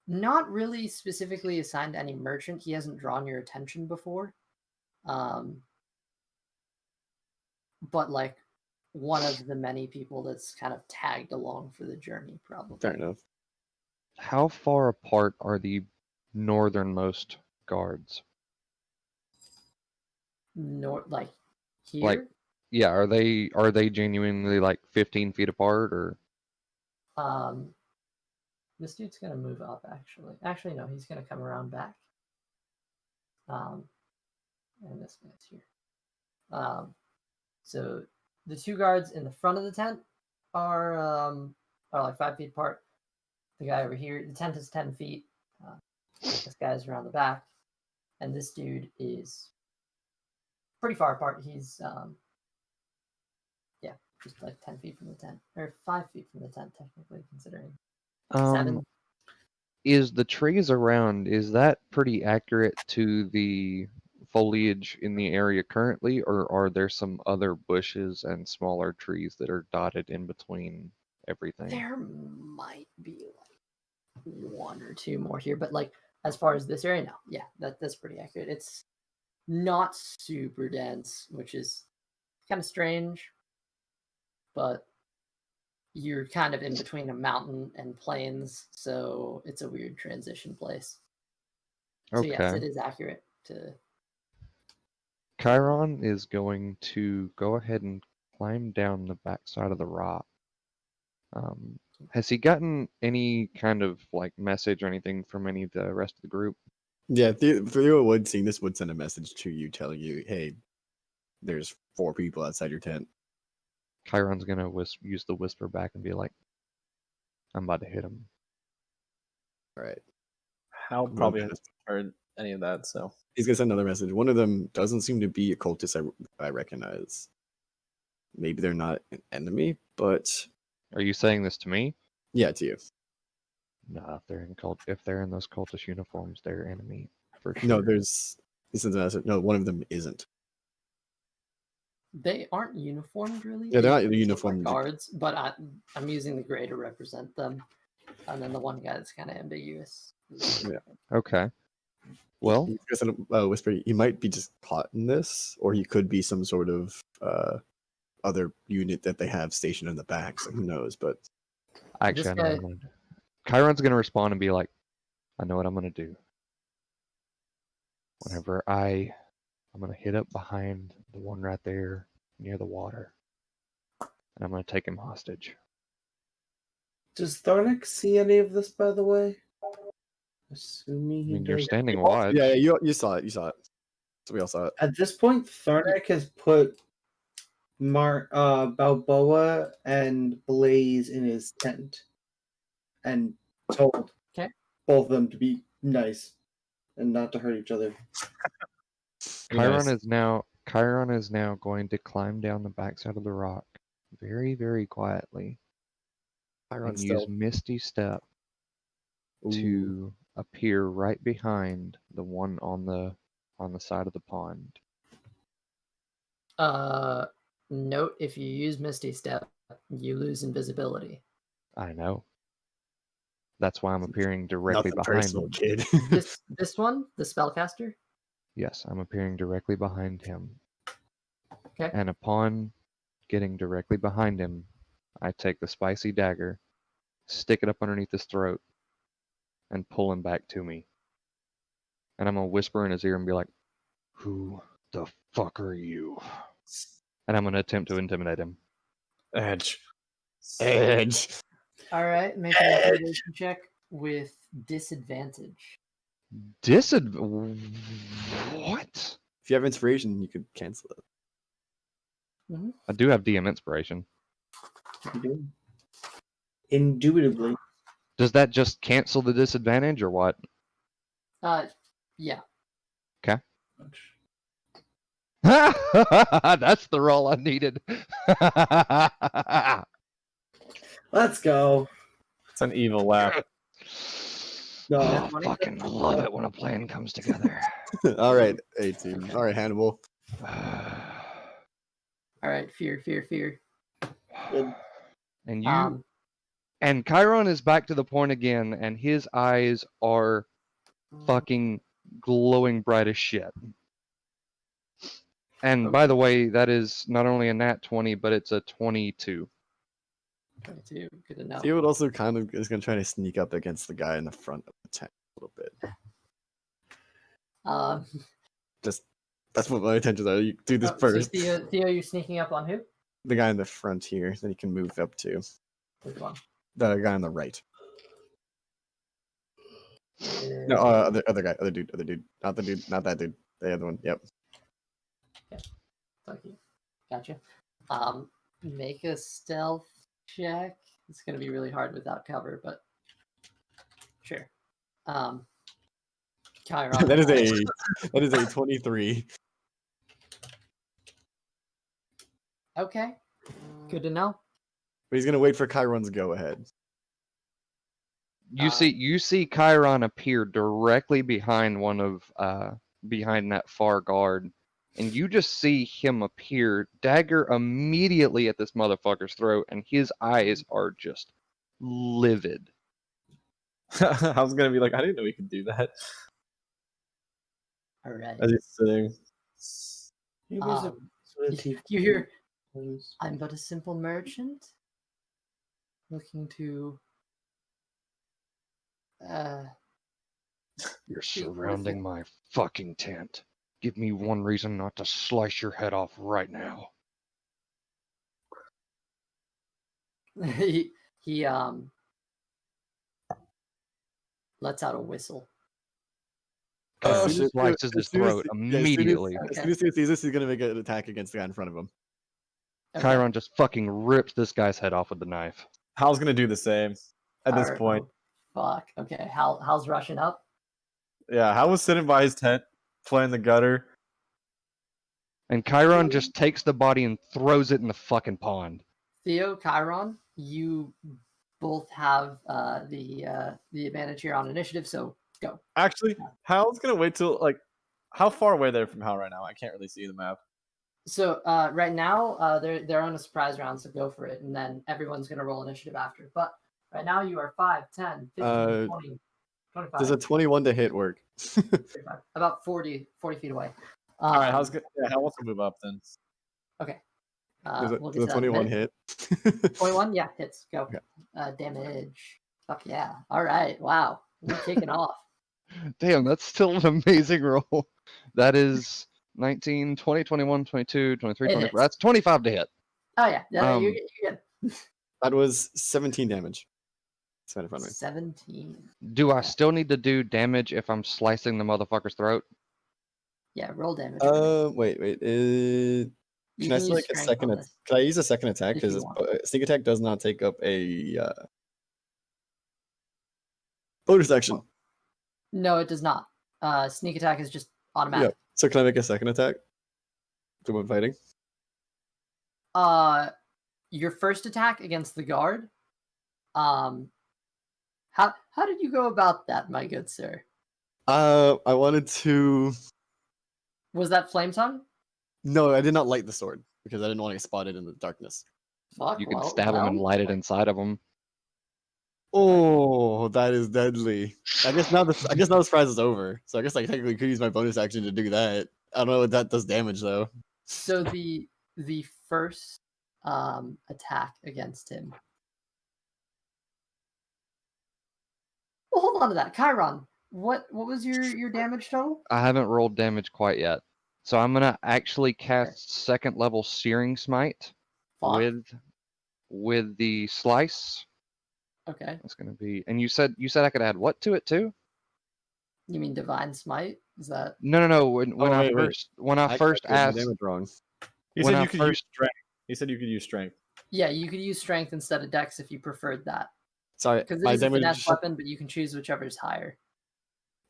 Not really specifically assigned to any merchant. He hasn't drawn your attention before. But like one of the many people that's kind of tagged along for the journey, probably. Fair enough. How far apart are the northernmost guards? Like here? Like, yeah, are they genuinely like 15 feet apart, or? This dude's gonna move up actually. Actually, no, he's gonna come around back. And this guy's here. So the 2 guards in the front of the tent are like 5 feet apart. The guy over here, the tent is 10 feet. This guy's around the back, and this dude is pretty far apart. He's just like 10 feet from the tent, or 5 feet from the tent, technically considering. 7. Is the trees around, is that pretty accurate to the foliage in the area currently, or are there some other bushes and smaller trees that are dotted in between everything? There might be like 1 or 2 more here, but like as far as this area, no. Yeah, that's pretty accurate. It's not super dense, which is kind of strange, but you're kind of in between a mountain and plains, so it's a weird transition place. So yes, Okay. it is accurate to. Chiron is going to go ahead and climb down the backside of the rock. Has he gotten any kind of like message or anything from any of the rest of the group? Yeah, Theo would seeing this would send a message to you telling you, hey, there's 4 people outside your tent. Chiron's gonna use the whisper back and be like, I'm about to hit him. All right. Hal probably hasn't heard any of that, so. He's gonna send another message. One of them doesn't seem to be a cultist I recognize. Maybe they're not an enemy, but Are you saying this to me? yeah, to you. Nah, if they're in those cultist uniforms, they're enemy for sure. No, this is a message. No, one of them isn't. They aren't uniformed, really. Yeah, they're not look like uniformed. guards, but I'm using the gray to represent them. And then the one guy that's kind of ambiguous. Yeah. Okay. Well, He's gonna send a whisper. He might be just caught in this, or he could be some sort of other unit that they have stationed in the back. So who knows? But actually, I know what I'm gonna do. Chiron's gonna respond and be like, "I know what I'm gonna do. Whenever I'm gonna hit up behind the one right there near the water, and I'm gonna take him hostage." Does Tharnik see any of this, by the way? Assuming I he mean, you're does. standing watch. yeah, you saw it. You saw it. So we all saw it. At this point, Tharnik has put Balboa and Blaze in his tent and told both of them to be nice and not to hurt each other. Chiron is now going to climb down the backside of the rock very, very quietly and use Misty Step to appear right behind the one on the side of the pond. Note, if you use Misty Step, you lose invisibility. I know. That's why I'm appearing directly behind him. Kid. This one, the spellcaster? Yes, I'm appearing directly behind him. Okay. And upon getting directly behind him, I take the spicy dagger, stick it up underneath his throat, and pull him back to me. And I'm going to whisper in his ear and be like, "Who the fuck are you?" And I'm going to attempt to intimidate him. Edge. All right, make an intimidation check with disadvantage. What? If you have inspiration, you could cancel it. Mm-hmm. I do have DM inspiration. You do. Indubitably. Does that just cancel the disadvantage or what? Yeah. Okay. That's the roll I needed. Let's go. It's an evil laugh. No. I fucking love it when a plan comes together. All right, 18. All right, Hannibal. All right, fear. Good. And you and Chiron is back to the point again, and his eyes are fucking glowing bright as shit. And by the way, that is not only a nat 20, but it's a 22. 22, good to know. Theo would also kind of is going to try to sneak up against the guy in the front of the tent a little bit. Just that's what my intentions are. You do this first. So Theo, you're sneaking up on who? The guy in the front here, then you can move up to. Which one? The guy on the right. Yeah. No, other dude, not that dude, the other one. Yep. Okay. Thank you. Gotcha. Make a stealth check. It's gonna be really hard without cover, but sure. Chiron. that is a 23. Okay. Good to know. But he's gonna wait for Chiron's go ahead. You see Chiron appear directly behind behind that far guard, and you just see him appear, dagger immediately at this motherfucker's throat, and his eyes are just livid. I was gonna be like, I didn't know he could do that. All right. As he's sitting. You hear, "I'm but a simple merchant looking to You're surrounding my fucking tent. Give me one reason not to slice your head off right now." he lets out a whistle. Slices his throat immediately. As soon as he sees this, he's gonna make an attack against the guy in front of him. Okay. Chiron just fucking rips this guy's head off with the knife. Hal's gonna do the same at this point. Fuck. Okay. Hal's rushing up. Yeah, Hal was sitting by his tent, playing the gutter. And Chiron just takes the body and throws it in the fucking pond. Theo, Chiron, you both have the advantage here on initiative, so go. Actually, Hal's gonna wait till like, how far away they're from Hal right now? I can't really see the map. So right now they're on a surprise round, so go for it, and then everyone's gonna roll initiative after. But right now you are 5, 10, 15, 20, 25. Does a 21 to hit work? 35, about 40 feet away. All right, Hal wants to move up then. Okay. Does We'll a get to that in a 21 minute. hit? 21, yeah, hits. Go. Okay. Damage. Fuck yeah. All right. Wow. We're kicking off. Damn, that's still an amazing roll. That is 19, 20, 21, 22, 23, It 24. hits. That's 25 to hit. Oh yeah. You're good. That was 17 damage. It's right in front of me. 17. Do I Okay. still need to do damage if I'm slicing the motherfucker's throat? Yeah, roll damage. Wait. Can I use still like a strength second? on this Can I use a second attack? if you Because want. sneak attack does not take up a bonus action. No, it does not. Sneak attack is just Yeah. automatic. So can I make a second attack? To when fighting? Your first attack against the guard. How did you go about that, my good sir? I wanted to. Was that flame tongue? No, I did not light the sword because I didn't want to get spotted in the darkness. Fuck. You can well, stab him and well. light it inside of him. Oh, that is deadly. I guess now the surprise is over. So I guess I technically could use my bonus action to do that. I don't know what that does damage though. So the first attack against him. Well, hold on to that, Chiron. What was your damage total? I haven't rolled damage quite yet. So I'm gonna actually cast second level Searing Smite Fuck. with the slice. Okay. That's gonna be. And you said I could add what to it too? You mean divine smite? Is that? No. When wait. I first calculated my asked, damage wrong. He When said I you could use first- strength. He said you could use strength. Yeah, you could use strength instead of dex if you preferred that. Sorry, Because it my is a damage. finesse weapon, but you can choose whichever is higher.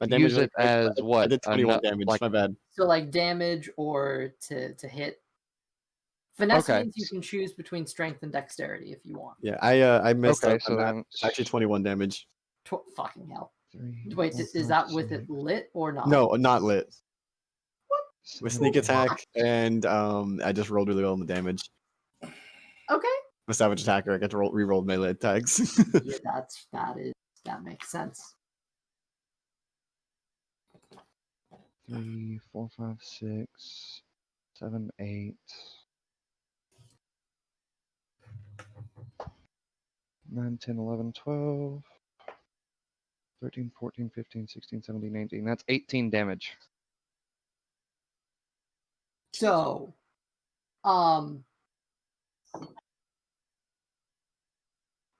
My damage use it was- as I what? did 21 Ano- damage. like- My bad. So like damage or to hit. Finesse Okay. means you can choose between strength and dexterity if you want. Yeah, I messed Okay, up. so then It's actually 21 damage. Fucking hell. 3, Wait, 4, is 5, that with 6, it lit or not? No, not lit. With 7, sneak 8. attack and I just rolled really well on the damage. Okay. I'm a savage attacker. I get to re-roll melee attacks. Yeah, that makes sense. 3, 4, 5, 6, 7, 8. 9, 10, 11, 12, 13, 14, 15, 16, 17, 18. That's 18 damage. So,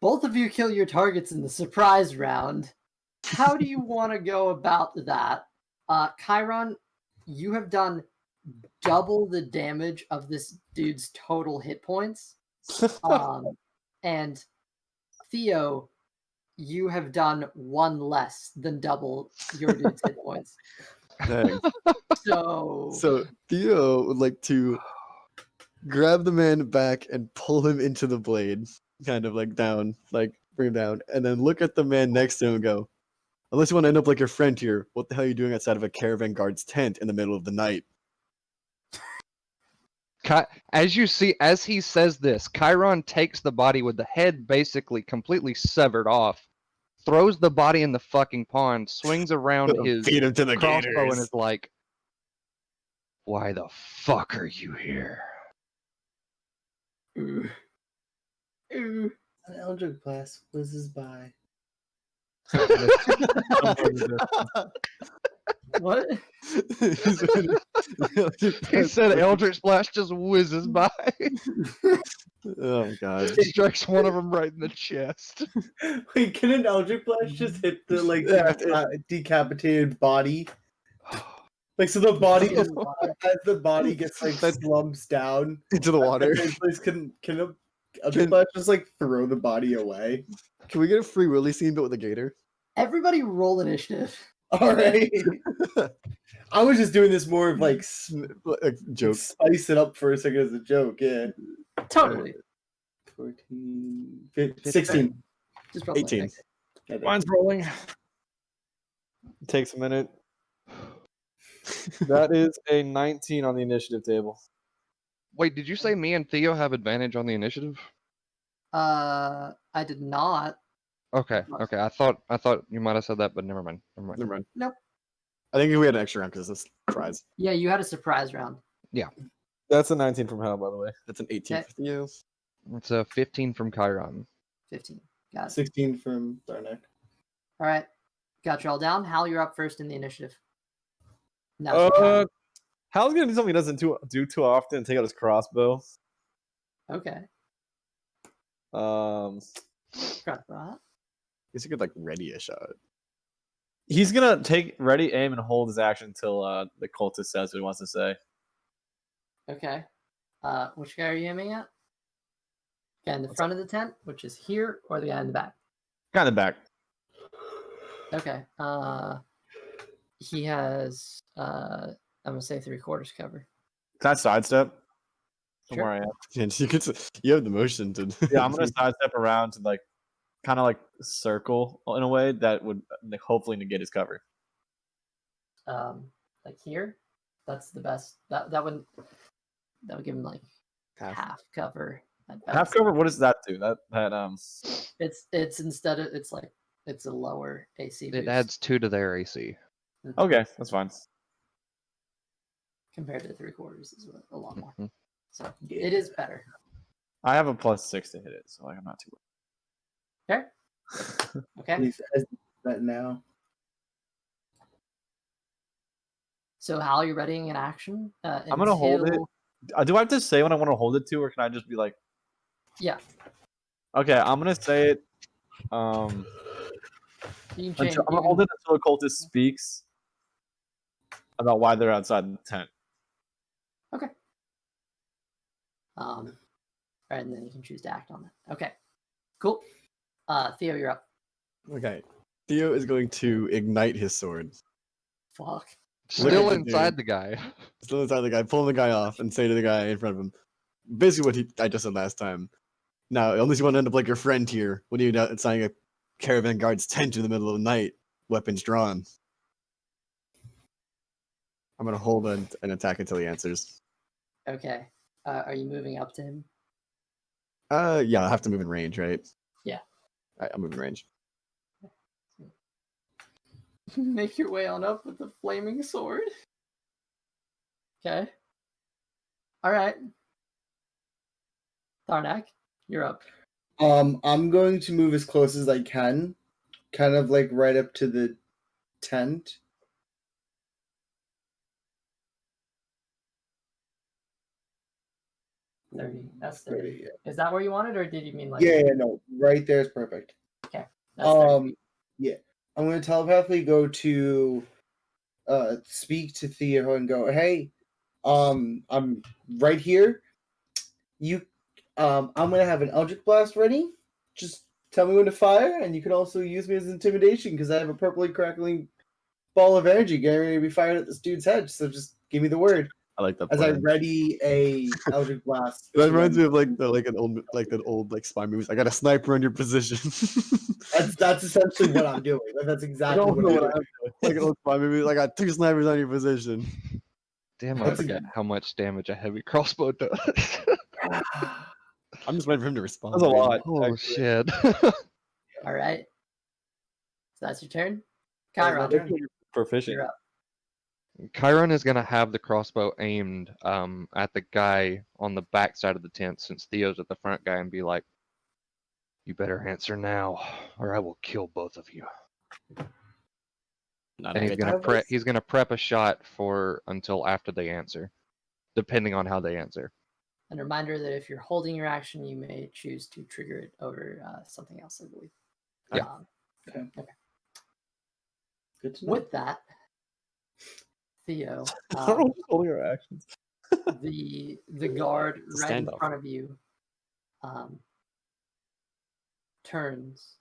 both of you kill your targets in the surprise round. How do you want to go about that? Chiron, you have done double the damage of this dude's total hit points. And Theo, you have done one less than double your dude's hit points. Dang. So So Theo would like to grab the man back and pull him into the blade, kind of like down, like bring him down, and then look at the man next to him and go, "Unless you want to end up like your friend here, what the hell are you doing outside of a caravan guard's tent in the middle of the night?" As you see, as he says this, Chiron takes the body with the head basically completely severed off, throws the body in the fucking pond, swings around his Feed him to the crossbow, and gators. is like, "Why the fuck are you here?" Ooh. Ooh. An Eldritch Blast whizzes by. What? He said Eldritch Blast just whizzes by, Oh god. strikes one of them right in the chest. Wait, can an Eldritch Blast just hit the Yeah, decapitated body? Like so the body as the body gets like slumps down Into the water. Can a Eldritch Blast just like throw the body away? Can we get a free Willy scene but with a gator? Everybody roll initiative. All right. I was just doing this more of like Joke. spice it up for a second as a joke. Yeah. Totally. 14, 15, 16. Just roll it. 18. Okay. Mine's rolling. It takes a minute. That is a 19 on the initiative table. Wait, did you say me and Theo have advantage on the initiative? I did not. Okay, okay. I thought you might have said that, but never mind. Never mind. Nope. I think we had an extra round because it's a surprise. Yeah, you had a surprise round. That's a 19 from hell, by the way. That's an 18 Okay. for Theo. It's a 15 from Chiron. 15. Got it. 16 from Darnak. All right. Got you all down. Hal, you're up first in the initiative. Now's your time. Hal's gonna do something he doesn't do too often and take out his crossbow. Okay. He's Guess you could like ready a shot. gonna take ready aim and hold his action until the cultist says what he wants to say. Okay. Which guy are you aiming at? Guy in the front of the tent, which is here, or the guy in the back? Kind of back. Okay. He has I'm gonna say 3/4 cover. Can I sidestep from Sure. where I am? And you have the motion to. Yeah, I'm gonna sidestep around to like kind of like circle in a way that would hopefully negate his cover. Like here. That's the best. That would give him like half cover. at Half best. cover. What does that do? That It's instead of it's a lower AC. It boost adds 2 to their AC. Okay, that's fine. compared to 3/4 is a lot more. Mhm. So it is better. I have a +6 to hit it, so like I'm not too. Okay. Okay. Please as that now. So Hal, you're readying an action. I'm gonna hold it. Do I have to say when I want to hold it to, or can I just be like? Yeah. Okay, I'm gonna say it. You can change. I'm gonna hold it until the cultist speaks about why they're outside the tent. Okay. Right, and then you can choose to act on that. Okay. Cool. Theo, you're up. Okay. Theo is going to ignite his sword. Fuck. Still at the inside dude. the guy. Still inside the guy, pulling the guy off and say to the guy in front of him, basically what I just said last time. Now, unless you want to end up like your friend here, when you're inside a caravan guard's tent in the middle of the night, weapons drawn. I'm gonna hold an attack until he answers. Okay. Are you moving up to him? Yeah, I have to move in range, right? Yeah. Alright, I'll move in range. Make your way on up with the flaming sword. Okay. All right. Tharnak, you're up. I'm going to move as close as I can, kind of like right up to the tent. That's 30. 30, Is that where you wanted, or did you mean like? yeah, no, right there is perfect. That's 30. Yeah, I'm going to telepathically go to speak to Theo and go, hey, I'm right here. I'm going to have an Eldritch Blast ready. Just tell me when to fire, and you can also use me as intimidation because I have a purpley crackling ball of energy getting ready to be fired at this dude's head. So just give me the word I like that. as I plan. ready a Eldritch Blast. That reminds me of like an old spy movies. I got a sniper on your position. That's essentially what I'm doing. That's exactly what I'm doing. Like an old spy movie. I got 2 snipers on your position. Damn, I That's forgot how much damage a heavy crossbow does. I'm just waiting for him to respond. That's a lot. Oh actually. shit. All right. So that's your turn. That was my Chiron, turn. Proficient. you're up. Chiron is gonna have the crossbow aimed at the guy on the back side of the tent since Theo's at the front guy and be like, you better answer now or I will kill both of you. Not And a good time. he's gonna prep a shot for until after they answer, depending on how they answer. And a reminder that if you're holding your action, you may choose to trigger it over something else, I believe. Yeah. Okay. Okay. Good to know. With that, Theo, Holding our actions. the guard It's a right in standoff. front of you turns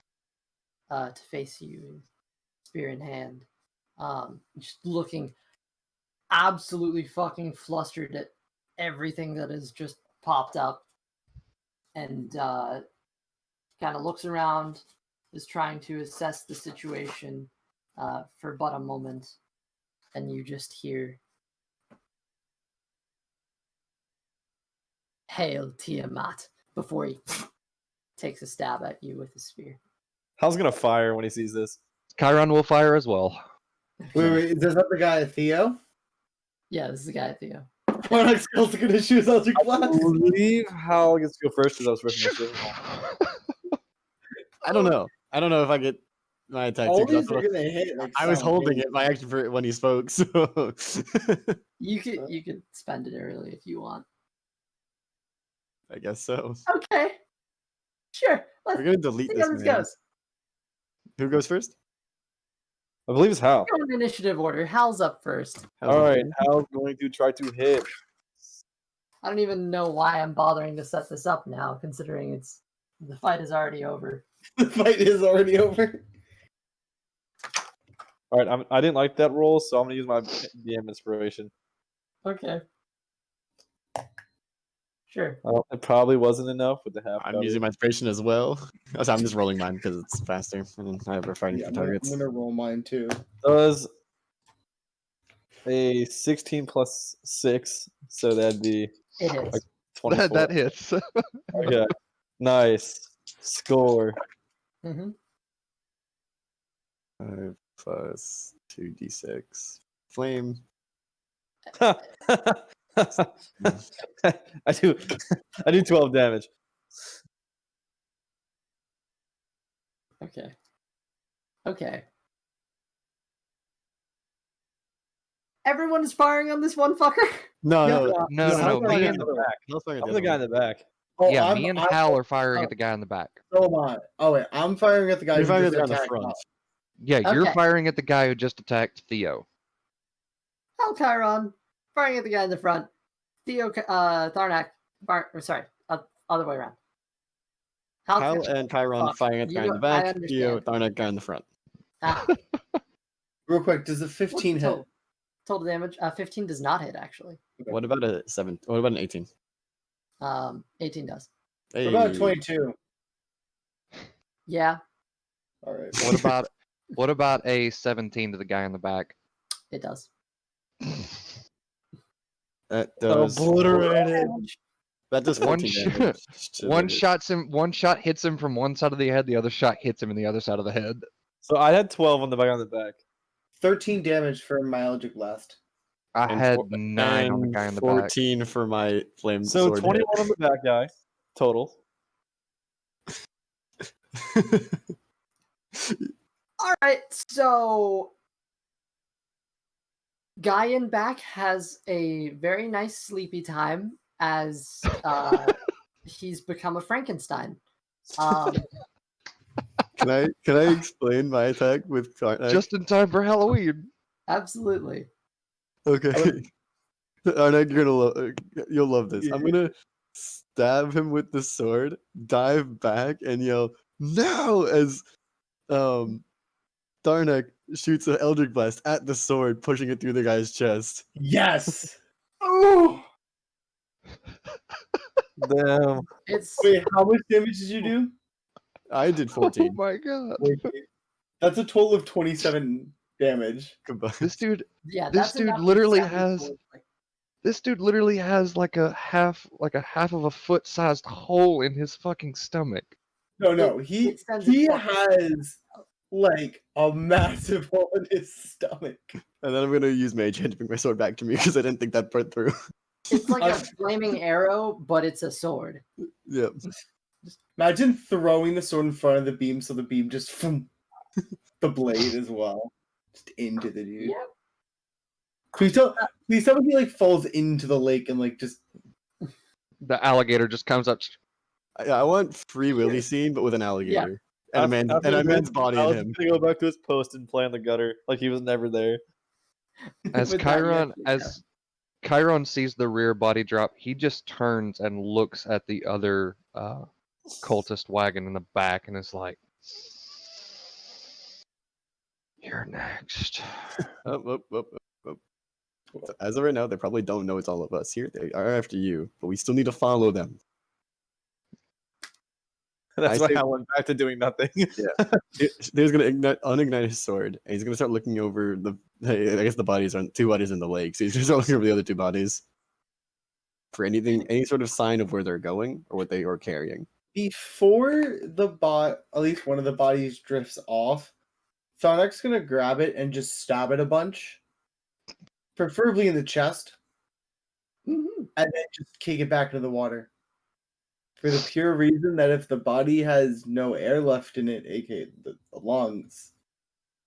to face you, spear in hand, just looking absolutely fucking flustered at everything that has just popped up, and kind of looks around, is trying to assess the situation for but a moment, and you just hear, "Hail Tiamat," before he takes a stab at you with his spear. Hal's gonna fire when he sees this. Chiron will fire as well. Wait, is that the guy Theo? Yeah, this is the guy, Theo. Tarnak's also gonna shoot Eldritch I Blast. believe Hal gets to go first because I was first in the signal. I don't know. I don't know if I get my attack. All too, 'cause these are gonna hit. Like, I was holding it by simultaneously. action for when he spoke. So You could spend it early if you want. I guess so. Okay, sure. We're Let's gonna delete see this. how this Man. goes. Who goes first? I believe it's Hal. Go in initiative order. Hal's up first. How's All it right, going? Hal's going to try to hit. I don't even know why I'm bothering to set this up now, considering the fight is already over. The fight is already over. All right, I didn't like that roll, so I'm gonna use my DM inspiration. Okay. Sure. It probably wasn't enough with the half. I'm using my inspiration as well. Also, I'm just rolling mine because it's faster and I have a fighting Yeah, for I'm targets. gonna roll mine too. Does a 16 plus 6, so that'd be It is. like 24. that hits. Okay, nice score. Mm-hmm. 5 plus 2d6. Flame. I do 12 damage. Okay. Okay. Everyone is firing on this one fucker? No, Yeah, no, No, I'm me the and guy in the back. Oh, yeah, me and Hal are firing at the guy in the back. Hold on. Oh wait, I'm firing at the guy You're who firing just at the guy on the attacked front. Hal. Yeah, you're Okay. firing at the guy who just attacked Theo. Hal Chiron, firing at the guy in the front. Theo Tharnak, other way around. Hal and Chiron Fuck. firing at the guy in the I back. Theo, understand. Tharnak, guy in the front. Ah, Real quick, does the what's 15 the hit? total? Total damage? 15 does not hit, actually. What about a 7? What about an 18? 18 does. Hey. What about 22? Yeah, All right. What about a 17 to the guy in the back? it does. That does Obliterated. that does One 14 sh- damage. to the- One shot hits him from one side of the head, the other shot hits him in the other side of the head. So I had 12 on the back. 13 damage for my Eldritch Blast. I and had four- 9 on the and guy in the back. 14 for my flame So sword. 21 on the back guy total. All right, so guy in back has a very nice sleepy time as he's become a Frankenstein. Can I explain my attack with Tharnak? Just in time for Halloween. Absolutely. Okay. Tharnak, you'll love this. I'm gonna stab him with the sword, dive back, and yell "No!" as Tharnak shoots an Eldritch Blast at the sword, pushing it through the guy's chest. Yes. Oh. Damn. It's Wait, how much damage did you do? I did Oh 14 my god. Wait, that's a total of 27 damage. combined. This dude yeah. This That's dude enough to literally stab his has- sword, like, This dude literally has like a half of a foot-sized hole in his fucking stomach. No, It he sends it fucking- has like a massive hole in his stomach. And then I'm gonna use Mage Hand to bring my sword back to me because I didn't think that part through. It's like a flaming arrow, but it's a sword. Yep. Imagine throwing the sword in front of the beam so the beam just the blade as well. Just into the dude. Yeah. Please tell me he like falls into the lake and like just The alligator just comes up. I want Free Willy scene, but with an alligator and After a man's this, body I in was him. gonna go back to his post and play in the gutter like he was never there. As With that, Chiron yeah. as Chiron sees the rear body drop, he just turns and looks at the other cultist wagon in the back and is like, "You're You're next. Up. So as of right now, they probably don't know it's all of us. Here they are after you, but we still need to follow them. That's I why say- I went back to doing nothing. There's gonna unignite his sword, and he's gonna start looking over the. I guess the bodies are two bodies in the lake, so he's gonna start looking over the other two bodies for anything, any sort of sign of where they're going or what they are carrying. Before at least one of the bodies drifts off, Sonic's gonna grab it and just stab it a bunch, preferably in the chest, and then just kick it back into the water. For the pure reason that if the body has no air left in it, aka the lungs,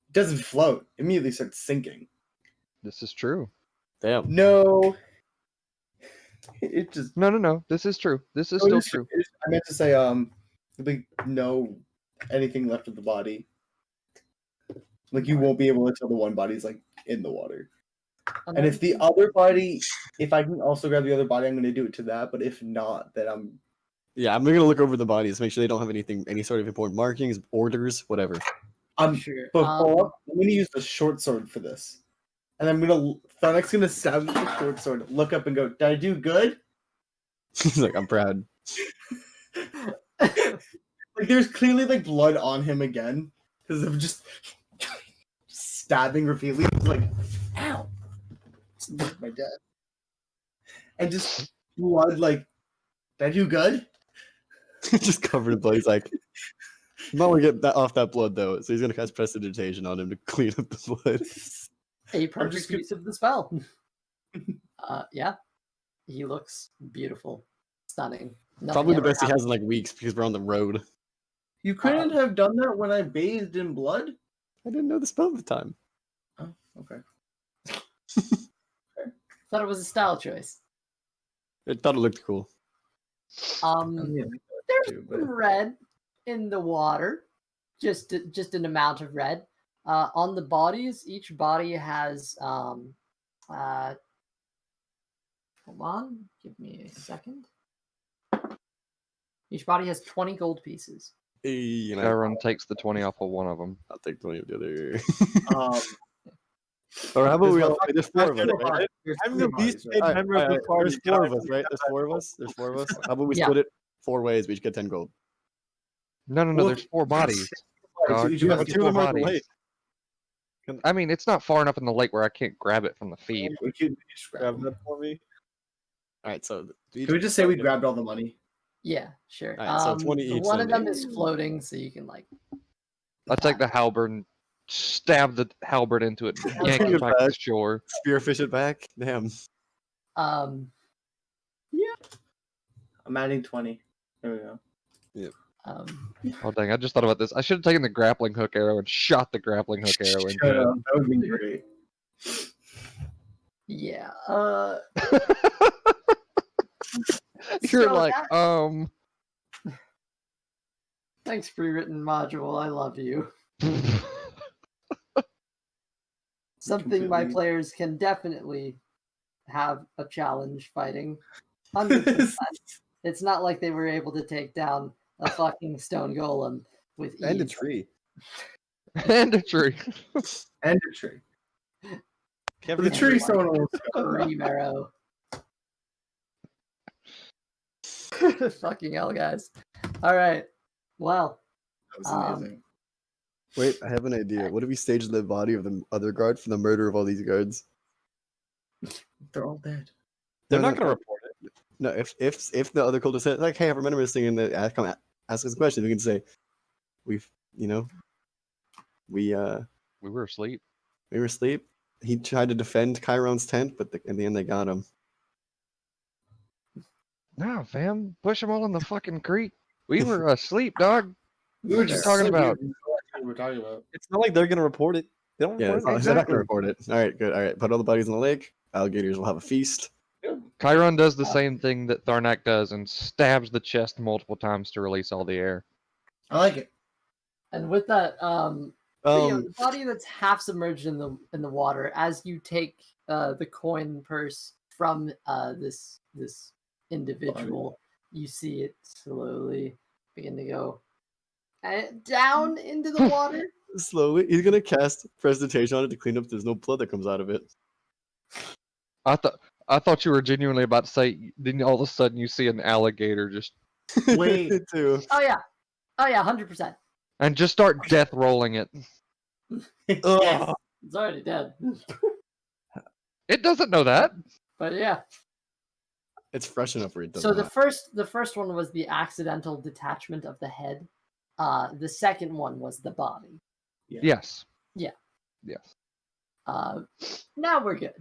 it doesn't float. It immediately starts sinking. This is true. Damn. No, it just No. This is true. This is Oh, still it is true. it is- I meant to say like no anything left of the body. Like you won't be able to tell the one body's like in the water. And if the other body, if I can also grab the other body, I'm going to do it to that. But if not, then I'm Yeah, I'm gonna look over the bodies, make sure they don't have anything, any sort of important markings, orders, whatever. Sure. But I'm going to use the short sword for this, and I'm going to Thonic's going to stab with the short sword, look up and go, "Did I do good?" He's like, I'm proud. Like there's clearly like blood on him again because of just stabbing repeatedly. It's like, ow, it's my dad, and just blood. Like, "Did I do good?" Just covered in blood. He's like, I'm not gonna get that off that blood though, so he's gonna cast prestidigitation on him to clean up the blood. A perfect just gonna- use of the spell. Yeah, he looks beautiful, stunning. Nothing Probably the ever best he has happens. in like weeks because we're on the road. You couldn't have done that when I bathed in blood. I didn't know the spell at the time. Oh, okay. Thought it was a style choice. I thought it looked cool. There's some red in the water, just an amount of red. On the bodies, each body has hold on, give me a second. Each body has 20 gold pieces. Hey, and Chiron takes the 20 off of one of them. I'll take 20 of the other. Or how about There's we all? one- There's four of us, right? I'm the least paid Alright, member of the party. There's four of us, right? There's four of us. There's four of us. How about we Yeah. split it 4 ways? We each get 10 gold. No. Well, There's 4 bodies. God, each of us But get 2 of them are in the bodies. lake. I mean, it's not far enough in the lake where I can't grab it from the feed. We could just grab Grab them. that for me. All right, so Can we just say we grabbed all the money? Yeah, sure. Alright, so 20 each One of then. them is floating, so you can like. I take the halberd and stab the halberd into it and yank Bring it it back to back. shore. Spearfish it back. Damn. I'm adding 20. There we go. Oh dang! I just thought about this. I should have taken the grappling hook arrow and shot the grappling hook arrow into Shut it. up. That would be great. Yeah. You're So like, that- Thanks, pre-written module. I love you. Something my Completely. players can definitely have a challenge fighting. 100%. It's not like they were able to take down a fucking stone golem with ease. And a tree. and a tree. And a tree. Can't The forget tree the someone almost got. Three marrow. Fucking hell, guys. All right. Well, That was amazing. Wait, I have an idea. What if we stage the body of the other guard for the murder of all these guards? They're all dead. They're No, not no, gonna no. report it. No, if the other cultist said like, hey, I remember this thing, and come ask us a question, we can say, we We were asleep. were asleep. He tried to defend Chiron's tent, but in the end they got him. No, fam. Push them all in the fucking creek. We were asleep, dog. We What you talking about? What we're talking about. It's not like they're gonna report it. They don't Yeah, report it. they're not gonna report it. All right, good. All right, put all the bodies in the lake. Alligators will have a feast. Chiron does the same thing that Tharnak does and stabs the chest multiple times to release all the air. I like it. and with that, the body that's half submerged in the water, as you take the coin purse from this individual, you see it slowly begin to go down into the water. Slowly, he's gonna cast Prestidigitation on it to clean up. There's no blood that comes out of it. I thought you were genuinely about to say. Then all of a sudden you see an alligator just Wait. Me too. Oh yeah, 100%. and just start death rolling it. Yes. Ugh. It's already dead. It doesn't know that. But yeah. It's fresh enough where it does So not. the first one was the accidental detachment of the head. The second one was the body. Yes. Yeah. Yes. Now we're good.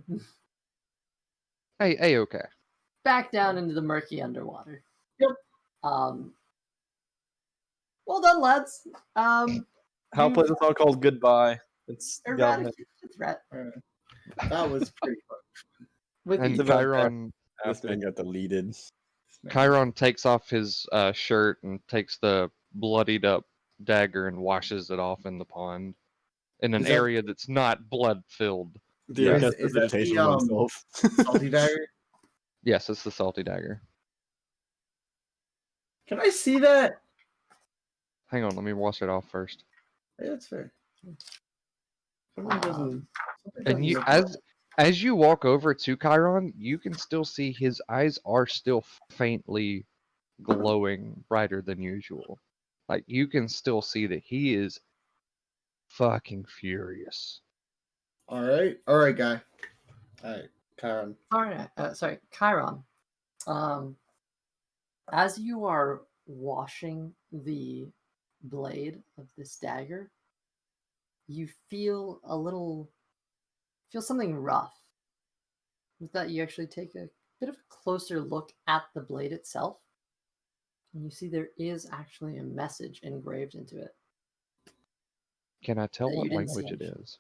Hey, okay. Back down into the murky underwater. Yep. Well done, lads. How You've play the song called Goodbye? It's eradicated the threat That was pretty fun. with And ease. about Chiron This man got deleted. Chiron takes off his shirt and takes the bloodied up dagger and washes it off in the pond in an Is that- area that's not blood filled. Theo Yeah. cast Is that the, Prestidigitation on himself. Salty Dagger? Yes, it's the salty dagger. Can I see that? Hang on, let me wash it off first. Yeah, that's fair. Something doesn't. something And doesn't you, look as you walk over to Chiron, you can still see his eyes are still faintly glowing brighter than usual. Like you can still see that he is fucking furious. All right, guy. All right, Karen. Sorry, Chiron. As you are washing the blade of this dagger, you feel something rough. With that, you actually take a bit of a closer look at the blade itself, and you see there is actually a message engraved into it. Can I tell That you what didn't see language it initially. is?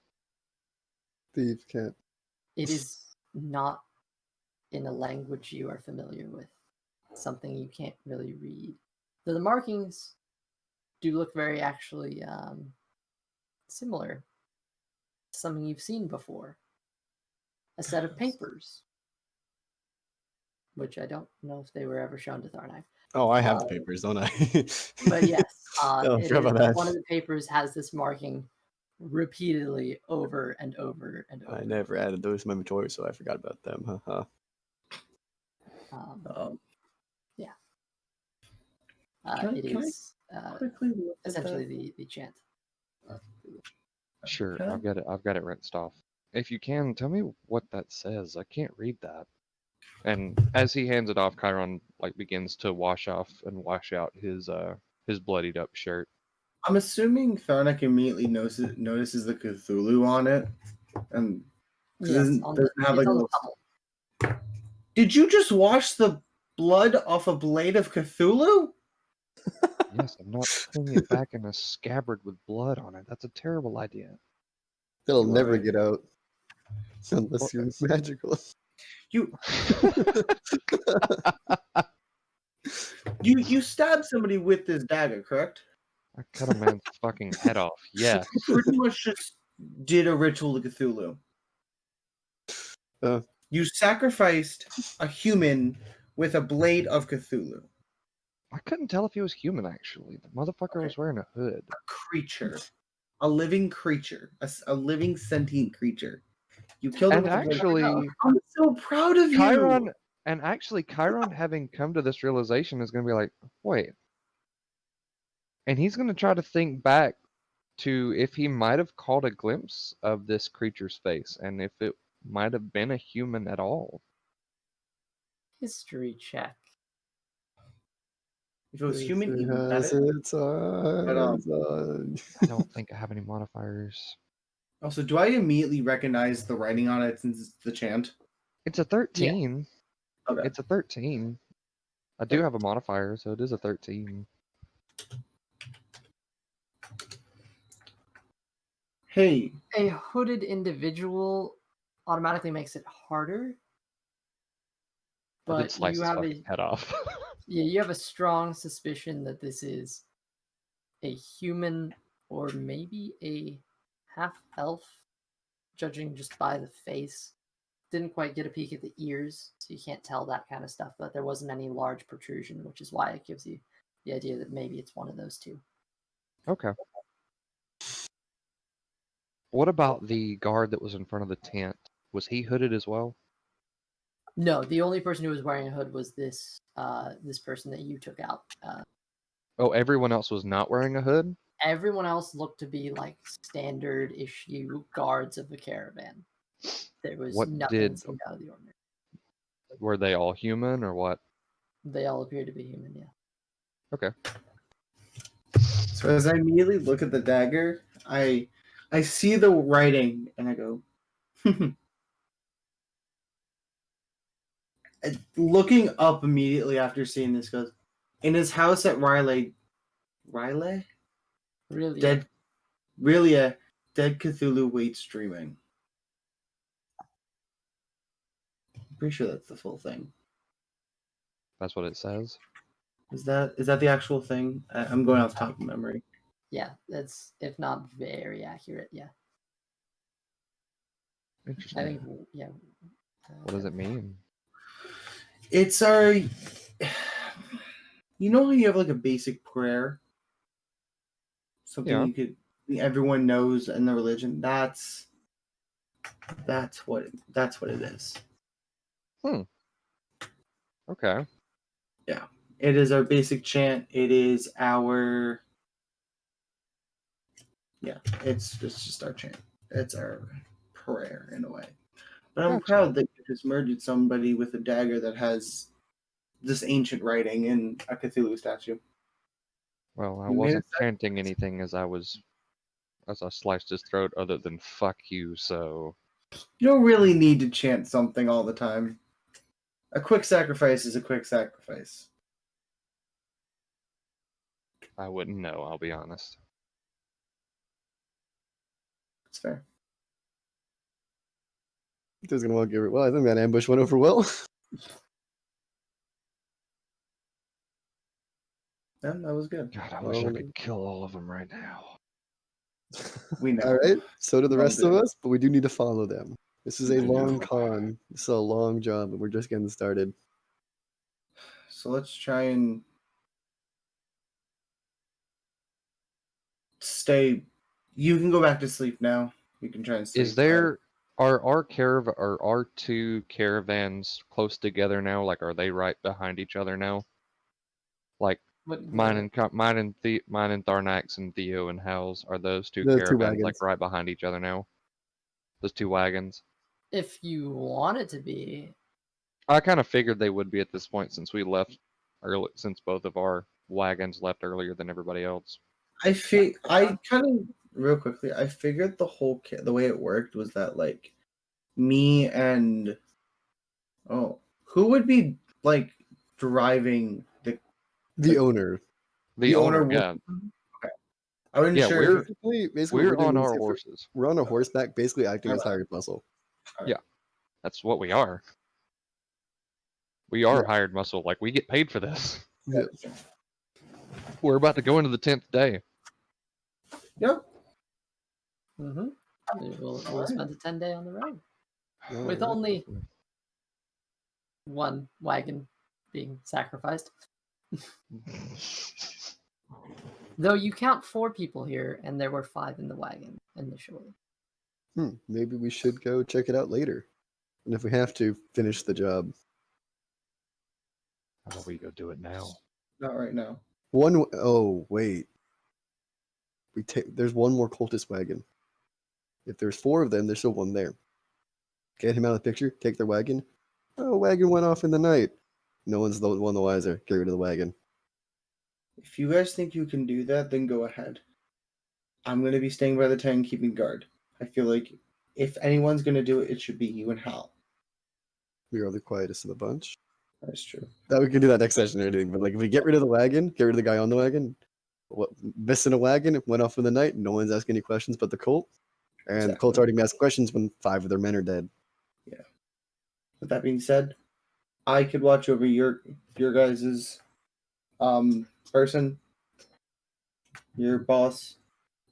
Thief cat. It is not in a language you are familiar with, something you can't really read. So the markings do look very actually similar to something you've seen before. A set of papers, which I don't know if they were ever shown to Tharnak. Oh, I have the papers, don't I? But yes, Oh, I forgot about that. one of the papers has this marking repeatedly over and over and over. I never added those to my inventory, so I forgot about them. Haha. It can I is quickly look at essentially the chant. Sure, Can I- I've got it rinsed off. If you can, tell me what that says. I can't read that. And as he hands it off, Chiron like begins to wash off and wash out his bloodied up shirt. I'm assuming Tharnak immediately notices the Cthulhu on it, and Yes, doesn't have it's like a on the little. pummel. Did you just wash the blood off a blade of Cthulhu? Yes, I'm not putting it back in a scabbard with blood on it. That's a terrible idea. It'll You never are- get out. Unless you're magical. You stabbed somebody with this dagger, correct? I cut a man's fucking head off. Yeah. Pretty much just did a ritual to Cthulhu. You sacrificed a human with a blade of Cthulhu. I couldn't tell if he was human, actually. The motherfucker was wearing a hood. A creature. A living creature. A living sentient creature. You killed him And with a blade. actually, I'm so proud of you. Chiron having come to this realization is going to be like, wait. And he's going to try to think back to if he might have caught a glimpse of this creature's face and if it might have been a human at all. History check. If it was human, even Has better. its eyes on. I don't think I have any modifiers. Also, do I immediately recognize the writing on it since it's the chant? It's a 13. Okay. It's a 13. I do have a modifier, so it is a 13. Hey, A hooded individual automatically makes it harder. I did But slice you his have fucking head off. you have a strong suspicion that this is a human or maybe a half elf, judging just by the face. Didn't quite get a peek at the ears, so you can't tell that kind of stuff, but there wasn't any large protrusion, which is why it gives you the idea that maybe it's one of those two. Okay. What about the guard that was in front of the tent? Was he hooded as well? No, the only person who was wearing a hood was this this person that you took out. Oh, everyone else was not wearing a hood? Everyone else looked to be like standard issue guards of the caravan. There was What nothing did- that seemed out of the ordinary. Were they all human or what? They all appeared to be human, yeah. Okay. So as I immediately look at the dagger, I see the writing and I go, looking up immediately after seeing this goes, in his house at Riley, Really? dead, really a dead Cthulhu waits dreaming. I'm pretty sure that's the full thing. That's what it says. Is that the actual thing? I'm going off top of memory. Yeah, that's if not very accurate, yeah. Interesting. I think, yeah. What does it mean? It's our. You know how you have like a basic prayer, something Yeah. you could everyone knows in the religion. That's what it is. Okay. Yeah, it is our basic chant. It is our. Yeah, it's just our chant. It's our prayer in a way. But I'm Gotcha. proud that you just murdered somebody with a dagger that has this ancient writing in a Cthulhu statue. Well, I You made wasn't a chanting anything as I sliced his throat other than fuck you, so You don't really need to chant something all the time. A quick sacrifice is a quick sacrifice. I wouldn't know, I'll be honest. It's fair. Just gonna walk over. Well, I think that ambush went over well. Yeah, that was good. God, I wish I Well, could kill all of them right now. We know. All right. So do the Well rest of done. us, but we do need to follow them. This is a We do. long con. This is a long job, and we're just getting started. So let's try and stay. You can go back to sleep now. You can try and sleep. Are our two caravans close together now? Like, are they right behind each other now? Like mine and Tharnax and Theo and Hal's, are those two The two caravans like wagons. right behind each other now? Those two wagons. If you want it to be, I kind of figured they would be at this point since we left early, since both of our wagons left earlier than everybody else. I kind of real quickly. I figured the way it worked was that like me and who would be like driving The owner. the owner? Yeah. Okay. I wasn't Yeah, sure. if Basically, we're doing on is our if horses. We're on a horseback, basically acting as hired muscle. That's what we are. We are hired muscle. Like, we get paid for this. Yeah. We're about to go into the 10th day. Yep. we'll spend a 10-day on the road with Alright. only one wagon being sacrificed. Though you count 4 people here, and there were 5 in the wagon initially. Maybe we should go check it out later. And if we have to, finish the job. How about we go do it now? Not right now. Oh, wait. There's one more cultist wagon. If there's 4 of them, there's still one there. Get him out of the picture, take their wagon. Oh, wagon went off in the night. No one's the one the wiser. Get rid of the wagon. If you guys think you can do that, then go ahead. I'm going to be staying by the tent keeping guard. I feel like if anyone's going to do it, it should be you and Hal. We are the quietest of the bunch. That's true. That we can do that next session or anything. But like, if we get rid of the wagon, get rid of the guy on the wagon. Missing a wagon, it went off in the night. No one's asking any questions but the cult. And the cult's already asked questions when 5 of their men are dead. Yeah. With that being said, I could watch over your guys's person, your boss.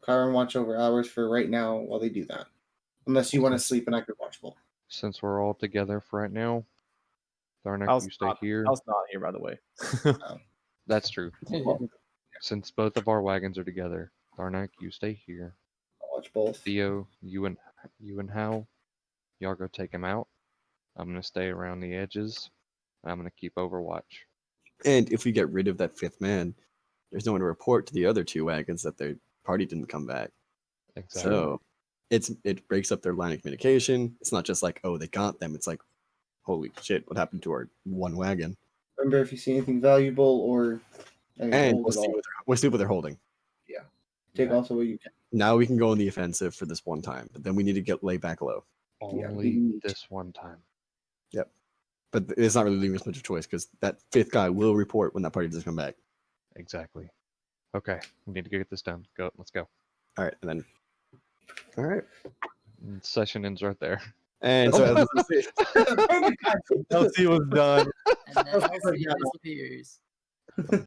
Kyron watch over ours for right now while they do that. Unless you want to sleep and I could watch both. Since we're all together for right now, Tharnak, you stay here. I was not here, by the way. That's true. Yeah. Since both of our wagons are together, Tharnak, you stay here. watch both. Theo, you and Hal, y'all go take him out. I'm gonna stay around the edges. I'm gonna keep Overwatch. And if we get rid of that fifth man, there's no one to report to the other two wagons that their party didn't come back. Exactly. So it breaks up their line of communication. It's not just like, oh, they got them. It's like, holy shit, what happened to our one wagon? Remember, if you see anything valuable or And gold we'll at see, all, what they're holding. take also what you can. Now we can go on the offensive for this one time, but then we need to get lay back low. Only this one time. But it's not really leaving us much of a choice because that fifth guy will report when that party doesn't come back. Exactly. Okay, we need to get this done. Go. Let's go. All right, and then. All right. And session ends right there. And so as LC was done. And then LC disappears.